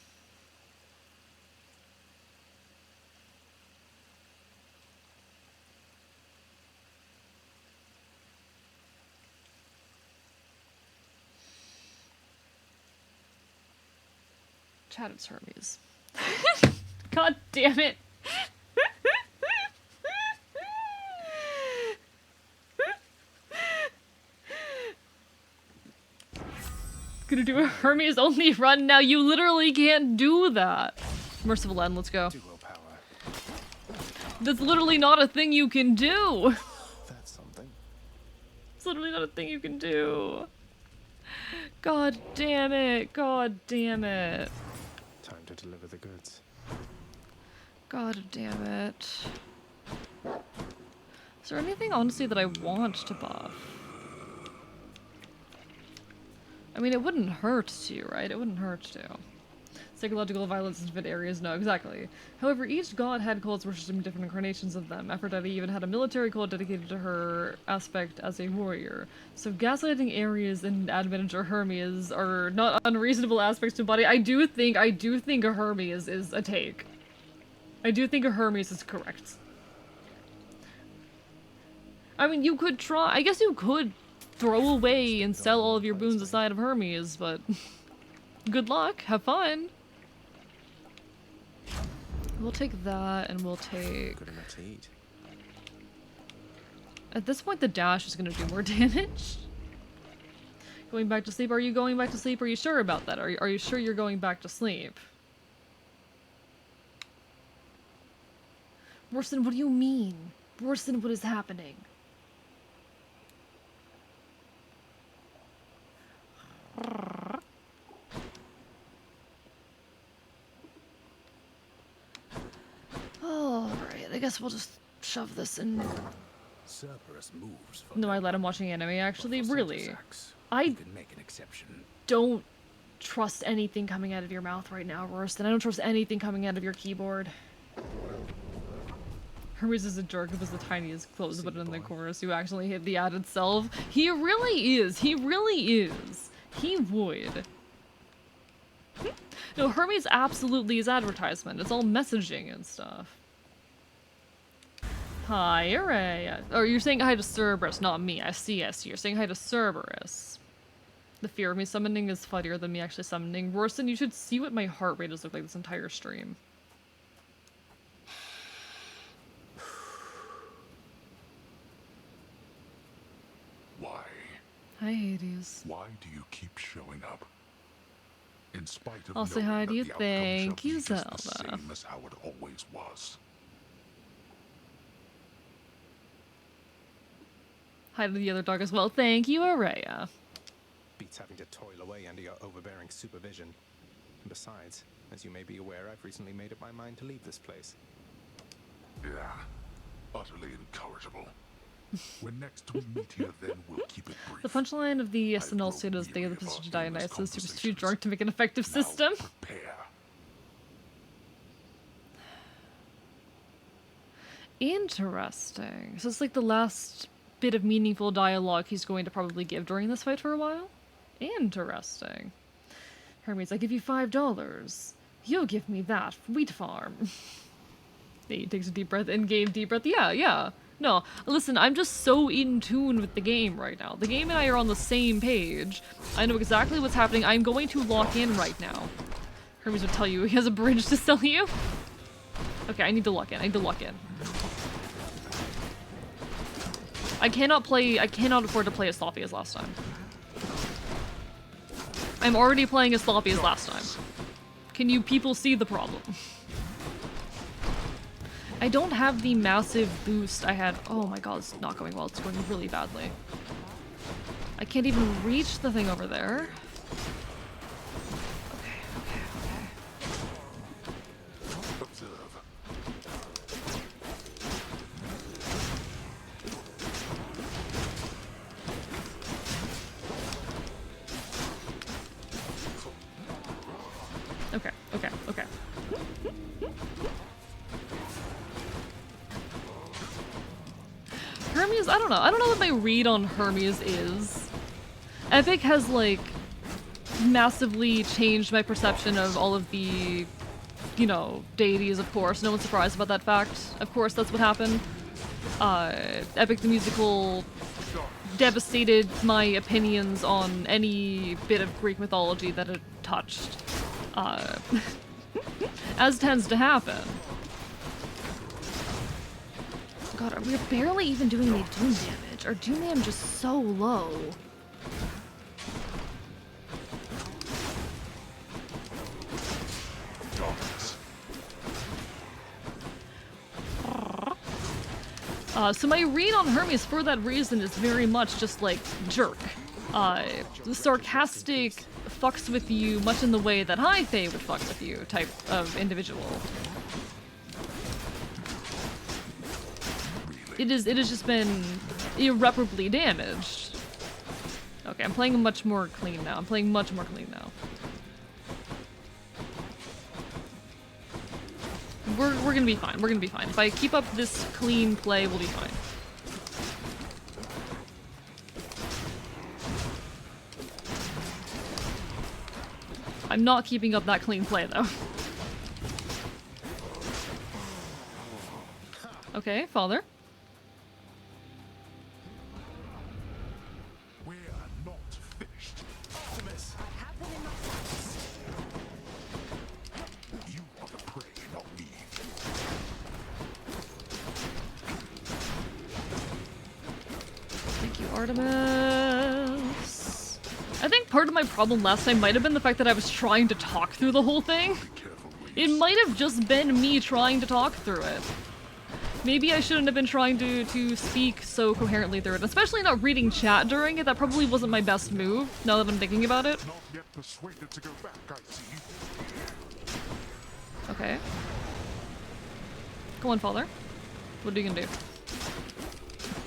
Chat, it's Hermes. God damn it. Gonna do a Hermes only run now. You literally can't do that. Merciful End, let's go. That's literally not a thing you can do. That's something. It's literally not a thing you can do. God damn it. God damn it. Time to deliver the goods. God damn it. Is there anything, honestly, that I want to buff? I mean, it wouldn't hurt to, right? It wouldn't hurt to. Psychological violence in different areas, no, exactly. However, each god had cults worshipping different incarnations of them. Aphrodite even had a military cult dedicated to her aspect as a warrior. So gaslighting Ares and ad manager Hermes are not unreasonable aspects to embody. I do think a Hermes is a take. I do think a Hermes is correct. I mean, you could try, I guess you could throw away and sell all of your boons aside of Hermes, but good luck, have fun. We'll take that, and we'll take... Good enough to eat. At this point, the dash is gonna do more damage. Going back to sleep? Are you going back to sleep? Are you sure about that? Are you sure you're going back to sleep? Worse than what do you mean? Worse than what is happening? Alright, I guess we'll just shove this in. Cerberus moves. No, I let him watching anime, actually. Really? I can make an exception. don't trust anything coming out of your mouth right now, Royston. I don't trust anything coming out of your keyboard. Hermes is a jerk. It was the tiniest close button in the chorus. You actually hit the ad itself. He really is. He really is. He would. No, Hermes absolutely is advertisement. It's all messaging and stuff. Hi, Array. Or you're saying hi to Cerberus, not me. I see. You're saying hi to Cerberus. The fear of me summoning is funnier than me actually summoning. Royston, you should see what my heart rate has looked like this entire stream. Why? Hi, Hades. Why do you keep showing up? In spite of I'll say hi to you. Thank you, Zelda. Same as how it always was. Hi to the other dog as well. Thank you, Araya. Beats having to toil away under your overbearing supervision. And besides, as you may be aware, I've recently made up my mind to leave this place. Yeah, utterly incorrigible. When next we meet here, then we'll keep it brief. The punchline of the SNL suit is they are the position of Dionysus, who was too drunk to make an effective system. Interesting. So it's like the last bit of meaningful dialogue he's going to probably give during this fight for a while? Interesting. Hermes, I give you $5. You give me that wheat farm. He takes a deep breath, in-game deep breath. Yeah. No, listen, I'm just so in tune with the game right now. The game and I are on the same page. I know exactly what's happening. I'm going to lock in right now. Hermes would tell you he has a bridge to sell you. Okay, I need to lock in. I cannot afford to play as sloppy as last time. I'm already playing as sloppy as last time. Can you people see the problem? I don't have the massive boost I had. Oh my god, it's not going well. It's going really badly. I can't even reach the thing over there. Okay. Okay. Hermes, I don't know what my read on Hermes is. Epic has, like, massively changed my perception of all of the, you know, deities, of course. No one's surprised about that fact. Of course, that's what happened. Epic the Musical devastated my opinions on any bit of Greek mythology that it touched. As tends to happen. God, we're barely even doing any doom damage. Our doom damage is so low. So my read on Hermes for that reason is very much just like jerk. The sarcastic fucks with you much in the way that High Fae would fuck with you type of individual. It has just been irreparably damaged. Okay, I'm playing much more clean now. We're gonna be fine. If I keep up this clean play, we'll be fine. I'm not keeping up that clean play, though. Okay, father. We're not finished. Optimus, I have them in my sights. You are the prey, not me. Artemis. I think part of my problem last time might have been the fact that I was trying to talk through the whole thing. It might have just been me trying to talk through it. Maybe I shouldn't have been trying to speak so coherently through it, especially not reading chat during it. That probably wasn't my best move, now that I'm thinking about it. Not yet persuaded to go back, I see. Okay. Go on, father. What are you gonna do?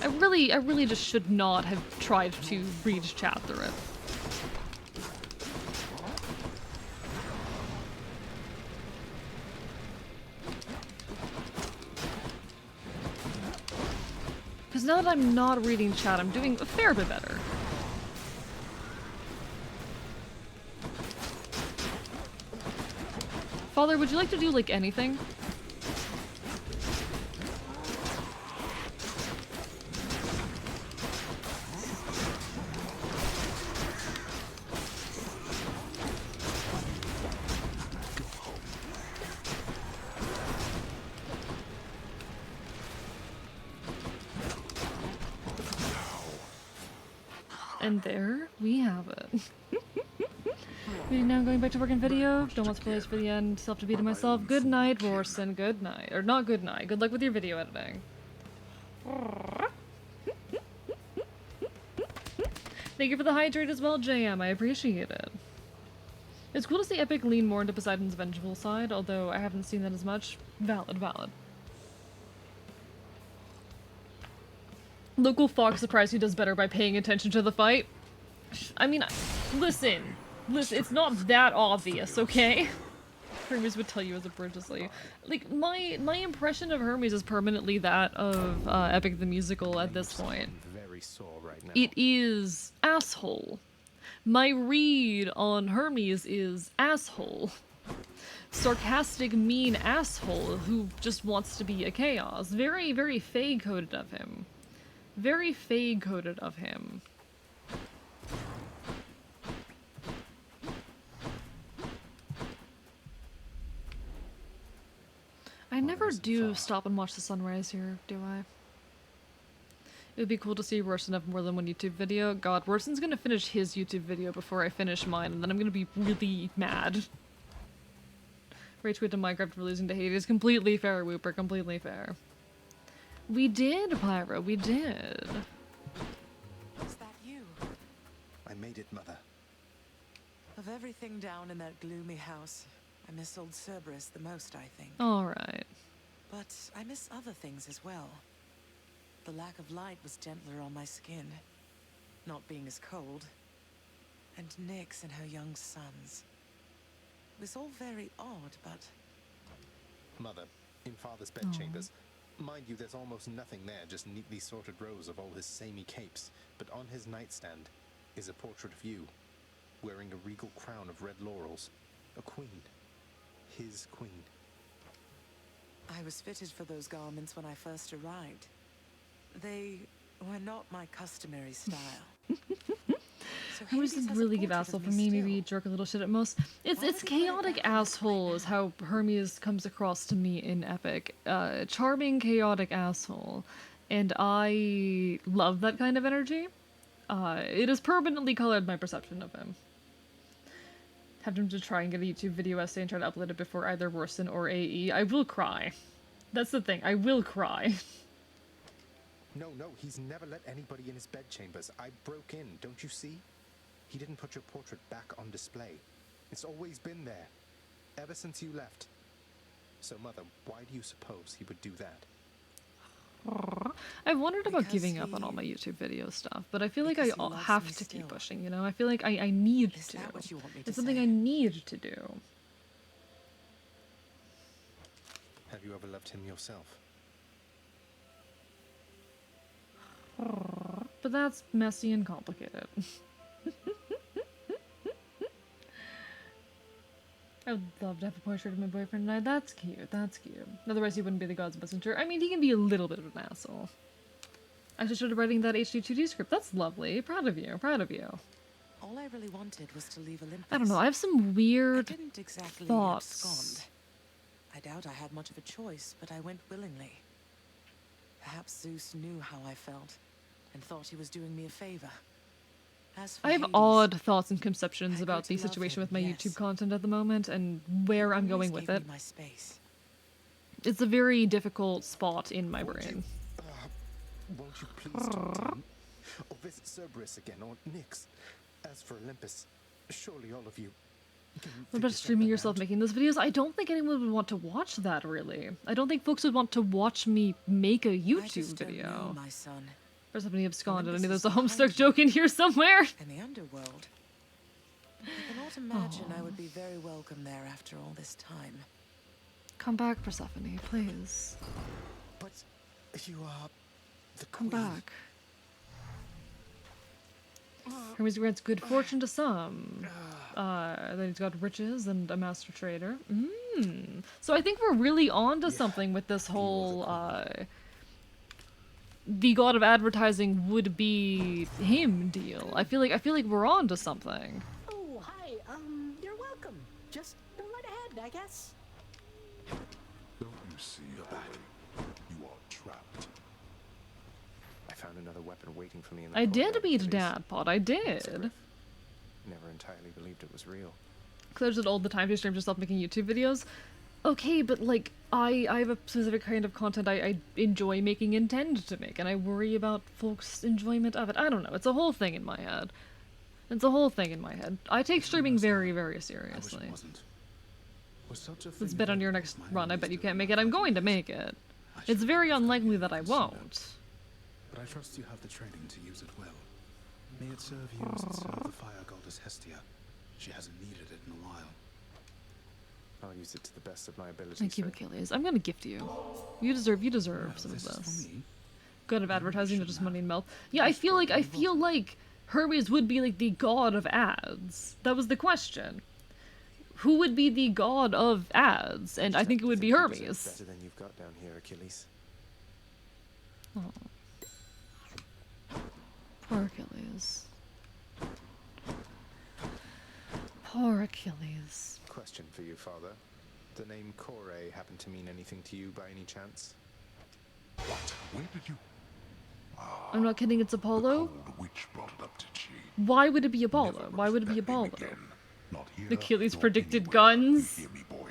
I really just should not have tried to read chat through it. Because now that I'm not reading chat, I'm doing a fair bit better. Father, would you like to do, like, anything? And there we have it. Okay, now going back to work in video. Don't want spoilers for the end. Still have to be to myself. Good night, Rorson. Good night. Or not good night. Good luck with your video editing. Thank you for the hydrate as well, JM. I appreciate it. It's cool to see Epic lean more into Poseidon's vengeful side, although I haven't seen that as much. Valid, valid. Local Fox surprised who does better by paying attention to the fight. I mean, listen, it's not that obvious, okay? Hermes would tell you as a purchasely. Like, my impression of Hermes is permanently that of Epic the Musical at this point. Very sore right now. It is asshole. My read on Hermes is asshole. Sarcastic, mean asshole who just wants to be a chaos. Very, very fade-coded of him. Very fade-coded of him. I never do stop and watch the sunrise here, do I? It would be cool to see Rorson have more than one YouTube video. God, Rorson's gonna finish his YouTube video before I finish mine, and then I'm gonna be really mad. Rage quit to Minecraft for losing to Hades. Completely fair, Whooper, completely fair. We did, Pyro, we did. Is that you? I made it, Mother. Of everything down in that gloomy house, I miss old Cerberus the most, I think. Alright. But I miss other things as well. The lack of light was gentler on my skin, not being as cold. And Nyx and her young sons. It was all very odd, but... Mother, in Father's bedchambers, mind you, there's almost nothing there, just neatly sorted rows of all his samey capes. But on his nightstand is a portrait of you, wearing a regal crown of red laurels. A queen. His queen. I was fitted for those garments when I first arrived. They were not my customary style. I was really give asshole for me, maybe jerk a little shit at most. It's chaotic asshole is how Hermes comes across to me in Epic. Charming, chaotic asshole. And I love that kind of energy. It has permanently colored my perception of him. Have him to try and get a YouTube video essay and try to upload it before either Rorson or AE. I will cry. That's the thing, I will cry. No, he's never let anybody in his bedchambers. I broke in, don't you see? He didn't put your portrait back on display. It's always been there, ever since you left. So, Mother, why do you suppose he would do that? I've wondered about giving up on all my YouTube video stuff, but I feel like I have to keep pushing, you know? I feel like I need to. It's something I need to do. Have you ever loved him yourself? But that's messy and complicated. I would love to have a portrait of my boyfriend and I. That's cute, that's cute. Otherwise he wouldn't be the god's messenger. I mean, he can be a little bit of an asshole. I just started writing that HD2D script. That's lovely. Proud of you, proud of you. All I really wanted was to leave Olympus. I don't know, I have some weird I didn't exactly thoughts. abscond. I doubt I had much of a choice, but I went willingly. Perhaps Zeus knew how I felt, and thought he was doing me a favor. As for I have Hades, odd thoughts and conceptions I about grew the to love situation him, with my yes. YouTube content at the moment and where I'm going with Always it. gave me my space. It's a very difficult spot in my brain. Won't you please talk to him? Or visit Cerberus again, or Nyx? As for Olympus, surely all of you can What about figure streaming something yourself out. making those videos? I don't think anyone would want to watch that, really. I don't think folks would want to watch me make a I YouTube just don't video. know, my son. Or somebody absconded. I Olympus mean, is there's a behind Homestuck you. joke in here somewhere. In the underworld. I cannot imagine I would be very welcome there after all this time. Come back, Persephone, please. But you are the Come queen. back. Hermes grants good fortune to some. Then he's got riches and a master trader. So I think we're really on to something with this whole, the god of advertising would be him deal. I feel like we're on to something. Oh, hi. You're welcome. Just go right ahead, I guess. Don't you see, boy? You are trapped. I found another weapon waiting for me in the I did courtyard, meet Achilles. Dad Pod, I did. Never entirely believed it was real. Claire said all the time she streams herself making YouTube videos. Okay, but like, I have a specific kind of content I enjoy making, intend to make, and I worry about folks' enjoyment of it. I don't know, it's a whole thing in my head. It's a whole thing in my head. I take streaming very, very seriously. Let's bet on your next run. I bet you can't make it. I'm going to make it. It's very unlikely that I won't. But I trust you have the training to use it well. May it serve you as it served the fire goddess Hestia. She hasn't needed it in a while. I'll use it to the best of my abilities. Thank you, Achilles. I'm gonna gift you. You deserve some of this. God of advertising, not just money and mouth. Yeah, I feel like Hermes would be like the god of ads. That was the question. Who would be the god of ads? And I think it would be Hermes. Better than you've got down here, Achilles. Oh. Poor Achilles. Poor Achilles. Question for you, Father. The name Kore happen to mean anything to you by any chance? What? Where did you... I'm not kidding, it's Apollo? The witch brought it up, did she? Why would it be Apollo? Why would it be Apollo? Not here, Achilles nor predicted anywhere. guns. You hear me, boy?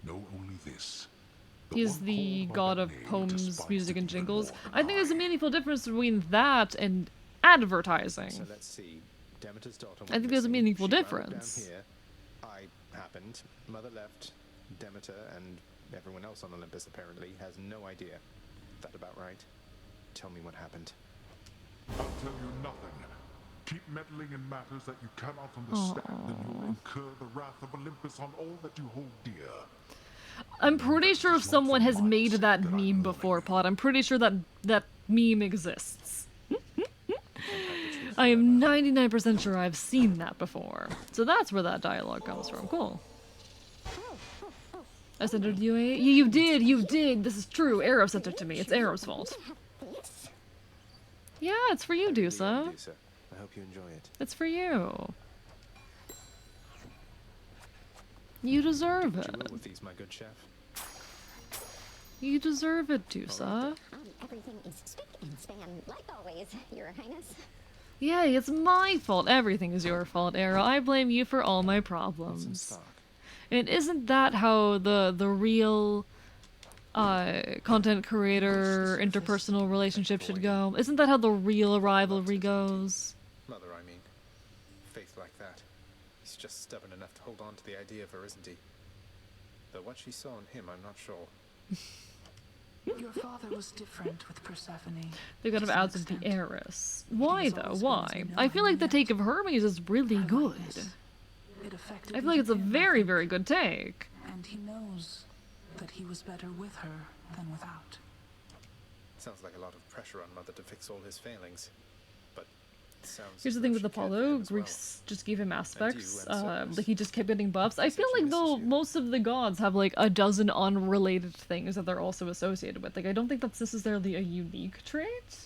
Know only this. He's the god of poems, music, and jingles. I think there's a meaningful difference between that and advertising. So let's see. Demeter's daughter I think there's a missing. meaningful She wound up difference. Down here. I happened. Mother left. Demeter and everyone else on Olympus apparently has no idea. That about right? Tell me what happened. I'll tell you nothing. Keep meddling in matters that you cannot understand, and you'll incur the wrath of Olympus on all that you hold dear. I'm pretty sure if someone has made that meme before, Pod, I'm pretty sure that that meme exists. I am 99% sure I've seen that before. So that's where that dialogue comes from. Cool. I sent it to you, eh? You did! This is true. Arab sent it to me. It's Arab's fault. Yeah, it's for you, Dusa. I hope you enjoy it. It's for you. You deserve Did you roll it. with these, my good chef? You deserve it, Dusa. Everything is spick and span, like always, Your Highness. Yay, it's my fault. Everything is your fault, Arrow. I blame you for all my problems. And isn't that how the real content creator interpersonal relationship should go? Isn't that how the real rivalry goes? Mother, I mean. Faith like that. He's just stubborn enough to hold on to the idea of her, isn't he? Though what she saw in him, I'm not sure. Your father was different with Persephone. They got ads of the heiress. Why though? Why? I feel like the take of Hermes is really good. It affected I feel like it's a very, very good take. And he knows that he was better with her than without. Sounds like a lot of pressure on Mother to fix all his failings. But it sounds Here's the thing with Apollo, Greeks just gave him aspects, like he just kept getting buffs. I feel like though most of the gods have like a dozen unrelated things that they're also associated with. Like I don't think that's necessarily a unique trait.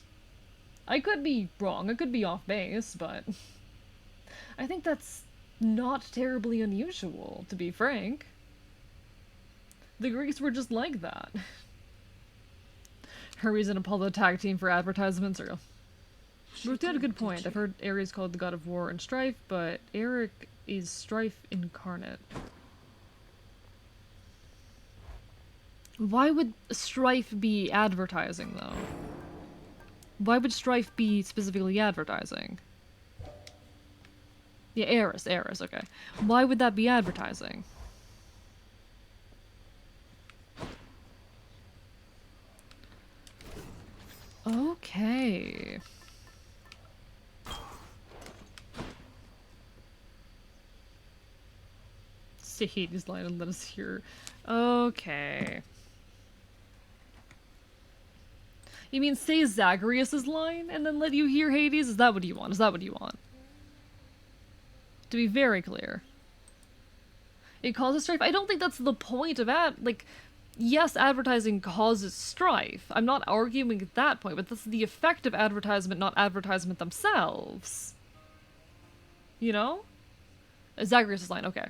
I could be wrong, I could be off base, but I think that's not terribly unusual, to be frank. The Greeks were just like that. Hermes and Apollo tag team for advertisements, or Ruth had a good point. I've heard Ares called the god of war and strife, but Eric is strife incarnate. Why would strife be advertising, though? Why would strife be specifically advertising? Yeah, Eris, okay. Why would that be advertising? Okay. Say Hades' line and let us hear. Okay. You mean say Zagreus' line and then let you hear Hades? Is that what you want? Is that what you want? To be very clear. It causes strife? I don't think that's the point of like, yes, advertising causes strife. I'm not arguing that point, but that's the effect of advertisement, not advertisement themselves. You know? Zagreus' line, okay.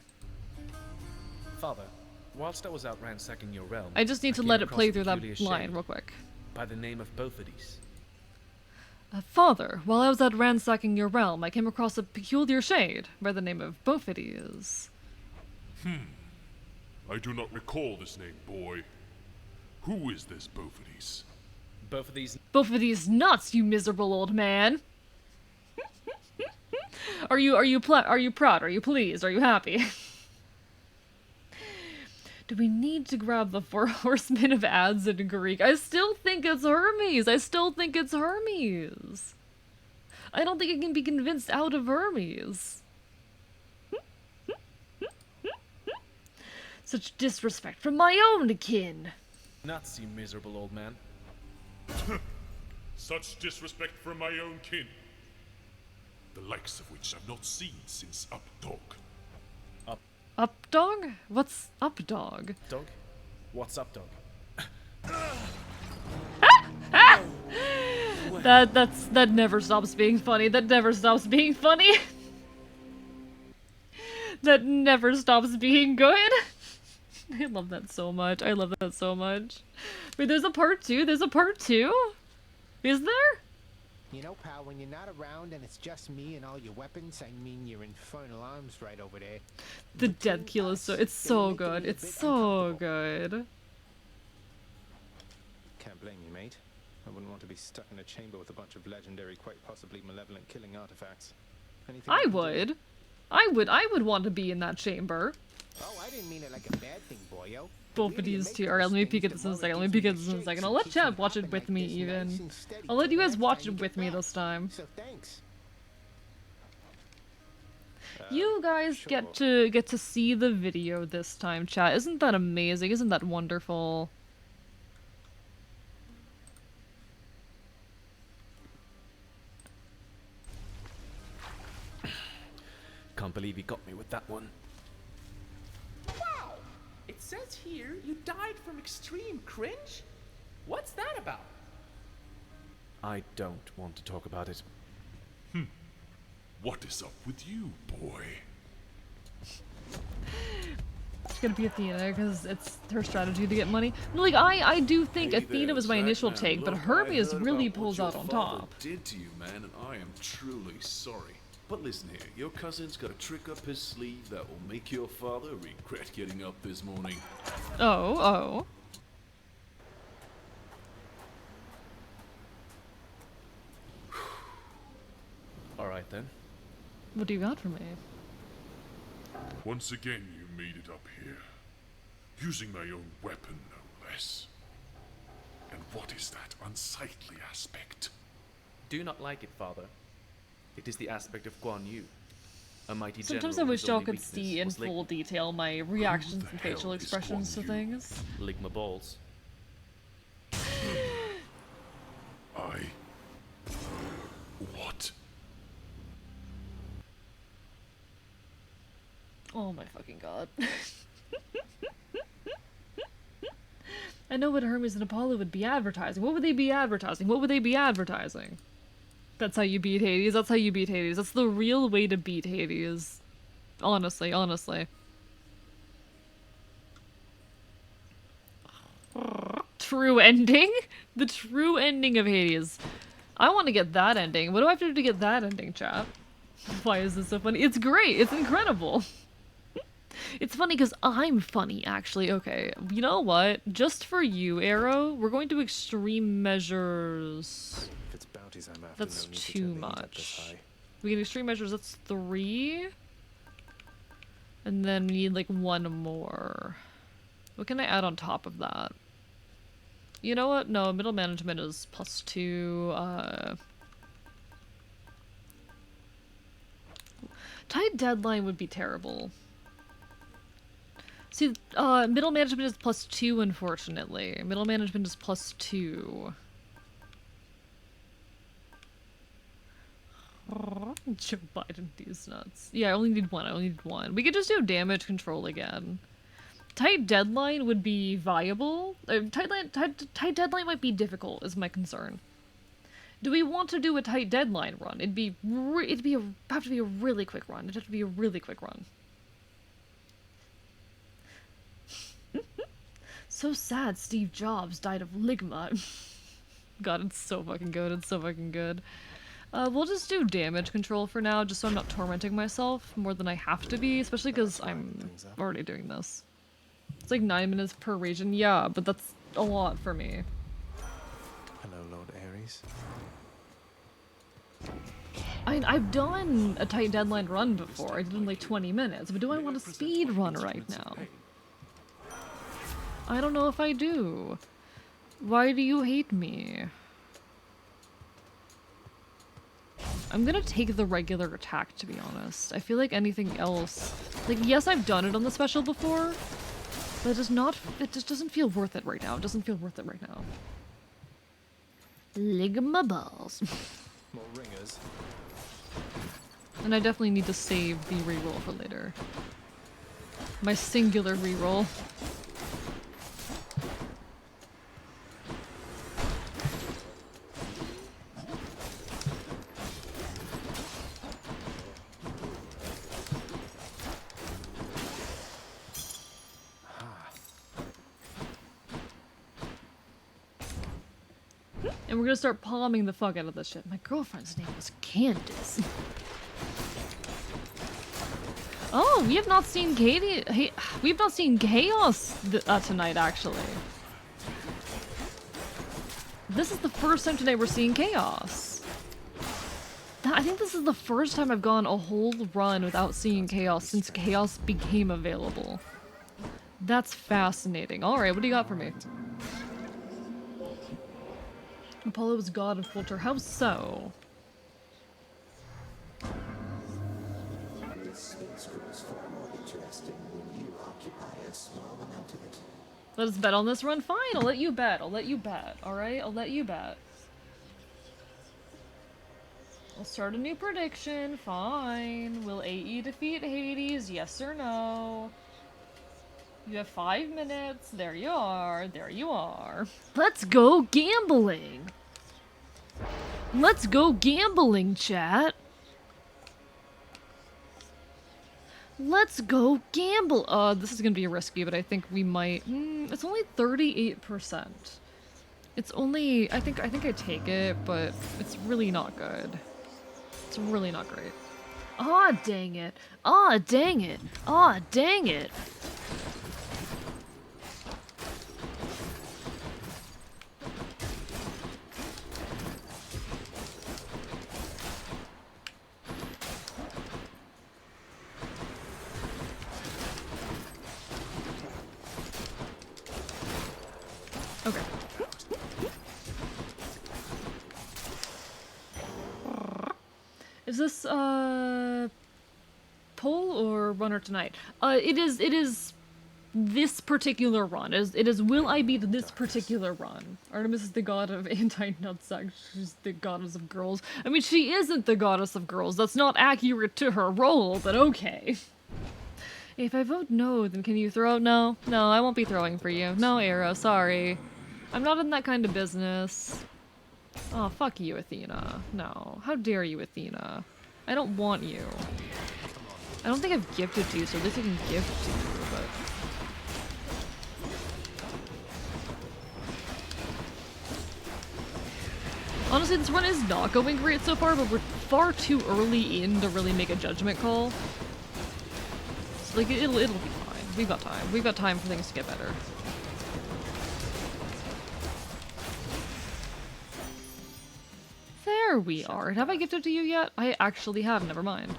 Father, whilst I was out ransacking your realm, I just need to came let it across play a through that peculiar line shade real quick. by the name of Bophades. Father, while I was out ransacking your realm, I came across a peculiar shade by the name of Bophades. I do not recall this name, boy. Who is this Bophades? Bophades nuts, you miserable old man! Are you proud? Are you pleased? Are you happy? Do we need to grab the 4 horsemen of ads in Greek? I still think it's Hermes. I don't think I can be convinced out of Hermes. Such disrespect from my own kin. Nuts, you miserable old man. Such disrespect from my own kin. The likes of which I've not seen since Updog. Updog? What's Updog? Dog? What's up, dog? That never stops being funny. That never stops being funny. That never stops being good. I love that so much. Wait, there's a part 2? There's a part 2? Is there? You know, pal, when you're not around and it's just me and all your weapons, I mean your infernal arms right over there. The death kill is it's so good. It's so good. Can't blame you, mate. I wouldn't want to be stuck in a chamber with a bunch of legendary, quite possibly malevolent killing artifacts. Anything I would. I would want to be in that chamber. Oh, I didn't mean it like a bad thing, boyo. Both of these two. Alright, let me peek at this in a second. I'll let chat watch it with me, even. I'll let you guys watch it with me this time. So thanks. You guys get to see the video this time, chat. Isn't that amazing? Isn't that wonderful? Can't believe you got me with that one. Wow! It says here you died from extreme cringe? What's that about? I don't want to talk about it. What is up with you, boy? It's gonna be Athena, because it's her strategy to get money. Like, I do think Hey Athena there, was my initial Zackman. take, but Look, Hermes I heard really about pulls what out your on father top. did to you, man, and I am truly sorry. But listen here, your cousin's got a trick up his sleeve that will make your father regret getting up this morning. Oh. Alright then. What do you got for me? Once again, you made it up here. Using my own weapon, no less. And what is that unsightly aspect? Do not like it, father. It is the aspect of Guan Yu. A mighty Sometimes I general wish whose y'all only could weakness see in was full detail my reactions and hell facial is expressions to Guan Yu? things. Ligma balls. What? Oh my fucking god. I know what Hermes and Apollo would be advertising. What would they be advertising? That's how you beat Hades. That's the real way to beat Hades. Honestly. True ending? The true ending of Hades. I want to get that ending. What do I have to do to get that ending, chat? Why is this so funny? It's great. It's incredible. It's funny because I'm funny, actually. Okay, you know what? Just for you, Arrow, we're going to extreme measures. If it's bounties I'm after, That's no need to too turn the heat up this much. high. We get extreme measures, that's 3. And then we need like 1 more. What can I add on top of that? You know what? No, middle management is +2. Tight deadline would be terrible. See, middle management is +2, unfortunately. Middle management is +2. Joe Biden, these nuts. Yeah, I only need 1. I only need 1. We could just do damage control again. Tight deadline would be viable. Tight deadline might be difficult, is my concern. Do we want to do a tight deadline run? Have to be a really quick run. It'd have to be a really quick run. So sad Steve Jobs died of ligma. God, it's so fucking good. It's so fucking good. We'll just do damage control for now, just so I'm not tormenting myself more than I have to be, especially because I'm already doing this. It's like 9 minutes per region, yeah, but that's a lot for me. Hello, Lord Ares. I've done a tight deadline run before. I did in like 20 minutes, but do I want a speed run right now? I don't know if I do. Why do you hate me? I'm gonna take the regular attack, to be honest. I feel like anything else... Like, yes, I've done it on the special before, but it just doesn't feel worth it right now. It doesn't feel worth it right now. Ligma balls. More ringers. And I definitely need to save the reroll for later. My singular reroll. And we're gonna start palming the fuck out of this shit. My girlfriend's name was Candace. Oh, we have not seen Katie. Hey, we've not seen Chaos tonight, actually. This is the first time tonight we're seeing Chaos. I think this is the first time I've gone a whole run without seeing Chaos since Chaos became available. That's fascinating. Alright, what do you got for me? Apollo is god of culture. How so? This space grows far more interesting when you occupy a small amount of it. Let us bet on this run? Fine, I'll let you bet. I'll let you bet. Alright, I'll let you bet. I'll start a new prediction. Fine. Will AE defeat Hades? Yes or no? You have 5 minutes. There you are. There you are. Let's go gambling. Let's go gambling, chat. Let's go gamble. This is gonna be risky, but I think we might. It's only 38%. It's only. I think I take it, but it's really not good. It's really not great. Ah, dang it. Ah, dang it. Ah, dang it. Okay. Is this, poll or runner tonight? It is this particular run. It is will I beat this particular run? Artemis is the god of anti-nutsack. She's the goddess of girls. I mean, she isn't the goddess of girls. That's not accurate to her role, but okay. If I vote no, then can you throw? No. No, I won't be throwing for you. No, Arrow, sorry. I'm not in that kind of business. Oh, fuck you, Athena. No. How dare you, Athena? I don't want you. I don't think I've gifted to you, so at least I can gift to you, but... Honestly, this run is not going great so far, but we're far too early in to really make a judgment call. So, like, it'll be fine. We've got time. We've got time for things to get better. There we are. Have I gifted to you yet? I actually have. Never mind.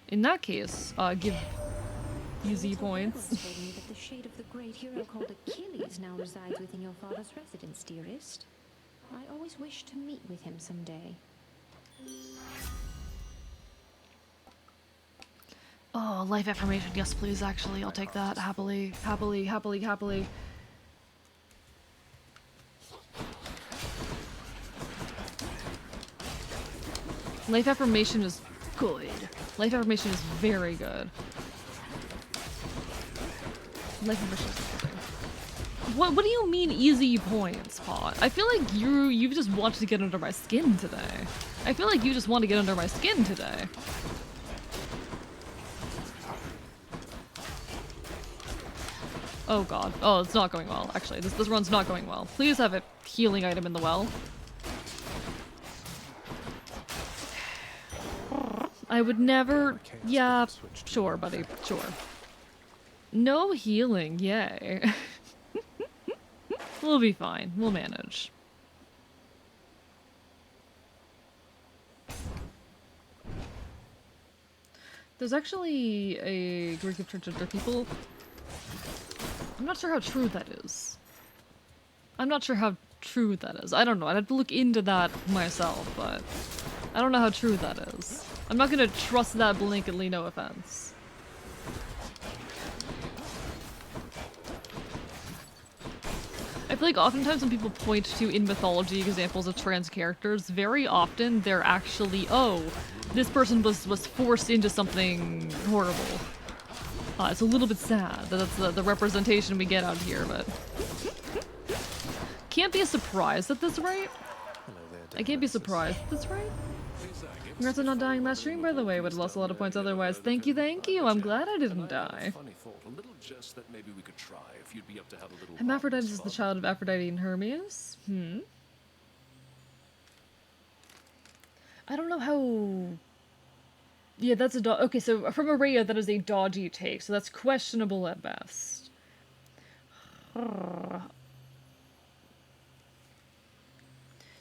In that case, give easy points. Told me that the shade of the great hero called Achilles now resides within your father's residence, dearest. I always wish to meet with him someday. Oh, life affirmation. Yes, please, actually. I'll take that. Happily. Happily, happily, happily. Life affirmation is good. Life affirmation is very good. Life affirmation is amazing. What do you mean easy points, Pot? I feel like you just want to get under my skin today. I feel like you just want to get under my skin today. Oh god. Oh, it's not going well, actually. This run's not going well. Please have a healing item in the well. I would never... Yeah, sure, buddy. Sure. No healing, yay. We'll be fine. We'll manage. There's actually a group of transgender people. I'm not sure how true that is. I'm not sure how true that is. I don't know. I'd have to look into that myself, but I don't know how true that is. I'm not gonna trust that blanketly, no offense. I feel like oftentimes when people point to in mythology examples of trans characters, very often they're actually, oh, this person was forced into something horrible. It's a little bit sad that that's the representation we get out here, but... Can't be surprised at this, right? I can't be surprised at this, right? Congrats on not dying last stream, by the way. Would have lost a lot of points otherwise. Thank you, thank you. I'm glad I didn't die. Hermaphroditus is the child of Aphrodite and Hermes. I don't know how... Yeah, that's a dog. Okay, so from Araya, that is a dodgy take, so that's questionable at best.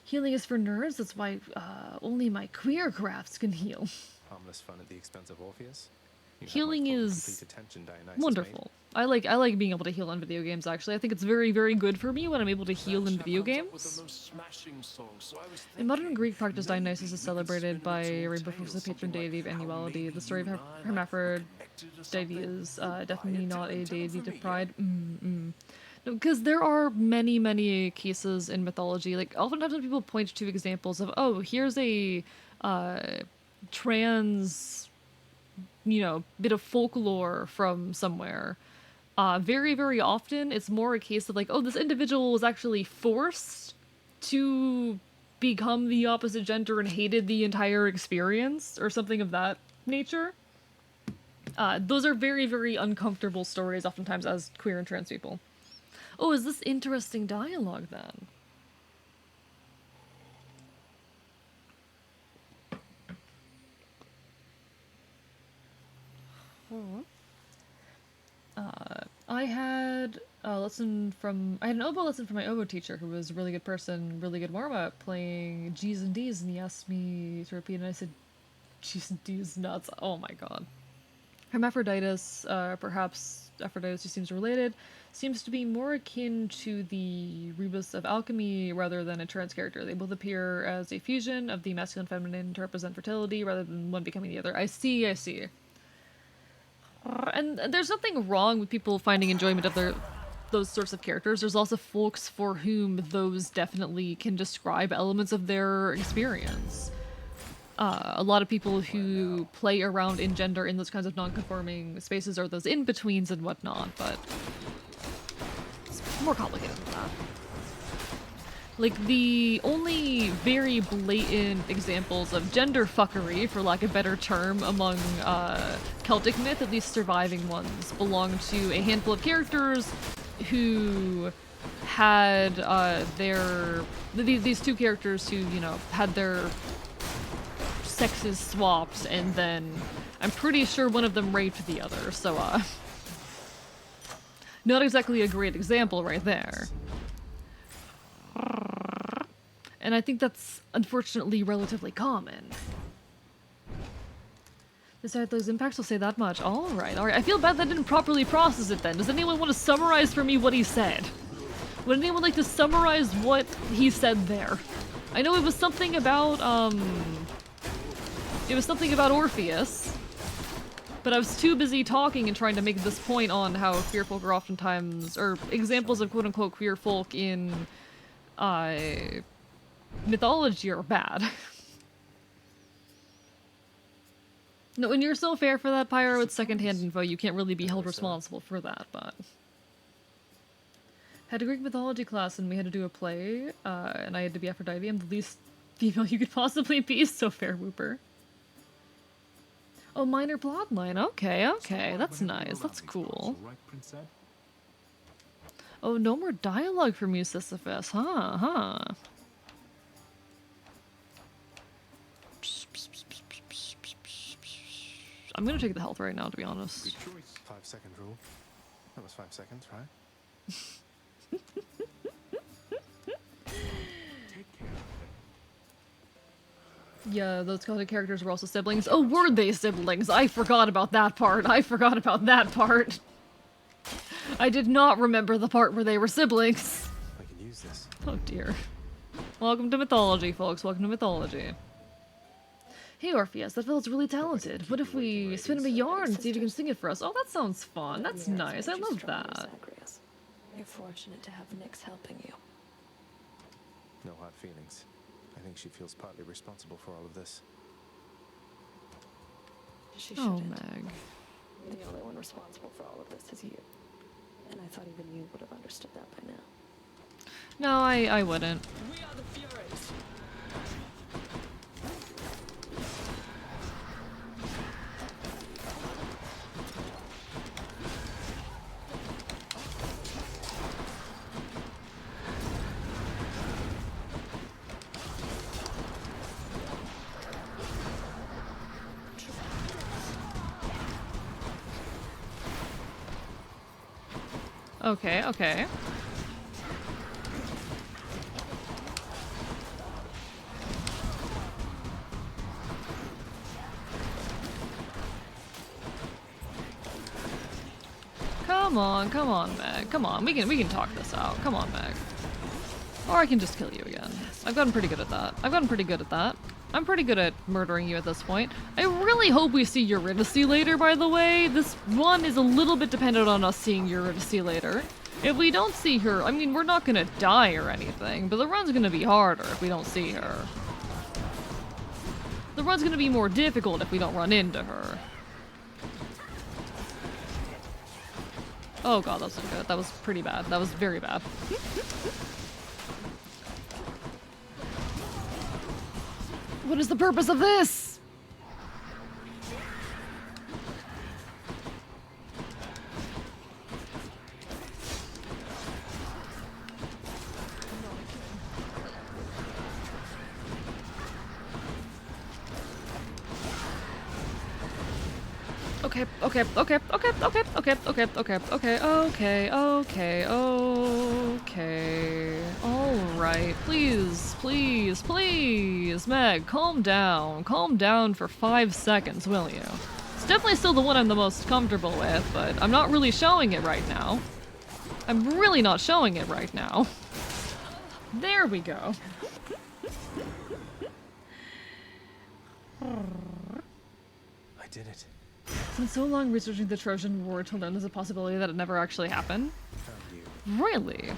Healing is for nerds, that's why only my queer crafts can heal. Harmless fun at the expense of Orpheus? Healing is wonderful. I like being able to heal in video games, actually. I think it's very, very good for me when I'm able to heal in video games. In modern Greek practice, Dionysus is celebrated by Rainbow as the patron deity of annuality. The story of Hermaphrodite is definitely not a deity to pride. No, because there are many, many cases in mythology. Like, oftentimes when people point to examples of, oh, here's a trans, you know, bit of folklore from somewhere. Very, very often, it's more a case of like, oh, this individual was actually forced to become the opposite gender and hated the entire experience, or something of that nature. Those are very, very uncomfortable stories, oftentimes, as queer and trans people. Oh, is this interesting dialogue, then? I had a lesson from... I had an oboe lesson from my oboe teacher, who was a really good person, really good warm-up, playing G's and D's, and he asked me to repeat, and I said, G's and D's nuts. Oh my god. Hermaphroditus, perhaps Aphrodite, who seems related, seems to be more akin to the rebus of alchemy rather than a trans character. They both appear as a fusion of the masculine and feminine to represent fertility rather than one becoming the other. I see, I see. And there's nothing wrong with people finding enjoyment of those sorts of characters. There's also folks for whom those definitely can describe elements of their experience. A lot of people who play around in gender in those kinds of non-conforming spaces are those in-betweens and whatnot, but it's more complicated than that. Like, the only very blatant examples of gender fuckery, for lack of a better term, among Celtic myth, at least surviving ones, belong to a handful of characters who had these two characters who, you know, had their sexes swapped, and then I'm pretty sure one of them raped the other, so not exactly a great example right there. And I think that's unfortunately relatively common. Besides those impacts, I'll say that much. Alright. I feel bad that I didn't properly process it then. Does anyone want to summarize for me what he said? Would anyone like to summarize what he said there? I know it was something about, it was something about Orpheus, but I was too busy talking and trying to make this point on how queer folk are oftentimes, or examples of quote-unquote queer folk in, mythology are bad. No, and you're so fair for that, Pyro. It's secondhand info. You can't really be held responsible for that, but... Had a Greek mythology class and we had to do a play, and I had to be Aphrodite. I'm the least female you could possibly be, so fair, Whooper. Oh, minor plotline. Okay, okay. That's nice. That's cool. Oh, no more dialogue from you, Sisyphus. Huh. I'm gonna take the health right now, to be honest. Good choice. 5-second rule. That was 5 seconds, right? Yeah, those kind of characters were also siblings. Oh, were they siblings? I forgot about that part. I did not remember the part where they were siblings. I can use this. Oh dear. Welcome to mythology, folks. Welcome to mythology. Hey Orpheus, that fellow's really talented. What if we spin him a yarn and see if he can sing it for us? Oh, that sounds fun. That's nice. I love that. You're fortunate to have Nyx helping you. No hard feelings. I think she feels partly responsible for all of this. She Oh, shouldn't. Meg. The only one responsible for all of this is you. And I thought even you would have understood that by now. No, I wouldn't. We are the Furies! Okay, okay. Come on, Meg. Come on, we can talk this out. Come on, Meg. Or I can just kill you again. I've gotten pretty good at that. I'm pretty good at murdering you at this point. I really hope we see Eurydice later, by the way. This run is a little bit dependent on us seeing Eurydice later. If we don't see her, I mean, we're not gonna die or anything, but the run's gonna be harder if we don't see her. The run's gonna be more difficult if we don't run into her. Oh god, that wasn't good. That was pretty bad. That was very bad. What is the purpose of this? Okay. Alright, please, Meg, calm down. Calm down for 5 seconds, will you? It's definitely still the one I'm the most comfortable with, but I'm not really showing it right now. I'm really not showing it right now. There we go. I did it. Spent so long researching the Trojan War to learn there's a possibility that it never actually happened. Really?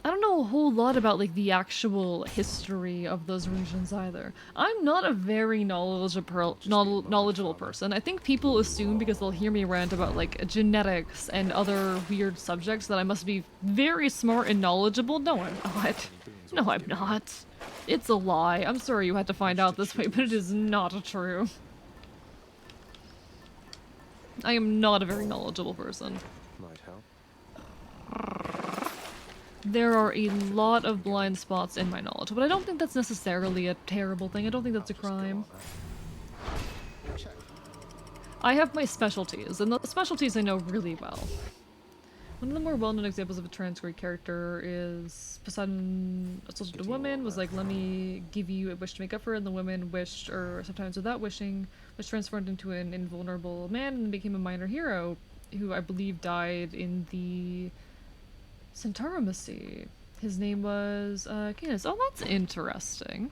I don't know a whole lot about like the actual history of those regions either. I'm not a very knowledgeable person. I think people assume because they'll hear me rant about like genetics and other weird subjects that I must be very smart and knowledgeable. No, I'm not. No, I'm not. It's a lie. I'm sorry you had to find out this way, but it is not true. I am not a very knowledgeable person. Might help. There are a lot of blind spots in my knowledge, but I don't think that's necessarily a terrible thing. I don't think that's a crime. I have my specialties, and the specialties I know really well. One of the more well-known examples of a transgrade character is Poseidon assaulted a woman, was like, let me give you a wish to make up for it, and the woman wished, or sometimes without wishing, was transformed into an invulnerable man and became a minor hero, who I believe died in the Centauramacy. His name was, Canis. Oh, that's interesting.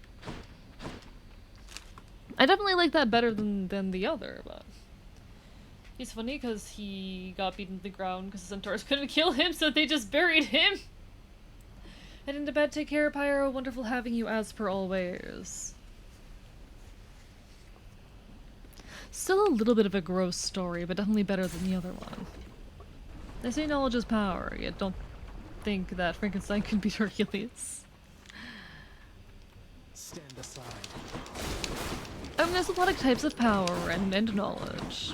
I definitely like that better than the other, but... He's funny because he got beaten to the ground because the centaurs couldn't kill him, so they just buried him! Heading to bed, take care, Pyro. Wonderful having you as per always. Still a little bit of a gross story, but definitely better than the other one. They say knowledge is power, yet don't think that Frankenstein could beat Hercules. Stand aside. I mean, there's a lot of types of power and knowledge.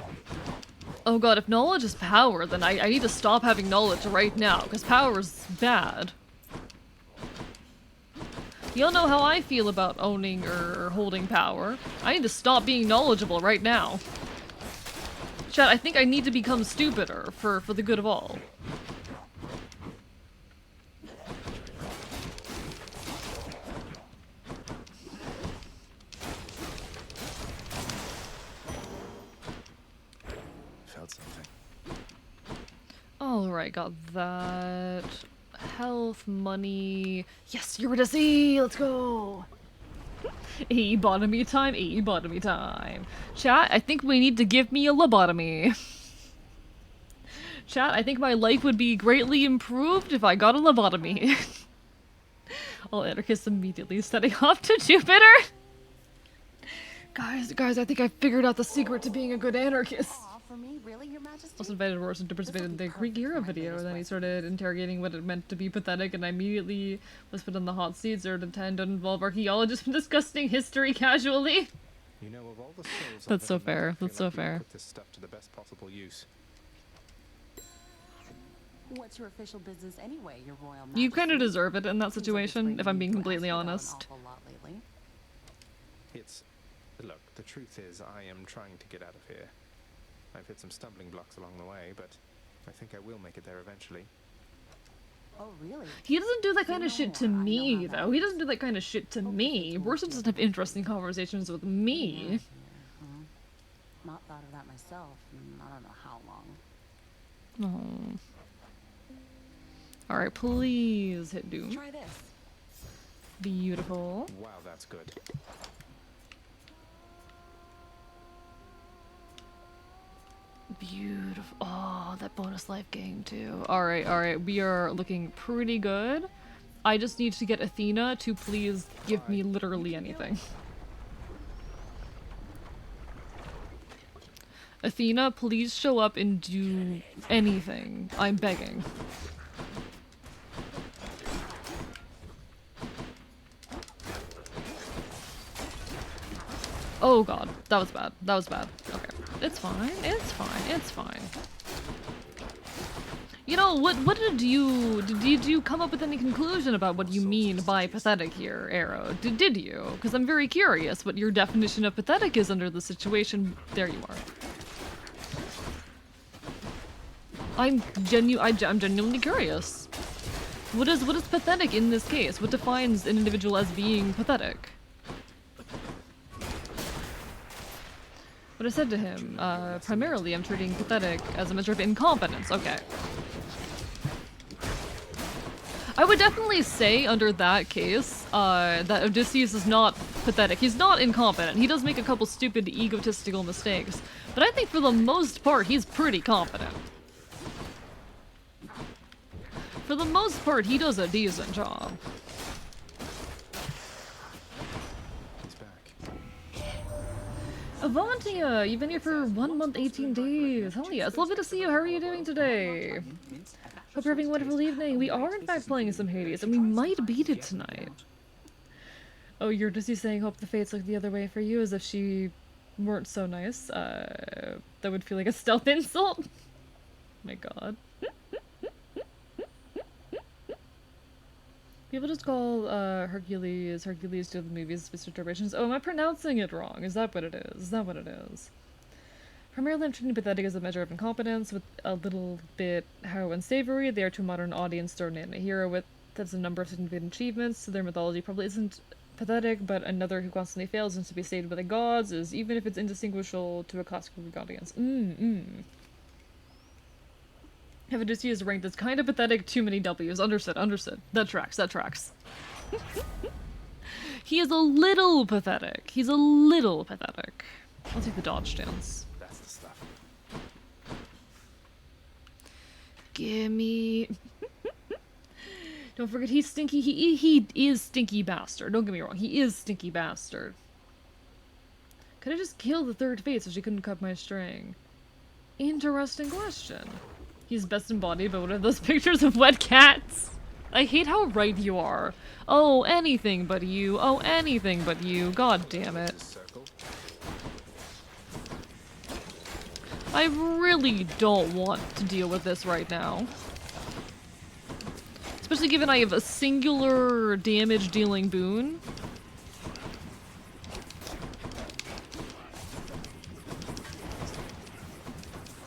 Oh god, if knowledge is power, then I need to stop having knowledge right now, because power is bad. Y'all know how I feel about owning or holding power. I need to stop being knowledgeable right now. Chat, I think I need to become stupider for the good of all. Alright, got that. Health, money. Yes, Eurydice! Let's go! Ebotomy time, ebotomy time. Chat, I think we need to give me a lobotomy. Chat, I think my life would be greatly improved if I got a lobotomy. All anarchists immediately setting off to Jupiter. Guys, I think I figured out the secret to being a good anarchist. For me, really, Your Majesty? Also invited Rorston to participate in the Greek era video, and then he started interrogating what it meant to be pathetic, and I immediately was put on the hot seat. 0 to 10 don't involve archaeologists discussing history casually. You know, of all the souls That's so fair. That's so fair. put this stuff to the best possible use. What's your official business anyway, Your Royal Majesty? You kind of deserve it in that situation, if I'm being completely honest. It's... Look, the truth is, I am trying to get out of here. I've hit some stumbling blocks along the way, but I think I will make it there eventually. Oh, really? He doesn't do that kind of shit to me, though. He doesn't do that kind of shit to me. Rorston doesn't have interesting conversations with me. Not thought of that myself in I don't know how long. Oh. Alright, please hit Doom. Try this. Wow, Beautiful. that's good. Beautiful. Oh, that bonus life game too. Alright, we are looking pretty good. I just need to get Athena to please give me literally anything. Athena, please show up and do anything. I'm begging. Oh god, that was bad. That was bad. Okay. It's fine, it's fine, it's fine. You know, what did you come up with any conclusion about what you mean by pathetic here, Arrow? Did you? Because I'm very curious what your definition of pathetic is under the situation. There you are. I'm genuinely curious. What is pathetic in this case? What defines an individual as being pathetic? What I said to him, primarily I'm treating pathetic as a measure of incompetence. Okay. I would definitely say under that case, that Odysseus is not pathetic. He's not incompetent. He does make a couple stupid egotistical mistakes, but I think for the most part, he's pretty competent. For the most part, he does a decent job. Avantia, you've been here for 1 month, 18 days. Hell yeah, it's lovely to see you. How are you doing today? Hope you're having a wonderful evening. We are in fact playing some Hades, and we might beat it tonight. Oh, you're just saying hope the fates look the other way for you, as if she weren't so nice. That would feel like a stealth insult. My god. People just call Hercules to the movies Space Perturbations. Oh, am I pronouncing it wrong? Is that what it is? Is that what it is? Primarily, I'm treating pathetic as a measure of incompetence, with a little bit how unsavory. They are to a modern audience thrown in. A hero with that's a number of significant achievements, so their mythology probably isn't pathetic, but another who constantly fails and to be saved by the gods is, even if it's indistinguishable to a classical Greek audience. Have Odysseus ranked as kind of pathetic, too many W's. Understood, understood. That tracks, that tracks. He is a little pathetic. He's a little pathetic. I'll take the dodge stance. That's the stuff. Gimme. Don't forget he's stinky. He is stinky bastard. Don't get me wrong. He is stinky bastard. Could I just kill the third face so she couldn't cut my string? Interesting question. He's best embodied by one of those pictures of wet cats. I hate how right you are. Oh, anything but you. Oh, anything but you. God damn it. I really don't want to deal with this right now. Especially given I have a singular damage dealing boon.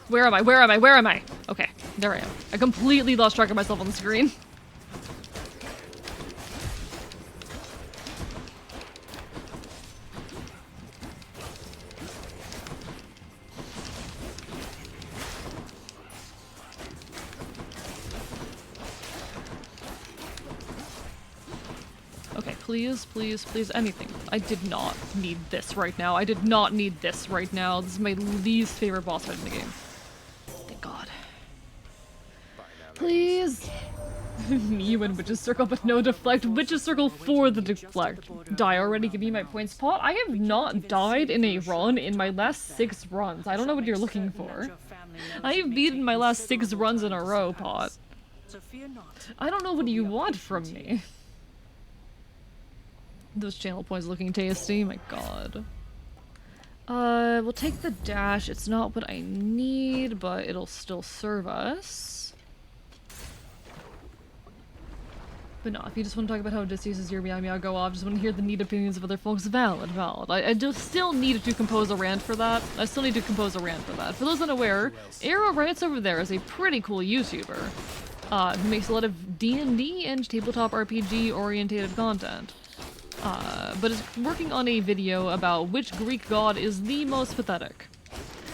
Where am I? Where am I? Where am I? Okay, there I am. I completely lost track of myself on the screen. Okay, please, please, please, anything. I did not need this right now. I did not need this right now. This is my least favorite boss fight in the game. Thank God. Please! You and Witch's Circle, but no deflect. Witch's Circle for the deflect. Die already, give me my points. Pot, I have not died in a run in my last 6 runs. I don't know what you're looking for. I have beaten my last 6 runs in a row, Pot. I don't know what you want from me. Those channel points looking tasty, my god. We'll take the dash. It's not what I need, but it'll still serve us. But no, if you just want to talk about how Odysseus is your meow meow, go off. Just want to hear the neat opinions of other folks. Valid, valid. I just still need to compose a rant for that. I still need to compose a rant for that. For those unaware, Arrow Writes over there is a pretty cool YouTuber who makes a lot of D&D and tabletop RPG orientated content. But is working on a video about which Greek god is the most pathetic,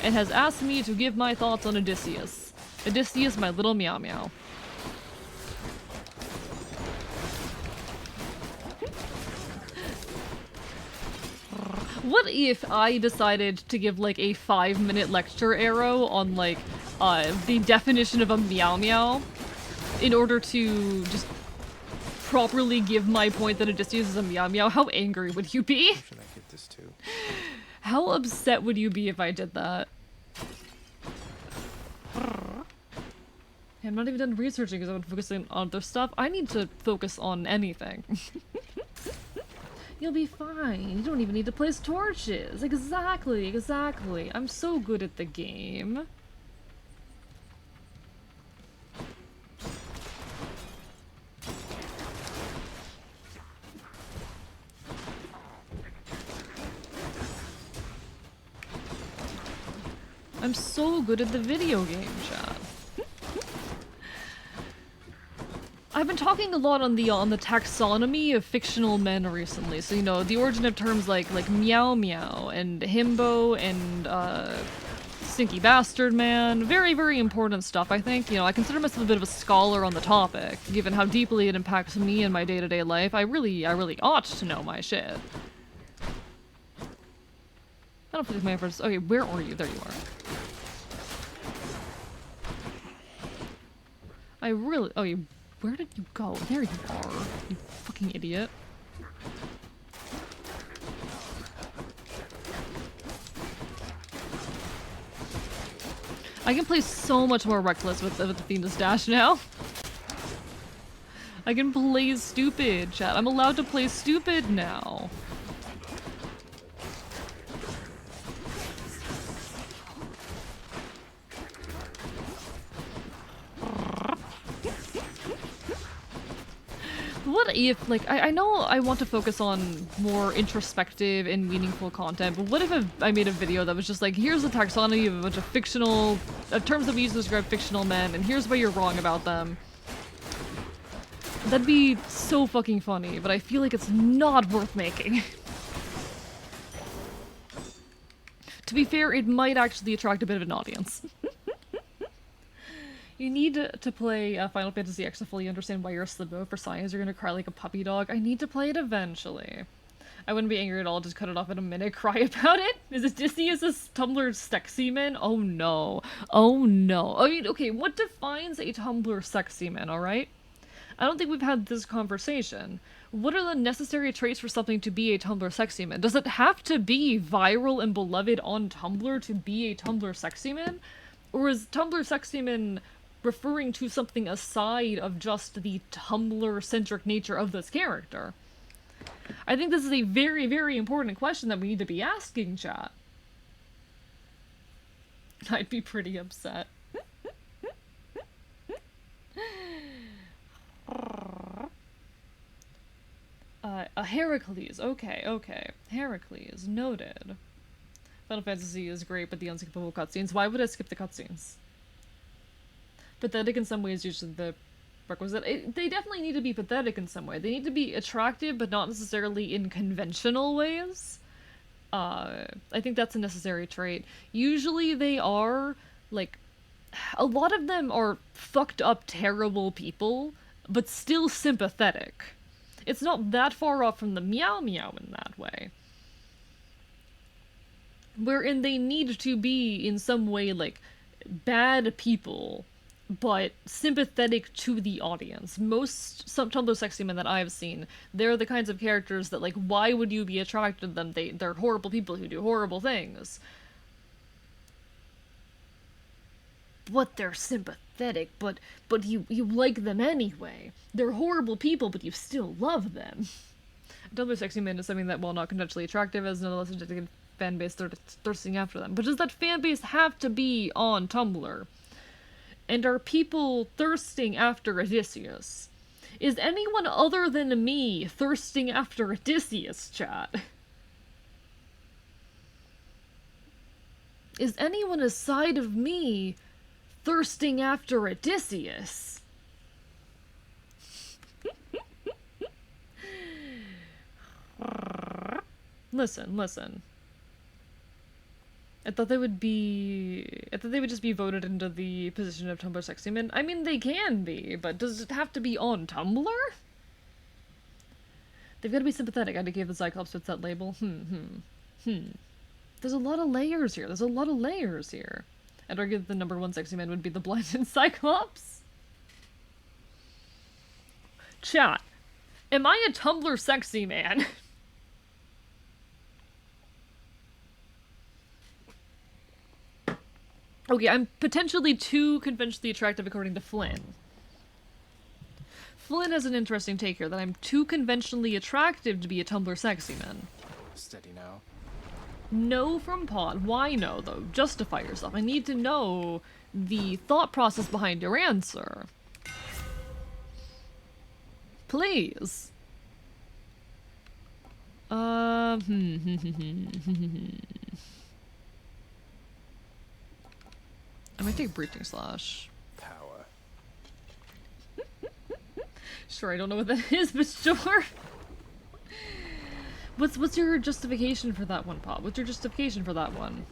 and has asked me to give my thoughts on Odysseus. Odysseus, my little meow meow. What if I decided to give like a 5-minute lecture arrow on like the definition of a meow meow in order to just properly give my point that Odysseus is a meow meow? How angry would you be? Should I get this too? How upset would you be if I did that? I'm not even done researching because I'm focusing on other stuff. I need to focus on anything. You'll be fine. You don't even need to place torches. Exactly, exactly. I'm so good at the game. I'm so good at the video game, chat. I've been talking a lot on the taxonomy of fictional men recently. So, you know, the origin of terms like meow meow and himbo and stinky bastard man. Very, very important stuff, I think. You know, I consider myself a bit of a scholar on the topic, given how deeply it impacts me in my day-to-day life. I really ought to know my shit. I don't feel like my efforts. Okay, where are you? There you are. I really. Oh, you. Where did you go? There you are. You fucking idiot. I can play so much more reckless with the Venus Dash now. I can play stupid, chat. I'm allowed to play stupid now. What if, like, I know I want to focus on more introspective and meaningful content, but what if I made a video that was just like, here's a taxonomy of a bunch of fictional, terms that we use to describe fictional men, and here's why you're wrong about them. That'd be so fucking funny, but I feel like it's not worth making. To be fair, it might actually attract a bit of an audience. You need to play Final Fantasy X to fully understand why you're a slibbo. For science, you're gonna cry like a puppy dog. I need to play it eventually. I wouldn't be angry at all, just cut it off in a minute, cry about it? Is it Disney? Is this Tumblr sexy man? Oh no. Oh no. I mean, okay, what defines a Tumblr sexy man, alright? I don't think we've had this conversation. What are the necessary traits for something to be a Tumblr sexy man? Does it have to be viral and beloved on Tumblr to be a Tumblr sexy man? Or is Tumblr sexy man referring to something aside of just the Tumblr-centric nature of this character? I think this is a very, very important question that we need to be asking, chat. I'd be pretty upset. Heracles. Okay. Heracles. Noted. Final Fantasy is great, but the unskippable cutscenes. Why would I skip the cutscenes? Pathetic in some ways, usually the requisite. They definitely need to be pathetic in some way. They need to be attractive, but not necessarily in conventional ways. I think that's a necessary trait. Usually they are, like, a lot of them are fucked up, terrible people, but still sympathetic. It's not that far off from the Meow Meow in that way. Wherein they need to be, in some way, like, bad people, but sympathetic to the audience. Some Tumblr sexy men that I've seen, they're the kinds of characters that, like, why would you be attracted to them? They're horrible people who do horrible things. But they're sympathetic, but you like them anyway. They're horrible people, but you still love them. Tumblr sexy man is something that, while not conventionally attractive, has nonetheless a dedicated fan base thirsting after them. But does that fan base have to be on Tumblr? And are people thirsting after Odysseus? Is anyone other than me thirsting after Odysseus, chat? Is anyone aside of me thirsting after Odysseus? Listen. I thought they would just be voted into the position of Tumblr sexy men. I mean, they can be, but does it have to be on Tumblr? They've got to be sympathetic. I had to give the Cyclops with that label. There's a lot of layers here. I'd argue that the number one sexy man would be the blinded Cyclops. Chat, am I a Tumblr sexy man? Okay, I'm potentially too conventionally attractive according to Flynn. Flynn has an interesting take here, that I'm too conventionally attractive to be a Tumblr sexy man. Steady now. No from Pod. Why no, though? Justify yourself. I need to know the thought process behind your answer. Please. I might take Breaching Slash. Power. Sure, I don't know what that is, but sure. What's your justification for that one, Pop? What's your justification for that one?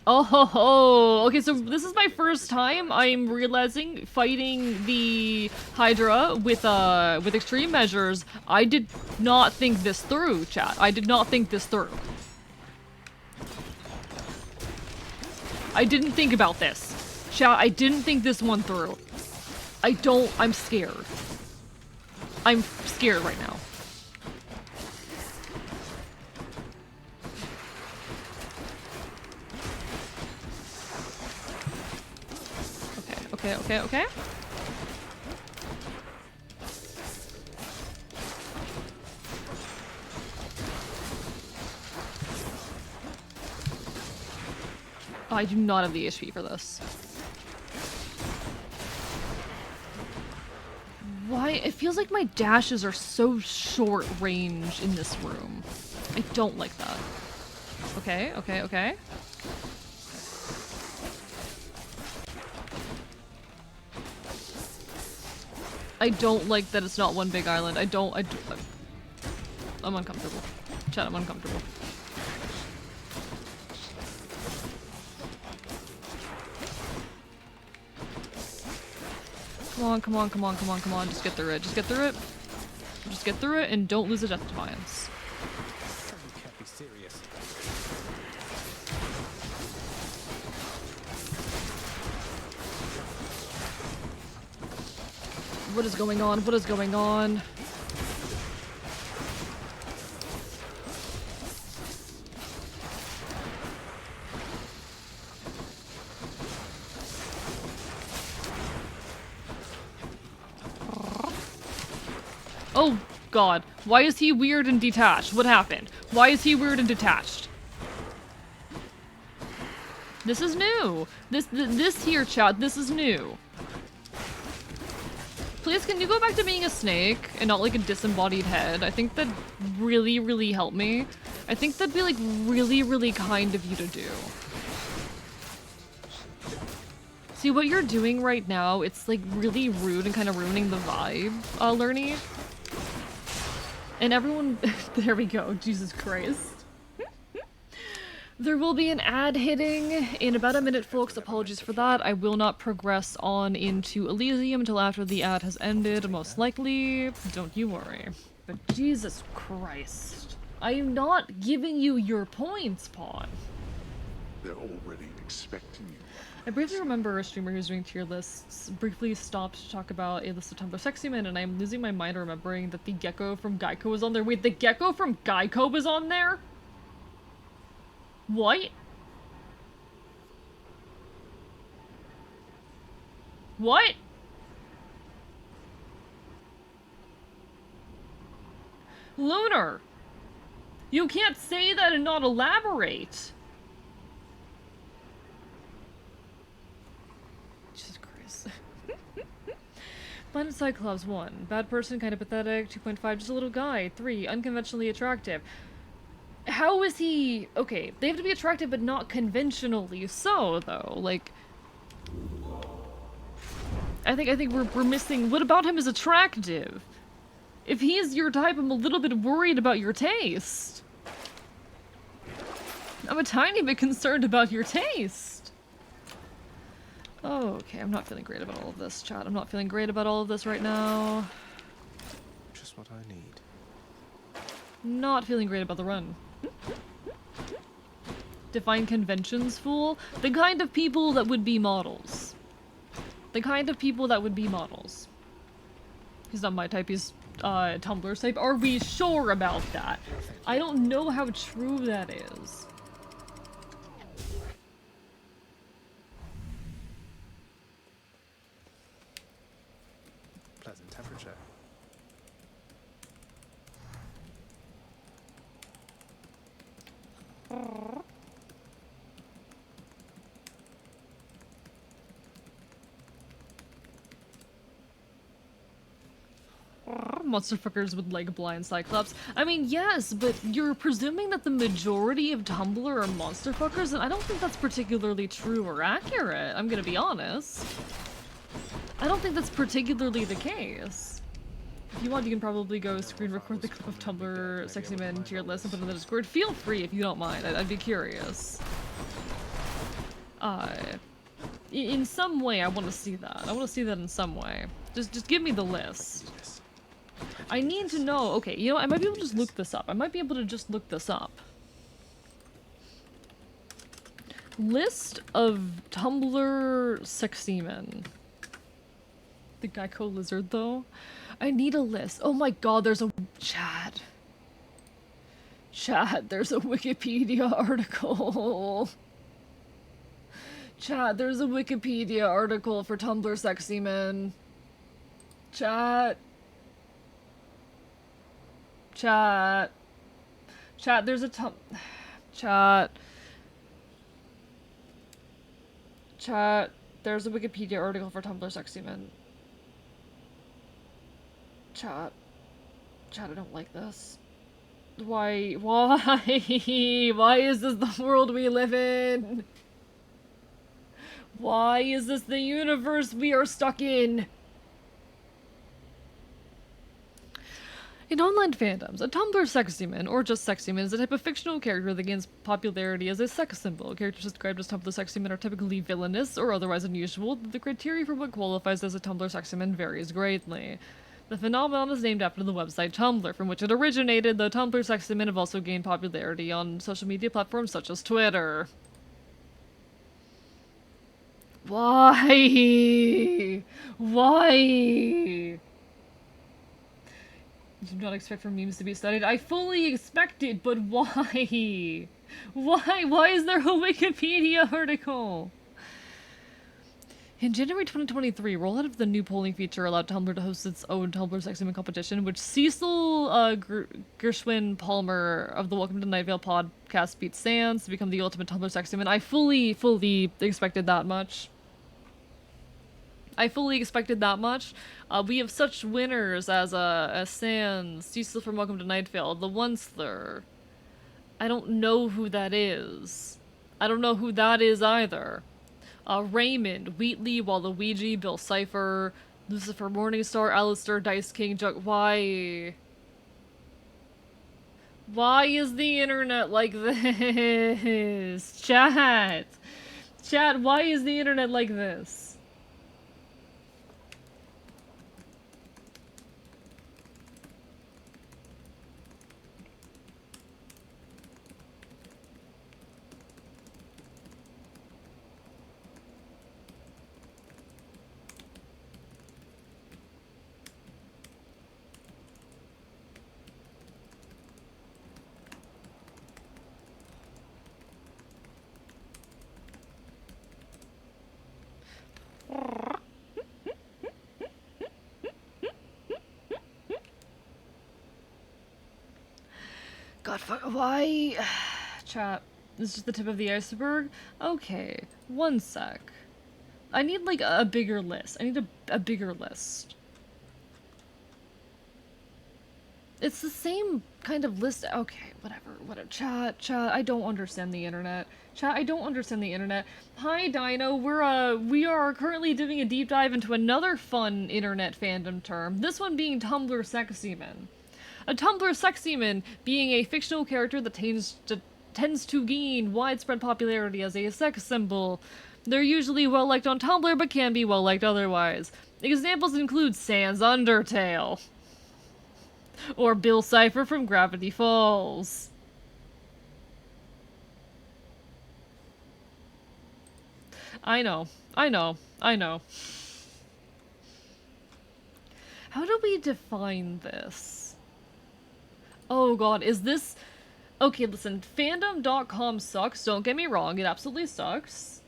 Oh ho ho! Okay, so this is my first time I'm realizing fighting the Hydra with extreme measures. I did not think this through, chat. I did not think this through. I didn't think about this. Chat, I didn't think this one through. I'm scared. I'm scared right now. Okay. Oh, I do not have the HP for this. Why It feels like my dashes are so short range in this room. I don't like that. Okay, okay, okay. I don't like that it's not one big island. I'm uncomfortable. Chat, I'm uncomfortable. Come on, come on, come on, come on, come on. Just get through it. Just get through it. Just get through it and don't lose a death defiance. You can't be serious. What is going on? What is going on? Oh god, why is he weird and detached? What happened? Why is he weird and detached? This is new. This here, chat, this is new. Please, can you go back to being a snake and not like a disembodied head? I think that'd really, really help me. I think that'd be like really, really kind of you to do. See, what you're doing right now, it's like really rude and kind of ruining the vibe, Lernie. And everyone, there we go, Jesus Christ. There will be an ad hitting in about a minute, folks. Apologies for that. I will not progress on into Elysium until after the ad has ended, most likely. Don't you worry. But Jesus Christ. I am not giving you your points, Pawn. They're already expecting you. I briefly remember a streamer who's doing tier lists briefly stopped to talk about a list of Tumblr sexy men, and I'm losing my mind remembering that the gecko from Geico was on there. Wait, the gecko from Geico was on there? What? What? Lunar! You can't say that and not elaborate! Jesus Christ. Planet Cyclops 1. Bad person, kind of pathetic. 2.5. Just a little guy. 3. Unconventionally attractive. How is he... Okay, they have to be attractive, but not conventionally so, though. Like... I think we're missing... What about him is attractive? If he is your type, I'm a little bit worried about your taste. I'm a tiny bit concerned about your taste. Oh, okay, I'm not feeling great about all of this, chat. I'm not feeling great about all of this right now. Just what I need. Not feeling great about the run. Define conventions, fool. The kind of people that would be models. The kind of people that would be models. He's not my type, he's Tumblr's type. Are we sure about that? I don't know how true that is. Pleasant temperature. Monster fuckers would like blind Cyclops. I mean, yes, but you're presuming that the majority of Tumblr are monster fuckers, and I don't think that's particularly true or accurate, I'm gonna be honest. I don't think that's particularly the case. If you want, you can probably go screen record the clip of Tumblr sexy men tier list and put it in the Discord. Feel free if you don't mind, I'd be curious. In some way, I want to see that. I want to see that in some way. Just give me the list. I need to know. Okay, you know, I might be able to just look this up. I might be able to just look this up. List of Tumblr sexy men. The Geico lizard, though. I need a list. Oh my god, there's a... Chad. Chad, there's a Wikipedia article. Chat, there's a Wikipedia article for Tumblr sexy men. Chat. Chat. Chat, there's a Chat. Chat, there's a Wikipedia article for Tumblr sexy men. Chat, I don't like this. Why? Why is this the world we live in? Why is this the universe we are stuck in? In online fandoms, a Tumblr sexyman, or just sexyman, is a type of fictional character that gains popularity as a sex symbol. Characters described as Tumblr sexyman are typically villainous or otherwise unusual, but the criteria for what qualifies as a Tumblr sexyman varies greatly. The phenomenon is named after the website Tumblr, from which it originated, though Tumblr sexymen have also gained popularity on social media platforms such as Twitter. Why? Why? Do not expect for memes to be studied. I fully expect it, but why? Why? Why is there a Wikipedia article? In January 2023, rollout of the new polling feature allowed Tumblr to host its own Tumblr sexyman competition, which Cecil Gershwin Palmer of the Welcome to Night Vale podcast beat Sans to become the ultimate Tumblr sexyman. I fully expected that much. I fully expected that much. We have such winners as Sans, Cecil from Welcome to Night Vale, the Onceler. I don't know who that is. I don't know who that is either. Raymond, Wheatley, Waluigi, Bill Cipher, Lucifer Morningstar, Alistair, Dice King, Why? Why is the internet like this? Chat! Chat, why is the internet like this? God, why? Chat, this is just the tip of the iceberg? Okay, one sec. I need, like, a bigger list. I need a bigger list. It's the same kind of list. Okay, whatever. Chat, I don't understand the internet. Chat, I don't understand the internet. Hi, Dino. We are currently doing a deep dive into another fun internet fandom term. This one being Tumblr sexyman. A Tumblr sexyman being a fictional character that tends to gain widespread popularity as a sex symbol. They're usually well-liked on Tumblr, but can be well-liked otherwise. Examples include Sans Undertale. Or Bill Cipher from Gravity Falls. I know. How do we define this? Oh god, is this... Okay, listen, fandom.com sucks, don't get me wrong, it absolutely sucks.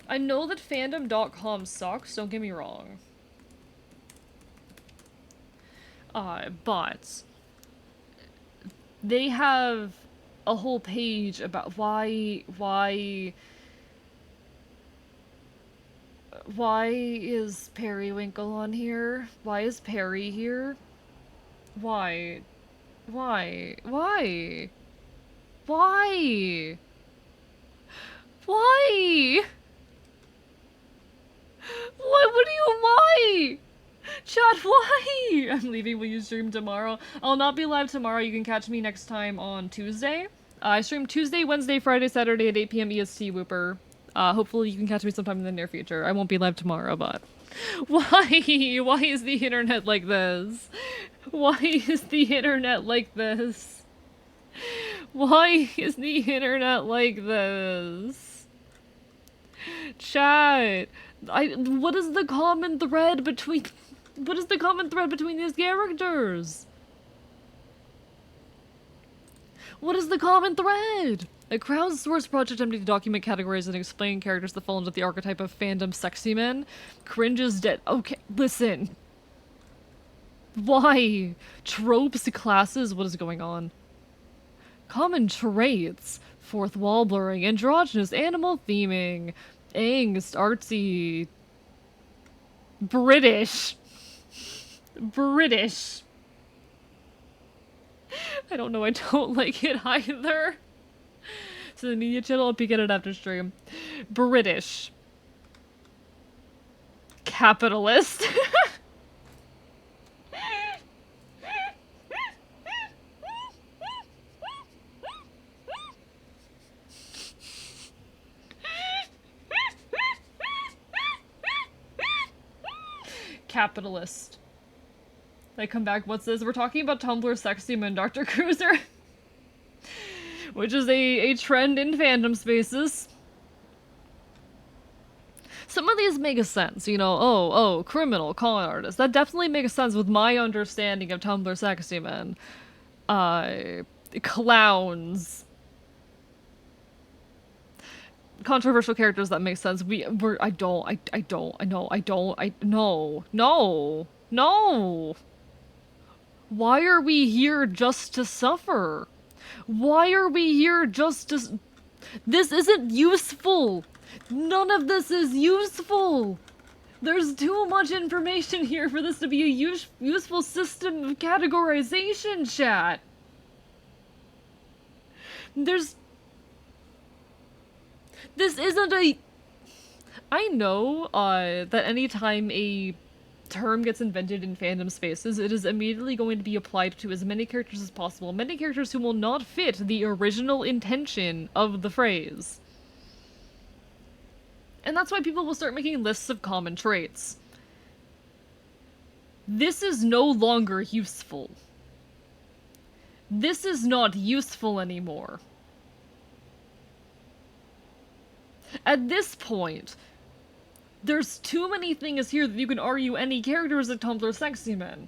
I know that fandom.com sucks, don't get me wrong. But they have a whole page about why is Periwinkle on here? Why is Perry here? Why? Why? Why? Why? Why? What do you why? Chat, why? I'm leaving. Will you stream tomorrow? I'll not be live tomorrow. You can catch me next time on Tuesday. I stream Tuesday, Wednesday, Friday, Saturday at 8 p.m. EST, Whooper. Hopefully you can catch me sometime in the near future. I won't be live tomorrow, but... Why? Why is the internet like this? Why is the internet like this? Why is the internet like this? Chat, what is the common thread between... What is the common thread between these characters? What is the common thread? A crowdsourced project attempting to document, categorize, and explain characters that fall into the archetype of fandom sexy men. Cringe is dead. Okay, listen. Why? Tropes, classes, what is going on? Common traits. Fourth wall blurring, androgynous, animal theming, angst, artsy, British. British. I don't know, I don't like it either. So the media channel, I'll peek at it after stream. British. Capitalist. Capitalist. They come back, what's this? We're talking about Tumblr Sexy Man Dr. Cruiser. Which is a trend in fandom spaces. Some of these make sense, you know, oh, criminal, con artist. That definitely makes sense with my understanding of Tumblr Sexy Men. Clowns. Controversial characters, that makes sense. No. Why are we here just to suffer? Why are we here just to... This isn't useful! None of this is useful! There's too much information here for this to be a useful system of categorization, chat! This isn't a... I know, that anytime a term gets invented in fandom spaces, it is immediately going to be applied to as many characters as possible. Many characters who will not fit the original intention of the phrase. And that's why people will start making lists of common traits. This is no longer useful. This is not useful anymore. At this point, there's too many things here that you can argue any character is a Tumblr Sexy Man.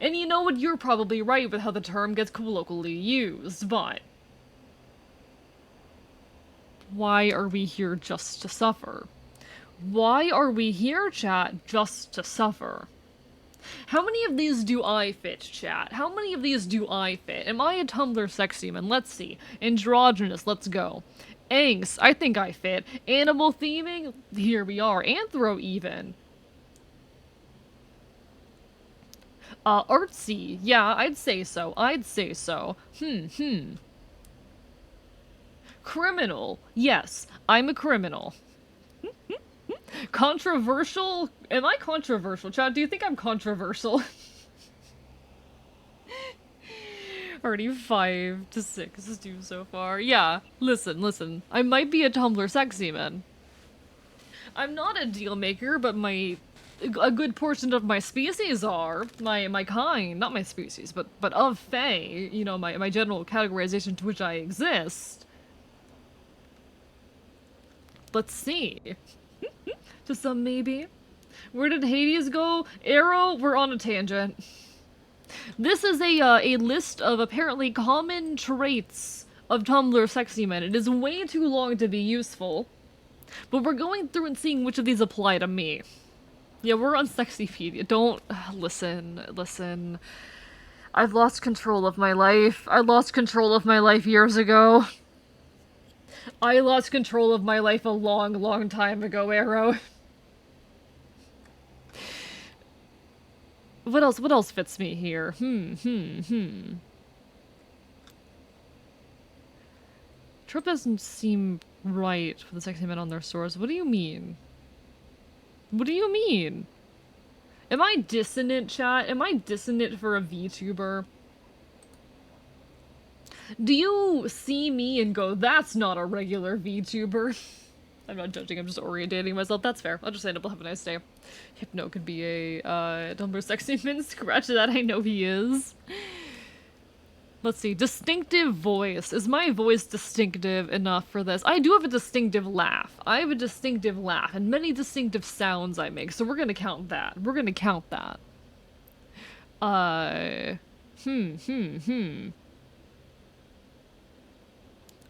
And you know what, you're probably right with how the term gets colloquially used, but... why are we here just to suffer? Why are we here, chat, just to suffer? How many of these do I fit, chat? How many of these do I fit? Am I a Tumblr Sexy Man? Let's see. Androgynous, let's go. Angst, I think I fit. Animal theming, here we are. Anthro, even. Artsy, yeah, I'd say so. Criminal, yes, I'm a criminal. Controversial? Am I controversial, Chad? Do you think I'm controversial? Already 5 to 6 is due so far. Yeah, listen. I might be a Tumblr Sexy Man. I'm not a deal maker, but a good portion of my species are. My kind, not my species, but of Fae, you know, my general categorization to which I exist. Let's see. To some, maybe. Where did Hades go? Arrow, we're on a tangent. This is a list of apparently common traits of Tumblr Sexy Men. It is way too long to be useful, but we're going through and seeing which of these apply to me. Yeah, we're on Sexypedia. Don't... listen. I've lost control of my life. I lost control of my life years ago. I lost control of my life a long time ago, Arrow. What else fits me here? Trope doesn't seem right for the Sexy Men on their swords. What do you mean? What do you mean? Am I dissonant, chat? Am I dissonant for a VTuber? Do you see me and go, that's not a regular VTuber? I'm not judging, I'm just orientating myself. That's fair. I'll just end up, have a nice day. Hypno could be a, Tumblr Sexy Man. Scratch that, I know he is. Let's see. Distinctive voice. Is my voice distinctive enough for this? I do have a distinctive laugh. I have a distinctive laugh, and many distinctive sounds I make, so we're gonna count that.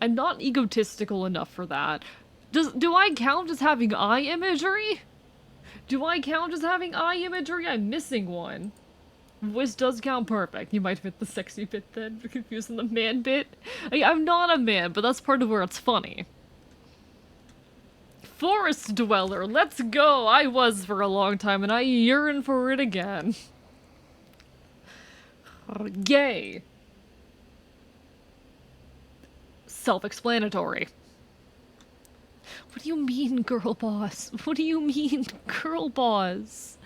I'm not egotistical enough for that. Do I count as having eye imagery? I'm missing one. Voice does count perfect. You might fit the sexy bit then, but confusing the man bit. I'm not a man, but that's part of where it's funny. Forest Dweller, let's go! I was for a long time, and I yearn for it again. Gay. Self-explanatory. What do you mean, girl boss? What do you mean, girl boss?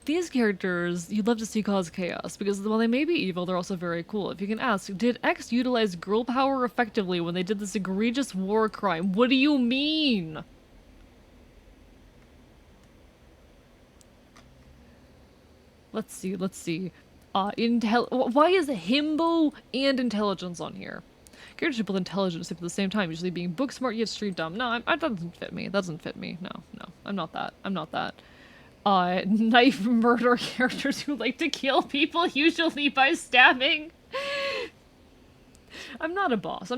These characters, you'd love to see cause chaos, because while they may be evil, they're also very cool. If you can ask, did X utilize girl power effectively when they did this egregious war crime? What do you mean? Let's see. Why is himbo and intelligence on here? Characters with intelligence at the same time, usually being book smart yet street dumb. No, that doesn't fit me. That doesn't fit me. No, I'm not that. Knife murder characters who like to kill people, usually by stabbing. I'm not a boss.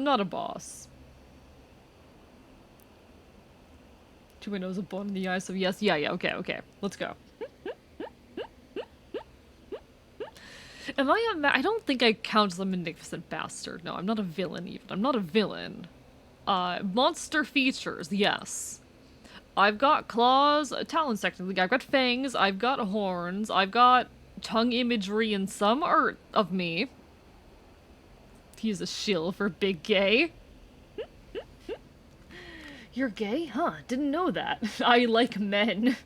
Two windows, a bone in the eye, so yes. Yeah, okay. Let's go. I don't think I count as a magnificent bastard. No, I'm not a villain even. I'm not a villain. Monster features, yes. I've got claws, talons technically, I've got fangs, I've got horns, I've got tongue imagery in some art of me. He's a shill for big gay. You're gay? Huh, didn't know that. I like men.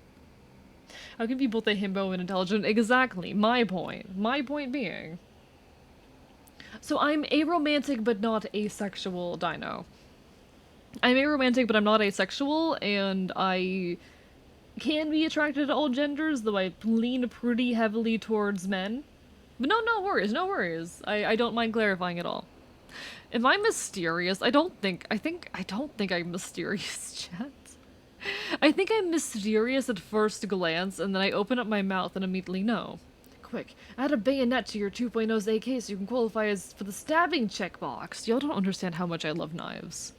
How can be both a himbo and intelligent? Exactly, my point. My point being. So I'm aromantic but not asexual, Dino. I'm aromantic but I'm not asexual, and I can be attracted to all genders, though I lean pretty heavily towards men. But no worries. I don't mind clarifying at all. Am I mysterious? I don't think I'm mysterious, chat. I think I'm mysterious at first glance, and then I open up my mouth and immediately know. Quick, add a bayonet to your 2.0's AK so you can qualify for the stabbing checkbox. Y'all don't understand how much I love knives.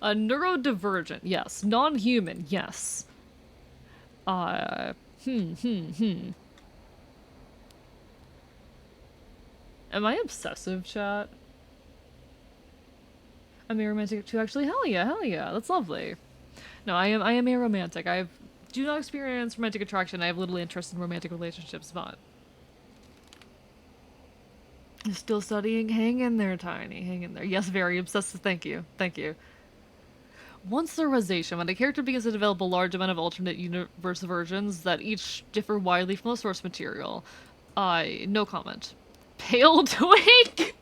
Neurodivergent, yes. Non-human, yes. Am I obsessive, chat? I'm aromantic too, actually. Hell yeah, that's lovely. No, I am aromantic. I do not experience romantic attraction. I have little interest in romantic relationships, but... Still studying? Hang in there, Tiny. Hang in there. Yes, very obsessive. Thank you. Monsterization. When a character begins to develop a large amount of alternate universe versions that each differ widely from the source material. No comment. Pale twink!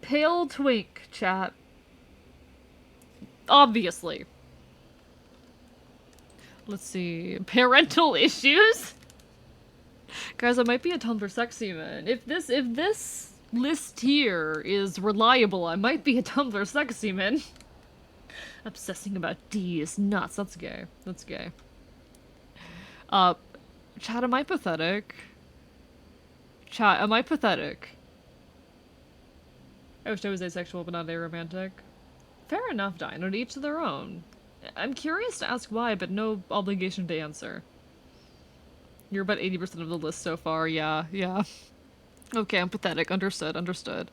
Pale twink, chat. Obviously. Let's see. Parental issues? Guys, I might be a Tumblr sexy man. If this list here is reliable, I might be a Tumblr sexy man. Obsessing about D is nuts. That's gay. Chat, am I pathetic? I wish I was asexual but not aromantic. Fair enough, Dino. To each to their own. I'm curious to ask why, but no obligation to answer. You're about 80% of the list so far, yeah. Okay, I'm pathetic. Understood.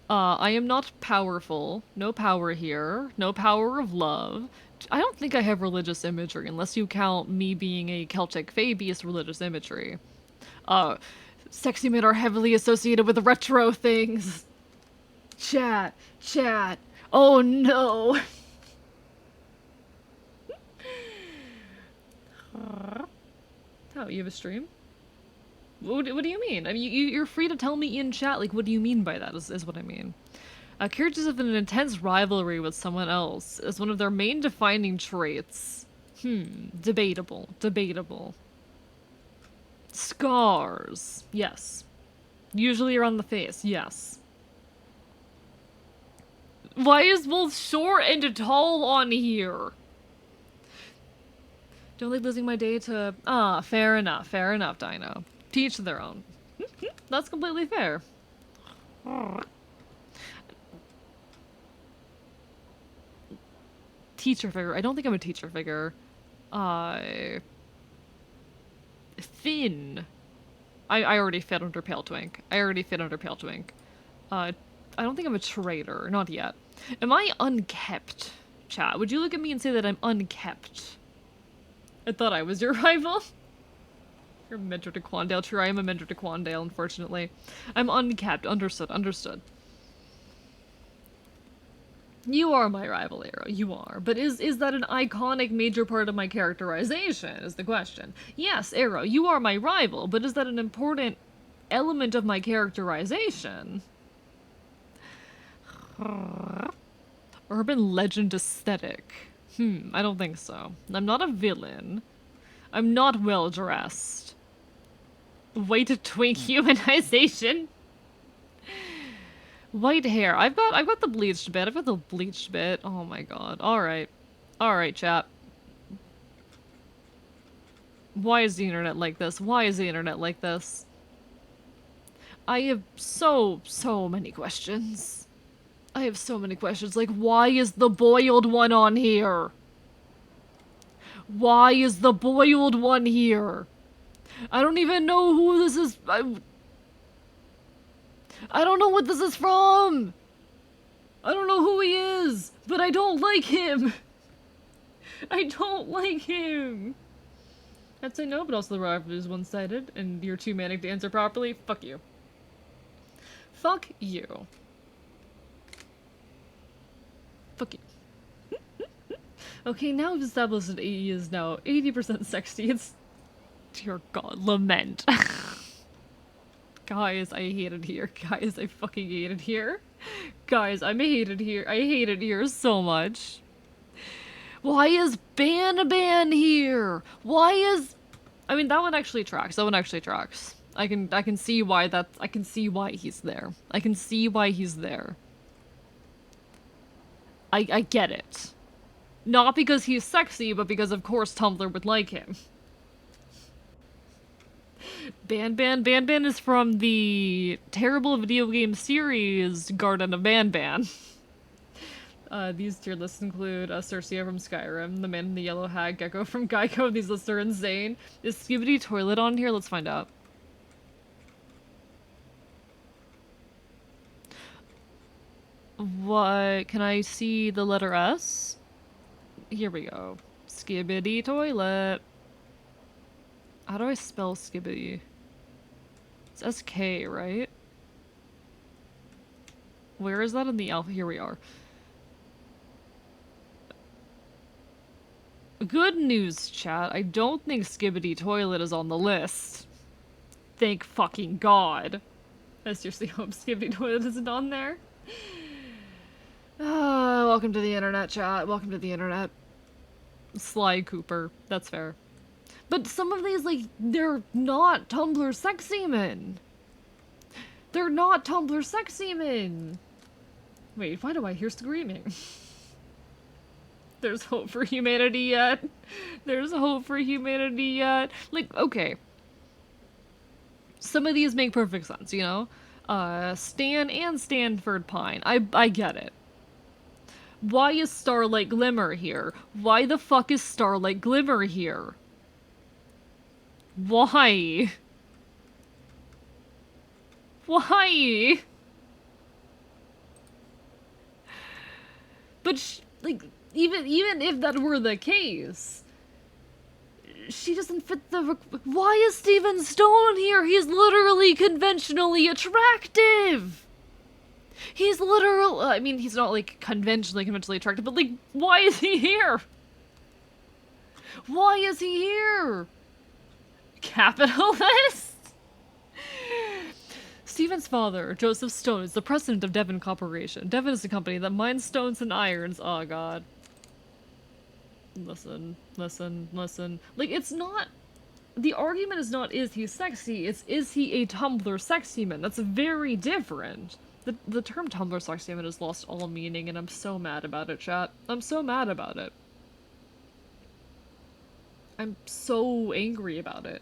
I am not powerful. No power here. No power of love. I don't think I have religious imagery, unless you count me being a Celtic fae beast religious imagery. Sexy men are heavily associated with retro things. Chat. Oh no. Oh, you have a stream? What do you mean? I mean, you're free to tell me in chat, like, what do you mean by that, is what I mean. Characters have an intense rivalry with someone else as one of their main defining traits. Debatable. Scars. Yes. Usually around the face, yes. Why is both short and tall on here? Don't like losing my day to... fair enough, Dino. To each their own. That's completely fair. Teacher figure. I don't think I'm a teacher figure. Finn. I already fit under Pale Twink. I already fit under Pale Twink. I don't think I'm a traitor. Not yet. Am I unkept, chat? Would you look at me and say that I'm unkept? I thought I was your rival. You're a mentor to Quandale. True, I am a mentor to Quandale, unfortunately. I'm unkept. Understood. Understood. You are my rival, Arrow. You are. But is that an iconic major part of my characterization, is the question. Yes, Arrow, you are my rival, but is that an important element of my characterization? Urban legend aesthetic. I don't think so. I'm not a villain. I'm not well dressed. White twink humanization. White hair. I've got the bleached bit. I've got the bleached bit. Oh my god. Alright. Alright, chat. Why is the internet like this? Why is the internet like this? I have so many questions. I have so many questions. Like, why is the boiled one on here? Why is the boiled one here? I don't even know who this is. I don't know what this is from. I don't know who he is, but I don't like him. I don't like him. I'd say no, but also the rivalry is one-sided, and you're too manic to answer properly. Fuck you. Fuck you. Fuck you. Okay, now we've established that AE is now 80% sexy. It's... Dear God, lament. Guys, I hate it here. Guys, I fucking hate it here. Guys, I hate it here. I hate it here so much. Why is Ban here? Why is... I mean, that one actually tracks. That one actually tracks. I can see why that... I can see why he's there. I can see why he's there. I get it. Not because he's sexy, but because of course Tumblr would like him. Ban is from the terrible video game series Garden of Ban. These tier lists include Cersei from Skyrim, The Man in the Yellow Hat, Gecko from Geico. These lists are insane. Is Skibidi Toilet on here? Let's find out. What? Can I see the letter S? Here we go. Skibidi Toilet. How do I spell Skibidi? It's SK, right? Where is that in the alpha? Here we are. Good news, chat. I don't think Skibidi Toilet is on the list. Thank fucking God. I seriously hope Skibidi Toilet isn't on there. Welcome to the internet, chat. Welcome to the internet. Sly Cooper. That's fair. But some of these, like, they're not Tumblr sexy men. They're not Tumblr sexy men. Wait, why do I hear screaming? There's hope for humanity yet. There's hope for humanity yet. Like, okay. Some of these make perfect sense, you know? Stan and Stanford Pine. I get it. Why is Starlight Glimmer here? Why the fuck is Starlight Glimmer here? Why? Why? But, like, even if that were the case, she doesn't fit the... Why is Steven Stone here? He's literally conventionally attractive! He's literal... I mean, he's not, like, conventionally attractive, but, like, why is he here? Why is he here? Capitalist? Stephen's father, Joseph Stone, is the president of Devon Corporation. Devon is a company that mines stones and irons. Oh, God. Listen. Like, it's not... The argument is not, is he sexy? It's, is he a Tumblr sexy man? That's very different. The term Tumblr sexy man has lost all meaning, and I'm so mad about it, chat. I'm so mad about it. I'm so angry about it.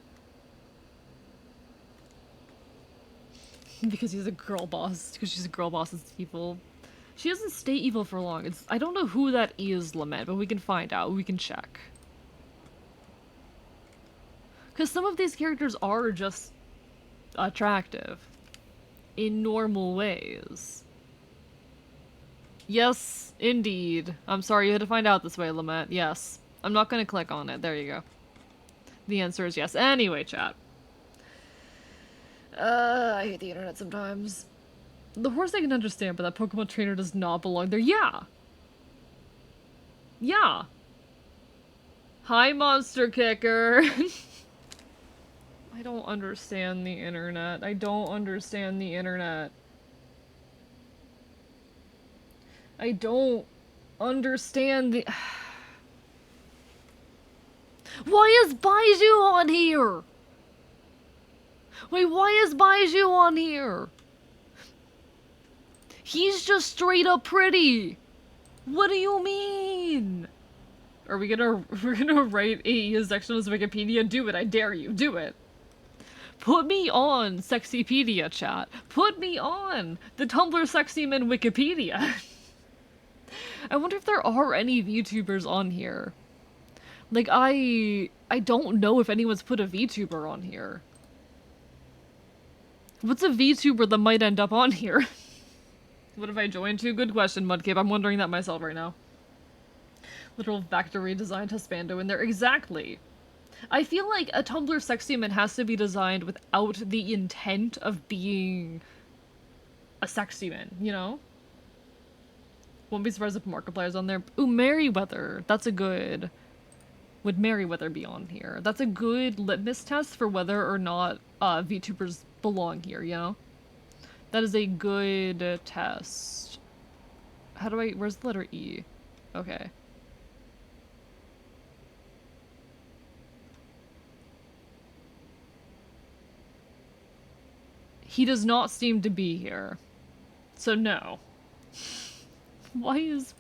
Because he's a girl boss. Because she's a girl boss is evil. She doesn't stay evil for long. I don't know who that is, Lament, but we can find out. We can check. Because some of these characters are just attractive in normal ways. Yes, indeed. I'm sorry you had to find out this way, Lamette. Yes. I'm not gonna click on it. There you go. The answer is yes. Anyway, chat. I hate the internet sometimes. The horse I can understand, but that Pokemon trainer does not belong there. Yeah! Yeah! Hi, Monster Kicker! I don't understand the internet. I don't understand the internet. I don't understand the... Why is Baiju on here? Wait, why is Baiju on here? He's just straight up pretty. What do you mean? Are we gonna write a section of Wikipedia? Do it, I dare you, do it. Put me on Sexypedia, chat. Put me on the Tumblr Sexy Men Wikipedia. I wonder if there are any VTubers on here. Like, I don't know if anyone's put a VTuber on here. What's a VTuber that might end up on here? What have I joined to? Good question, Mudcape. I'm wondering that myself right now. Literal factory designed Hispando in there. Exactly. I feel like a Tumblr Sexy Man has to be designed without the intent of being a sexy man, you know? Won't be surprised if Markiplier's on there. Ooh, Merryweather. That's a good... Would Merryweather be on here? That's a good litmus test for whether or not VTubers belong here, you know? That is a good test. How do I... Where's the letter E? Okay. He does not seem to be here. So no. Why is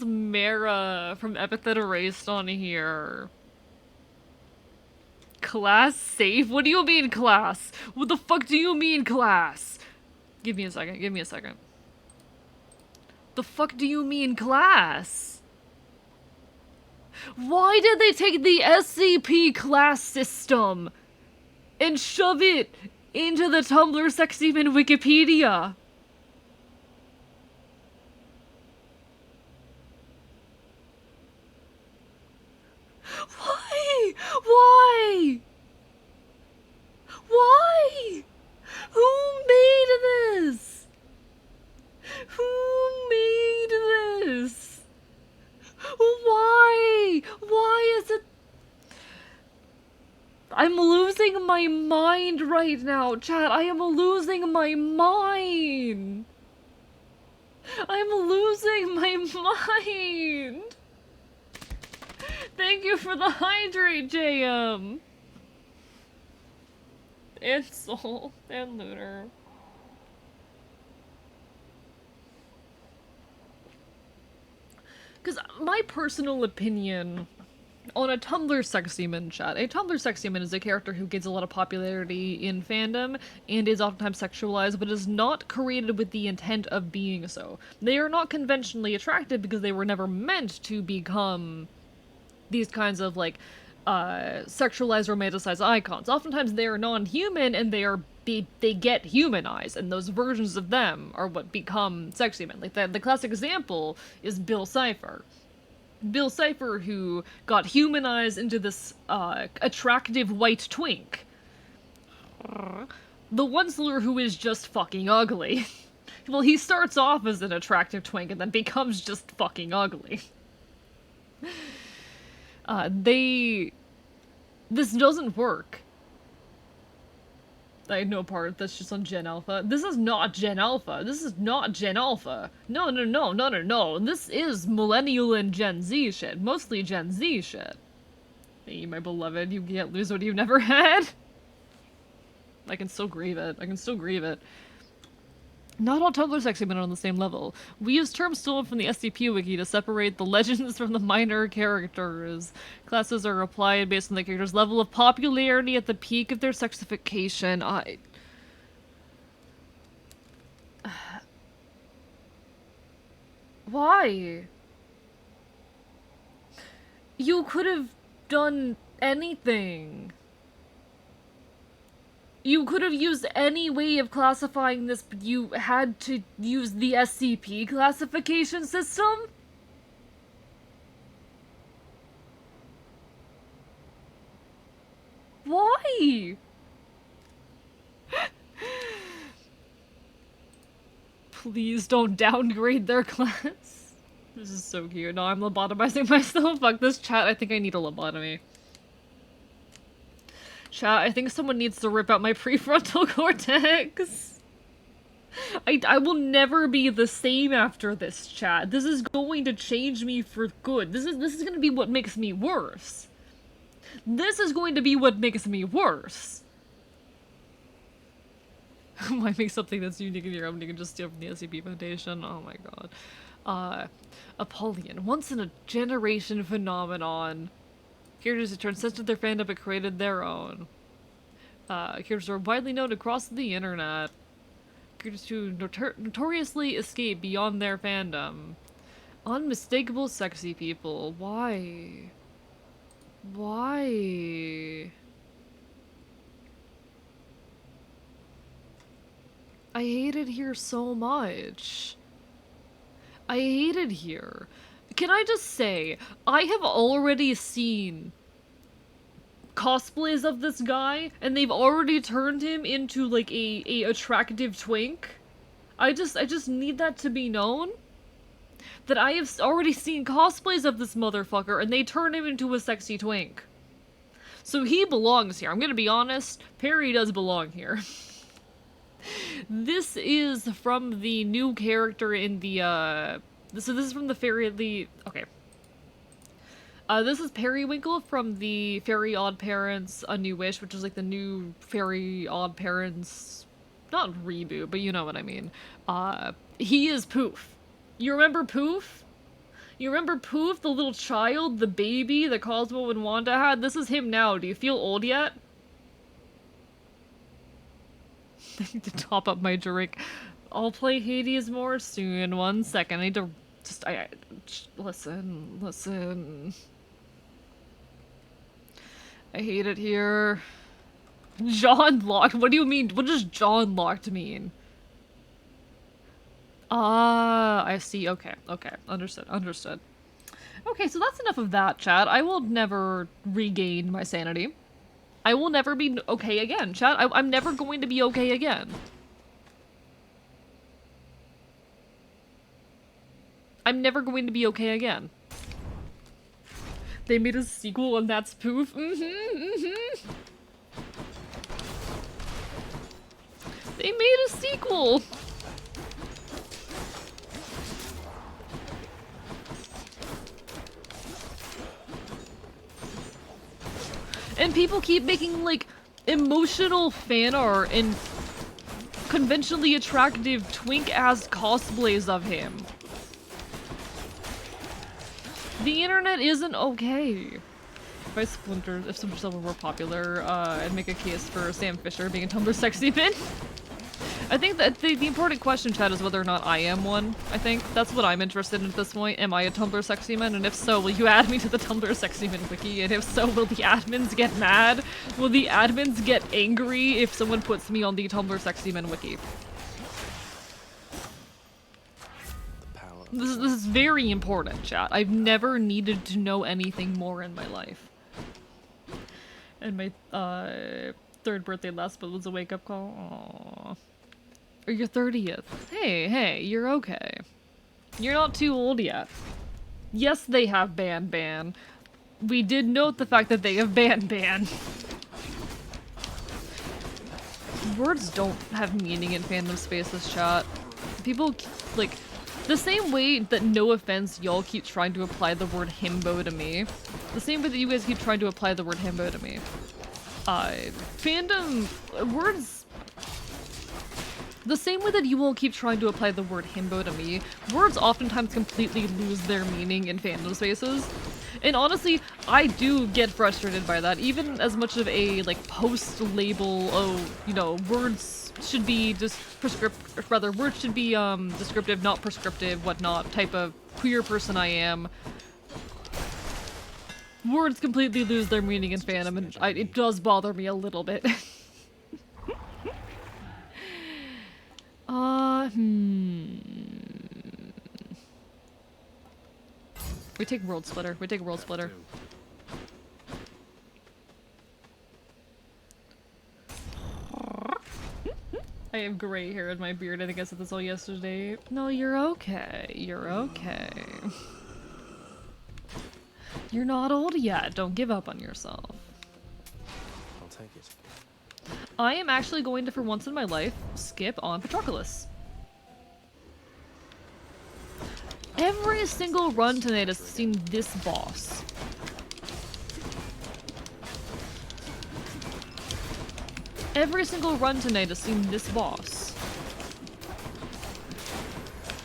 Mara from Epithet Erased on here? Class safe? What do you mean class? What the fuck do you mean class? Give me a second, give me a second. The fuck do you mean class? Why did they take the SCP class system and shove it into the Tumblr Sexy Men Wikipedia? Why? Why? Why? Who made this? Who made this? Why? Why is it? I'm losing my mind right now, chat. I am losing my mind. I'm losing my mind. Thank you for the hydrate, JM. And Soul. And Lunar. Because my personal opinion on a Tumblr Sexy Man chat, a Tumblr Sexy Man is a character who gains a lot of popularity in fandom and is oftentimes sexualized, but is not created with the intent of being so. They are not conventionally attractive because they were never meant to become these kinds of, like, sexualized, romanticized icons. Oftentimes they are non-human and they get humanized, and those versions of them are what become sexy men. Like, the classic example is Bill Cipher. Bill Cipher, who got humanized into this attractive white twink. The Onceler who is just fucking ugly. Well, he starts off as an attractive twink and then becomes just fucking ugly. This doesn't work. I had no part, that's just on Gen Alpha. This is not Gen Alpha. This is not Gen Alpha. No. This is Millennial and Gen Z shit. Mostly Gen Z shit. Hey, my beloved, you can't lose what you've never had. I can still grieve it. Not all Tumblr Sexy Men are on the same level. We use terms stolen from the SCP wiki to separate the legends from the minor characters. Classes are applied based on the character's level of popularity at the peak of their sexification. Why? You could have done anything. You could have used any way of classifying this, but you had to use the SCP classification system? Why? Please don't downgrade their class. This is so cute. No, I'm lobotomizing myself. Fuck this chat. I think I need a lobotomy. Chat, I think someone needs to rip out my prefrontal cortex. I will never be the same after this, chat. This is going to change me for good. This is gonna be what makes me worse. This is going to be what makes me worse. Why make something that's unique in your own? You can just steal from the SCP Foundation. Oh my god. Apollyon. Once in a generation phenomenon. Characters who turned sense to their fandom but created their own. Characters are widely known across the internet. Characters who notoriously escape beyond their fandom. Unmistakable sexy people. Why? Why? I hate it here so much. I hate it here. Can I just say, I have already seen cosplays of this guy, and they've already turned him into, like, a attractive twink. I just need that to be known. That I have already seen cosplays of this motherfucker, and they turn him into a sexy twink. So he belongs here. I'm gonna be honest, Perry does belong here. This is from the new character in the, so this is from the okay. This is Periwinkle from the Fairy Odd Parents A New Wish, which is like the new Fairy Odd Parents, not reboot, but you know what I mean. He is Poof. You remember Poof? You remember Poof, the little child, the baby that Cosmo and Wanda had? This is him now. Do you feel old yet? I need to top up my drink. I'll play Hades more soon. 1 second. I need to just, listen. I hate it here. John locked? What do you mean? What does John locked mean? Ah, I see. Okay. Understood. Okay, so that's enough of that, chat. I will never regain my sanity. I will never be okay again, chat. I'm never going to be okay again. I'm never going to be okay again. They made a sequel and that's Poof? They made a sequel! And people keep making, like, emotional fan art and conventionally attractive twink-ass cosplays of him. The internet isn't okay. If Splinter Cell were more popular, I'd make a case for Sam Fisher being a Tumblr sexy man. I think that the important question, chat, is whether or not I am one, I think. That's what I'm interested in at this point. Am I a Tumblr sexy man? And if so, will you add me to the Tumblr sexy man wiki? And if so, will the admins get mad? Will the admins get angry if someone puts me on the Tumblr sexy man wiki? This is very important, chat. I've never needed to know anything more in my life. And my, 3rd birthday last month was a wake-up call. Aww. Or your 30th. Hey, you're okay. You're not too old yet. Yes, they have Ban. We did note the fact that they have Ban. Words don't have meaning in fandom spaces, chat. People, like, the same way that, no offense, y'all keep trying to apply the word himbo to me. The same way that you guys keep trying to apply the word himbo to me. Fandom, words... The same way that you will keep trying to apply the word himbo to me, words oftentimes completely lose their meaning in fandom spaces. And honestly, I do get frustrated by that, even as much of a, like, post-label, oh, you know, words should be just words should be, descriptive, not prescriptive, whatnot, type of queer person I am. Words completely lose their meaning in fandom, and it does bother me a little bit. We take World Splitter. We take World Splitter. I have gray hair in my beard. I think I said this all yesterday. No, you're okay. You're okay. You're not old yet. Don't give up on yourself. I'll take it. I am actually going to, for once in my life, skip on Patroclus. Every single run tonight has seen this boss. Every single run tonight has seen this boss.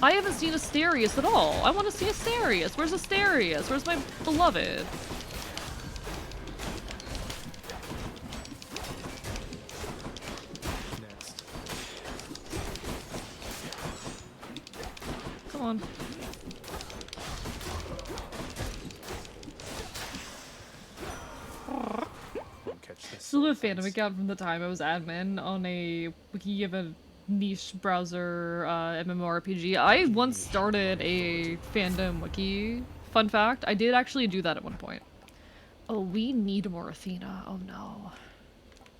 I haven't seen Asterius at all. I want to see Asterius. Where's Asterius? Where's my beloved? Next. Come on. Still a fandom account from the time I was admin on a wiki of a niche browser MMORPG. I once started a fandom wiki. Fun fact, I did actually do that at one point. Oh, we need more Athena. Oh no.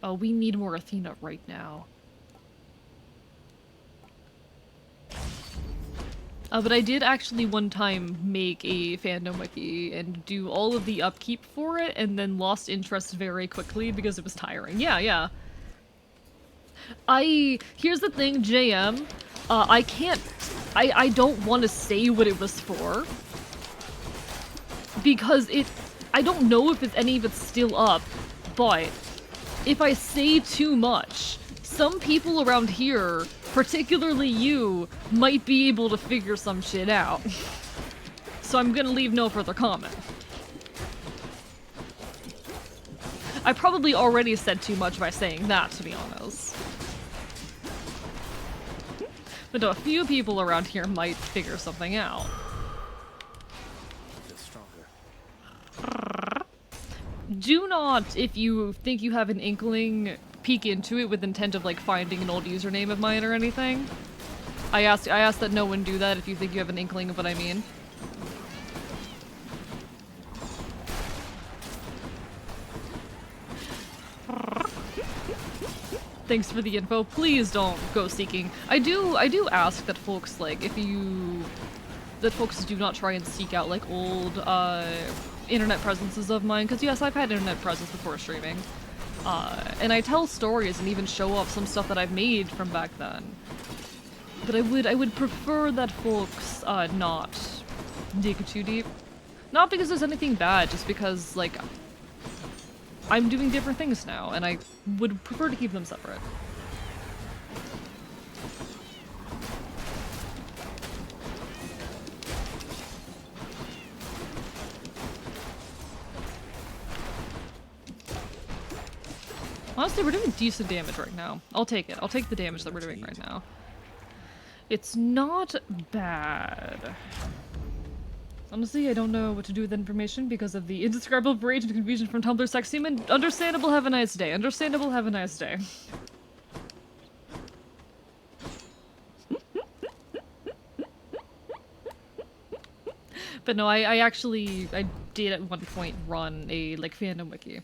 Oh, we need more Athena right now. But I did actually one time make a fandom wiki and do all of the upkeep for it and then lost interest very quickly because it was tiring. Yeah. Here's the thing, JM, I don't want to say what it was for because I don't know if any of it's still up, but if I say too much, some people around here, particularly you, might be able to figure some shit out. So I'm gonna leave no further comment. I probably already said too much by saying that, to be honest. But no, a few people around here might figure something out. Do not, if you think you have an inkling, peek into it with intent of like finding an old username of mine or anything. I ask that no one do that if you think you have an inkling of what I mean. Thanks for the info. Please don't go seeking. I do ask that folks like that folks do not try and seek out like old internet presences of mine, because yes, I've had internet presence before streaming. And I tell stories and even show off some stuff that I've made from back then. But I would prefer that folks not dig too deep. Not because there's anything bad, just because like I'm doing different things now, and I would prefer to keep them separate. Honestly, we're doing decent damage right now. I'll take it. I'll take the damage that we're doing right now. It's not bad. Honestly, I don't know what to do with information because of the indescribable rage and confusion from Tumblr sex team, and understandable, have a nice day. Understandable, have a nice day. But no, I did at one point run a, like, fandom wiki.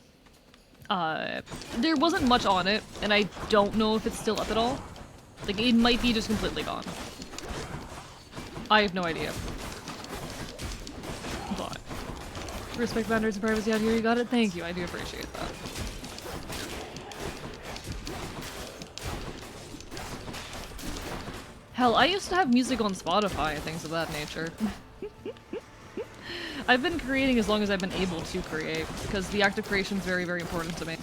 There wasn't much on it, and I don't know if it's still up at all. Like, it might be just completely gone. I have no idea. But respect boundaries and privacy out here, you got it? Thank you, I do appreciate that. Hell, I used to have music on Spotify and things of that nature. I've been creating as long as I've been able to create, because the act of creation is very, very important to me.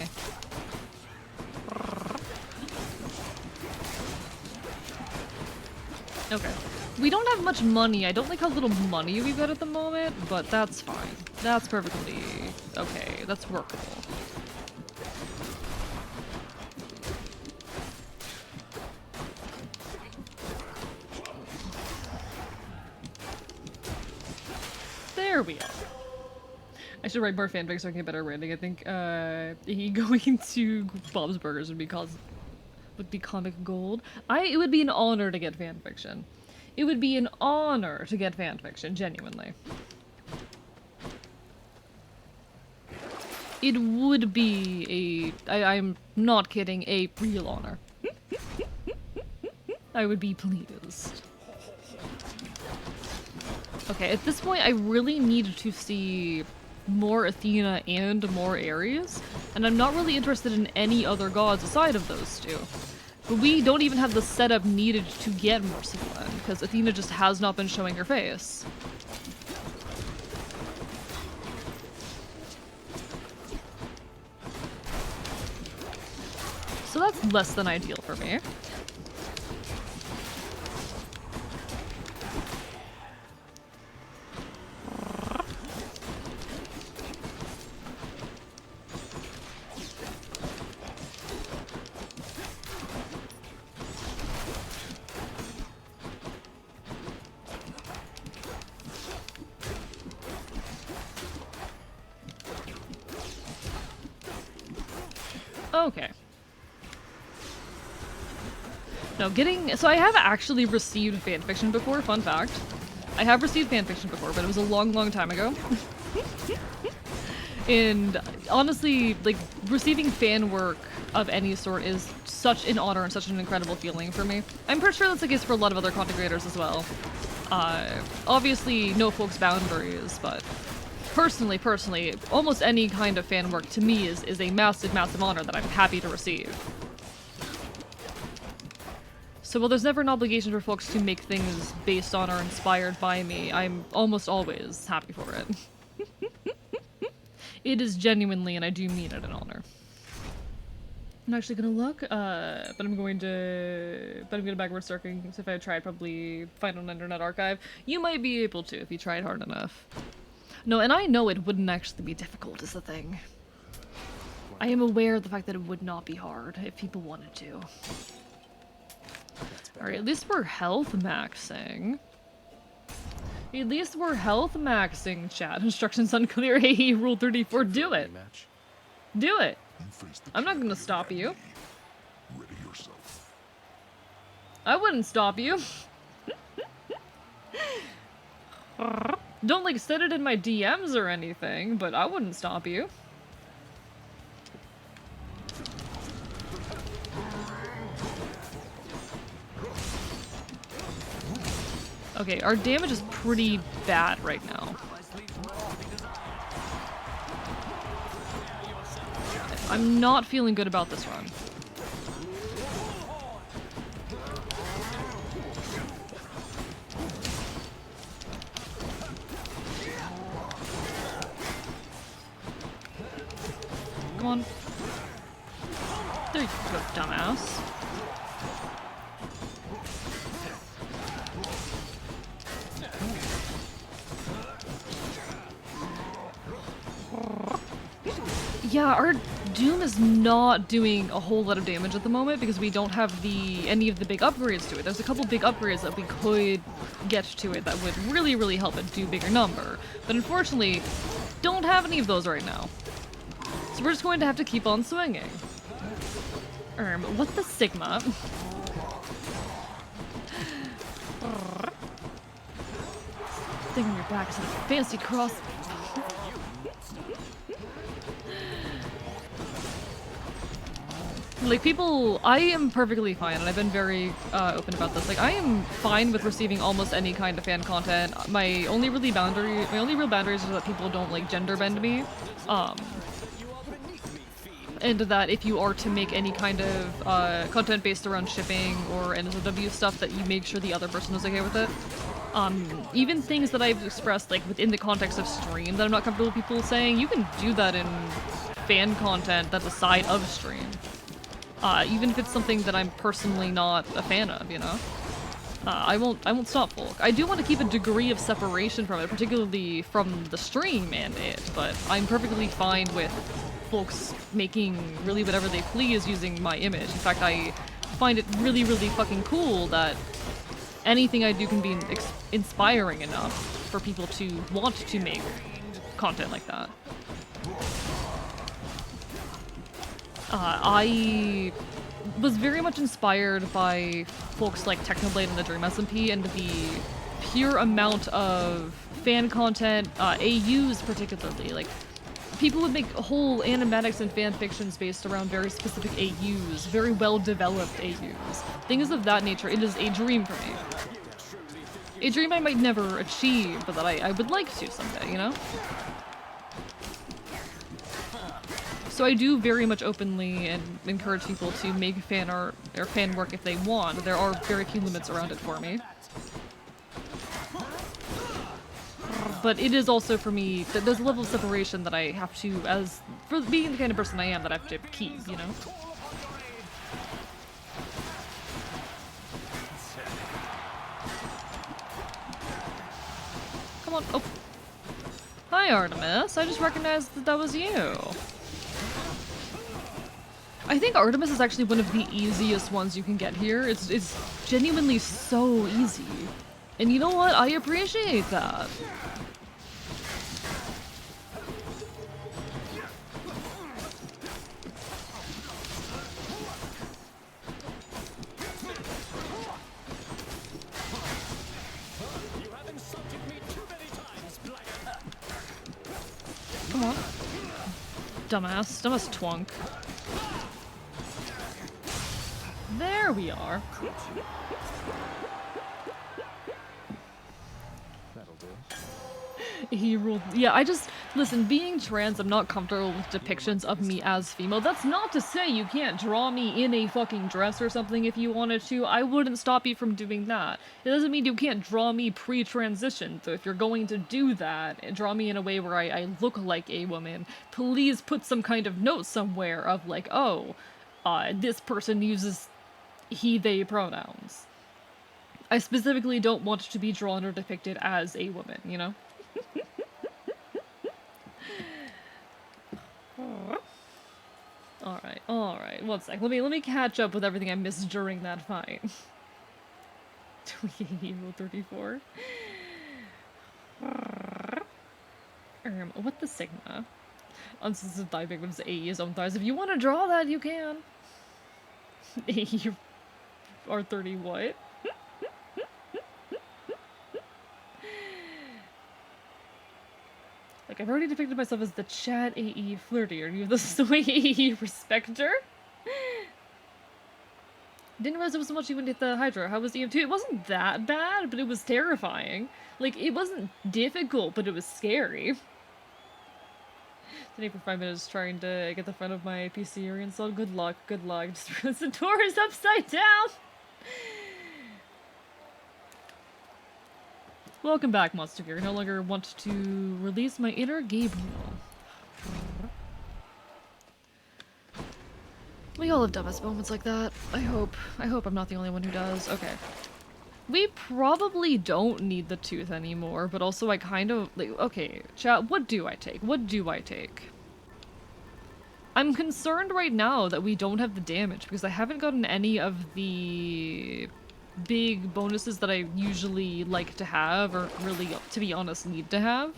Okay. We don't have much money. I don't like how little money we've got at the moment, but that's fine. That's perfectly okay. That's workable. There we are. I should write more fanfics so I can get better rating. I think going to Bob's Burgers would be comic gold. It would be an honor to get fanfiction. It would be an honor to get fanfiction, genuinely. It would be I'm not kidding, a real honor. I would be pleased. Okay, at this point I really need to see more Athena and more Ares, and I'm not really interested in any other gods aside of those two. But we don't even have the setup needed to get more Sealand, because Athena just has not been showing her face. So that's less than ideal for me. Okay. No, so I have actually received fanfiction before, fun fact. I have received fanfiction before, but it was a long, long time ago. And honestly, like, receiving fan work of any sort is such an honor and such an incredible feeling for me. I'm pretty sure that's the case for a lot of other content creators as well. Obviously, no folks' boundaries, but personally, almost any kind of fan work to me is a massive, massive honor that I'm happy to receive. So while there's never an obligation for folks to make things based on or inspired by me, I'm almost always happy for it. It is genuinely, and I do mean it, an honor. I'm actually gonna look, but I'm going to backward circling, because if I tried, probably find an Internet Archive. You might be able to if you tried hard enough. No, and I know it wouldn't actually be difficult, is the thing. I am aware of the fact that it would not be hard if people wanted to. Alright, at least we're health maxing. At least we're health maxing, chat. Instructions unclear. Hey, Rule 34, do it. Do it. I'm not gonna stop you. Ready yourself. I wouldn't stop you. Don't, like, set it in my DMs or anything, but I wouldn't stop you. Okay, our damage is pretty bad right now. I'm not feeling good about this run. Come on. There you go, dumbass. Yeah, our Doom is not doing a whole lot of damage at the moment because we don't have any of the big upgrades to it. There's a couple big upgrades that we could get to it that would really, really help it do bigger number. But unfortunately, don't have any of those right now. So we're just going to have to keep on swinging. What the Sigma? Thing on your back is a fancy cross. Like, people, I am perfectly fine, and I've been very open about this. Like, I am fine with receiving almost any kind of fan content. My only real boundaries are that people don't, like, gender bend me. And that if you are to make any kind of content based around shipping or NSFW stuff, that you make sure the other person is okay with it. Even things that I've expressed, like, within the context of stream that I'm not comfortable with people saying, you can do that in fan content that's a side of stream. Even if it's something that I'm personally not a fan of, you know? I won't stop folk. I do want to keep a degree of separation from it, particularly from the stream and it, but I'm perfectly fine with folks making really whatever they please using my image. In fact, I find it really, really fucking cool that anything I do can be inspiring enough for people to want to make content like that. I was very much inspired by folks like Technoblade and the Dream SMP and the pure amount of fan content, AUs particularly, like people would make whole animatics and fan fictions based around very specific AUs, very well-developed AUs. Things of that nature. It is a dream for me. A dream I might never achieve, but that I would like to someday, you know? So I do very much openly and encourage people to make fan art or fan work if they want. There are very few limits around it for me. But it is also for me, there's a level of separation that I have to, as for being the kind of person I am, that I have to keep, you know? Come on, oh. Hi Artemis, I just recognized that that was you. I think Artemis is actually one of the easiest ones you can get here. It's genuinely so easy. And you know what? I appreciate that. Come on. Dumbass twunk. There we are. That'll do. He ruled. Yeah, I just listen. Being trans, I'm not comfortable with depictions of me as female. That's not to say you can't draw me in a fucking dress or something if you wanted to. I wouldn't stop you from doing that. It doesn't mean you can't draw me pre-transition. So if you're going to do that and draw me in a way where I look like a woman, please put some kind of note somewhere of like, oh, this person uses he, they pronouns. I specifically don't want to be drawn or depicted as a woman, you know? Alright, one sec. Let me catch up with everything I missed during that fight. Rule 34. What the Sigma? Unsensitive diving with his AE his own thighs. If you want to draw that, you can. AE R30 what? Like, I've already depicted myself as the chat AE flirty. Are you the soy AE respecter? Didn't realize it was so much you wouldn't hit the Hydra. How was EM2? It wasn't that bad, but it was terrifying. Like, it wasn't difficult, but it was scary. Today for 5 minutes trying to get the front of my PC reinstalled. Good luck, good luck. Just realized the door is upside down! Welcome back, Monster Gear. I no longer want to release my inner Gabriel. We all have dumbest moments like that. I hope I'm not the only one who does. Okay. We probably don't need the tooth anymore, but also I kind of, like, okay, chat, what do I take? What do I take? I'm concerned right now that we don't have the damage, because I haven't gotten any of the big bonuses that I usually like to have, or really, to be honest, need to have.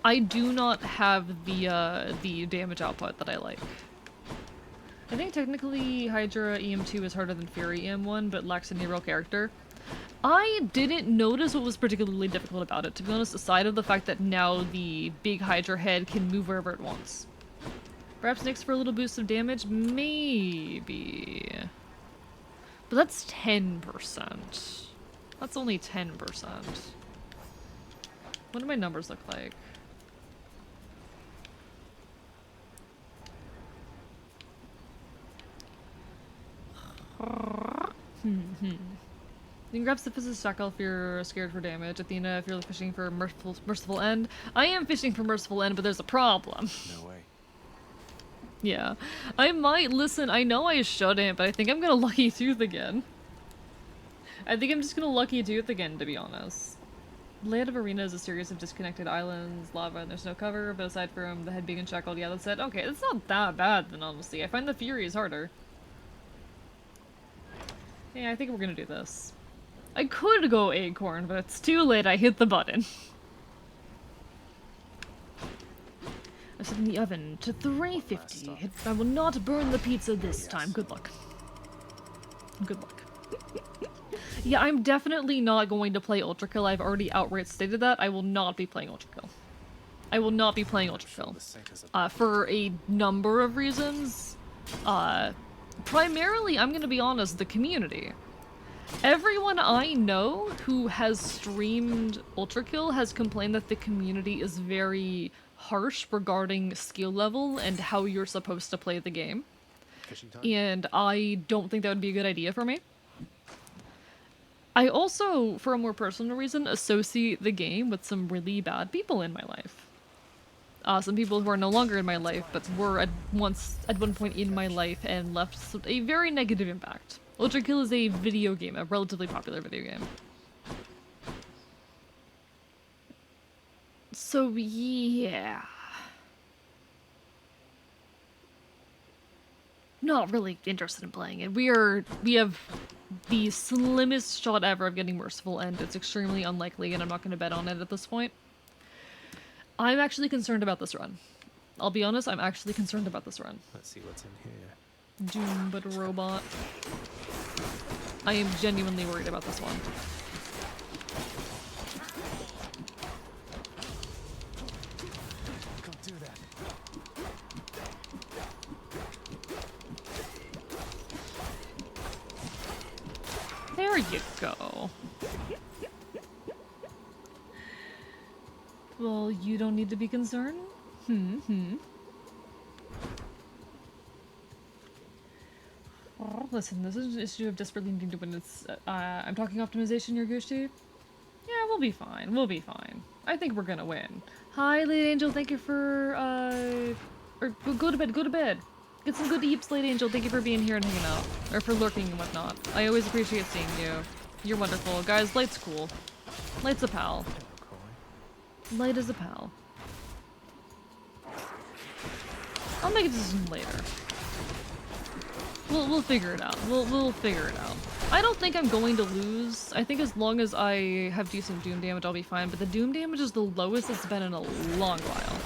I do not have the damage output that I like. I think technically Hydra EM2 is harder than Fury EM1, but lacks any real character. I didn't notice what was particularly difficult about it, to be honest, aside of the fact that now the big Hydra head can move wherever it wants. Perhaps next for a little boost of damage? Maybe. But that's 10%. That's only 10%. What do my numbers look like? You can grab Syphilis Shackle if you're scared for damage. Athena if you're fishing for merciful end. I am fishing for merciful end, but there's a problem. No way. Yeah. I might listen. I know I shouldn't, but I think I'm gonna Lucky Tooth again. I think I'm just gonna Lucky Tooth again, to be honest. Layout of Arena is a series of disconnected islands, lava, and there's no cover, but aside from the head being shackled, yeah, that's it. Okay, it's not that bad then, honestly. I find the Fury is harder. Yeah, I think we're gonna do this. I could go Acorn, but it's too late. I hit the button. I set in the oven to 350. I will not burn the pizza this time. Good luck. Good luck. Yeah, I'm definitely not going to play Ultra Kill. I've already outright stated that. I will not be playing Ultra Kill. I will not be playing Ultra Kill. For a number of reasons. Primarily, I'm gonna be honest, the community. Everyone I know who has streamed Ultra Kill has complained that the community is very harsh regarding skill level and how you're supposed to play the game. And I don't think that would be a good idea for me. I also, for a more personal reason, associate the game with some really bad people in my life. Some people who are no longer in my life, but were at one point in my life and left a very negative impact. Ultra Kill is a video game, a relatively popular video game. So yeah. Not really interested in playing it. We have the slimmest shot ever of getting Merciful, and it's extremely unlikely, and I'm not going to bet on it at this point. I'm actually concerned about this run. I'll be honest, I'm actually concerned about this run. Let's see what's in here. Doom, but a robot. I am genuinely worried about this one. Can't do that. There you go. Well, you don't need to be concerned. Oh, listen, this is an issue of desperately needing to win. It's, I'm talking optimization, Yorgushi. Yeah, we'll be fine. We'll be fine. I think we're gonna win. Hi, Lady Angel. Thank you for, or go to bed. Go to bed. Get some good eeps, Lady Angel. Thank you for being here and hanging out, or for lurking and whatnot. I always appreciate seeing you. You're wonderful, guys. Light's cool. Light's a pal. Light is a pal. I'll make a decision later. We'll figure it out. We'll figure it out. I don't think I'm going to lose. I think as long as I have decent Doom damage, I'll be fine. But the Doom damage is the lowest it's been in a long while.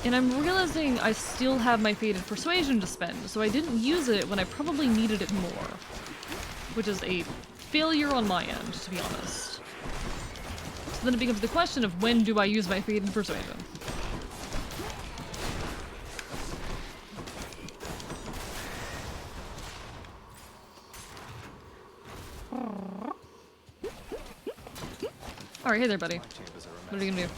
And I'm realizing I still have my Fated Persuasion to spend, so I didn't use it when I probably needed it more. Which is a failure on my end, to be honest. So then it becomes the question of when do I use my Fated Persuasion? Alright, hey there, buddy. What are you gonna do?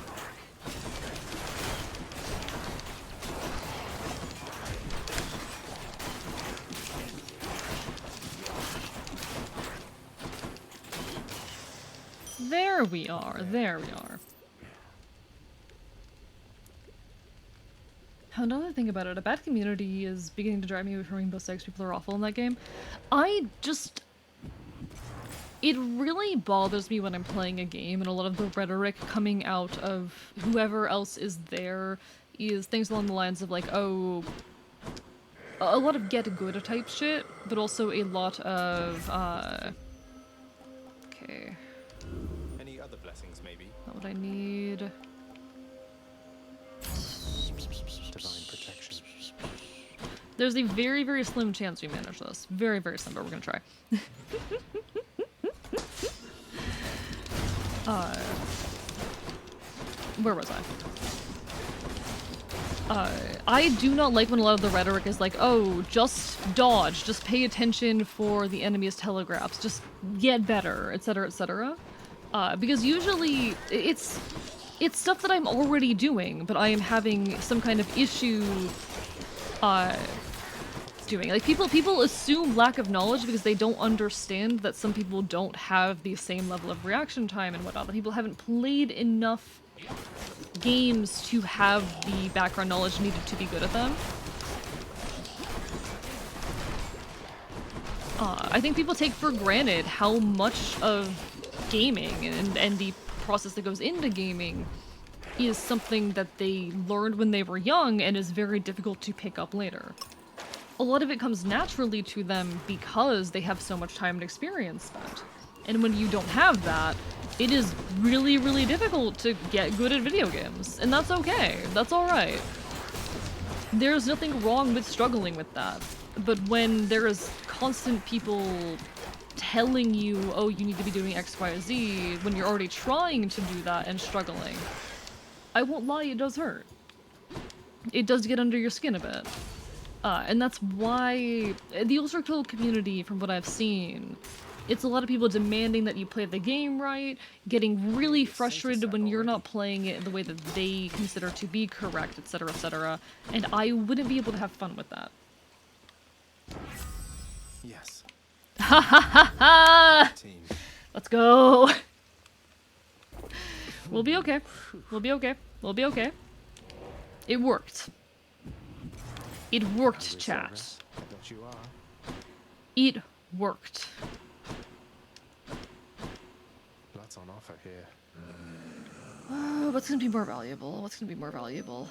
There we are, there we are. Another thing about it, a bad community is beginning to drive me away from Rainbow Six. People are awful in that game. It really bothers me when I'm playing a game and a lot of the rhetoric coming out of whoever else is there is things along the lines of like, oh, a lot of get good type shit, but also a lot of, okay. Any other blessings, maybe? Not what I need. Divine protection. There's a very, very slim chance we manage this. Very, very slim, but we're gonna try. Where was I do not like when a lot of the rhetoric is like, oh, just dodge, just pay attention for the enemy's telegraphs, just get better, etc., etc. Because usually it's stuff that I'm already doing, but I am having some kind of issue doing. Like, people assume lack of knowledge because they don't understand that some people don't have the same level of reaction time and whatnot. That people haven't played enough games to have the background knowledge needed to be good at them. I think people take for granted how much of gaming and the process that goes into gaming is something that they learned when they were young and is very difficult to pick up later. A lot of it comes naturally to them because they have so much time and experience spent. And when you don't have that, it is really, really difficult to get good at video games. And that's okay. That's alright. There's nothing wrong with struggling with that. But when there is constant people telling you, oh, you need to be doing X, Y, Z, when you're already trying to do that and struggling, I won't lie, it does hurt. It does get under your skin a bit. And that's why the Ultra Kill community, from what I've seen, it's a lot of people demanding that you play the game right, getting really frustrated when you're not playing it in the way that they consider to be correct, etc., etc. And I wouldn't be able to have fun with that. Yes. Ha ha ha ha! Let's go! We'll be okay. We'll be okay. We'll be okay. It worked. It worked, chat. It worked. Lots on offer here. What's gonna be more valuable? What's gonna be more valuable?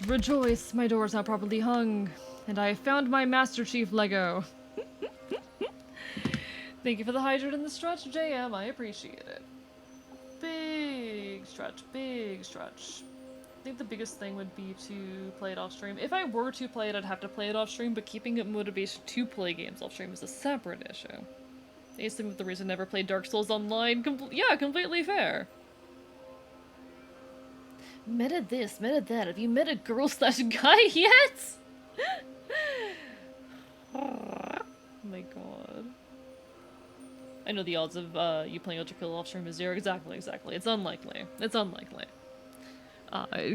Rejoice, my door is now properly hung, and I found my Master Chief Lego. Thank you for the hydrate and the stretch, JM. I appreciate it. Big stretch, big stretch. I think the biggest thing would be to play it off stream. If I were to play it, I'd have to play it off stream, but keeping it motivation to play games off stream is a separate issue. I used to think with the reason I never played Dark Souls online. Yeah, completely fair. Meta this, meta that. Have you met a girl / guy yet? Oh my god. I know the odds of you playing Ultra Kill off stream is 0. Exactly. It's unlikely. It's unlikely.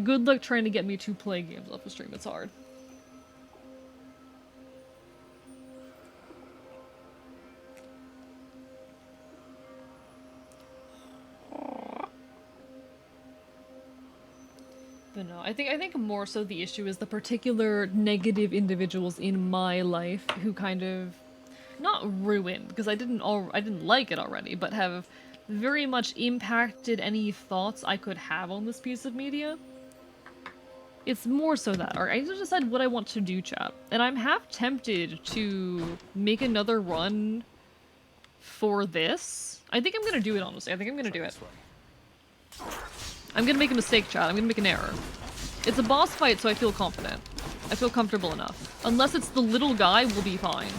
Good luck trying to get me to play games off the stream. It's hard. But no, I think more so the issue is the particular negative individuals in my life who kind of not ruined, because I didn't like it already, but have very much impacted any thoughts I could have on this piece of media. It's more so that. Alright, I need to decide what I want to do, chat. And I'm half tempted to make another run for this. I think I'm gonna do it, honestly. I think I'm gonna do it. I'm gonna make a mistake, chat. I'm gonna make an error. It's a boss fight, so I feel confident. I feel comfortable enough. Unless it's the little guy, we'll be fine.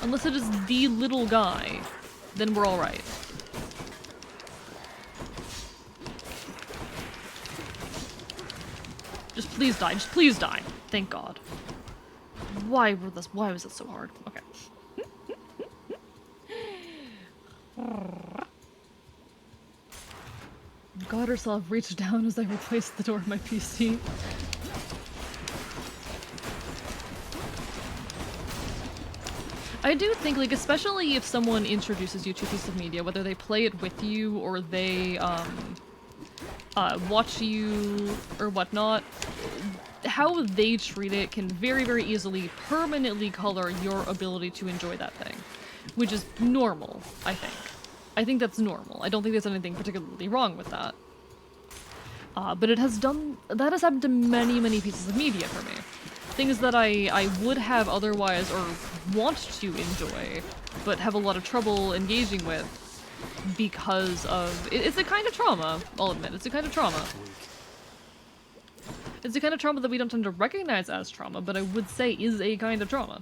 Unless it is the little guy, then we're alright. Just please die. Just please die. Thank God. Why was it so hard? Okay. God herself reached down as I replaced the door of my PC. I do think, like, especially if someone introduces you to a piece of media, whether they play it with you or they, watch you or whatnot, how they treat it can very, very easily permanently color your ability to enjoy that thing. Which is normal, I think. I think that's normal. I don't think there's anything particularly wrong with that. But that has happened to many, many pieces of media for me. Things that I would have otherwise or want to enjoy, but have a lot of trouble engaging with because of... It's a kind of trauma, I'll admit. It's a kind of trauma. It's a kind of trauma that we don't tend to recognize as trauma, but I would say is a kind of trauma.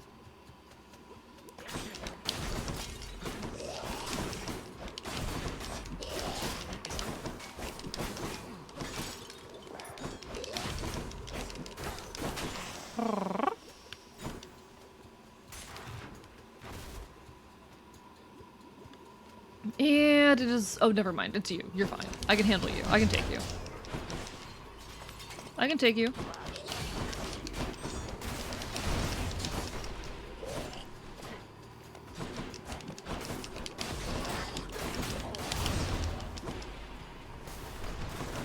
And it is... Oh, never mind. It's you. You're fine. I can handle you. I can take you. I can take you.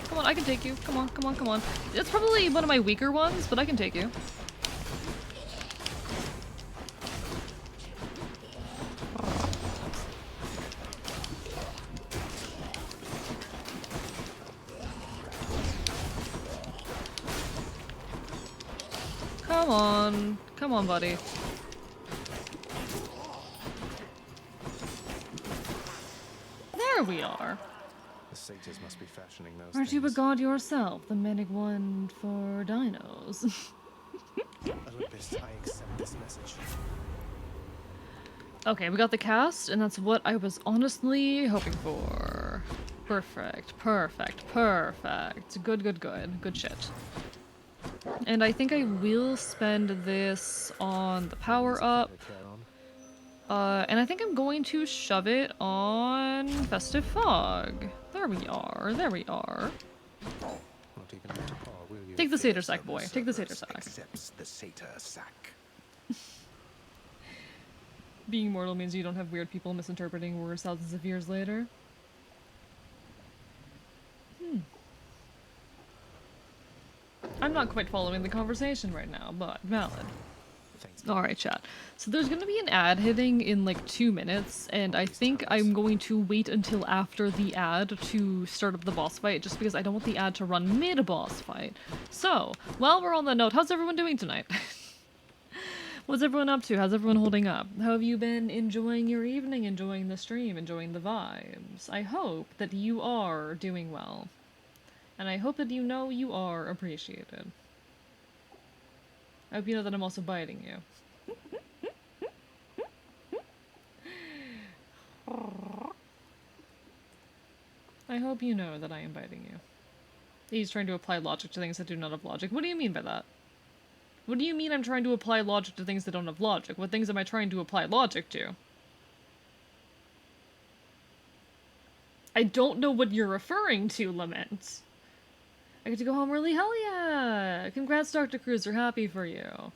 Come on, I can take you. Come on, come on, come on. It's probably one of my weaker ones, but I can take you. Come on, buddy. There we are. The satyrs must be fashioning those Aren't you a things. god yourself, the manic one for dinos? Olympus, I accept this message. Okay, we got the cast, and that's what I was honestly hoping for. Perfect, perfect, perfect. Good, good, good. Good shit. And I think I will spend this on the power-up. And I think I'm going to shove it on Festive Fog. There we are, there we are. Not even up to par, will you? Take the satyr sack, boy. Take the satyr sack. Accepts the satyr sack. Being mortal means you don't have weird people misinterpreting words thousands of years later. I'm not quite following the conversation right now, but valid. Alright, chat. So there's gonna be an ad hitting in like 2 minutes, and I think I'm going to wait until after the ad to start up the boss fight, just because I don't want the ad to run mid-boss fight. So, while we're on the note, how's everyone doing tonight? What's everyone up to? How's everyone holding up? How have you been enjoying your evening, enjoying the stream, enjoying the vibes? I hope that you are doing well. And I hope that you know you are appreciated. I hope you know that I'm also biting you. I hope you know that I am biting you. He's trying to apply logic to things that do not have logic. What do you mean by that? What do you mean I'm trying to apply logic to things that don't have logic? What things am I trying to apply logic to? I don't know what you're referring to, Lament. I get to go home early? Hell yeah! Congrats, Dr. Cruz. We're happy for you.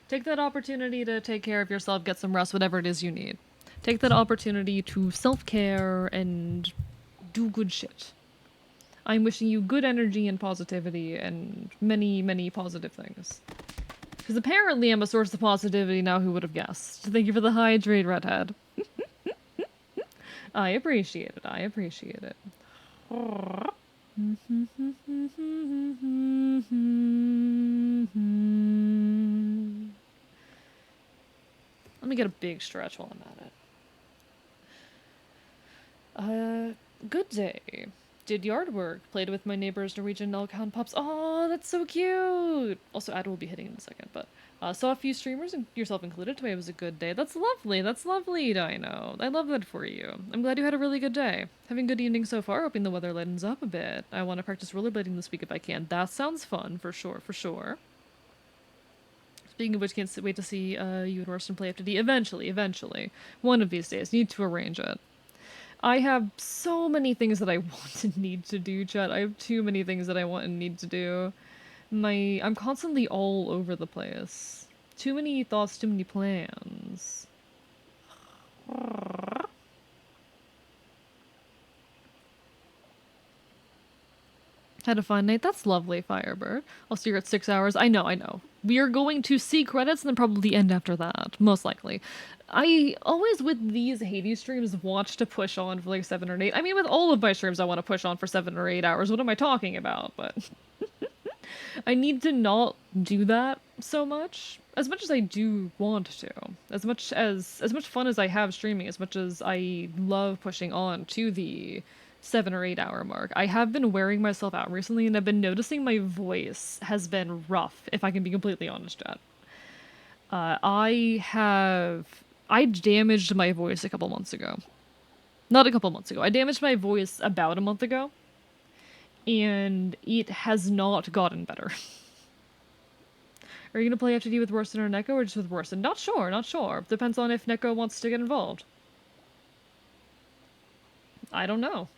Take that opportunity to take care of yourself, get some rest, whatever it is you need. Take that opportunity to self-care and do good shit. I'm wishing you good energy and positivity and many, many positive things. Because apparently I'm a source of positivity now, who would have guessed? Thank you for the hydrate, Redhead. I appreciate it, I appreciate it. Let me get a big stretch while I'm at it. Good day. Did yard work. Played with my neighbor's Norwegian elkhound pups. Oh, that's so cute! Also, Ad will be hitting in a second, but saw a few streamers, and yourself included. Today was a good day. That's lovely, Dino. I love that for you. I'm glad you had a really good day. Having a good evening so far, hoping the weather lightens up a bit. I want to practice rollerblading this week if I can. That sounds fun, for sure, for sure. Speaking of which, can't wait to see you and Rorston play FTD. Eventually. One of these days. Need to arrange it. I have so many things that I want and need to do, chat. I have too many things that I want and need to do. I'm constantly all over the place. Too many thoughts, too many plans. Had a fun night. That's lovely, Firebird. I'll see you at 6 hours. I know. We are going to see credits and then probably end after that, most likely. I always, with these Hades streams, watch to push on for like 7 or 8. I mean, with all of my streams, I want to push on for 7 or 8 hours. What am I talking about? But I need to not do that so much. As much as I do want to. As much fun as I have streaming, as much as I love pushing on to the 7 or 8 hour mark. I have been wearing myself out recently, and I've been noticing my voice has been rough, if I can be completely honest, chat. I damaged my voice a couple months ago. Not a couple months ago. I damaged my voice about a month ago, and it has not gotten better. Are you gonna play FTD with Rorston or Neko, or just with Rorston? Not sure. Depends on if Neko wants to get involved. I don't know.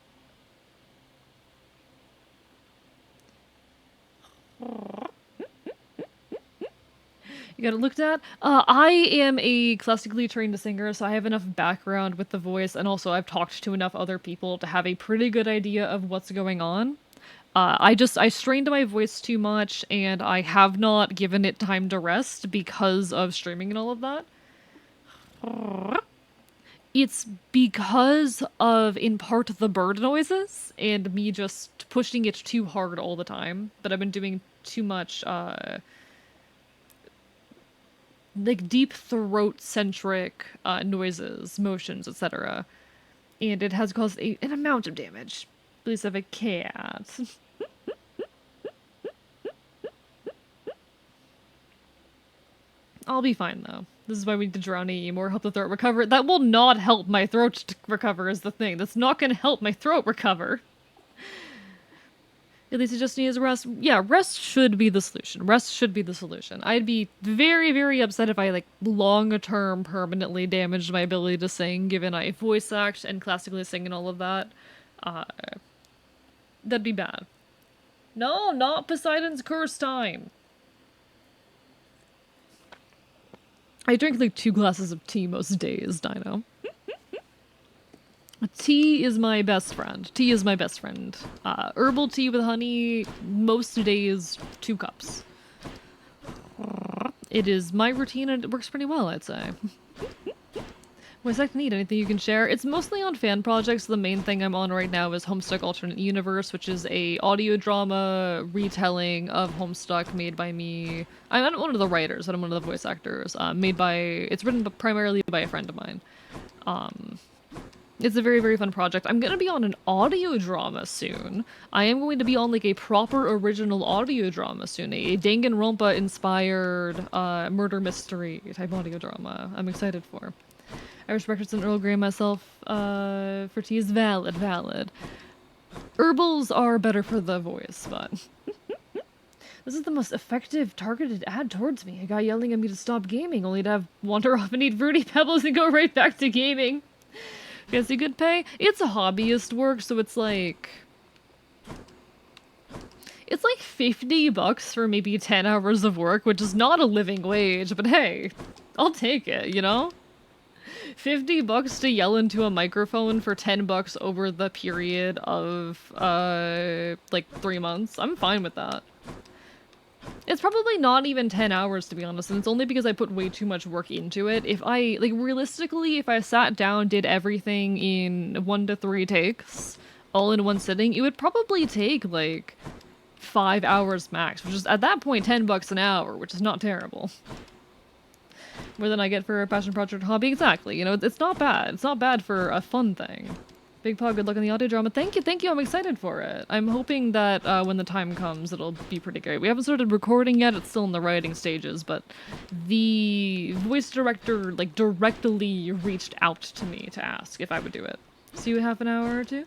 You got it looked at? I am a classically trained singer, so I have enough background with the voice, and also I've talked to enough other people to have a pretty good idea of what's going on. I strained my voice too much, and I have not given it time to rest because of streaming and all of that. It's because of, in part, the bird noises, and me just pushing it too hard all the time, but I've been doing too much, like deep throat-centric noises, motions, etc. And it has caused an amount of damage. Please have a cat. I'll be fine though. This is why we need to drown AE more, help the throat recover. That will not help my throat to recover is the thing. That's not gonna help my throat recover. At least it just needs rest. Yeah, rest should be the solution. Rest should be the solution. I'd be very, very upset if I, like, long-term permanently damaged my ability to sing, given I voice act and classically sing and all of that. That'd be bad. No, not Poseidon's curse time! I drink, like, 2 glasses of tea most days, Dino. Tea is my best friend. Tea is my best friend. Herbal tea with honey, most days, 2 cups. It is my routine and it works pretty well, I'd say. What's that need? Anything you can share? It's mostly on fan projects. The main thing I'm on right now is Homestuck Alternate Universe, which is a audio drama retelling of Homestuck made by me. I'm not one of the writers, but I'm one of the voice actors. It's written primarily by a friend of mine. It's a very, very fun project. I'm gonna be on an audio drama soon. I am going to be on, like, a proper original audio drama soon. A Danganronpa inspired murder mystery type audio drama I'm excited for. Irish breakfast and Earl Grey myself for tea is valid. Herbals are better for the voice, but... This is the most effective targeted ad towards me. A guy yelling at me to stop gaming, only to have wander off and eat Fruity Pebbles and go right back to gaming. Fancy good pay? It's a hobbyist work, so it's like... It's like $50 for maybe 10 hours of work, which is not a living wage, but hey, I'll take it, you know? $50 to yell into a microphone for $10 over the period of, like 3 months. I'm fine with that. It's probably not even 10 hours, to be honest, and it's only because I put way too much work into it. If I, like, realistically, if I sat down, did everything in 1 to 3 takes, all in one sitting, it would probably take, like, 5 hours max, which is, at that point, $10 an hour, which is not terrible. More than I get for a passion project hobby, exactly, you know, it's not bad. It's not bad for a fun thing. Big Paw, good luck on the audio drama. Thank you, I'm excited for it. I'm hoping that when the time comes, it'll be pretty great. We haven't started recording yet, it's still in the writing stages, but the voice director, like, directly reached out to me to ask if I would do it. See you in half an hour or 2?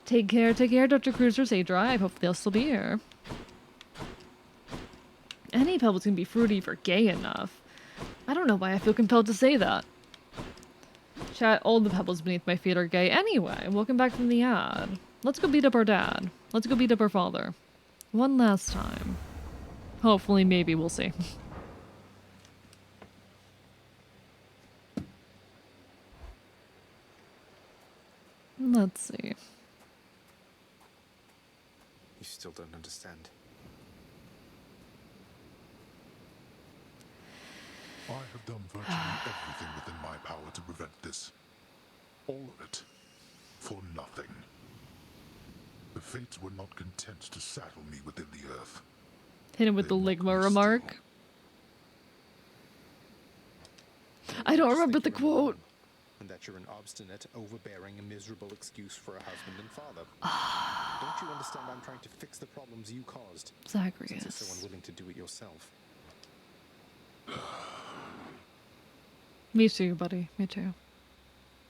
Take care, Dr. Cruiser, stay dry, I hope they'll still be here. Any pebbles can be fruity for gay enough. I don't know why I feel compelled to say that. Chat, all the pebbles beneath my feet are gay. Anyway, welcome back from the ad. Let's go beat up our dad. Let's go beat up our father. One last time. Hopefully, maybe, we'll see. Let's see. You still don't understand. I have done virtually everything within my power to prevent this. All of it. For nothing. The fates were not content to saddle me within the earth. Hit him with the Ligma remark. I don't remember the quote. And that you're an obstinate, overbearing, and miserable excuse for a husband and father. Don't you understand I'm trying to fix the problems you caused? Zacharias. Since you're so unwilling to do it yourself. Me too, buddy. Me too.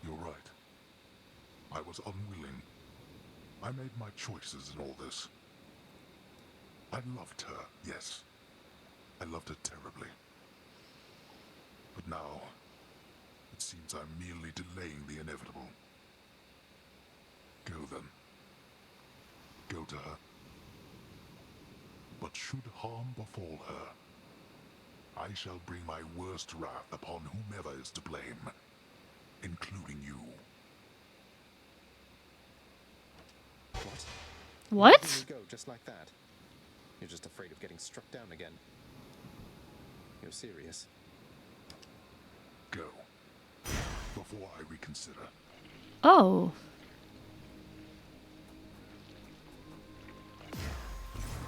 You're right. I was unwilling. I made my choices in all this. I loved her, yes. I loved her terribly. But now, it seems I'm merely delaying the inevitable. Go then. Go to her. But should harm befall her, I shall bring my worst wrath upon whomever is to blame, including you. What? What? You go just like that. You're just afraid of getting struck down again. You're serious. Go. Before I reconsider. Oh.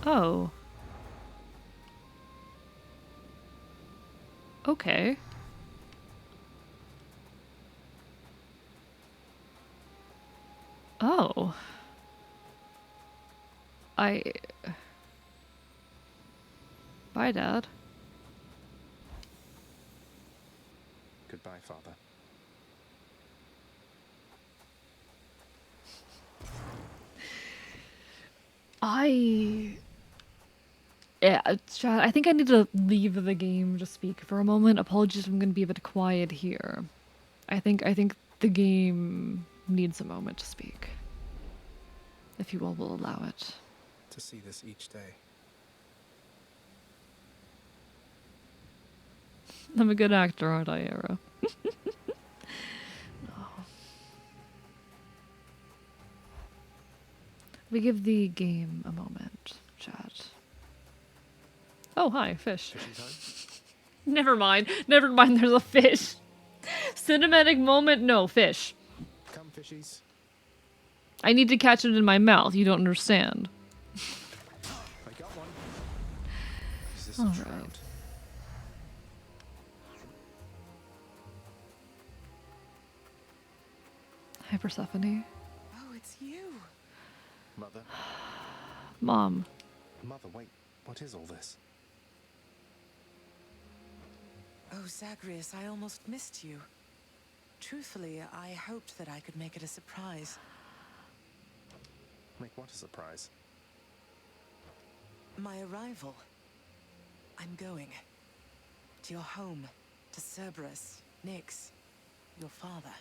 Oh. Okay. Oh. Bye, Dad. Goodbye, Father. Yeah, Chad, I think I need to leave the game to speak for a moment. Apologies, I'm gonna be a bit quiet here. I think the game needs a moment to speak. If you all will allow it. To see this each day. I'm a good actor, aren't I, Arrow? Oh. We give the game a moment, chat. Oh, hi, fish. Never mind. Never mind, there's a fish. Cinematic moment? No, fish. Come, fishies. I need to catch it in my mouth. You don't understand. I got one. Is this All a right. trout? Hi, Persephone. Oh, it's you. Mother? Mom. Mother, wait. What is all this? Oh, Zagreus, I almost missed you. Truthfully, I hoped that I could make it a surprise. Make what a surprise? My arrival. I'm going. To your home. To Cerberus. Nyx. Your father.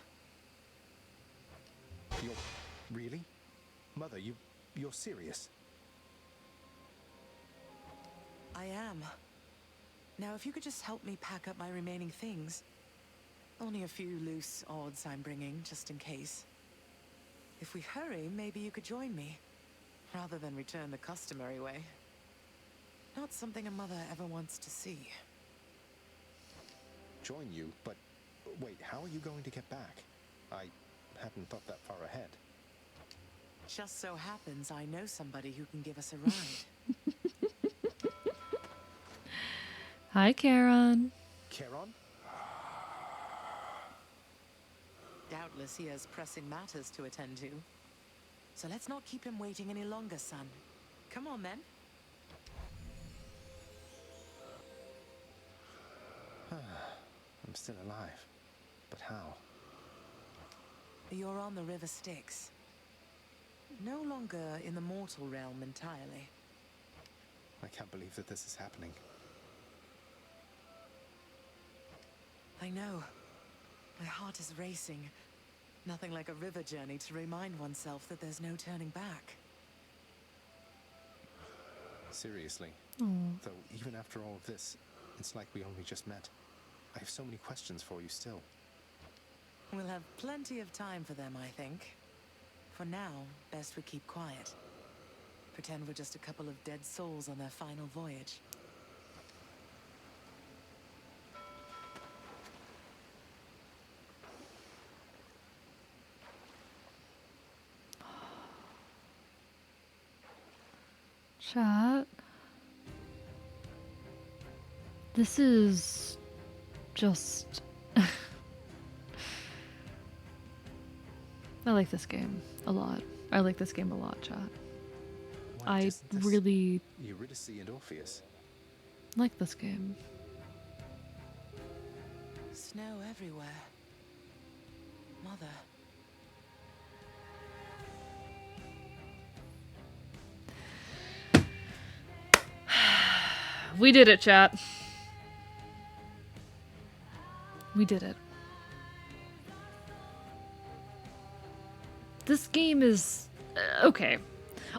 You're... really? Mother, you're serious? I am. Now, if you could just help me pack up my remaining things. Only a few loose odds I'm bringing, just in case. If we hurry, maybe you could join me. Rather than return the customary way. Not something a mother ever wants to see. Join you? But wait, how are you going to get back? I hadn't thought that far ahead. Just so happens I know somebody who can give us a ride. Hi, Charon. Charon? Doubtless he has pressing matters to attend to. So let's not keep him waiting any longer, son. Come on, then. I'm still alive. But how? You're on the River Styx. No longer in the mortal realm entirely. I can't believe that this is happening. I know. My heart is racing. Nothing like a river journey to remind oneself that there's no turning back. Seriously. Aww. Though even after all of this, it's like we only just met. I have so many questions for you still. We'll have plenty of time for them, I think. For now, best we keep quiet. Pretend we're just a couple of dead souls on their final voyage. Chat. This is just... I like this game a lot. I like this game a lot, chat. I really Eurydice and Orpheus. like this game. Snow everywhere. Mother. We did it, chat. We did it. This game is... okay.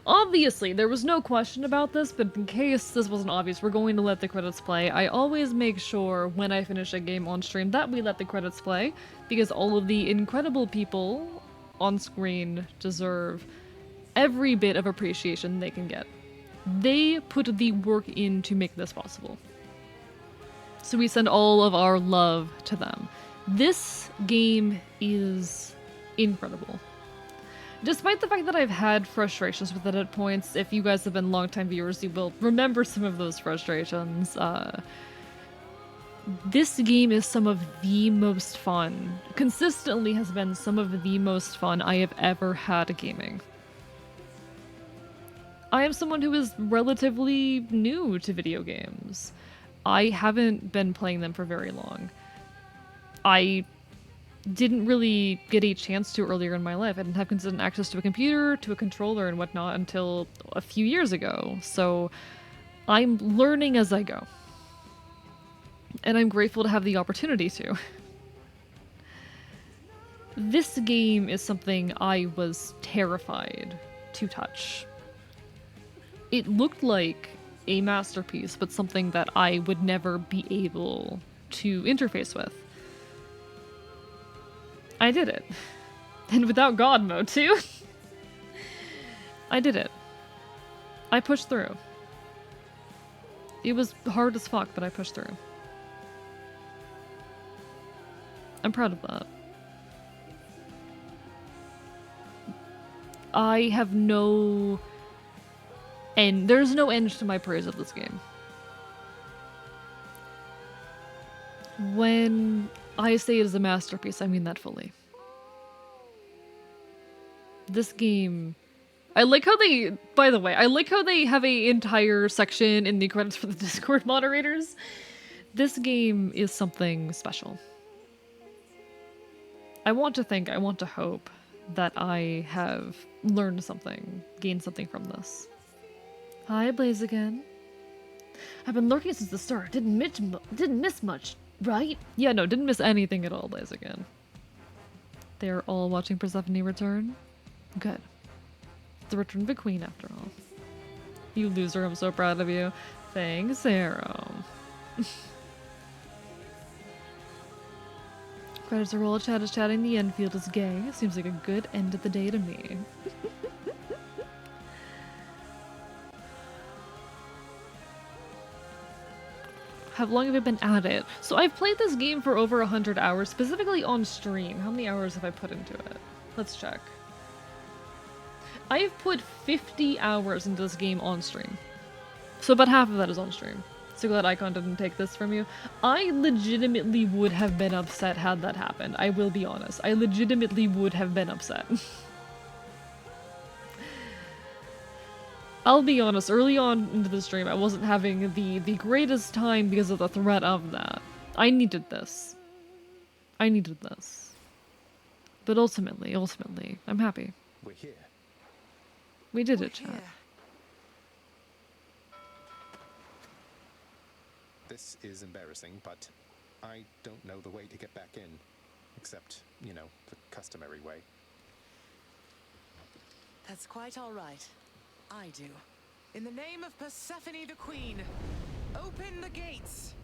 Obviously, there was no question about this, but in case this wasn't obvious, we're going to let the credits play. I always make sure when I finish a game on stream that we let the credits play, because all of the incredible people on screen deserve every bit of appreciation they can get. They put the work in to make this possible. So we send all of our love to them. This game is incredible. Despite the fact that I've had frustrations with it at points, if you guys have been longtime viewers, you will remember some of those frustrations. This game is some of the most fun, consistently has been some of the most fun I have ever had gaming. I am someone who is relatively new to video games. I haven't been playing them for very long. I didn't really get a chance to earlier in my life. I didn't have consistent access to a computer, to a controller, and whatnot until a few years ago. So I'm learning as I go. And I'm grateful to have the opportunity to. This game is something I was terrified to touch. It looked like a masterpiece, but something that I would never be able to interface with. I did it. And without God mode, too. I did it. I pushed through. It was hard as fuck, but I pushed through. I'm proud of that. I have no end. There's no end to my praise of this game. When I say it is a masterpiece, I mean that fully. This game... I like how they... By the way, I like how they have an entire section in the credits for the Discord moderators. This game is something special. I want to hope that I have learned something, gained something from this. Hi, Blaze again. I've been lurking since the start. Didn't miss much, right? Yeah, no, didn't miss anything at all, Blaze again. They're all watching Persephone return? Good. The return of a queen, after all. You loser, I'm so proud of you. Thanks, Arrow. Credits are roll, chat is chatting, the Enfield is gay. Seems like a good end of the day to me. How long have I been at it? So I've played this game for over 100 hours, specifically on stream. How many hours have I put into it? Let's check. I've put 50 hours into this game on stream. So about half of that is on stream. So glad Icon didn't take this from you. I legitimately would have been upset had that happened. I will be honest. I legitimately would have been upset. I'll be honest, early on into the stream, I wasn't having the greatest time because of the threat of that. I needed this. I needed this. But ultimately, I'm happy. We're here. We did it, chat. This is embarrassing, but I don't know the way to get back in. Except, you know, the customary way. That's quite all right. I do. In the name of Persephone the Queen, open the gates!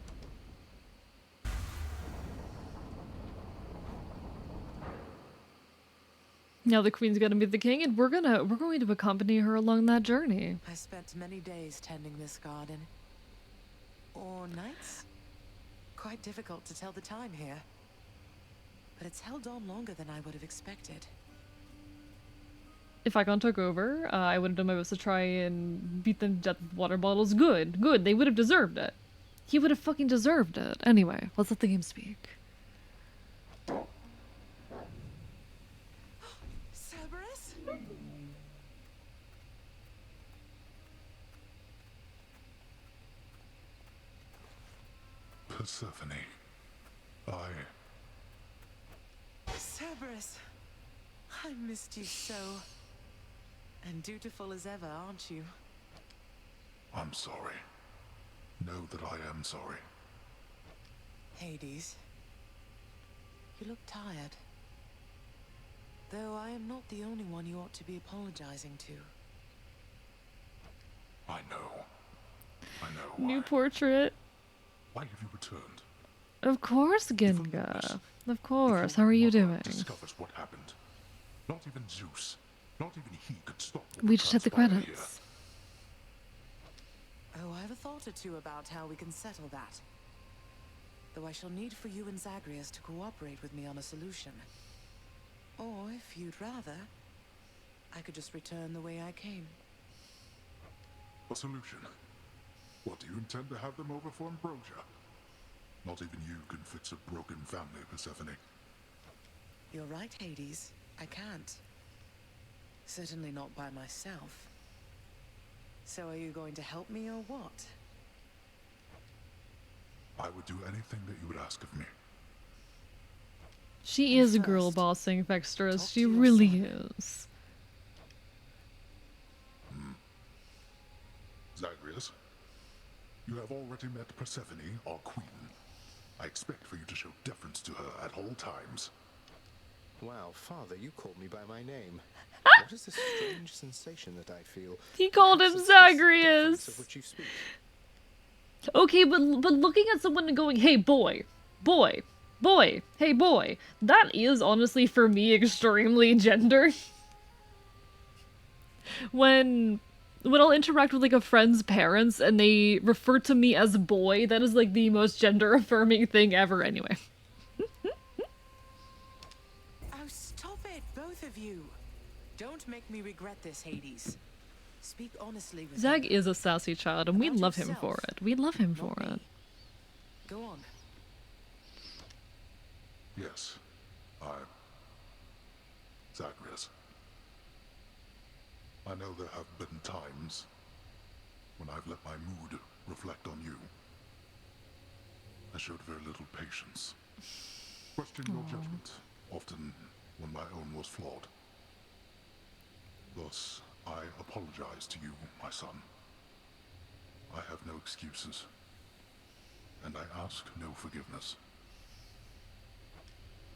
Now the queen's gonna meet the king, and we're going to accompany her along that journey. I spent many days tending this garden. Or nights? Quite difficult to tell the time here. But it's held on longer than I would have expected. If Icon took over, I would have done my best to try and beat them to death with water bottles. Good. They would have deserved it. He would have fucking deserved it. Anyway, let's let the game speak. Cerberus? Persephone. Cerberus, I missed you so. And dutiful as ever, aren't you? I'm sorry. Know that I am sorry. Hades, you look tired. Though I am not the only one you ought to be apologizing to. I know. New portrait. Why have you returned? Of course, Ginga. Of course. How are you doing? Discovers what happened. Not even Zeus, not even he could stop. We just hit the credits. Oh, I have a thought or two about how we can settle that. Though I shall need for you and Zagreus to cooperate with me on a solution. Or, if you'd rather, I could just return the way I came. A solution? What, do you intend to have them over for ambrosia? Not even you can fix a broken family, Persephone. You're right, Hades. I can't. Certainly not by myself. So are you going to help me or what? I would do anything that you would ask of me. She is girl bossing Vextras. She really is. Zagreus, you have already met Persephone, our queen. I expect for you to show deference to her at all times. Wow, Father, you called me by my name. What is this strange sensation that I feel? He called him Zagreus. Of which you speak. Okay, but looking at someone and going, hey boy, boy, boy, hey boy, that is honestly for me extremely gender. When I'll interact with like a friend's parents and they refer to me as boy, that is like the most gender affirming thing ever anyway. Oh, stop it, both of you. Don't make me regret this, Hades. Speak honestly with Zag me. is a sassy child and we About love him yourself, for it. We love him for not it. me. Go on. Yes, Zagreus. I know there have been times when I've let my mood reflect on you. I showed very little patience. Questioned your judgment, often when my own was flawed. Thus, I apologize to you, my son. I have no excuses, and I ask no forgiveness.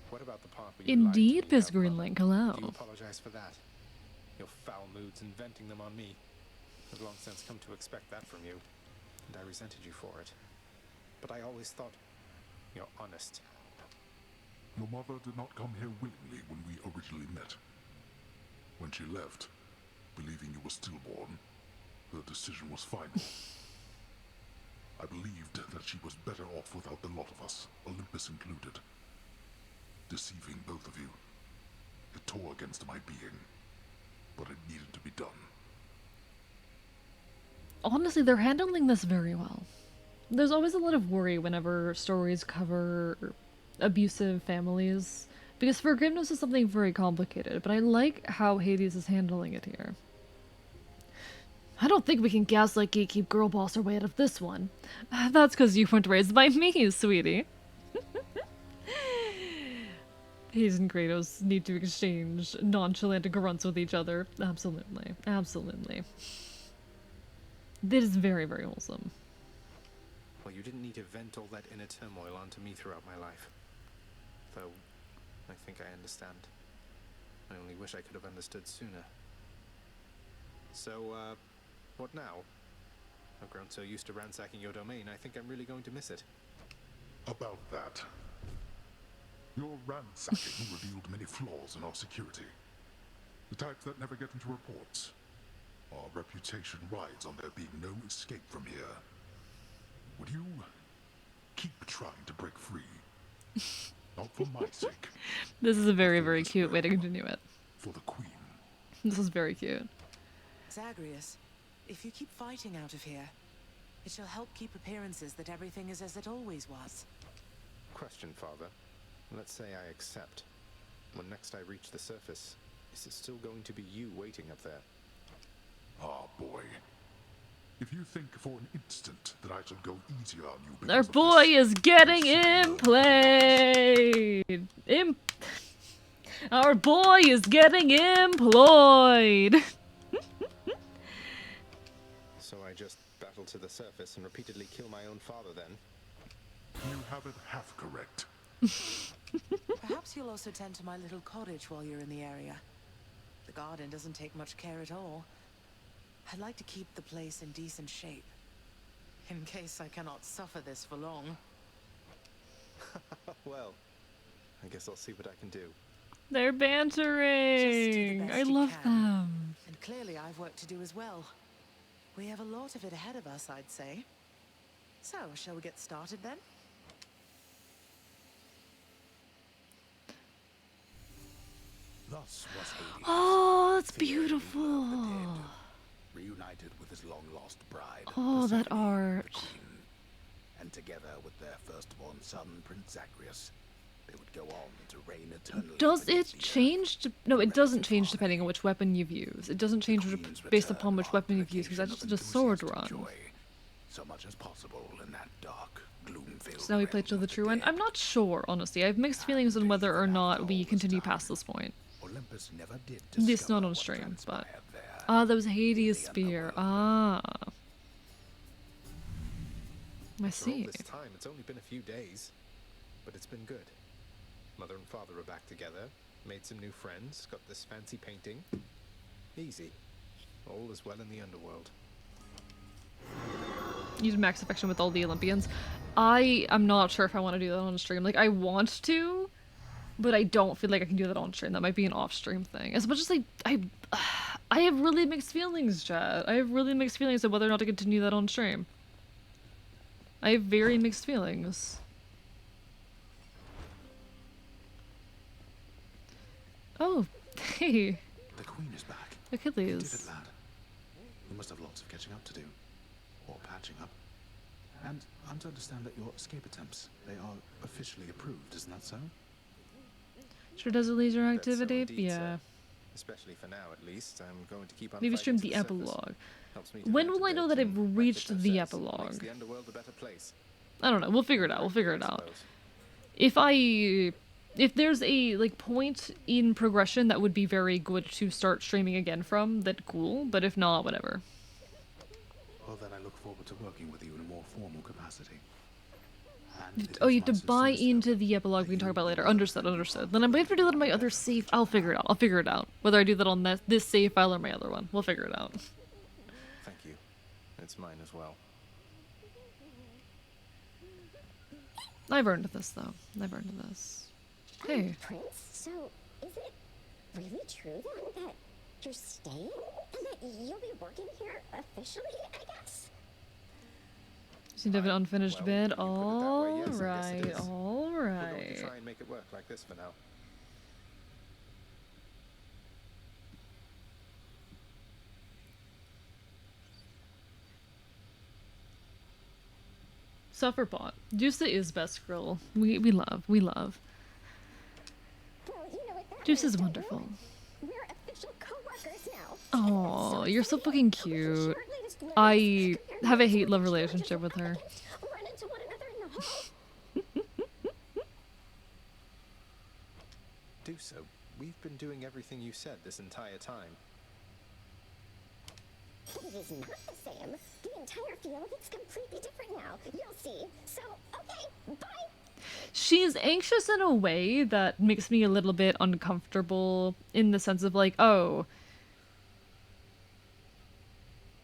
What about the part where you Indeed, lied to me, Miss Greenlink, hello. Do you apologize for that? Your foul moods and venting them on me. I've long since come to expect that from you, and I resented you for it. But I always thought you're honest. Your mother did not come here willingly when we originally met. When she left, believing you were stillborn, her decision was final. I believed that she was better off without the lot of us, Olympus included. Deceiving both of you. It tore against my being, but it needed to be done. Honestly, they're handling this very well. There's always a lot of worry whenever stories cover abusive families, because forgiveness is something very complicated, but I like how Hades is handling it here. I don't think we can gaslight gatekeep girl boss our way out of this one. That's because you weren't raised by me, sweetie. Hades and Kratos need to exchange nonchalant grunts with each other. Absolutely. Absolutely. This is very, very wholesome. Well, you didn't need to vent all that inner turmoil onto me throughout my life. Though, I think I understand. I only wish I could have understood sooner. So, what now? I've grown so used to ransacking your domain, I think I'm really going to miss it. About that. Your ransacking revealed many flaws in our security. The types that never get into reports. Our reputation rides on there being no escape from here. Would you keep trying to break free? Not for my sake. This is a very, very cute way to continue it. For the queen. This is very cute. Zagreus, if you keep fighting out of here, it shall help keep appearances that everything is as it always was. Question, Father. Let's say I accept. When next I reach the surface, is it still going to be you waiting up there? Ah, boy. If you think for an instant that I shall go easier on you because Our of boy this, is getting employed. Our boy is getting employed. So I just battle to the surface and repeatedly kill my own father then? You have it half correct. Perhaps you'll also tend to my little cottage while you're in the area. The garden doesn't take much care at all. I'd like to keep the place in decent shape, in case I cannot suffer this for long. Well, I guess I'll see what I can do. They're bantering. I love them. And clearly I've work to do as well. We have a lot of it ahead of us, I'd say. So, shall we get started then? Thus was Hades. Oh, that's fearing beautiful. evil of the dead, reunited with his long-lost bride. Oh, that Persephone, art. the queen. And together with their firstborn son, Prince Zagreus, they would go on to reign eternally. Does it change? No, it doesn't change depending on which weapon you've used. It doesn't change based upon which weapon you've used, because that's just a sword run. Joy, so much as possible in that dark, gloom-filled So now we play to the true end. I'm not sure, honestly. I have mixed feelings on whether or not we continue past this point. Olympus never did At least discover not on what stream, but... transpired there. Ah, that was Hades' spear. Ah. I For all see. this time, it's only been a few days, but it's been good. Mother and father are back together, made some new friends, got this fancy painting. Easy. All is well in the underworld. You did max affection with all the Olympians. I am not sure if I want to do that on stream. Like, I want to, but I don't feel like I can do that on stream. That might be an off-stream thing. As much as I have really mixed feelings, chat. I have really mixed feelings of whether or not to continue that on stream. I have very mixed feelings. Oh, hey. The Queen is back. Achilles. You did it, lad. You must have lots of catching up to do. Or patching up. And I'm to understand that your escape attempts, they are officially approved, isn't that so? Sure does a leisure That's so activity? indeed, Yeah. sir. Especially for now, at least. I'm going to keep on Maybe fighting stream to the surface. epilogue. Helps me to When will I motivate know that I've and, like reached Victor the says, epilogue? makes the underworld a better place. I don't know. We'll figure it out. We'll figure it out. If there's a like point in progression that would be very good to start streaming again from, then cool. But if not, whatever. Well, then I look forward to working with you in a more formal capacity. And it Oh, is you have my to buy sincerest into the epilogue. We can talk about later. Understood. Understood. Then I might have to do that on my other save. I'll figure it out. I'll figure it out. Whether I do that on this save file or my other one, we'll figure it out. Thank you. It's mine as well. I've earned this though. I've earned this. Hey. Prince, so is it really true that you're staying? And that you'll be working here officially, I guess? Seem to have an unfinished bid. Yes, I guess it Alright, is. We're going to alright. try and make it work like this for now. Sufferbot. Juice is best girl. We love. We love. Well, you know what that Juice means, is don't wonderful. you? We're official co-workers now. Oh, you're so fucking cute. I have a hate-love relationship with her. Run into one another in the hall. Do so. We've been doing everything you said this entire time. It is not the same. The entire field is completely different now. You'll see. So, okay, bye. She's anxious in a way that makes me a little bit uncomfortable in the sense of like, oh,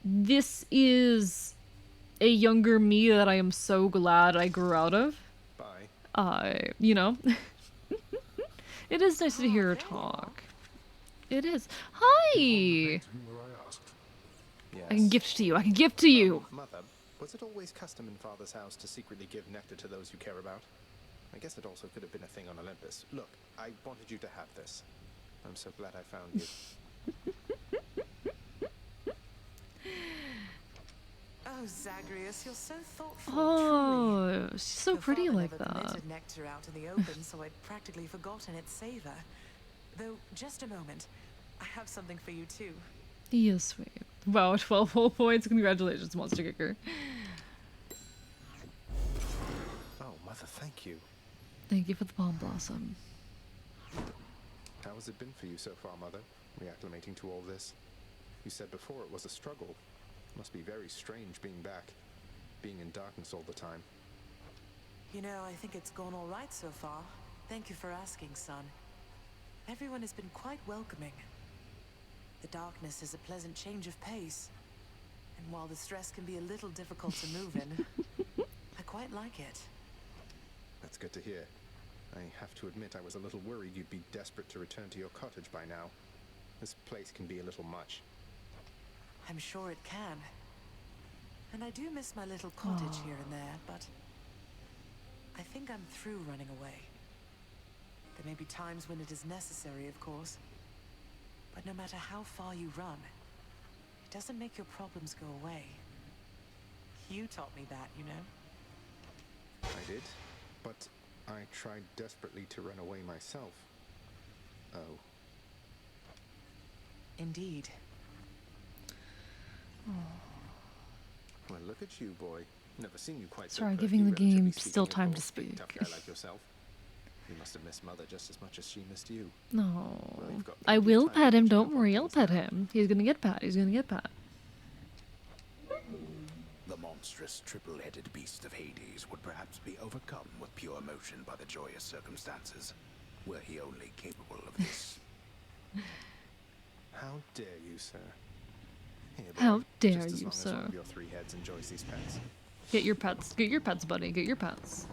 this is a younger me that I am so glad I grew out of. Bye. You know? It is nice to hear her talk. It is. Hi! Yes. I can gift to you. I can gift to you. Mother, was it always custom in Father's house to secretly give nectar to those you care about? I guess it also could have been a thing on Olympus. Look, I wanted you to have this. I'm so glad I found you. Oh, Zagreus, you're so thoughtful. Oh, she's so Your pretty father like never that. permitted nectar out in the open, so I'd practically forgotten its savor. Though, just a moment. I have something for you too. He is sweet. Wow, 12 whole points. Congratulations, Monster Kicker. Oh, Mother, thank you. Thank you for the Palm Blossom. How has it been for you so far, Mother? Reacclimating to all this? You said before it was a struggle. Must be very strange being back. Being in darkness all the time. You know, I think it's gone all right so far. Thank you for asking, son. Everyone has been quite welcoming. The darkness is a pleasant change of pace. And while the stress can be a little difficult to move in, I quite like it. That's good to hear. I have to admit I was a little worried you'd be desperate to return to your cottage by now. This place can be a little much. I'm sure it can. And I do miss my little cottage here and there, but I think I'm through running away. There may be times when it is necessary, of course. But no matter how far you run, it doesn't make your problems go away. You taught me that, you know? I did, but I tried desperately to run away myself. Oh. Indeed. Well, look at you, boy. Never seen you quite so Sorry, perky, giving the relatively game speaking, still of time to course, being a speak. tough guy like yourself. You must have missed Mother just as much as she missed you. No. Well, you've got I plenty of will time pet to him, catch don't up on worry, I'll things pet now. him. He's gonna get pat, he's gonna get pat. The monstrous triple-headed beast of Hades would perhaps be overcome with pure emotion by the joyous circumstances, were he only capable of this. How dare you, sir? Here, boy, How dare just as you, long as one sir. of your three heads enjoys these pets. Get your pets, buddy, get your pets.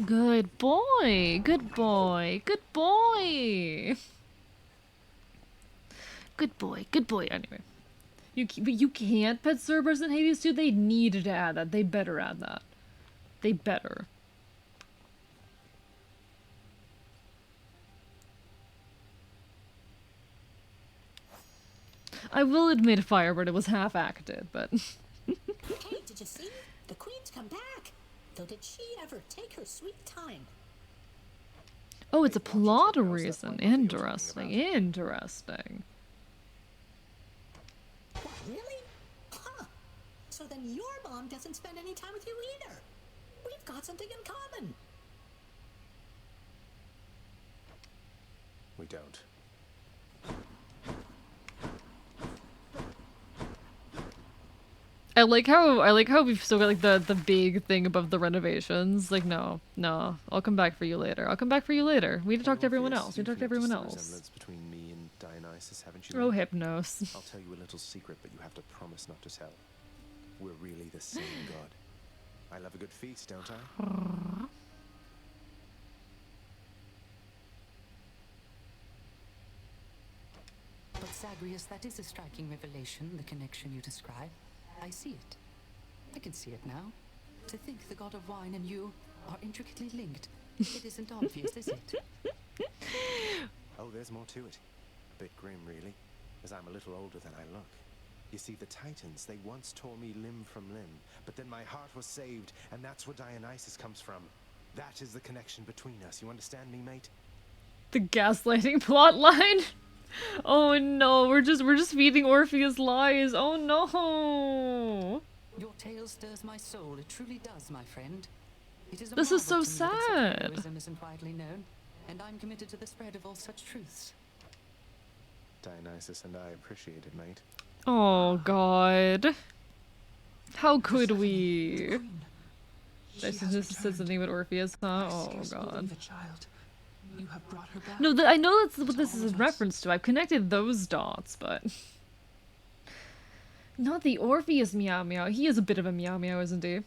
Good boy, good boy, good boy. Good boy, good boy, anyway. But you can't pet Cerberus in Hades 2? They needed to add that. They better add that. They better. I will admit Firebird, it was half-acted, but... Hey, did you see? The Queen's come back. Though did she ever take her sweet time? Oh, it's a plot reason. Interesting, interesting. What, really? Huh. So then your mom doesn't spend any time with you either. We've got something in common. We don't. I like how we've still got like the big thing above the renovations. Like no, I'll come back for you later. I'll come back for you later. We need to talk to everyone else. We need to talk to everyone else. Resemblance between me and Dionysus, haven't you? Oh, Hypnos. I'll tell you a little secret, but you have to promise not to tell. We're really the same god. I love a good feast, don't I? But Zagreus, that is a striking revelation, the connection you describe. I see it. I can see it now. To think the god of wine and you are intricately linked. It isn't obvious, is it? Oh, there's more to it. A bit grim, really, as I'm a little older than I look. You see, the Titans, they once tore me limb from limb, but then my heart was saved, and that's where Dionysus comes from. That is the connection between us. You understand me, mate? The gaslighting plot line. Oh no, we're just feeding Orpheus lies. Oh no. Your tale stirs my soul. It truly does, my friend. It is a This is marvel so to me that such sad. heroism isn't widely known, and I'm committed to the spread of all such truths. Dionysus and I appreciate it, mate. Oh god. How could we? This said something about Orpheus, huh? Oh god. You have brought her back. No, I know that's what this is in reference to. I've connected those dots, but... Not the Orpheus meow meow. He is a bit of a meow meow, isn't he?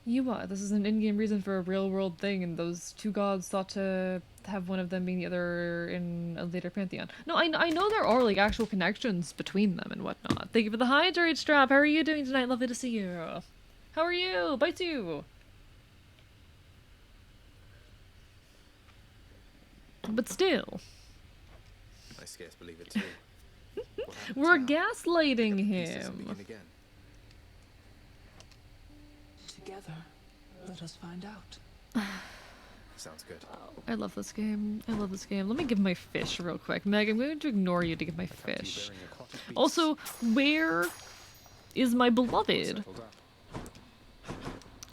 You are. This is an in-game reason for a real-world thing, and those two gods thought to have one of them being the other in a later pantheon. No, I know there are, like, actual connections between them and whatnot. Thank you for the hydrate strap. How are you doing tonight? Lovely to see you. How are you? Bites you. But still. I scarce believe it too. We're gaslighting him. Together, let us find out. Sounds good. I love this game. I love this game. Let me give my fish real quick. Meg, I'm going to ignore you to give my fish. Also, where is my beloved?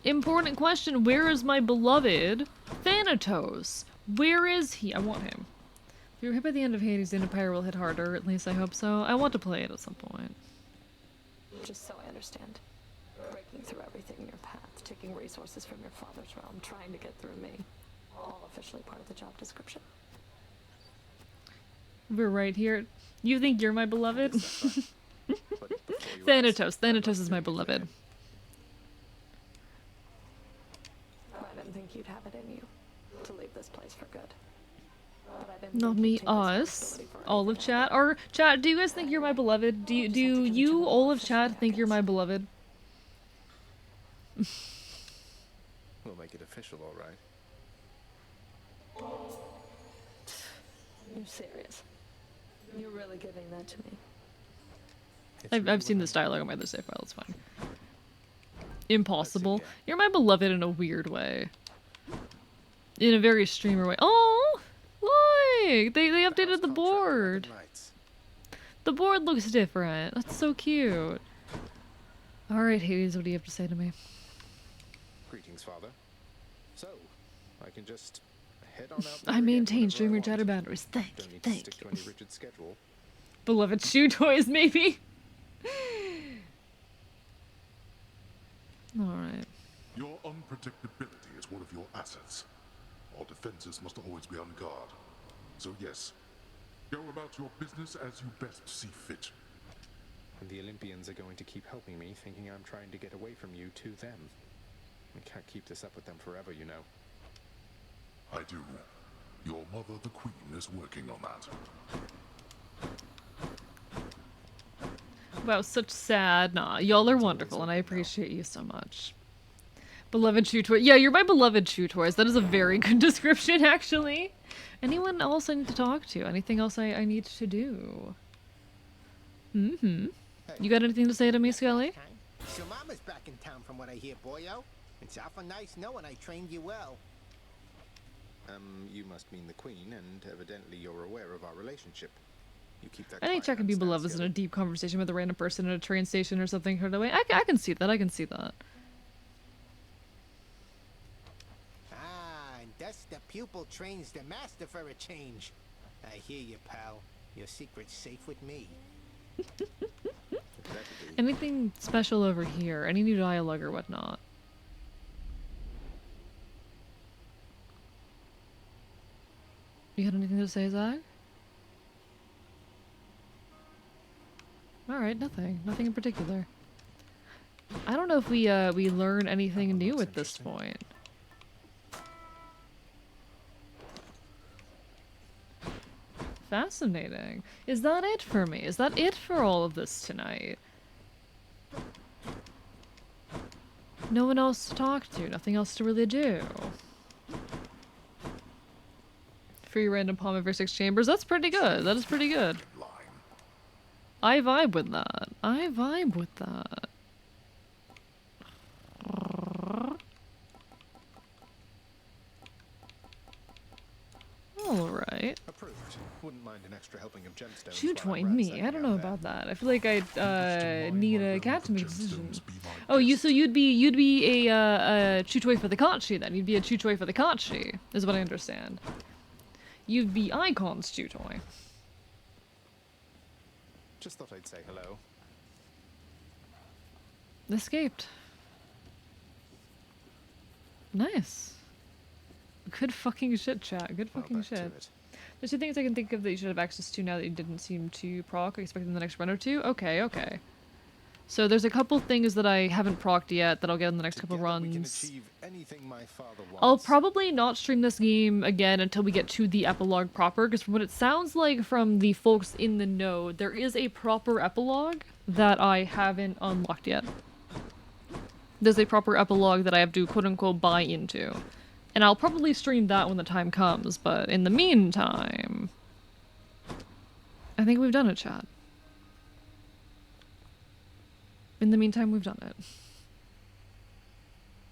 Important question. Where is my beloved Thanatos? Where is he? I want him. If you're hit by the end of Hades, the Empire will hit harder. At least I hope so. I want to play it at some point. Just so I understand. Breaking through everything in your path, taking resources from your father's realm, trying to get through me. All officially part of the job description. We're right here. You think you're my beloved? Thanatos. Thanatos is my beloved. I didn't think you'd have it in you to leave this place for good. But I didn't Not think me, you'd take us. responsibility for All of chat. Or chat, do you guys think you're my beloved? Do you all of chat think you're my beloved? We'll make it official, all right. You're serious. You're really giving that to me. I've seen this dialogue on my other save file, it's fine. Impossible. You're my beloved in a weird way. In a very streamer way. Oh! Look! They updated the board! The board looks different. That's so cute. Alright, Hades, what do you have to say to me? Greetings, Father. So, I can just head on out. I maintain streamer chatter boundaries. Thank you, thank stick to any rigid schedule. Beloved shoe toys, maybe? Alright. Your unpredictability is one of your assets. Our defenses must always be on guard. So yes, go about your business as you best see fit. And the Olympians are going to keep helping me, thinking I'm trying to get away from you to them. We can't keep this up with them forever, you know. I do. Your mother, the Queen, is working on that. Wow, such sad. Nah, y'all are wonderful, and I appreciate you so much. Beloved shoe toy. Yeah, you're my beloved shoe toys. That is a very good description, actually. Anyone else I need to talk to? Anything else I need to do? Mm-hmm. You got anything to say to me, Scully? So Mama's back in town from what I hear, boyo. It's awful nice knowing I trained you well. You must mean the Queen, and evidently you're aware of our relationship. You keep that I think checking be beloved is in a deep conversation with a random person at a train station or something heard away. I can see that, I can see that. Ah, and thus the pupil trains the master for a change. I hear you, pal. Your secret's safe with me. Anything special over here? Any new dialogue or whatnot? You had anything to say, Zach? Alright, nothing. Nothing in particular. I don't know if we learn anything new at this point. Fascinating. Is that it for me? Is that it for all of this tonight? No one else to talk to, nothing else to really do. Free random palm over 6 chambers, that's pretty good, that is pretty good. I vibe with that. I vibe with that. Alright. Approved. Wouldn't mind an extra helping of gemstones. Shoe toy me. I don't know about that. I feel like I'd need a cat to make decisions. Oh, so you'd be a chew toy for the Kachi then. You'd be a chew toy for the Kachi, is what I understand. You'd be Icon's chew toy. Just thought I'd say hello. Escaped. Nice. Good fucking shit, chat. Good fucking shit. There's 2 things I can think of that you should have access to now that you didn't seem to proc. I expect in the next run or 2. Okay, okay. So there's a couple things that I haven't procced yet that I'll get in the next couple runs. I'll probably not stream this game again until we get to the epilogue proper, because from what it sounds like from the folks in the know, there is a proper epilogue that I haven't unlocked yet. There's a proper epilogue that I have to quote-unquote buy into. And I'll probably stream that when the time comes, but in the meantime... I think we've done it, chat. In the meantime, we've done it.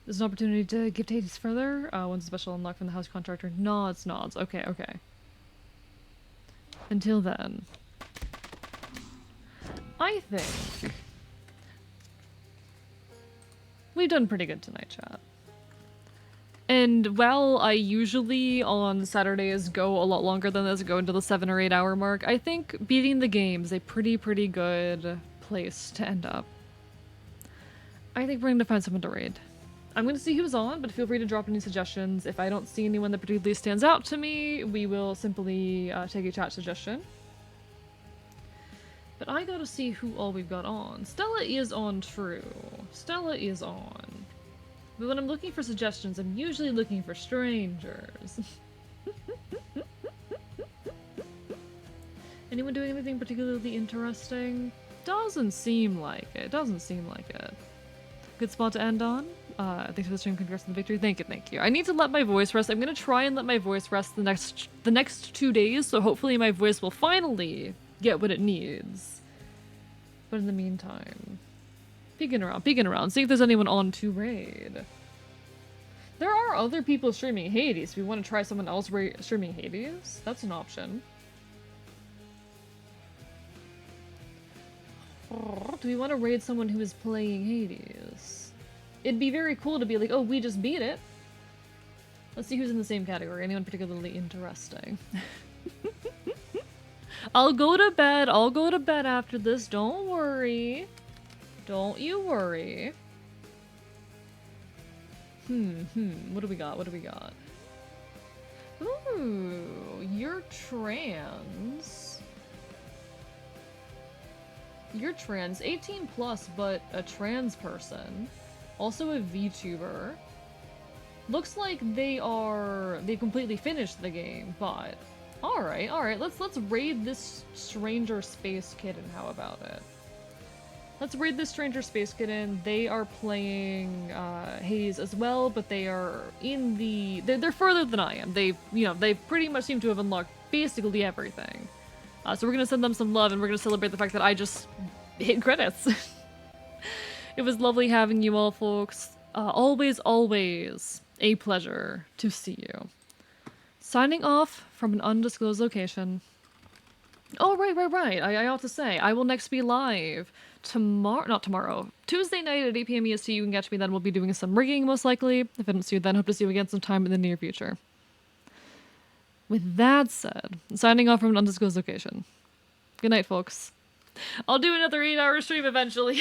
There's an opportunity to gift Hades further. Once a special unlock from the house contractor. Nods. Okay, okay. Until then. I think... we've done pretty good tonight, chat. And while I usually on Saturdays go a lot longer than this, go into the 7 or 8 hour mark, I think beating the game is a pretty good place to end up. I think we're going to find someone to raid. I'm going to see who's on, but feel free to drop any suggestions. If I don't see anyone that particularly stands out to me, we will simply take a chat suggestion. But I gotta see who all we've got on. Stella is on, true. Stella is on. But when I'm looking for suggestions, I'm usually looking for strangers. Anyone doing anything particularly interesting? Doesn't seem like it. Doesn't seem like it. Good spot to end on. Thanks for the stream. Congrats on the victory. Thank you, thank you. I need to let my voice rest. I'm gonna try and let my voice rest the next 2 days, so hopefully my voice will finally get what it needs. But in the meantime, peeking around, see if there's anyone on to raid. There are other people streaming Hades. If we want to try someone else streaming Hades, that's an option. Do we want to raid someone who is playing Hades? It'd be very cool to be like, oh, we just beat it. Let's see who's in the same category. Anyone particularly interesting? I'll go to bed. I'll go to bed after this. Don't worry. Don't you worry. What do we got? What do we got? Ooh, you're trans. You're trans. 18 plus, but a trans person. Also a VTuber. Looks like they've completely finished the game, but alright, let's raid this stranger space kitten, how about it? Let's raid this stranger space kitten. They are playing Hades as well, but they are in the they're further than I am. They pretty much seem to have unlocked basically everything. So we're gonna send them some love and we're gonna celebrate the fact that I just hit credits. It was lovely having you all, folks. Always a pleasure to see you. Signing off from an undisclosed location. Oh, right. I ought to say, I will next be live Tuesday night at 8 p.m. EST. You can catch me then. We'll be doing some rigging, most likely. If I don't see you then, hope to see you again sometime in the near future. With that said, signing off from an undisclosed location. Good night, folks. I'll do another 8-hour stream eventually.